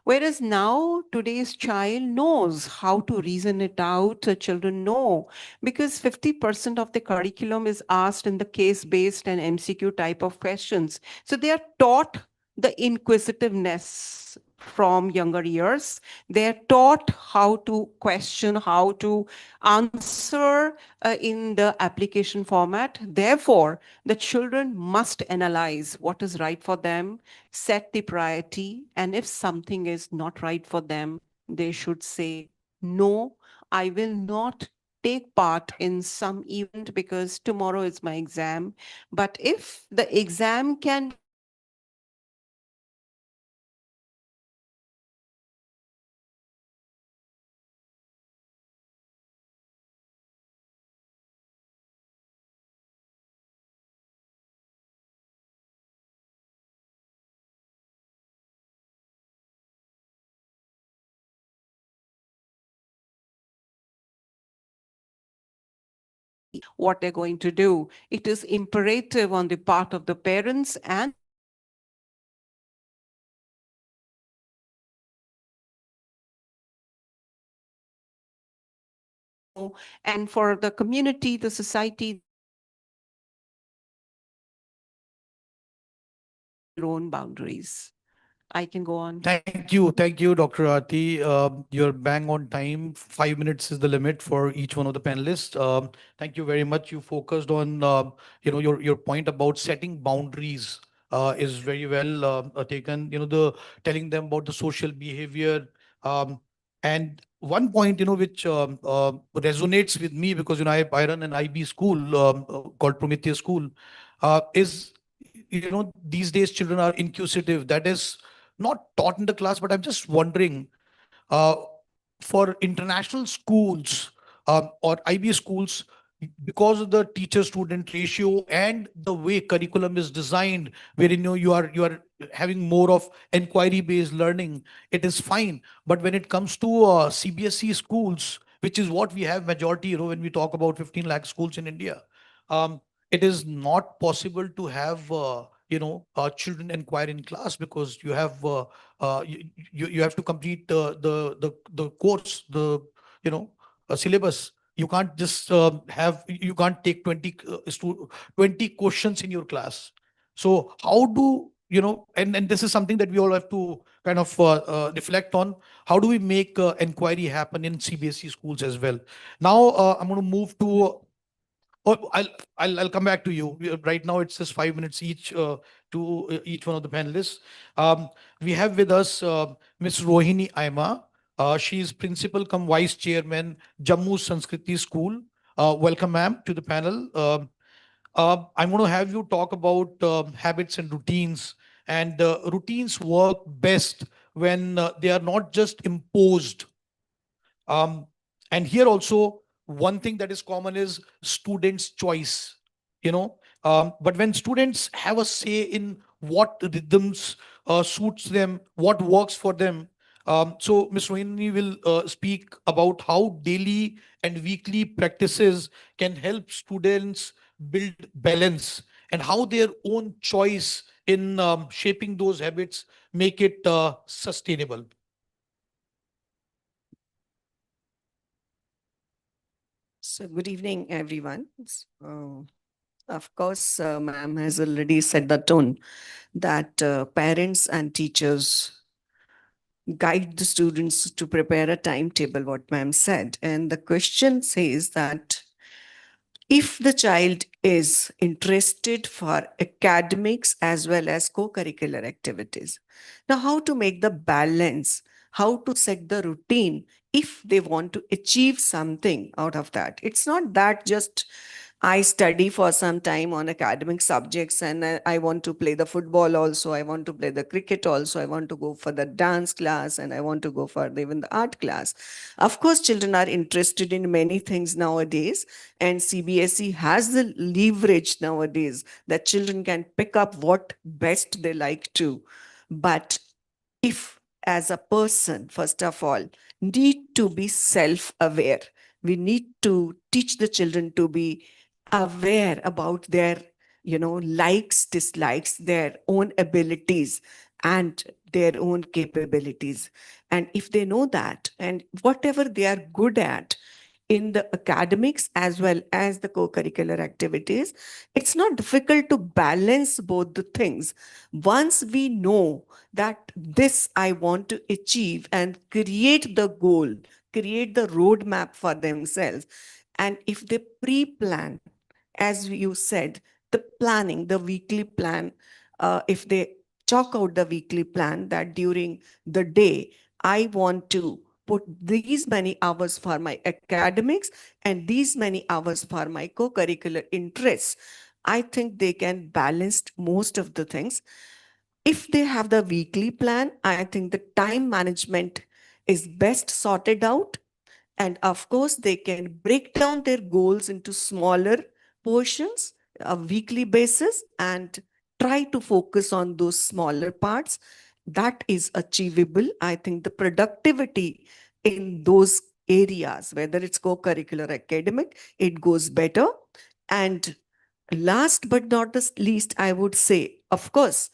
Whereas now, today's child knows how to reason it out. Children know because 50% of the curriculum is asked in the case-based and MCQ type of questions. So they are taught the inquisitiveness from younger years. They're taught how to question, how to answer in the application format. Therefore, the children must analyze what is right for them, set the priority, and if something is not right for them, they should say, no, I will not take part in some event because tomorrow is my exam. But if the exam can what they're going to do, it is imperative on the part of the parents and for the community, the society, their own boundaries. I can go on. Thank you, Dr. Aarti. You're bang on time. 5 minutes is the limit for each one of the panelists. Thank you very much. You focused on, your point about setting boundaries is very well taken. The telling them about the social behavior. And one point, which resonates with me because I run an IB school called Prometheus School, is these days children are inquisitive. That is not taught in the class, but I'm just wondering, uh, for international schools or IB schools, because of the teacher-student ratio and the way curriculum is designed, where you are having more of inquiry-based learning, it is fine. But when it comes to CBSE schools, which is what we have majority, when we talk about 15 lakh schools in India, it is not possible to have children inquire in class because you have to complete the course, syllabus. You can't just you can't take 20 questions in your class. So how do and this is something that we all have to kind of reflect on. How do we make inquiry happen in CBSE schools as well? Now I'm going to move to Oh, I'll come back to you. Right now, it's just 5 minutes each to each one of the panelists. We have with us Ms. Rohini Aima. She is principal come vice chairman, Jammu Sanskriti School. Welcome, ma'am, to the panel. I'm going to have you talk about habits and routines. And routines work best when they are not just imposed. And here also, one thing that is common is students' choice, but when students have a say in what rhythms suits them, what works for them. So Ms. Rohini will speak about how daily and weekly practices can help students build balance and how their own choice in shaping those habits make it sustainable. So good evening, everyone. Of course, ma'am has already set the tone that parents and teachers guide the students to prepare a timetable, what ma'am said. And the question says that if the child is interested for academics as well as co-curricular activities, now how to make the balance, how to set the routine if they want to achieve something out of that. It's not that just I study for some time on academic subjects and I want to play the football also, I want to play the cricket also, I want to go for the dance class and I want to go for even the art class. Of course, children are interested in many things nowadays, and CBSE has the leverage nowadays that children can pick up what best they like to. But if as a person, first of all, need to be self-aware, we need to teach the children to be aware about their likes, dislikes, their own abilities and their own capabilities. And if they know that, and whatever they are good at, in the academics as well as the co-curricular activities. It's not difficult to balance both the things. Once we know that this I want to achieve and create the goal, create the roadmap for themselves, and if they pre-plan, as you said, the planning, the weekly plan, if they chalk out the weekly plan that during the day, I want to put these many hours for my academics and these many hours for my co-curricular interests, I think they can balance most of the things. If they have the weekly plan, I think the time management is best sorted out. And of course, they can break down their goals into smaller portions, a weekly basis, and try to focus on those smaller parts. That is achievable. I think the productivity in those areas, whether it's co-curricular academic, it goes better. And last but not the least, I would say, of course,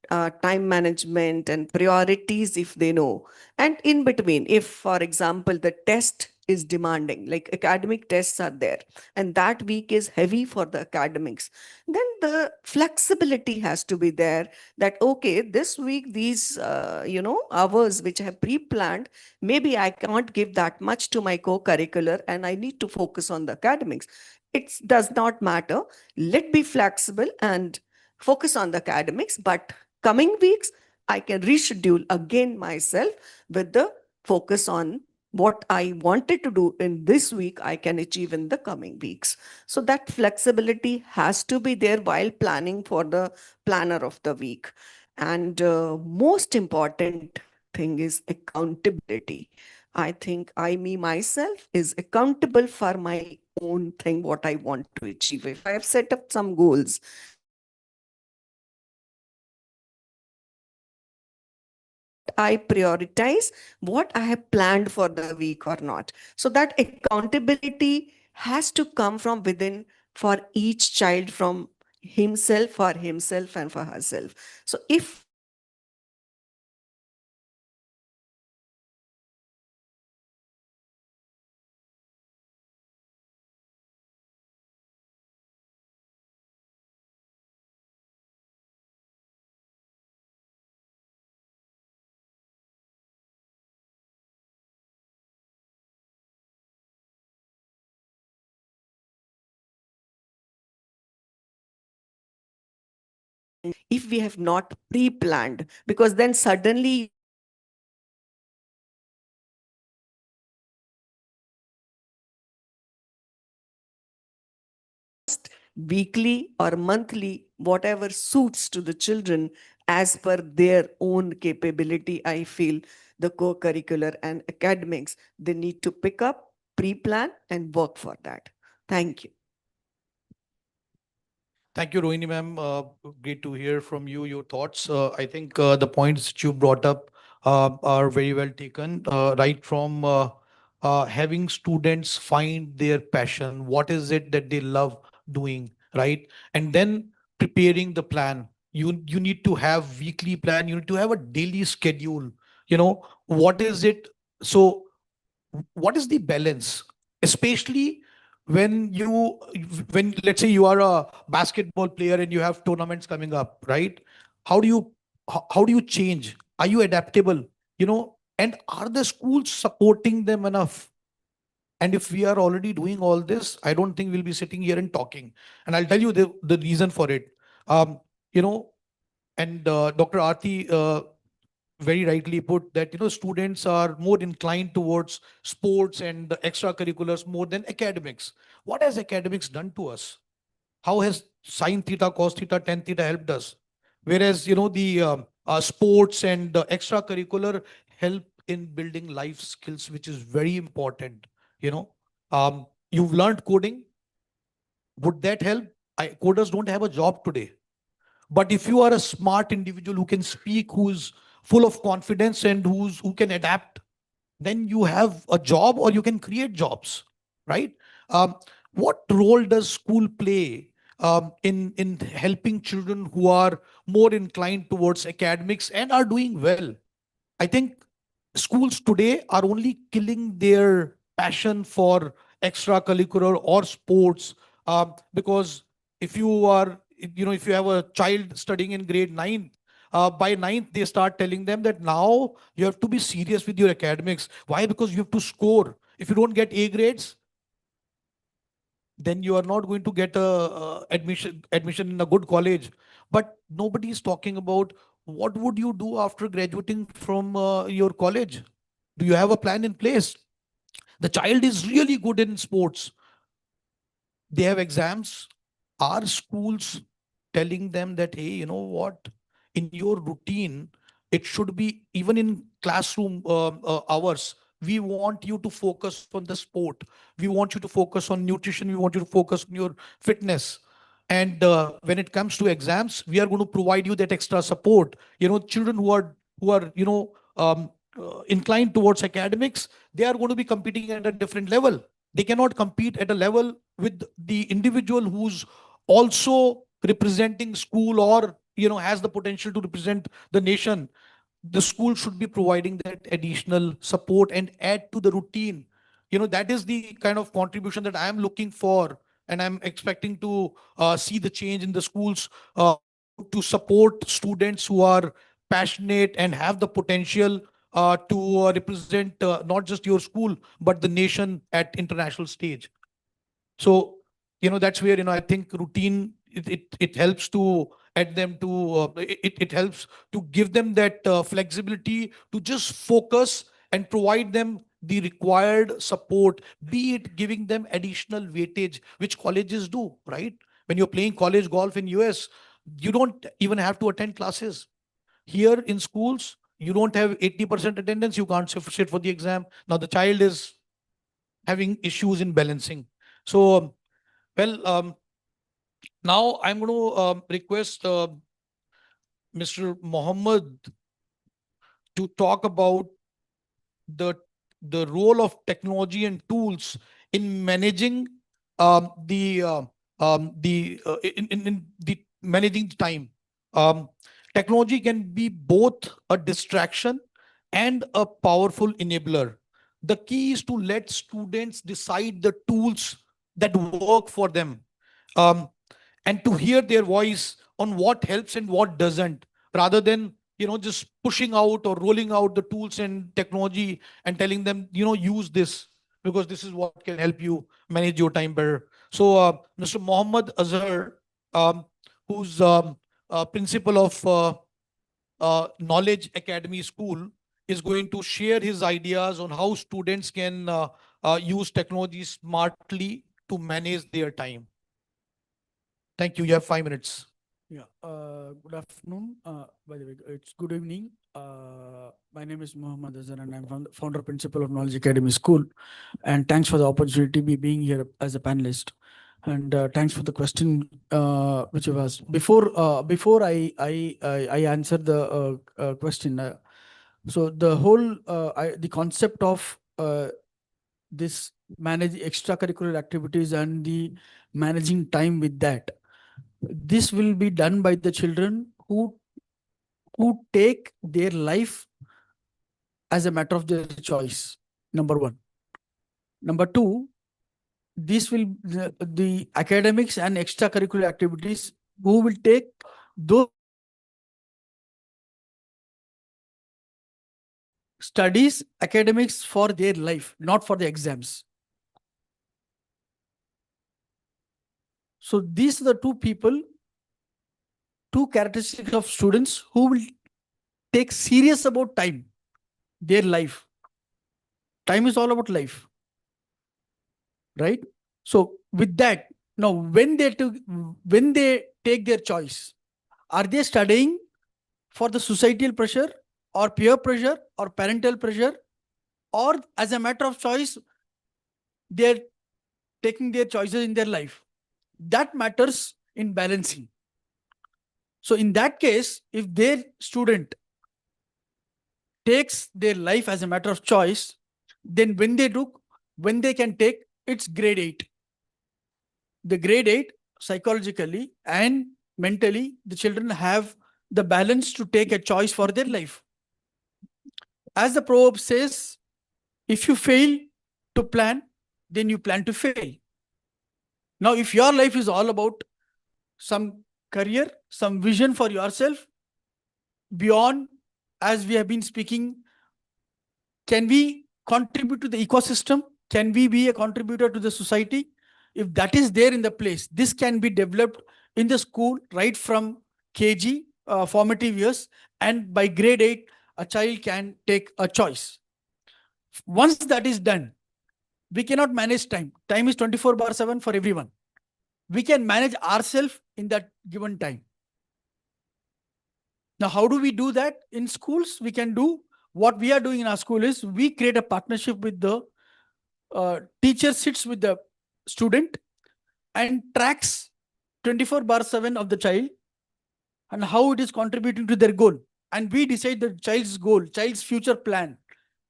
time management and priorities if they know. And in between, if, for example, the test is demanding, like academic tests are there, and that week is heavy for the academics, then the flexibility has to be there that, okay, this week, these, hours which I have pre-planned, maybe I can't give that much to my co-curricular and I need to focus on the academics. It does not matter. Let be flexible and focus on the academics, but coming weeks, I can reschedule again myself with the focus on what I wanted to do in this week, I can achieve in the coming weeks. So that flexibility has to be there while planning for the planner of the week. And most important thing is accountability. I think me myself is accountable for my own thing, what I want to achieve. If I have set up some goals, I prioritize what I have planned for the week or not. So that accountability has to come from within for each child, from himself, for himself, and for herself. So if we have not pre-planned, because then suddenly weekly or monthly, whatever suits to the children as per their own capability, I feel the co-curricular and academics, they need to pick up, pre-plan, and work for that. Thank you. Thank you, Rohini ma'am. Great to hear from you, your thoughts. I think the points that you brought up are very well taken, right from having students find their passion, what is it that they love doing, right? And then preparing the plan. You need to have weekly plan, you need to have a daily schedule. What is it? So what is the balance, especially when when let's say you are a basketball player and you have tournaments coming up, right? How do you change? Are you adaptable? And are the schools supporting them enough? And if we are already doing all this, I don't think we'll be sitting here and talking. And I'll tell you the reason for it. You know and Dr. Aarti very rightly put that students are more inclined towards sports and the extracurriculars more than academics. What has academics done to us? How has sine theta, cos theta, tan theta helped us? Whereas the sports and the extracurricular help in building life skills, which is very important. You've learned coding. Would that help? Coders don't have a job today. But if you are a smart individual who can speak, who's full of confidence and who can adapt, then you have a job or you can create jobs, right? What role does school play in helping children who are more inclined towards academics and are doing well? I think schools today are only killing their passion for extracurricular or sports, because if you are, if you have a child studying in grade 9, by 9th, they start telling them that now you have to be serious with your academics. Why? Because you have to score. If you don't get A grades, then you are not going to get a admission in a good college. But nobody is talking about what would you do after graduating from your college. Do you have a plan in place? The child is really good in sports, they have exams. Are schools telling them that, hey, you know what, in your routine, it should be, even in classroom hours, we want you to focus on the sport, we want you to focus on nutrition, we want you to focus on your fitness. And when it comes to exams, we are going to provide you that extra support. Children who are inclined towards academics, they are going to be competing at a different level. They cannot compete at a level with the individual who's also representing school, or has the potential to represent the nation. The school should be providing that additional support and add to the routine. That is the kind of contribution that I am looking for, and I'm expecting to see the change in the schools, to support students who are passionate and have the potential to represent not just your school but the nation at international stage. So that's where I think routine, it helps to add them to it helps to give them that flexibility to just focus and provide them the required support, be it giving them additional weightage, which colleges do, right? When you're playing college golf in US, you don't even have to attend classes. Here in schools, you don't have 80% attendance, you can't sit for the exam. Now the child is having issues in balancing. So, now I'm going to request Mr. Mohammed to talk about the role of technology and tools in managing in the managing the time. Technology can be both a distraction and a powerful enabler. The key is to let students decide the tools that work for them, and to hear their voice on what helps and what doesn't, rather than just pushing out or rolling out the tools and technology and telling them use this because this is what can help you manage your time better. So Mr. Mohammed Azhar, who's principal of Knowledge Academy School, is going to share his ideas on how students can use technology smartly to manage their time. Thank you. You have 5 minutes. Yeah, good afternoon. By the way, it's good evening. My name is Mohammed Azhar and I'm founder principal of Knowledge Academy School. And thanks for the opportunity to being here as a panelist. And thanks for the question which you asked. Before I answer the question, so the whole the concept of this manage extracurricular activities and the managing time with that, this will be done by the children who take their life as a matter of their choice. Number one. Number two, this will the academics and extracurricular activities who will take those studies, academics for their life, not for the exams. So these are the two people, two characteristics of students who will take serious about time, their life. Time is all about life, right? So with that, now when they take their choice, are they studying for the societal pressure or peer pressure or parental pressure, or as a matter of choice, they're taking their choices in their life? That matters in balancing. So in that case, if their student takes their life as a matter of choice, then when they can take, it's grade 8. The grade 8, psychologically and mentally, the children have the balance to take a choice for their life. As the proverb says, if you fail to plan, then you plan to fail. Now, if your life is all about some career, some vision for yourself, beyond, as we have been speaking, can we contribute to the ecosystem? Can we be a contributor to the society? If that is there in the place, this can be developed in the school right from KG, formative years, and by grade 8, a child can take a choice. Once that is done, we cannot manage time. Time is 24/7 for everyone. We can manage ourselves in that given time. Now, how do we do that? In schools, we can do what we are doing in our school is we create a partnership with the teacher, sits with the student and tracks 24/7 of the child and how it is contributing to their goal. And we decide the child's goal, child's future plan,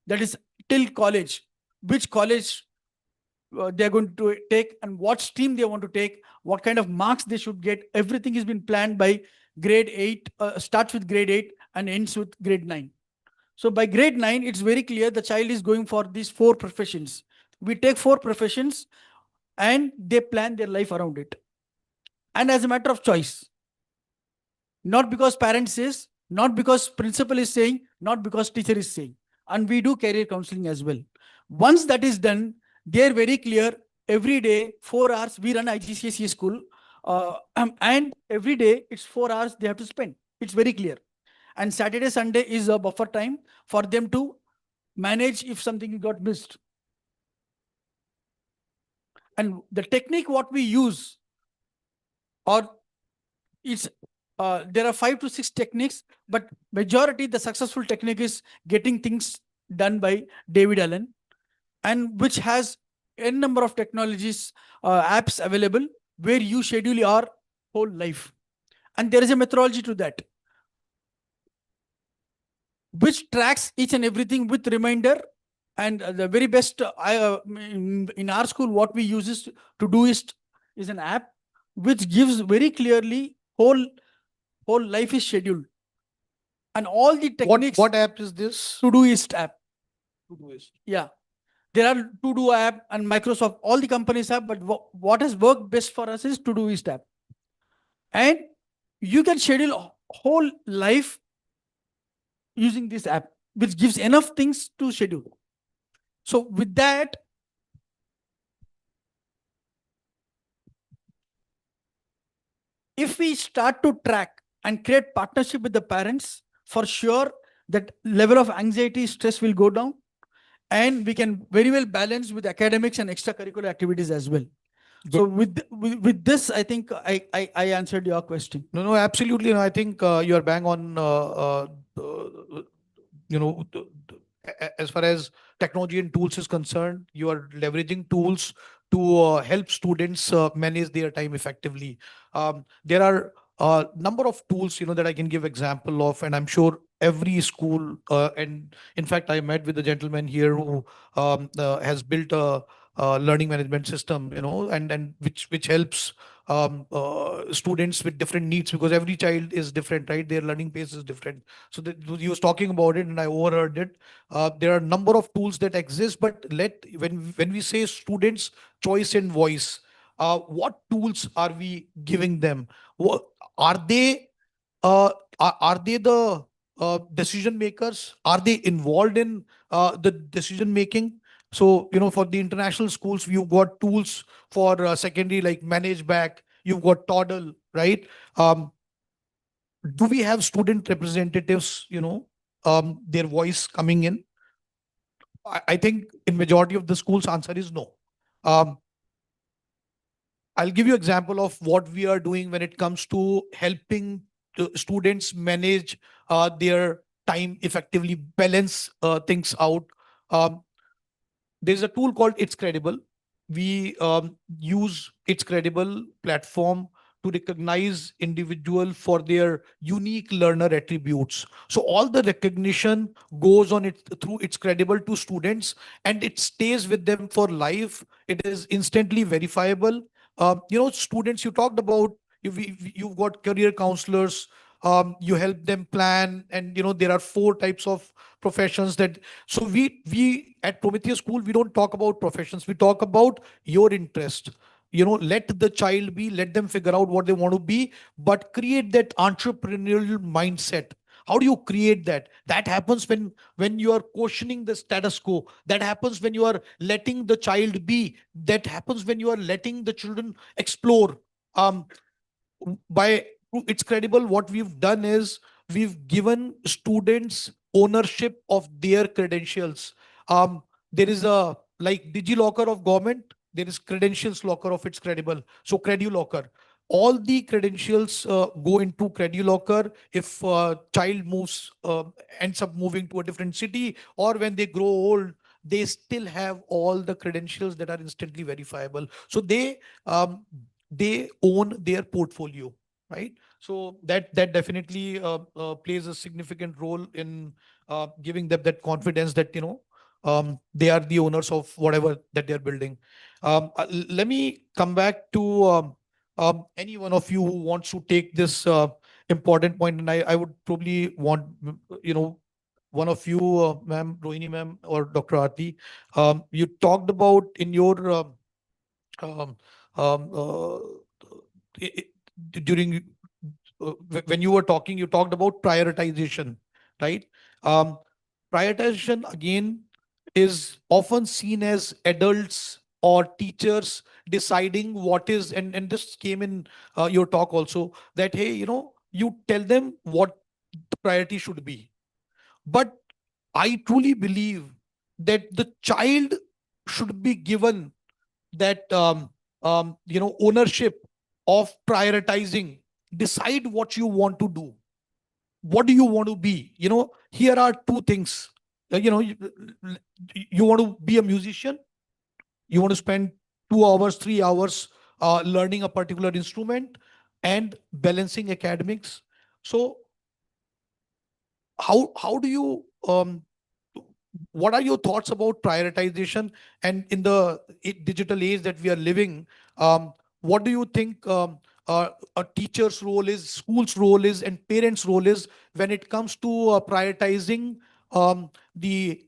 that is till college, which college they're going to take and what stream they want to take, what kind of marks they should get. Everything has been planned by grade 8, starts with grade 8 and ends with grade 9. So by grade 9, it's very clear the child is going for these 4 professions. We take 4 professions and they plan their life around it. And as a matter of choice, not because parents says, not because principal is saying, not because teacher is saying. And we do career counseling as well. Once that is done, they're very clear. Every day, 4 hours, we run IGCSE school. And every day, it's 4 hours they have to spend. It's very clear. And Saturday, Sunday is a buffer time for them to manage if something got missed. And the technique what we use, or it's there are 5 to 6 techniques, but majority the successful technique is getting things done by David Allen, and which has n number of technologies, apps available where you schedule your whole life. And there is a methodology to that, which tracks each and everything with reminder. And the very best in our school, what we use is Todoist is an app which gives very clearly whole life is scheduled. And all the techniques. What app is this? Todoist app. Todoist. Yeah. There are To-Do app and Microsoft, all the companies have, but what has worked best for us is Todoist app. And you can schedule whole life using this app, which gives enough things to schedule. So with that, if we start to track and create partnership with the parents, for sure that level of anxiety, stress will go down, and we can very well balance with academics and extracurricular activities as well. So with this, I think I answered your question. No, absolutely. No, I think you're bang on. As far as technology and tools is concerned, you are leveraging tools to help students manage their time effectively. There are a number of tools, that I can give example of, and I'm sure every school, and in fact, I met with a gentleman here who has built a learning management system, and which helps students with different needs, because every child is different, right? Their learning pace is different. So he was talking about it and I overheard it. There are a number of tools that exist, but when we say students choice and voice, what tools are we giving them? Are they the decision makers? Are they involved in the decision making? So, for the international schools, you've got tools for secondary like Manage Back, you've got Toddle, right? Do we have student representatives, their voice coming in? I think in majority of the schools, answer is no. I'll give you example of what we are doing when it comes to helping students manage their time effectively, balance things out. There's a tool called It's Credible. We use It's Credible platform to recognize individual for their unique learner attributes. So all the recognition goes on it through It's Credible to students, and it stays with them for life. It is instantly verifiable. Students, you talked about, you've got career counselors. you help them plan, and there are 4 types of professions that. So we at Prometheus School, we don't talk about professions, we talk about your interest. Let the child be, let them figure out what they want to be, but create that entrepreneurial mindset. How do you create that? That happens when you are questioning the status quo. That happens when you are letting the child be. That happens when you are letting the children explore. By It's Credible, what we've done is we've given students ownership of their credentials. There is a, like DigiLocker of government, there is credentials locker of It's Credible. So CreduLocker, all the credentials go into CreduLocker. If child ends up moving to a different city, or when they grow old, they still have all the credentials that are instantly verifiable. So they own their portfolio, right? So that definitely plays a significant role in giving them that confidence that they are the owners of whatever that they're building. Let me come back to any one of you who wants to take this important point, and I would probably want one of you, ma'am, Rohini ma'am, or Dr. Aarti. You talked about in your um, uh, i- i- during when you were talking, you talked about prioritization, right? Um, Prioritization again is often seen as adults or teachers deciding what is, and this came in your talk also, that hey, you tell them what the priority should be. But I truly believe that the child should be given that ownership of prioritizing. Decide what you want to do. What do you want to be? Here are 2 things. You want to be a musician, you want to spend 2 hours, 3 hours learning a particular instrument and balancing academics. So how do you what are your thoughts about prioritization? And in the digital age that we are living, what do you think a teacher's role is, school's role is, and parents' role is when it comes to prioritizing the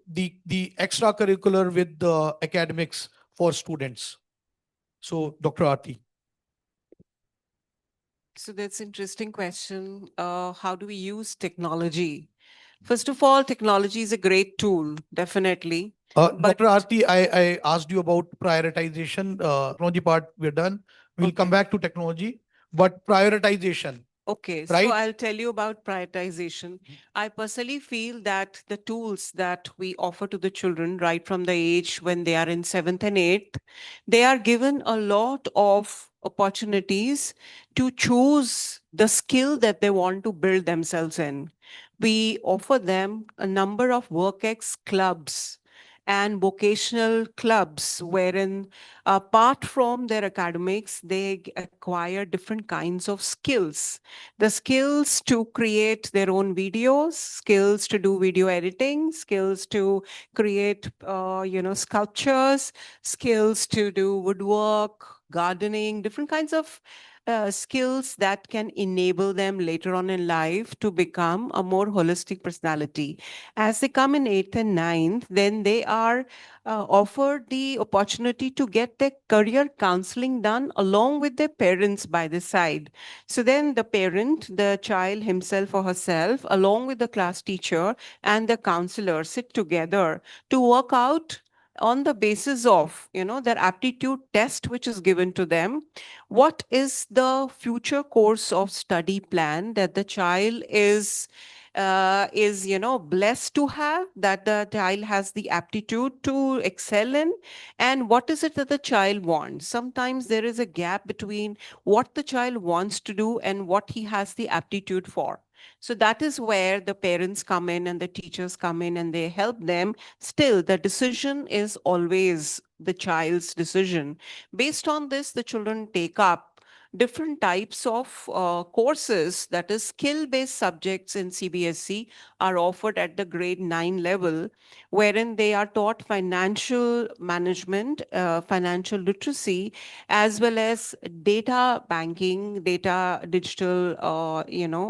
the extracurricular with the academics for students? So, Dr. Aarti. So that's interesting question. How do we use technology? First of all, technology is a great tool, definitely. But Dr. Aarti, I asked you about prioritization. Technology part, we're done. We'll come back to technology, but prioritization. okay, so Right? I'll tell you about prioritization. I personally feel that the tools that we offer to the children right from the age when they are in 7th and 8th, they are given a lot of opportunities to choose the skill that they want to build themselves in. We offer them a number of WorkX clubs and vocational clubs wherein apart from their academics, they acquire different kinds of skills. The skills to create their own videos, skills to do video editing, skills to create, sculptures, skills to do woodwork, gardening, different kinds of skills that can enable them later on in life to become a more holistic personality. As they come in 8th and 9th, then they are offered the opportunity to get their career counseling done along with their parents by the side. So then the parent, the child himself or herself, along with the class teacher and the counselor sit together to work out on the basis of their aptitude test which is given to them, what is the future course of study plan that the child is blessed to have, that the child has the aptitude to excel in, and what is it that the child wants. Sometimes there is a gap between what the child wants to do and what he has the aptitude for. So that is where the parents come in and the teachers come in and they help them. Still, the decision is always the child's decision. Based on this, the children take up different types of courses, that is skill-based subjects in CBSE, are offered at the grade 9 level, wherein they are taught financial management, financial literacy, as well as data banking, data digital,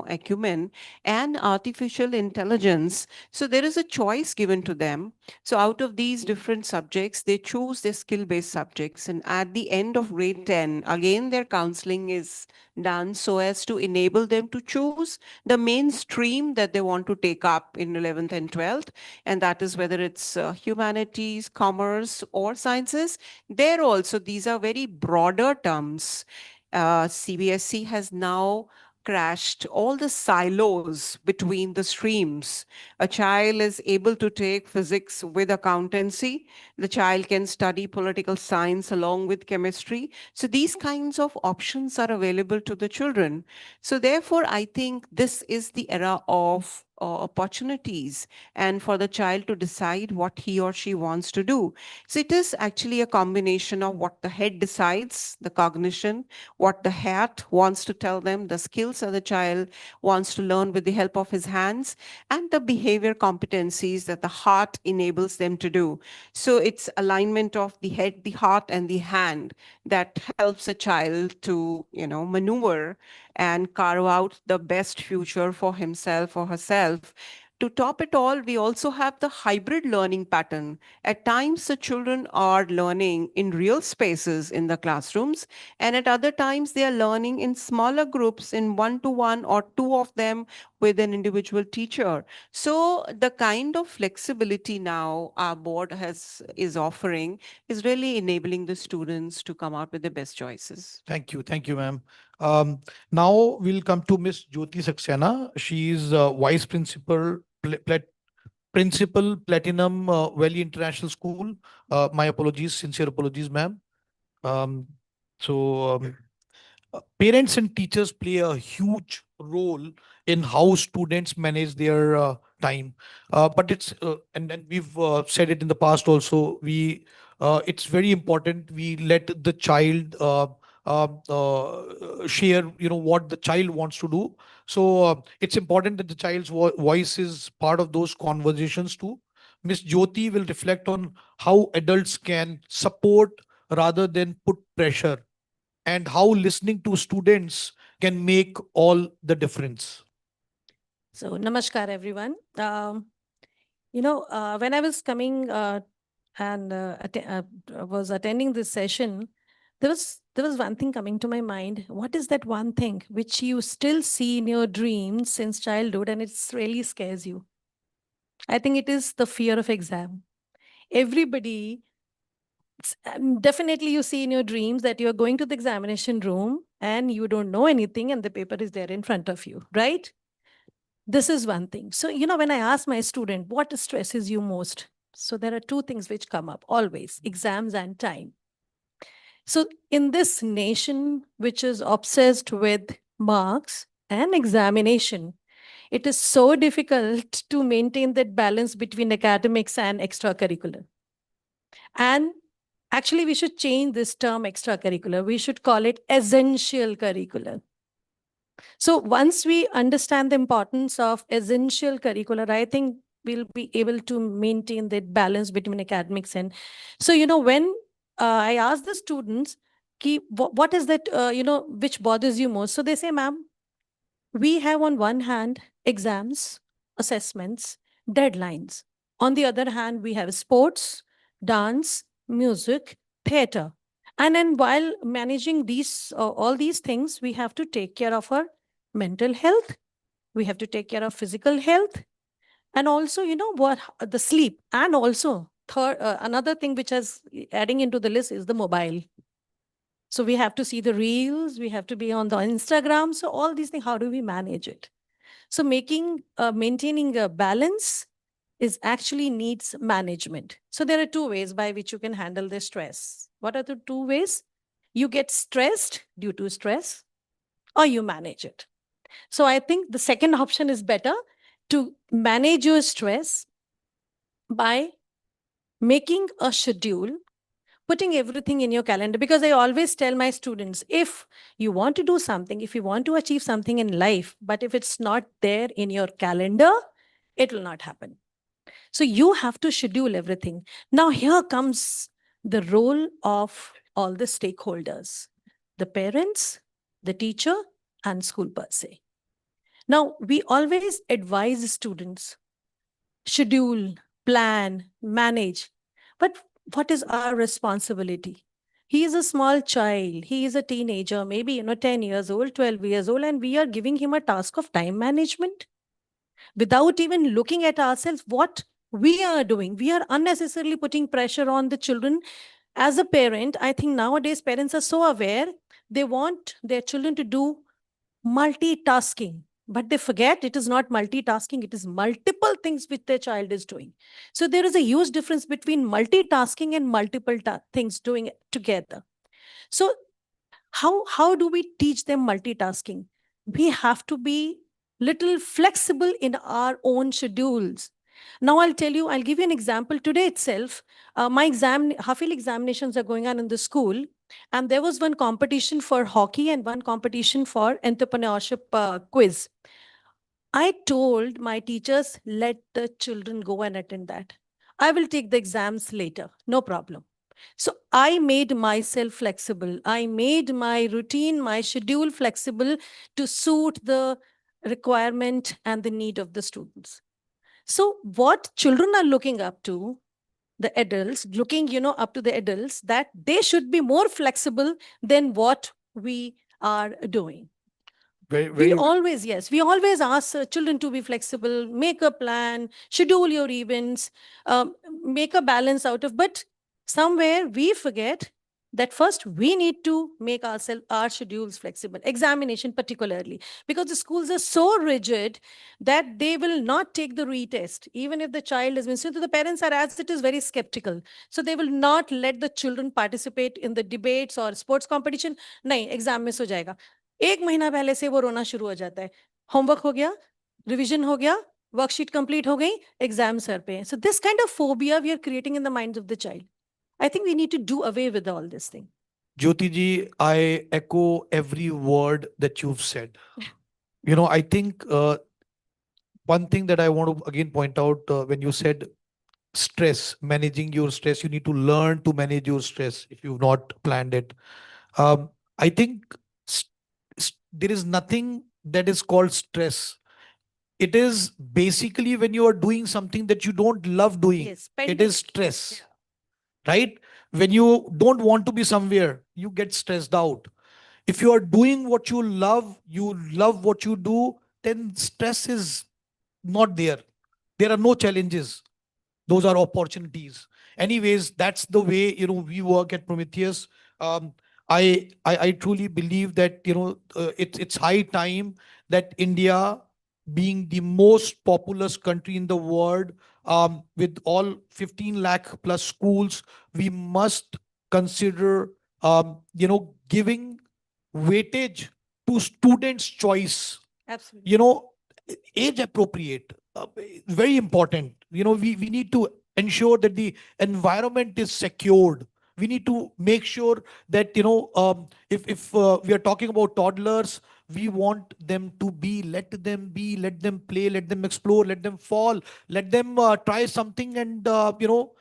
acumen, and artificial intelligence. So there is a choice given to them. So out of these different subjects, they choose their skill-based subjects. And at the end of grade 10, again, their counseling is done so as to enable them to choose the mainstream that they want to take up in 11th and 12th. And that is whether it's humanities, commerce, or sciences. There also, these are very broader terms. CBSE has now crashed all the silos between the streams. A child is able to take physics with accountancy. The child can study political science along with chemistry. So these kinds of options are available to the children. So therefore, I think this is the era of opportunities and for the child to decide what he or she wants to do. So it is actually a combination of what the head decides, the cognition, what the heart wants to tell them, the skills that the child wants to learn with the help of his hands, and the behavior competencies that the heart enables them to do. So it's alignment of the head, the heart, and the hand that helps a child to, maneuver and carve out the best future for himself or herself. To top it all, we also have the hybrid learning pattern. At times, the children are learning in real spaces in the classrooms, and at other times, they are learning in smaller groups, in one-to-one or two of them with an individual teacher. So the kind of flexibility now our board is offering is really enabling the students to come out with the best choices. Thank you, ma'am. Now we'll come to Miss Jyoti Saxena. She is Vice Principal, Principal, Platinum Valley International School. My apologies, sincere apologies, ma'am. Um, Parents and teachers play a huge role in how students manage their time. But and we've said it in the past also. It's very important we let the child share, what the child wants to do. So it's important that the child's voice is part of those conversations too. Miss Jyoti will reflect on how adults can support rather than put pressure, and how listening to students can make all the difference. So, namaskar, everyone. When I was coming and was attending this session, there was one thing coming to my mind. What is that one thing which you still see in your dreams since childhood and it really scares you? I think it is the fear of exam. Everybody, definitely you see in your dreams that you are going to the examination room and you don't know anything and the paper is there in front of you, right? This is one thing. So, when I ask my student, what stresses you most? So there are two things which come up always, exams and time. So in this nation, which is obsessed with marks and examination, it is so difficult to maintain that balance between academics and extracurricular. And actually, we should change this term extracurricular. We should call it essential curricular. So once we understand the importance of essential curricular, I think we'll be able to maintain that balance between academics and. So, when I ask the students, what is that, which bothers you most? So they say, ma'am, we have on one hand exams, assessments, deadlines. On the other hand, we have sports, dance, music, theater. And then while managing these all these things, we have to take care of our mental health. We have to take care of physical health. And also, what the sleep. And also, another thing which is adding into the list is the mobile. So we have to see the reels, we have to be on the Instagram. So all these things, how do we manage it? So maintaining a balance is actually needs management. So there are two ways by which you can handle the stress. What are the two ways? You get stressed due to stress, or you manage it. So I think the second option is better, to manage your stress by making a schedule putting everything in your calendar, because I always tell my students, if you want to do something, if you want to achieve something in life, but if it's not there in your calendar, it will not happen. So you have to schedule everything. Now here comes the role of all the stakeholders, the parents, the teacher, and school per se. Now, we always advise students, schedule, plan, manage. But what is our responsibility? He is a small child. He is a teenager, maybe 10 years old, 12 years old, and we are giving him a task of time management without even looking at ourselves what we are doing. We are unnecessarily putting pressure on the children. As a parent, I think nowadays parents are so aware, they want their children to do multitasking, but they forget it is not multitasking, it is multiple things which their child is doing. So there is a huge difference between multitasking and multiple things doing it together. So how do we teach them multitasking? We have to be little flexible in our own schedules. Now I'll give you an example. Today itself, my half-yearly examinations are going on in the school, and there was one competition for hockey and one competition for entrepreneurship quiz. I told my teachers, let the children go and attend that. I will take the exams later, no problem. So I made myself flexible. I made my routine, my schedule flexible to suit the requirement and the need of the students. So what children are looking up to, the adults, looking up to the adults, that they should be more flexible than what we are doing. We always ask children to be flexible, make a plan, schedule your events, make a balance out of, but somewhere we forget that first we need to make our schedules flexible, examination particularly, because the schools are so rigid that they will not take the retest, even if the child has been, so the parents are, as it is, very skeptical. So they will not let the children participate in the debates or sports competition. Nahi, exam miss ho jayega. एक महीना पहले से वो रोना शुरू हो जाता है, होमवर्क हो गया, रिवीजन हो गया, वर्कशीट कंप्लीट हो गई, एग्जाम सर पे है. So this kind of phobia we are creating in the minds of the child. I think we need to do away with all this thing. Jyoti ji, I echo every word that you've said. I think one thing that I want to again point out, when you said stress, managing your stress, you need to learn to manage your stress if you've not planned it. I think there is nothing that is called stress. It is basically when you are doing something that you don't love doing. Yes, it is stress, right? When you don't want to be somewhere, you get stressed out. If you are doing what you love what you do, then stress is not there. There are no challenges. Those are opportunities. Anyways, that's the way we work at Prometheus. I truly believe that it's high time that India, being the most populous country in the world, with all 15 lakh plus schools, we must consider giving weightage to students' choice. Absolutely. Age appropriate, very important. We need to ensure that the environment is secured. We need to make sure that if we are talking about toddlers, we want them to let them play, let them explore, let them fall, let them try something and fall.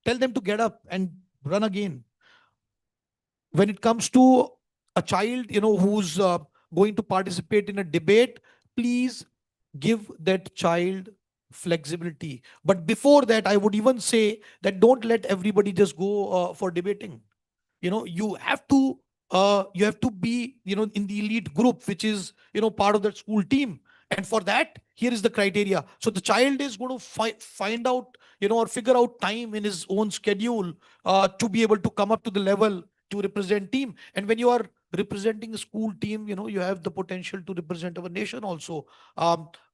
Tell them to get up and run again. When it comes to a child who's going to participate in a debate, please give that child flexibility. But before that, I would even say that don't let everybody just go for debating. You have to be in the elite group, which is part of that school team. And for that, here is the criteria. So the child is going to find out or figure out time in his own schedule to be able to come up to the level to represent team. And when you are representing a school team, you have the potential to represent our nation also.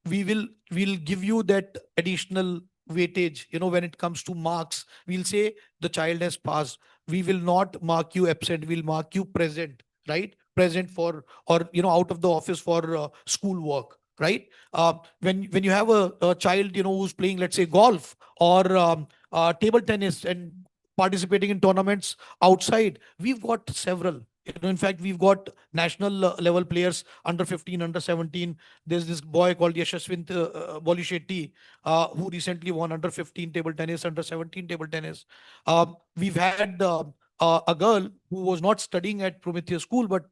We'll give you that additional weightage. When it comes to marks, we'll say the child has passed. We will not mark you absent, we'll mark you present, right? Present for, or out of the office for school work, right? When you have a child who's playing, let's say, golf, or table tennis and participating in tournaments outside. We've got several. In fact, we've got national level players under 15, under 17. There's this boy called Yashaswint Bolishetty, who recently won under 15 table tennis, under 17 table tennis. We've had a girl who was not studying at Prometheus School, but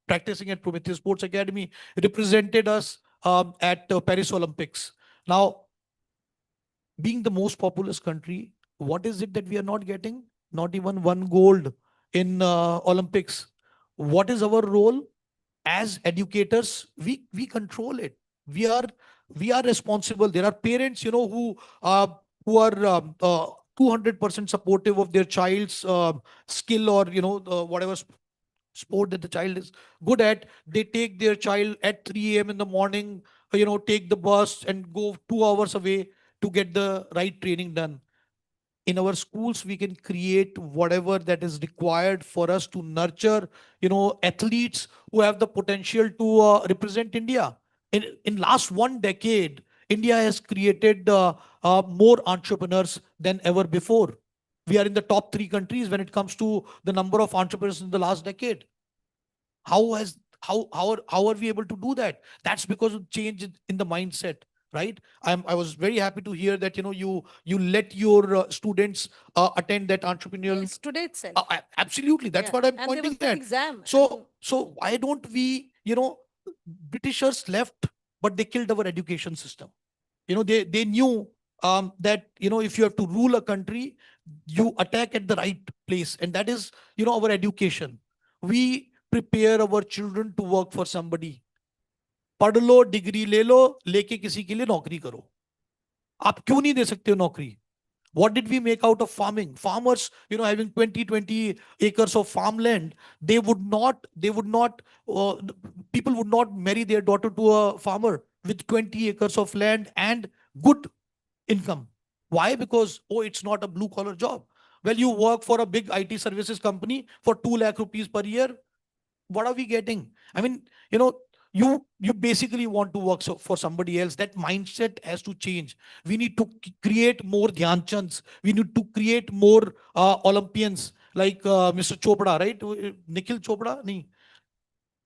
practicing at Prometheus Sports Academy, represented us at Paris Olympics. Now, being the most populous country, what is it that we are not getting? Not even one gold in Olympics. What is our role as educators? We control it. We are responsible. There are parents, who are 200% supportive of their child's skill, or whatever sport that the child is good at. They take their child at 3 a.m. in the morning, take the bus and go 2 hours away to get the right training done. In our schools, we can create whatever that is required for us to nurture, athletes who have the potential to represent India. In last 1 decade, India has created more entrepreneurs than ever before. We are in the top 3 countries when it comes to the number of entrepreneurs in the last decade. How are we able to do that? That's because of change in the mindset, right? I was very happy to hear that you let your students attend that entrepreneurial. Yes, today itself. Absolutely, that's Yeah. what I'm And there was pointing no at. exam. So why don't we, Britishers left, but they killed our education system. They knew that if you have to rule a country, you attack at the right place, and that is our education. We prepare our children to work for somebody. पढ़ लो, degree ले लो, लेके किसी के लिए नौकरी करो. आप क्यों नहीं दे सकते हो नौकरी? What did we make out of farming? Farmers, having 20 acres of farmland, people would not marry their daughter to a farmer with 20 acres of land and good income. Why? Because, it's not a blue collar job. Well, you work for a big IT services company for 2 lakh rupees per year. What are we getting? I mean, you basically want to work for somebody else. That mindset has to change. We need to create more Dhyan Chands. We need to create more Olympians like Mr. Chopra, right? Nikhil Chopra?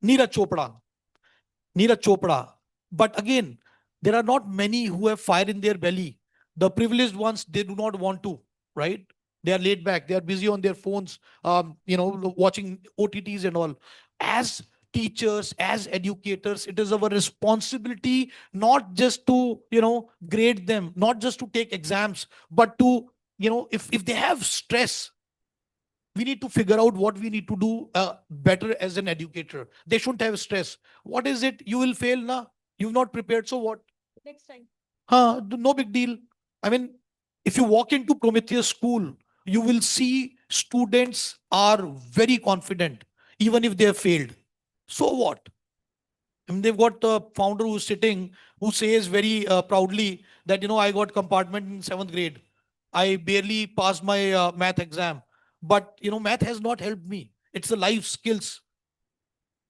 Neeraj Chopra. Neeraj Chopra. But again, there are not many who have fire in their belly. The privileged ones, they do not want to, right? They are laid back. They are busy on their phones, watching OTTs and all. As teachers, as educators, it is our responsibility not just to, grade them, not just to take exams, but to, if they have stress, we need to figure out what we need to do better as an educator. They shouldn't have stress. What is it? You will fail, na? You've not prepared, so what? Next time. No big deal. I mean, if you walk into Prometheus School, you will see students are very confident, even if they have failed. So what? I mean, they've got the founder who's sitting, who says very proudly that, I got compartment in 7th grade. I barely passed my math exam. But, math has not helped me. It's the life skills.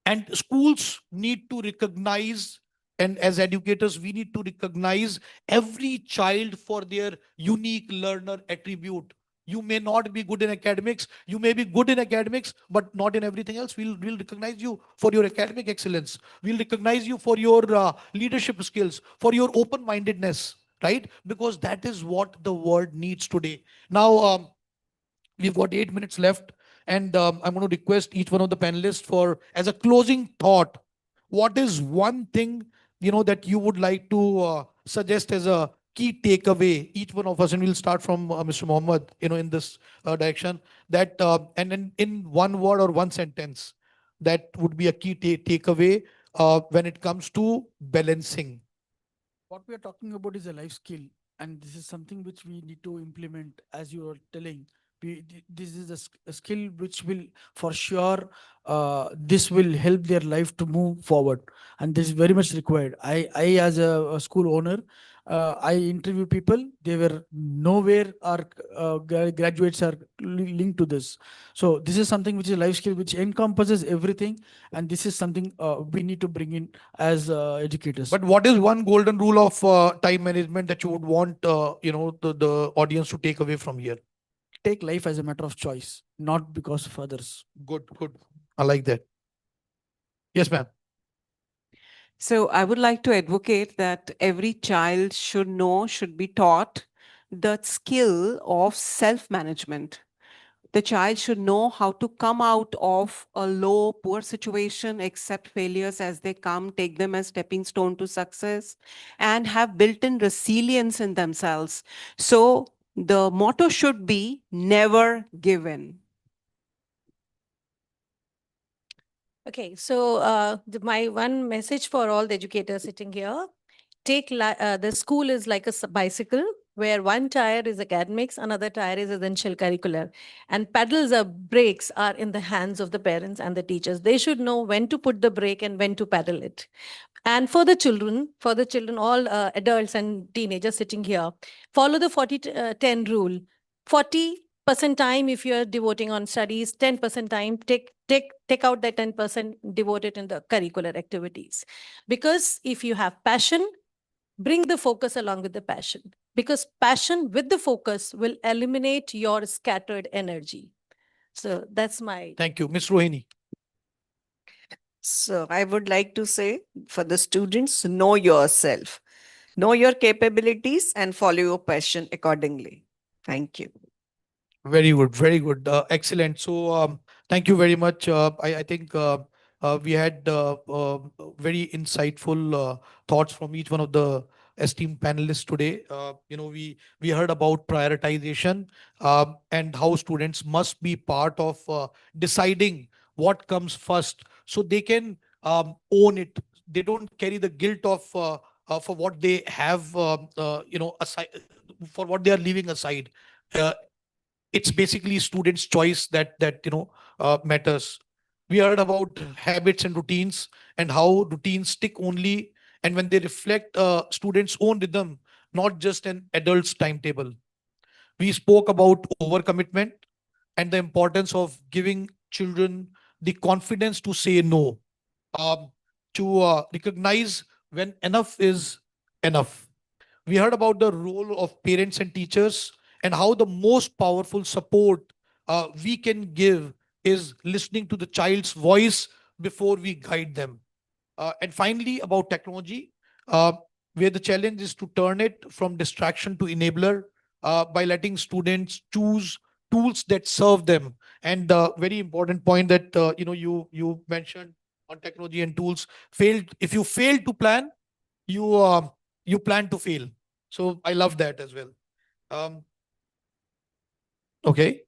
And schools need to recognize, and as educators, we need to recognize every child for their unique learner attribute. You may not be good in academics. You may be good in academics, but not in everything else. We'll recognize you for your academic excellence. We'll recognize you for your leadership skills, for your open-mindedness, right? Because that is what the world needs today. Now, we've got 8 minutes left, and I'm going to request each one of the panelists for, as a closing thought, what is one thing that you would like to suggest as a key takeaway, each one of us, and we'll start from Mr. Mohammed, in this direction, that and in one word or one sentence, that would be a key takeaway when it comes to balancing. What we are talking about is a life skill, and this is something which we need to implement, as you are telling. This is a skill which will, for sure, this will help their life to move forward, and this is very much required. I as a school owner, I interview people, they were nowhere our graduates are linked to this. So this is something which is life skill, which encompasses everything. And this is something we need to bring in as educators. But what is one golden rule of time management that you would want, the audience to take away from here? Take life as a matter of choice, not because of others. Good, good. I like that. Yes, ma'am. So I would like to advocate that every child should be taught the skill of self-management. The child should know how to come out of a low, poor situation, accept failures as they come, take them as stepping stone to success, and have built-in resilience in themselves. So the motto should be never give in. Okay, so my one message for all the educators sitting here, the school is like a bicycle where one tire is academics, another tire is essential curricular, and pedals or brakes are in the hands of the parents and the teachers. They should know when to put the brake and when to pedal it. And for the children, all adults and teenagers sitting here, follow the 40-10 rule. 40% time if you're devoting on studies, 10% time, take out that 10%, devote it in the curricular activities. Because if you have passion, bring the focus along with the passion. Because passion with the focus will eliminate your scattered energy. So that's my... Thank you. Ms. Rohini. So I would like to say for the students, know yourself, know your capabilities and follow your passion accordingly. Thank you. Very good, very good. Excellent. So thank you very much. I think we had very insightful thoughts from each one of the esteemed panelists today. We heard about prioritization and how students must be part of deciding what comes first so they can own it. They don't carry the guilt of for what they have, aside, for what they are leaving aside. It's basically students' choice that matters. We heard about habits and routines and how routines stick only and when they reflect students' own rhythm, not just an adult's timetable. We spoke about overcommitment and the importance of giving children the confidence to say no, um, to recognize when enough is enough. We heard about the role of parents and teachers and how the most powerful support we can give is listening to the child's voice before we guide them. And finally, about technology, uh, where the challenge is to turn it from distraction to enabler by letting students choose tools that serve them. And very important point that you mentioned on technology and tools. Failed if you fail to plan, you plan to fail. So I love that as well. Um, okay.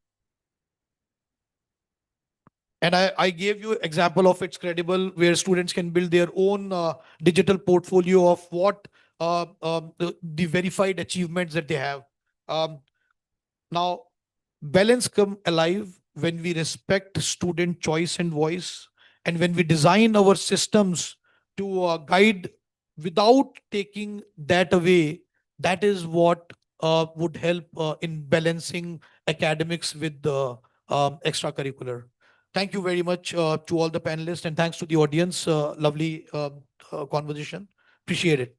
And I gave you example of it's credible where students can build their own digital portfolio of what the verified achievements that they have. Um, Now, balance come alive when we respect student choice and voice, and when we design our systems to guide without taking that away. That is what would help in balancing academics with the extracurricular. Thank you very much to all the panelists, and thanks to the audience. Lovely conversation. Appreciate it.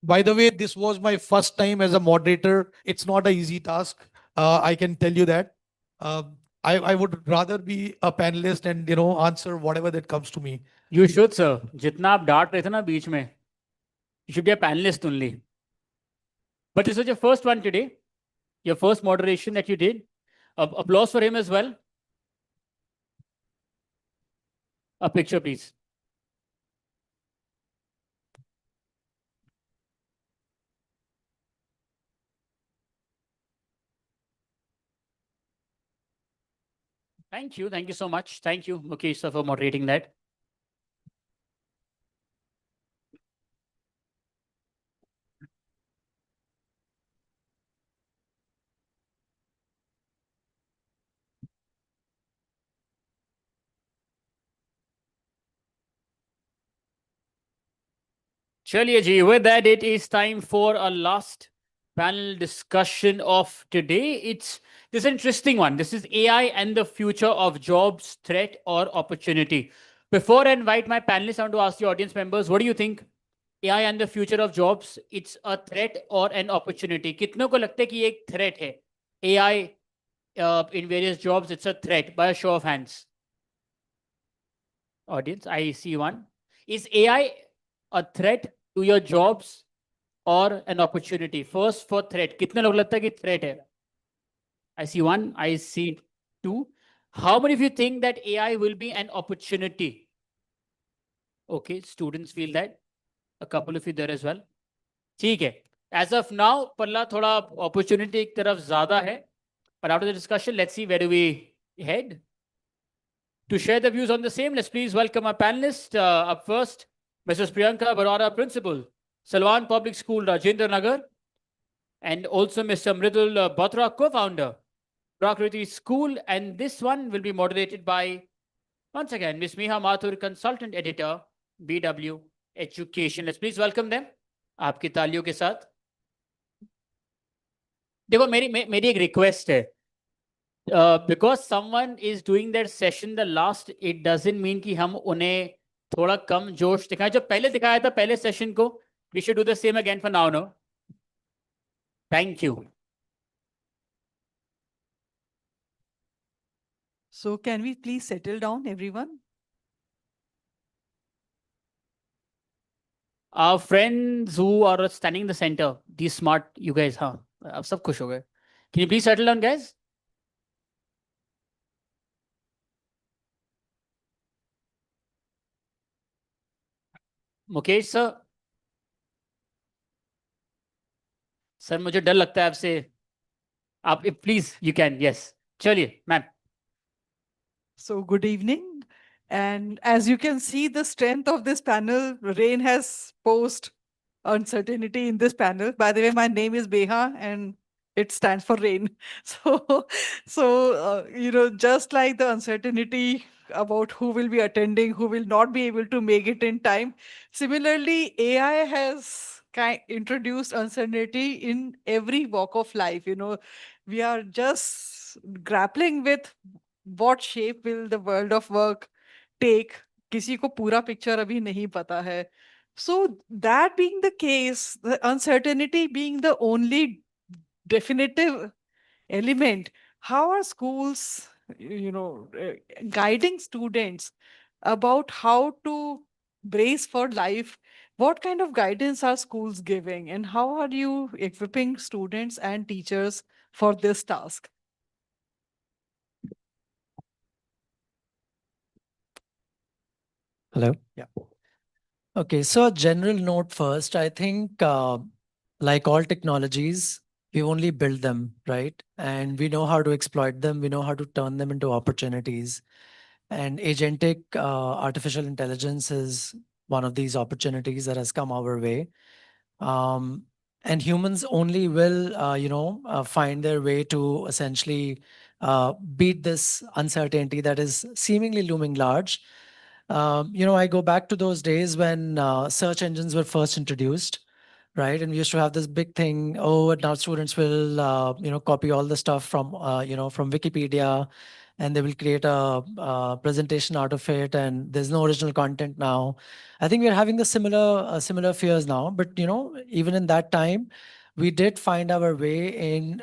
By the way, this was my first time as a moderator. It's not an easy task. I can tell you that. I would rather be a panelist and answer whatever that comes to me. You should, sir. जितना आप डांट रहे थे ना बीच में, you should be a panelist only. But this was your first one today, your first moderation that you did. Applause for him as well. A picture, please. Thank you. Thank you so much. Thank you, Mukesh, sir, for moderating that. Chaliye ji, with that, it is time for a last panel discussion of today. This is an interesting one. This is AI and the future of jobs, threat or opportunity. Before I invite my panelists, I want to ask the audience members, what do you think? AI and the future of jobs, it's a threat or an opportunity? कितनों को लगता है कि ये एक threat है? AI in various jobs, it's a threat. By a show of hands. Audience, I see one. Is AI a threat to your jobs or an opportunity? First for threat. कितने लोग लगता है कि threat है? I see one. I see two. How many of you think that AI will be an opportunity? Okay, students feel that. A couple of you there as well. ठीक है. As of now, पल्ला थोड़ा opportunity की तरफ ज़्यादा है. But after the discussion, let's see where do we head. To share the views on the same, let's please welcome our panelists. Up first, Mrs. Priyanka Barora, Principal, Salwan Public School, Rajendra Nagar, and also Mr. Mridul Batra, Co-founder, Prakriti School. And this one will be moderated by, once again, Ms. Miha Mathur, Consultant Editor, BW Education. Let's please welcome them. आपकी तालियों के साथ. देखो मेरी एक request है. Because someone is doing their session the last, it doesn't mean कि हम उन्हें थोड़ा कम जोश दिखाएं. जो पहले दिखाया था पहले सेशन को, we should do the same again for now, no? Thank you. So can we please settle down, everyone? Our friends who are standing in the center, these smart you guys, हाँ, अब सब खुश हो गए. Can you please settle down, guys? Mukesh sir, sir मुझे डर लगता है आपसे. आप प्लीज यू कैन. यस, चलिए ma'am. So good evening. And as you can see, the strength of this panel, Rain has posed uncertainty in this panel. By the way, my name is Beha and it stands for rain. So, just like the uncertainty about who will be attending, who will not be able to make it in time, similarly, AI has introduced uncertainty in every walk of life. We are just grappling with what shape will the world of work take. किसी को पूरा picture अभी नहीं पता है. So that being the case, the uncertainty being the only definitive element, how are schools, guiding students about how to brace for life? What kind of guidance are schools giving, and how are you equipping students and teachers for this task? Hello. Yeah. Okay, so a general note first. I think, like all technologies, we only build them, right? And we know how to exploit them. We know how to turn them into opportunities. And agentic artificial intelligence is one of these opportunities that has come our way. And humans only will, find their way to essentially beat this uncertainty that is seemingly looming large. I go back to those days when search engines were first introduced, right? And we used to have this big thing. Oh, and now students will, copy all the stuff from, from Wikipedia, and they will create a presentation out of it. And there's no original content now. I think we're having the similar fears now. But even in that time, we did find our way in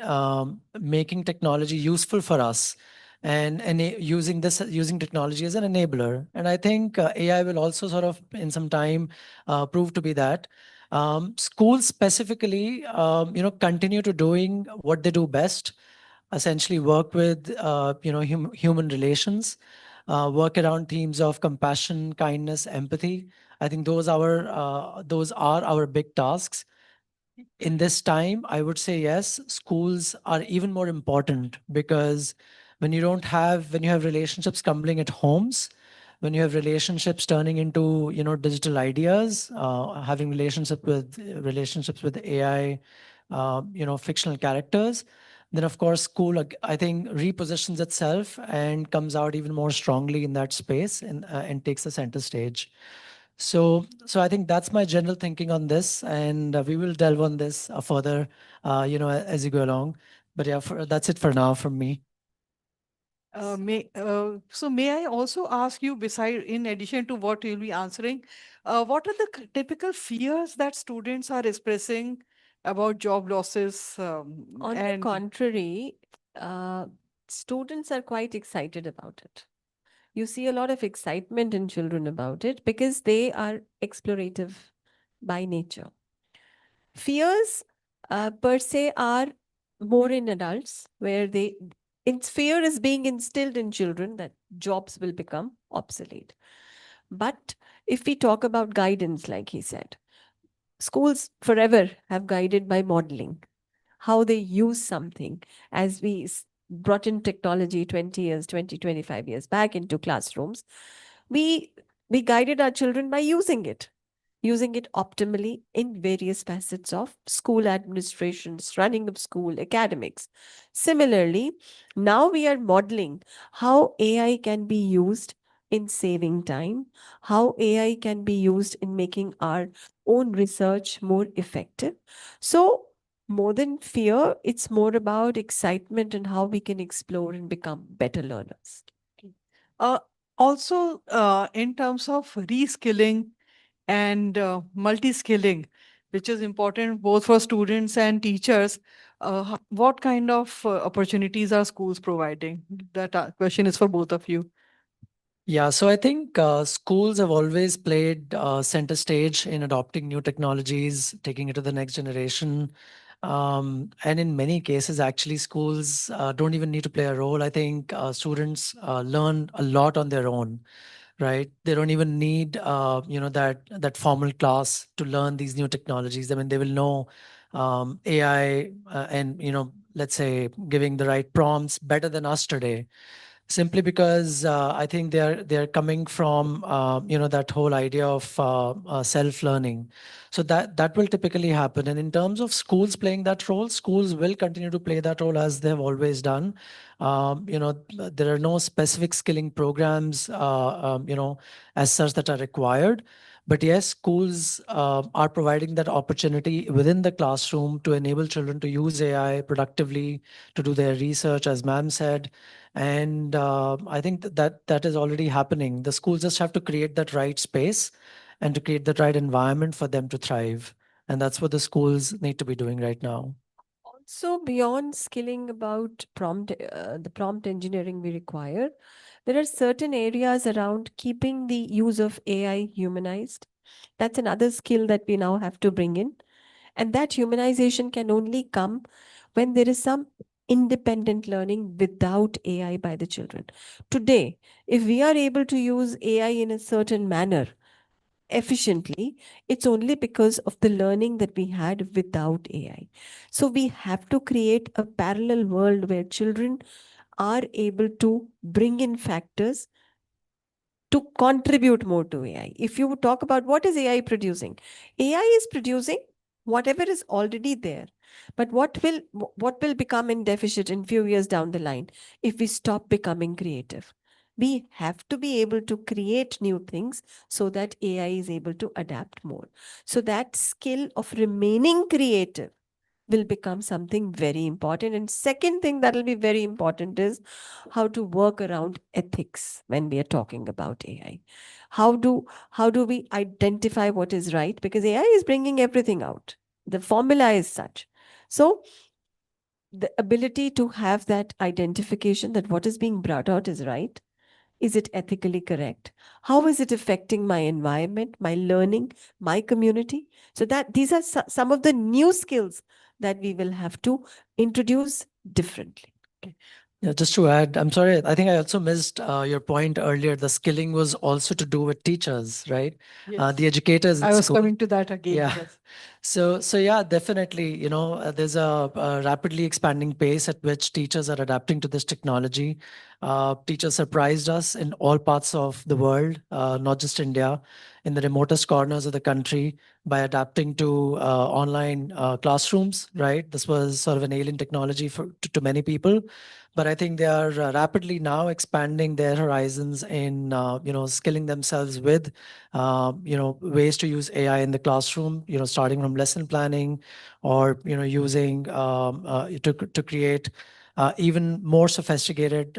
making technology useful for us, and using technology as an enabler. And I think AI will also sort of in some time prove to be that. Schools specifically, continue to doing what they do best, essentially work with, human relations, work around themes of compassion, kindness, empathy. I think those are our big tasks. In this time, I would say yes, schools are even more important, because when you have relationships crumbling at homes, when you have relationships turning into digital ideas, having relationships with AI, fictional characters, then of course school, I think, repositions itself and comes out even more strongly in that space, and takes the center stage. So I think that's my general thinking on this, and we will delve on this further, as you go along. But yeah, that's it for now from me. So may I also ask you, in addition to what you'll be answering, what are the typical fears that students are expressing about job losses? On the contrary, students are quite excited about it. You see a lot of excitement in children about it because they are explorative by nature. Fears per se are more in adults, where fear is being instilled in children that jobs will become obsolete. But if we talk about guidance, like he said, schools forever have guided by modeling how they use something. As we brought in technology 20 years, 25 years back into classrooms, we guided our children by using it optimally in various facets of school administrations, running of school, academics. Similarly, now we are modeling how AI can be used in saving time, how AI can be used in making our own research more effective. So, more than fear, it's more about excitement and how we can explore and become better learners. Also, in terms of reskilling and multi-skilling, which is important both for students and teachers, what kind of opportunities are schools providing? That question is for both of you. Yeah, so I think schools have always played center stage in adopting new technologies, taking it to the next generation. And in many cases, actually, schools don't even need to play a role. I think students learn a lot on their own, right? They don't even need, that formal class to learn these new technologies. I mean, they will know AI and, let's say, giving the right prompts better than us today, simply because I think they're coming from that whole idea of self-learning. So that will typically happen. And in terms of schools playing that role, schools will continue to play that role as they've always done. There are no specific skilling programs, as such that are required. But yes, schools are providing that opportunity within the classroom to enable children to use AI productively, to do their research, as ma'am said. And I think that is already happening. The schools just have to create that right space and to create that right environment for them to thrive. And that's what the schools need to be doing right now. Also, beyond skilling about the prompt engineering we require, there are certain areas around keeping the use of AI humanized. That's another skill that we now have to bring in. And that humanization can only come when there is some independent learning without AI by the children. Today, if we are able to use AI in a certain manner, efficiently, it's only because of the learning that we had without AI. So we have to create a parallel world where children are able to bring in factors to contribute more to AI. If you talk about what is AI producing, AI is producing whatever is already there. But what will become in deficit in few years down the line if we stop becoming creative? We have to be able to create new things so that AI is able to adapt more. So that skill of remaining creative will become something very important. And second thing that will be very important is how to work around ethics when we are talking about AI. How do we identify what is right? Because AI is bringing everything out. The formula is such. So the ability to have that identification that what is being brought out is right. Is it ethically correct? How is it affecting my environment, my learning, my community? So that these are some of the new skills that we will have to introduce differently. Yeah, just to add, I'm sorry, I think I also missed your point earlier. The skilling was also to do with teachers, right? Yes. The educators. I was coming to that again. Yeah. Yes. So yeah, definitely, there's a rapidly expanding pace at which teachers are adapting to this technology. Teachers surprised us in all parts of the world, not just India, in the remotest corners of the country by adapting to online classrooms, right? This was sort of an alien technology to many people, but I think they are rapidly now expanding their horizons in, skilling themselves with, ways to use AI in the classroom, starting from lesson planning or, using to create even more sophisticated,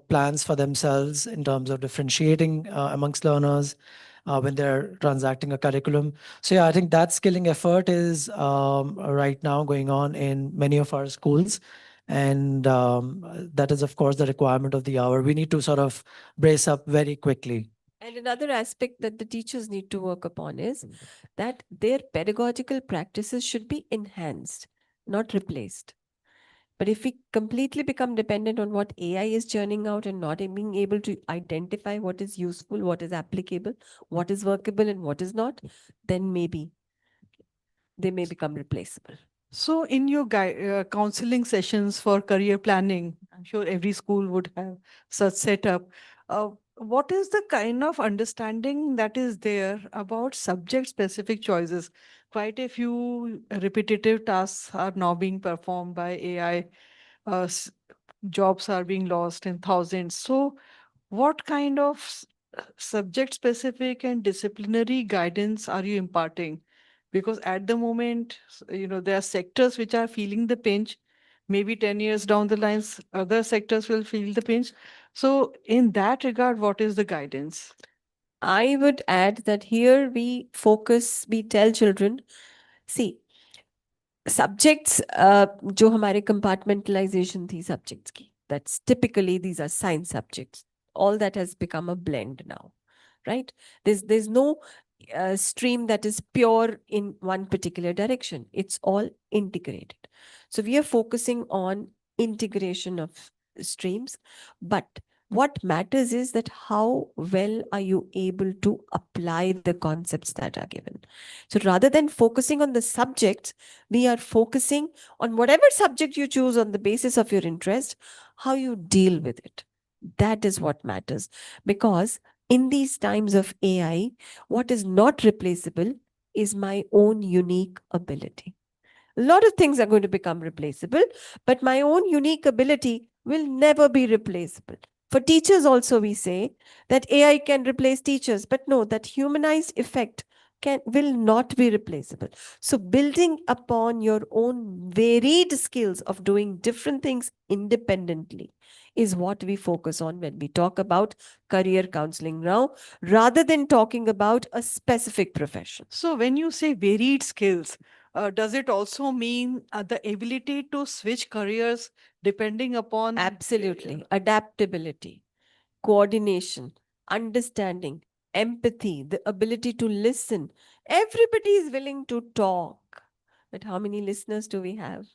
plans for themselves in terms of differentiating amongst learners when they're transacting a curriculum. So yeah, I think that skilling effort is right now going on in many of our schools. And that is, of course, the requirement of the hour. We need to sort of brace up very quickly. And another aspect that the teachers need to work upon is that their pedagogical practices should be enhanced, not replaced. But if we completely become dependent on what AI is churning out and not being able to identify what is useful, what is applicable, what is workable, and what is not, then maybe they may become replaceable. So in your counseling sessions for career planning, I'm sure every school would have such setup. What is the kind of understanding that is there about subject specific choices? Quite a few repetitive tasks are now being performed by AI. Jobs are being lost in thousands. So what kind of subject specific and disciplinary guidance are you imparting? Because at the moment, there are sectors which are feeling the pinch. Maybe 10 years down the lines, other sectors will feel the pinch. So in that regard, what is the guidance? I would add that here we tell children, see, subjects जो हमारे compartmentalization थी subjects की, that's typically these are science subjects. All that has become a blend now, right? There's no stream that is pure in one particular direction. It's all integrated. So we are focusing on integration of streams, but what matters is that how well are you able to apply the concepts that are given. So rather than focusing on the subjects, we are focusing on whatever subject you choose on the basis of your interest, how you deal with it. That is what matters, because in these times of AI, what is not replaceable is my own unique ability. A lot of things are going to become replaceable, but my own unique ability will never be replaceable. For teachers also, we say that AI can replace teachers, but no, that humanized effect will not be replaceable. So building upon your own varied skills of doing different things independently is what we focus on when we talk about career counseling now, rather than talking about a specific profession. So when you say varied skills, does it also mean the ability to switch careers depending upon? Absolutely. Adaptability, coordination, understanding, empathy, the ability to listen. Everybody is willing to talk, but how many listeners do we have?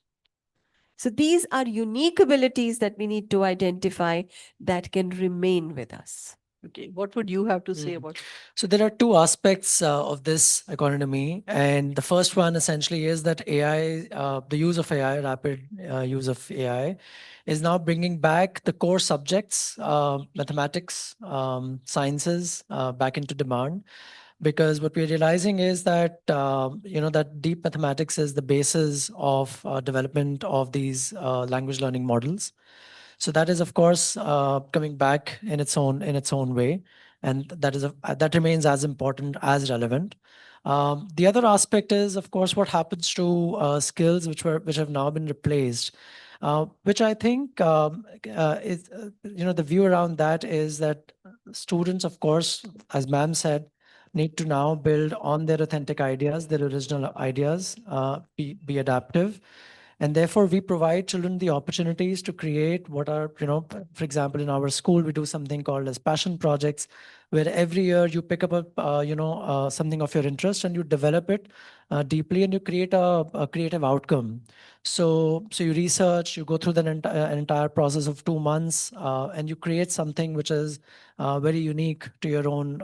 So these are unique abilities that we need to identify that can remain with us. Okay, what would you have to say about? So there are two aspects of this economy, and the first one essentially is that AI, the use of AI, rapid use of AI, is now bringing back the core subjects, mathematics, sciences, back into demand. Because what we're realizing is that that deep mathematics is the basis of development of these language learning models. So that is, of course, coming back in its own way, and that remains as important as relevant. The other aspect is, of course, what happens to skills which have now been replaced, which I think is the view around that is that students, of course, as ma'am said, need to now build on their authentic ideas, their original ideas, be adaptive. And therefore, we provide children the opportunities to create what are, for example, in our school, we do something called as passion projects, where every year you pick up something of your interest and you develop it deeply, and you create a creative outcome. So you research, you go through an entire process of 2 months, and you create something which is very unique to your own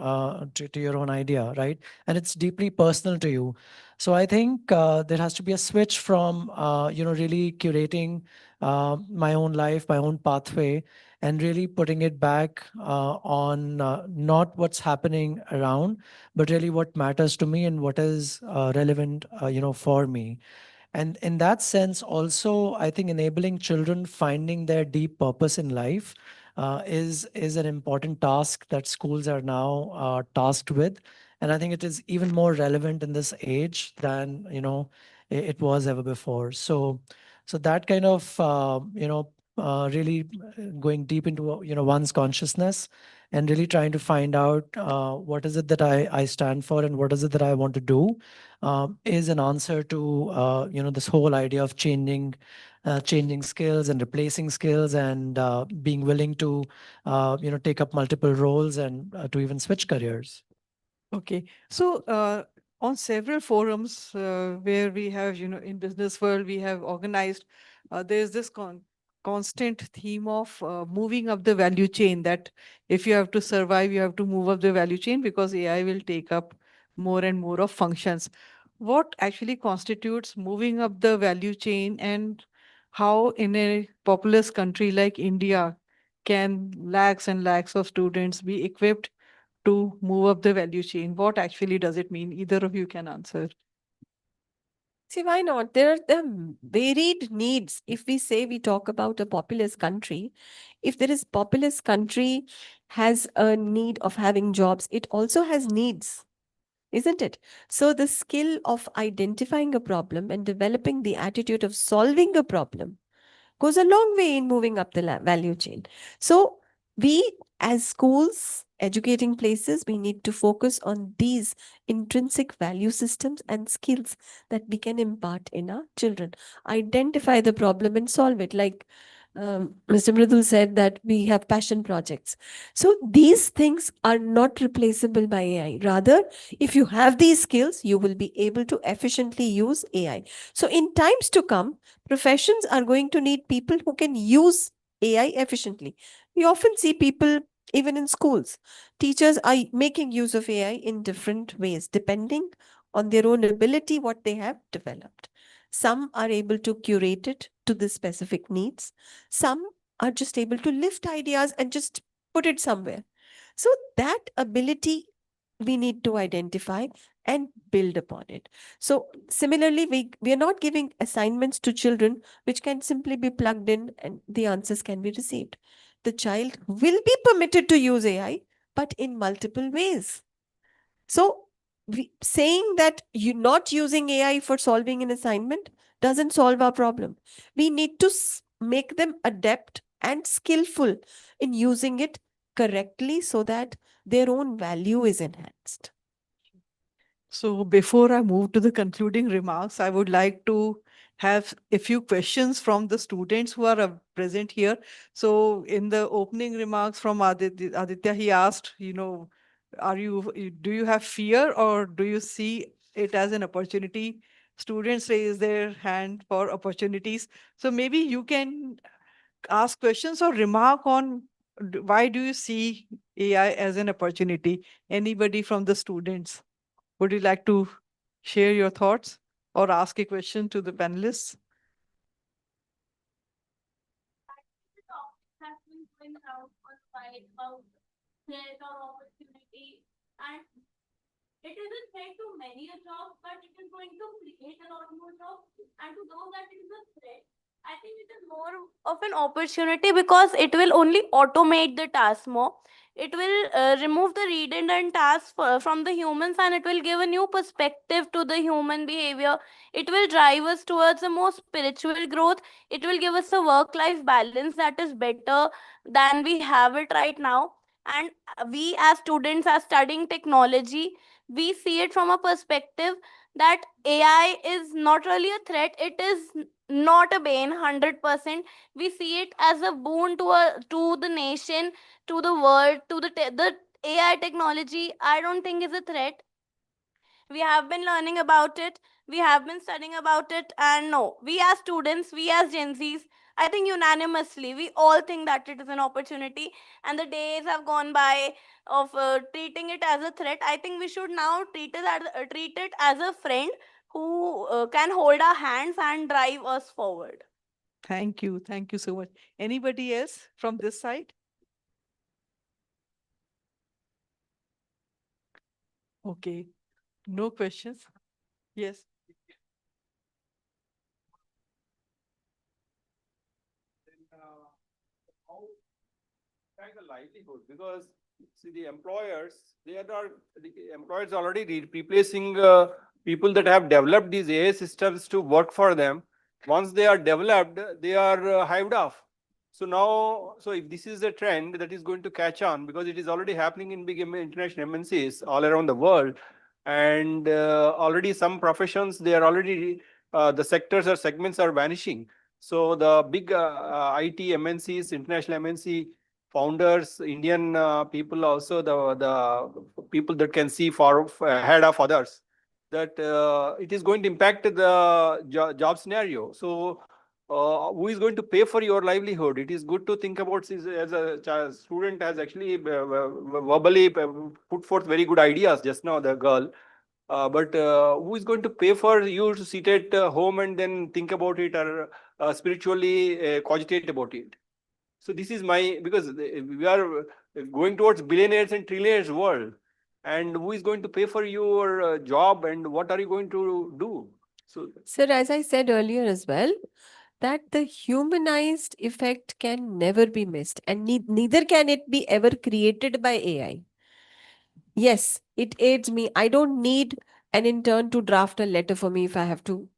to your own idea, right? And it's deeply personal to you. So I think there has to be a switch from really curating my own life, my own pathway, and really putting it back on not what's happening around, but really what matters to me and what is relevant, for me. And in that sense, also, I think enabling children finding their deep purpose in life is an important task that schools are now tasked with. And I think it is even more relevant in this age than it was ever before. So that kind of really going deep into one's consciousness and really trying to find out what is it that I stand for and what is it that I want to do is an answer to this whole idea of changing skills and replacing skills and being willing to take up multiple roles and to even switch careers. Okay, so on several forums where we have, in business world, we have organized, there's this constant theme of moving up the value chain, that if you have to survive, you have to move up the value chain because AI will take up more and more of functions. What actually constitutes moving up the value chain, and how in a populous country like India can lakhs and lakhs of students be equipped to move up the value chain? What actually does it mean? Either of you can answer. See, why not? There are the varied needs. If we say we talk about a populous country, if there is populous country has a need of having jobs, it also has needs, isn't it? So the skill of identifying a problem and developing the attitude of solving a problem goes a long way in moving up the value chain. So we, as schools, educating places, we need to focus on these intrinsic value systems and skills that we can impart in our children. Identify the problem and solve it. Like Mr. Mridul said, that we have passion projects. So these things are not replaceable by AI. Rather, if you have these skills, you will be able to efficiently use AI. So in times to come, professions are going to need people who can use AI efficiently. We often see people, even in schools, teachers are making use of AI in different ways, depending on their own ability, what they have developed. Some are able to curate it to the specific needs. Some are just able to lift ideas and just put it somewhere. So that ability we need to identify and build upon it. So similarly, we are not giving assignments to children which can simply be plugged in and the answers can be received. The child will be permitted to use AI, but in multiple ways. So saying that you're not using AI for solving an assignment doesn't solve our problem. We need to make them adept and skillful in using it correctly so that their own value is enhanced. So before I move to the concluding remarks, I would like to have a few questions from the students who are present here. So in the opening remarks from Aditya, he asked, do you have fear or do you see it as an opportunity? Students raise their hand for opportunities. So maybe you can ask questions or remark on why do you see AI as an opportunity? Anybody from the students? Would you like to share your thoughts or ask a question to the panelists? And it is a threat to many a job, but it is going to create a lot more jobs. And to those that it is a threat, I think it is more of an opportunity because it will only automate the task more. It will remove the redundant tasks from the humans, and it will give a new perspective to the human behavior. It will drive us towards a more spiritual growth. It will give us a work life balance that is better than we have it right now. And we as students are studying technology, we see it from a perspective that AI is not really a threat. It is not a bane 100%. We see it as a boon to the nation, to the world, to the AI technology. I don't think is a threat. We have been learning about it, we have been studying about it, and no, we as students, we as Gen Zs, I think unanimously we all think that it is an opportunity, and the days have gone by of treating it as a threat. I think we should now treat it as a friend who can hold our hands and drive us forward. Thank you. Thank you so much. Anybody else from this side? Okay. No questions? Yes. Kind of livelihood, because see the employers, the employers already replacing people that have developed these AI systems to work for them. Once they are developed, they are hived off. So now, so if this is a trend that is going to catch on, because it is already happening in big international MNCs all around the world, and already some professions, they are already the sectors or segments are vanishing. So the big IT MNCs, international MNC founders, Indian people, also the people that can see far ahead of others, that it is going to impact the job scenario. So who is going to pay for your livelihood? It is good to think about this. As a student has actually verbally put forth very good ideas just now, the girl. But who is going to pay for you to sit at home and then think about it, or spiritually cogitate about it? So this is my, because we are going towards billionaires and trillionaires world, and who is going to pay for your job, and what are you going to do? So, Sir, as I said earlier as well, that the humanized effect can never be missed, and neither can it be ever created by AI. Yes, it aids me. I don't need an intern to draft a letter for me if I have to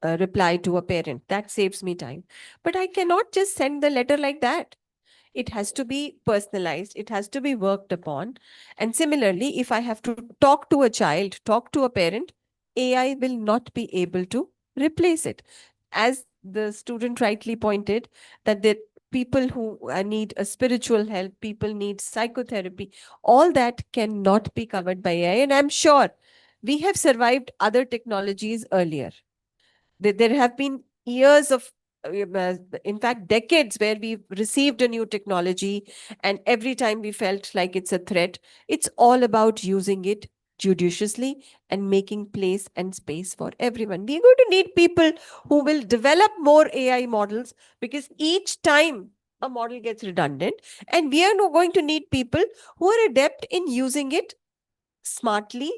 reply to a parent. That saves me time. But I cannot just send the letter like that. It has to be personalized, it has to be worked upon. And similarly, if I have to talk to a child, talk to a parent, AI will not be able to replace it. As the student rightly pointed, that the people who need a spiritual help, people need psychotherapy, all that cannot be covered by AI. And I'm sure we have survived other technologies earlier. There have been years of, in fact, decades where we've received a new technology, and every time we felt like it's a threat. It's all about using it judiciously and making place and space for everyone. We're going to need people who will develop more AI models, because each time a model gets redundant, and we are now going to need people who are adept in using it smartly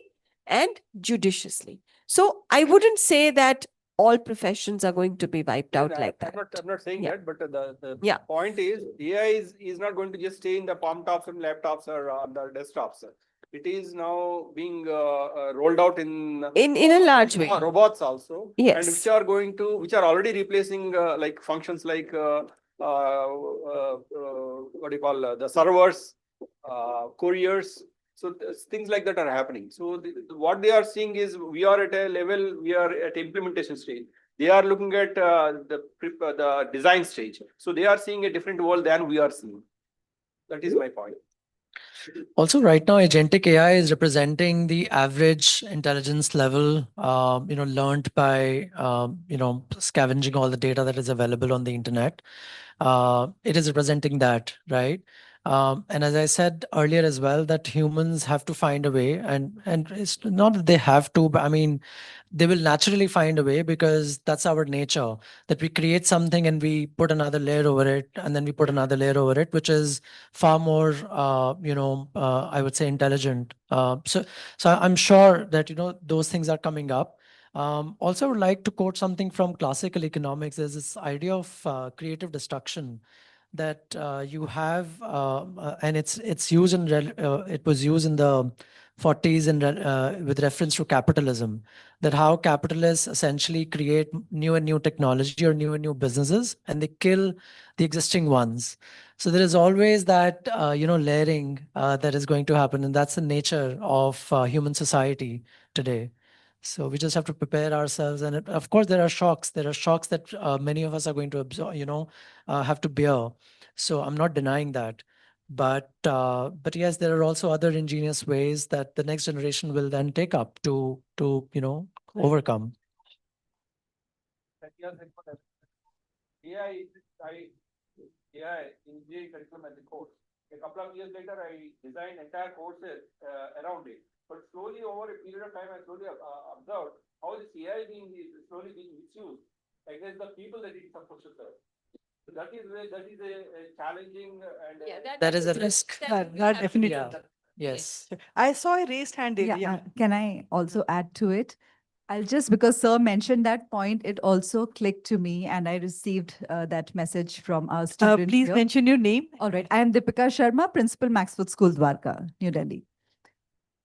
and judiciously. So I wouldn't say that all professions are going to be wiped out like that. I'm not saying Yeah. that, but the Yeah. point is, AI is not going to just stay in the palm tops and laptops or on the desktops. It is now being rolled out in a large way. Robots also, and Yes. which are already replacing like functions like what do you call the servers, couriers. So things like that are happening. So what they are seeing is, we are at a level, we are at implementation stage. They are looking at the design stage. So they are seeing a different world than we are seeing. That is my point. Also, right now, agentic AI is representing the average intelligence level, learned by, scavenging all the data that is available on the internet. It is representing that, right? And as I said earlier as well, that humans have to find a way, and it's not that they have to, but I mean, they will naturally find a way, because that's our nature, that we create something and we put another layer over it, and then we put another layer over it, which is far more, I would say, intelligent. So I'm sure that, those things are coming up. Also, I would like to quote something from classical economics. There's this idea of creative destruction that you have, and it's used in it was used in the 40s and with reference to capitalism, that how capitalists essentially create new and new technology or new and new businesses, and they kill the existing ones. So there is always that layering that is going to happen, and that's the nature of human society today. So we just have to prepare ourselves, and of course there are shocks. There are shocks that many of us are going to absorb, have to bear. So I'm not denying that, but yes, there are also other ingenious ways that the next generation will then take up to overcome. AI engineering curriculum as a course. A couple of years later, I designed entire courses around it. But slowly, over a period of time, I slowly observed how this AI slowly being misused. against the people that it's supposed to serve. So that is a challenging and That is a risk. That definitely. Yeah. Yes. I saw a raised hand there. Yeah, Yeah. can I also add to it? I'll just, because Sir mentioned that point, it also clicked to me and I received that message from our student. Please here. mention your name. All right. I am Deepika Sharma, Principal Maxwood School, Dwarka, New Delhi.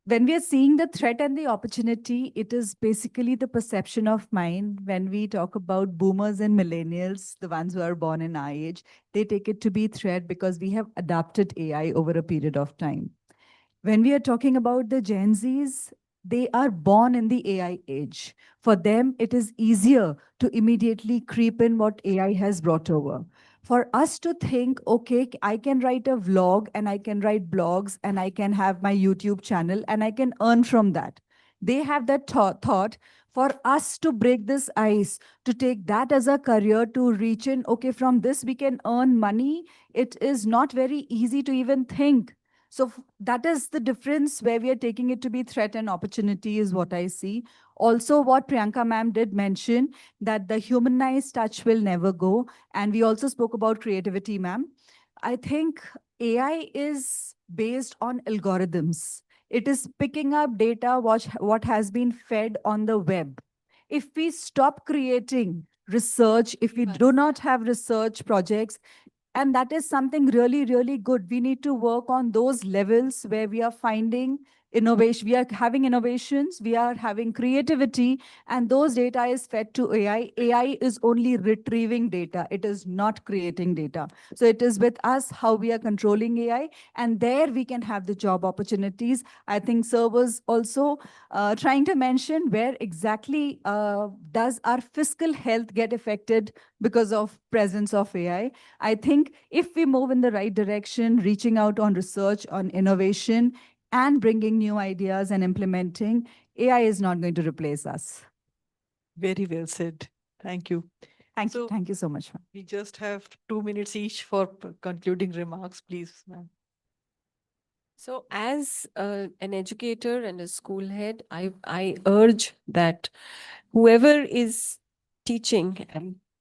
When we are seeing the threat and the opportunity, it is basically the perception of mind. When we talk about boomers and millennials, the ones who are born in our age, they take it to be threat because we have adapted AI over a period of time. When we are talking about the Gen Zs, they are born in the AI age. For them, it is easier to immediately creep in what AI has brought over. For us to think, okay, I can write a vlog and I can write blogs and I can have my YouTube channel and I can earn from that. They have that thought. For us to break this ice, to take that as a career, to reach in, okay, from this we can earn money, it is not very easy to even think. So that is the difference where we are taking it to be threat and opportunity is what I see. Also, what Priyanka ma'am did mention, that the humanized touch will never go. And we also spoke about creativity, ma'am. I think AI is based on algorithms. It is picking up data, what has been fed on the web. If we stop creating research, if we do not have research projects, and that is something really, really good. We need to work on those levels where we are finding innovation. We are having innovations, we are having creativity, and those data is fed to AI. AI is only retrieving data. It is not creating data. So it is with us how we are controlling AI, and there we can have the job opportunities. I think Sir was also trying to mention where exactly does our fiscal health get affected because of presence of AI. I think if we move in the right direction, reaching out on research, on innovation, and bringing new ideas and implementing, AI is not going to replace us. Very well said. Thank you. Thank you. Thank you so much, ma'am. We just have 2 minutes each for concluding remarks, please, ma'am. So as an educator and a school head, I urge that whoever is teaching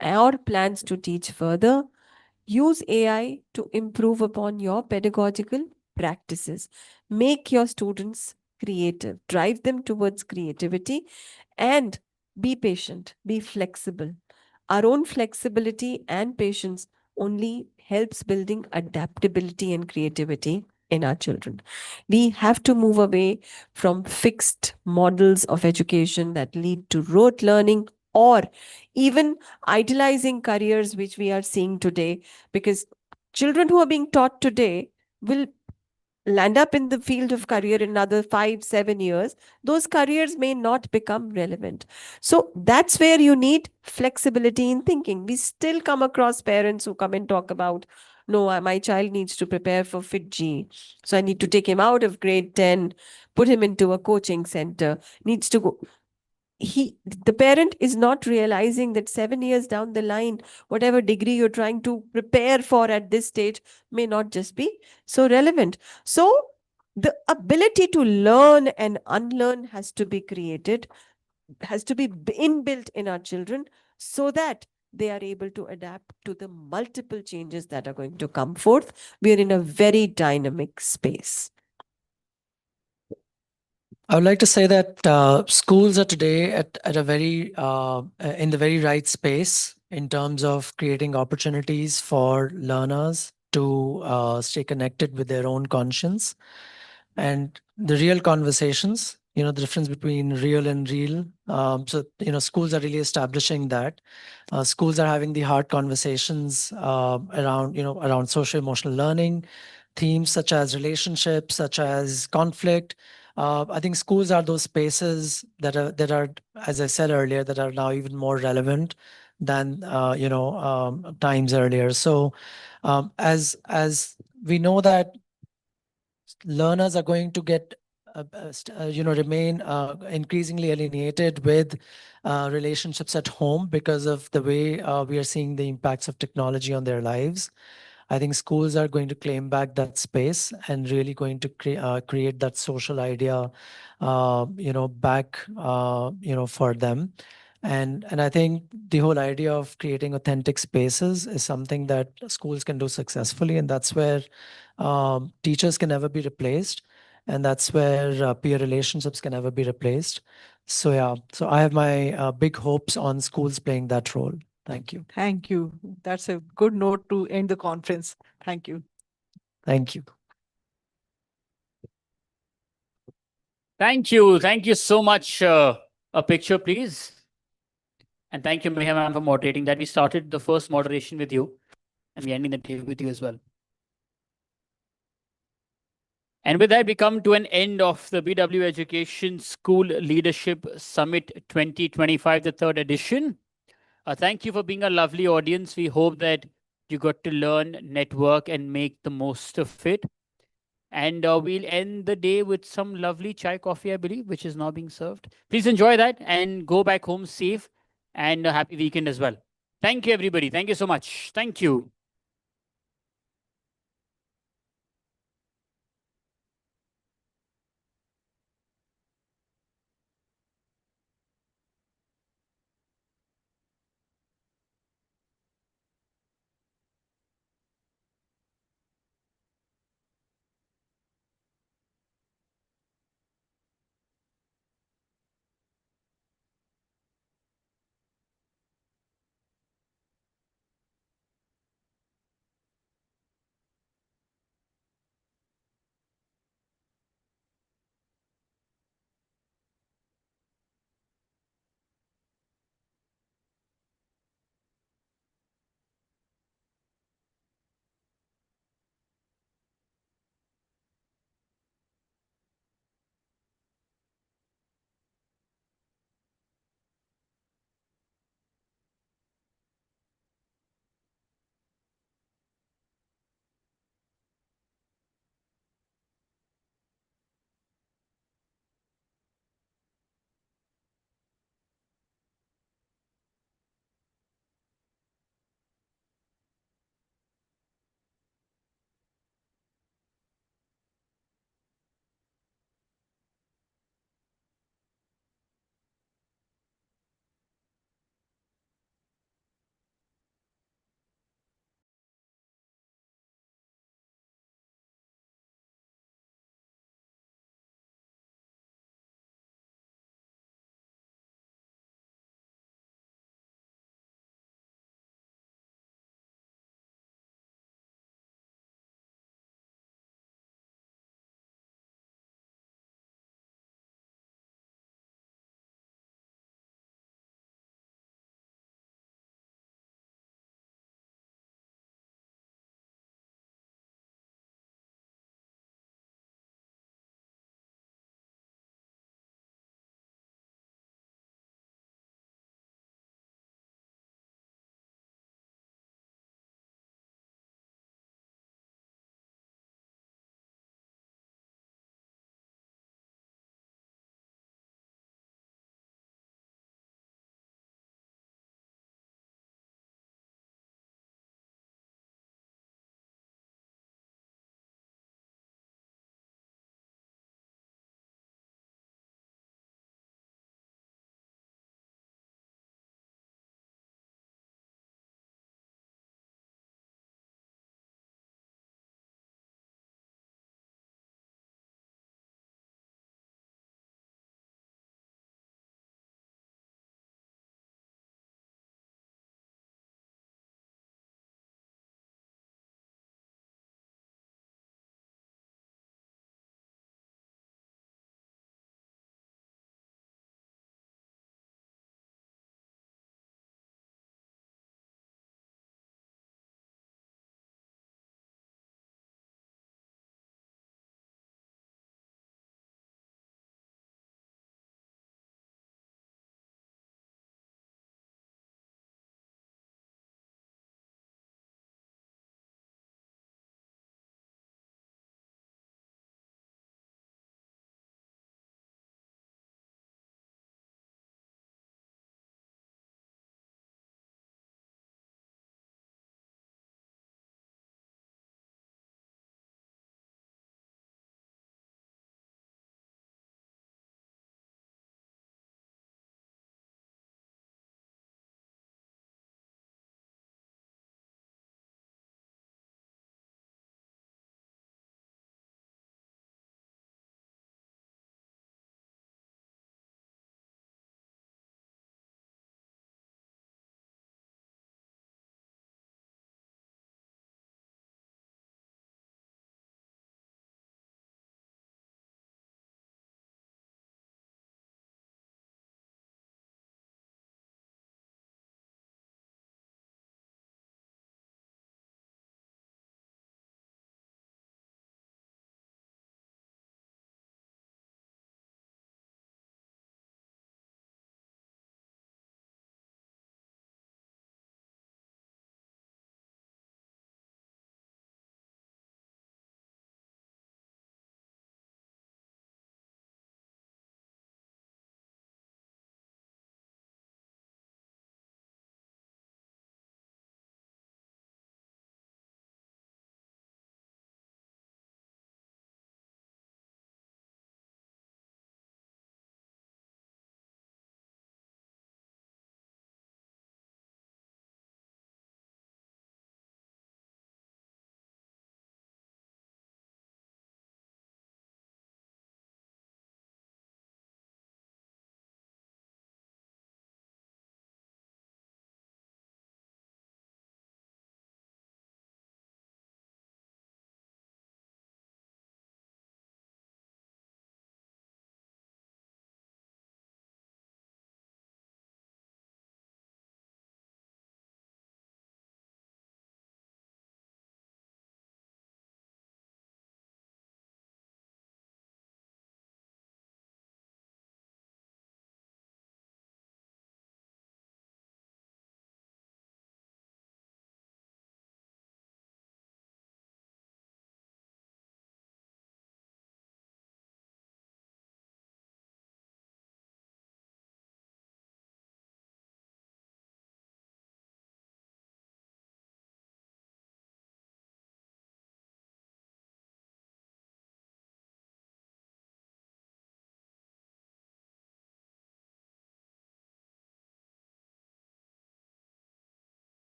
or plans to teach further, use AI to improve upon your pedagogical practices. Make your students creative, drive them towards creativity, and be patient, be flexible. Our own flexibility and patience only helps building adaptability and creativity in our children. We have to move away from fixed models of education that lead to rote learning or even idealizing careers which we are seeing today, because children who are being taught today will land up in the field of career in another 5-7 years. Those careers may not become relevant. So that's where you need flexibility in thinking. We still come across parents who come and talk about, no, my child needs to prepare for FITG. So I need to take him out of grade 10, put him into a coaching center, needs to go. The parent is not realizing that 7 years down the line, whatever degree you're trying to prepare for at this stage may not just be so relevant. So the ability to learn and unlearn has to be created, has to be inbuilt in our children so that they are able to adapt to the multiple changes that are going to come forth. We are in a very dynamic space. I would like to say that schools are today at a very in the very right space in terms of creating opportunities for learners to stay connected with their own conscience and the real conversations. You know, the difference between real and real. So schools are really establishing that. Schools are having the hard conversations around social emotional learning, themes such as relationships, such as conflict. I think schools are those spaces that are, as I said earlier, that are now even more relevant than times earlier. So as we know that learners are going to get remain increasingly alienated with relationships at home because of the way we are seeing the impacts of technology on their lives. I think schools are going to claim back that space and really going to create that social idea, back, for them. And I think the whole idea of creating authentic spaces is something that schools can do successfully, and that's where teachers can never be replaced, and that's where peer relationships can never be replaced. So yeah, so I have my big hopes on schools playing that role. Thank you. Thank you. That's a good note to end the conference. Thank you. Thank you. Thank you. Thank you so much. A picture, please. And thank you, Meha ma'am, for moderating that. We started the first moderation with you, and we're ending the day with you as well. And with that, we come to an end of the BW Education School Leadership Summit 2025, the third edition. Thank you for being a lovely audience. We hope that you got to learn, network, and make the most of it. And we'll end the day with some lovely chai coffee, I believe, which is now being served. Please enjoy that and go back home safe, and a happy weekend as well. Thank you, everybody. Thank you so much. Thank you.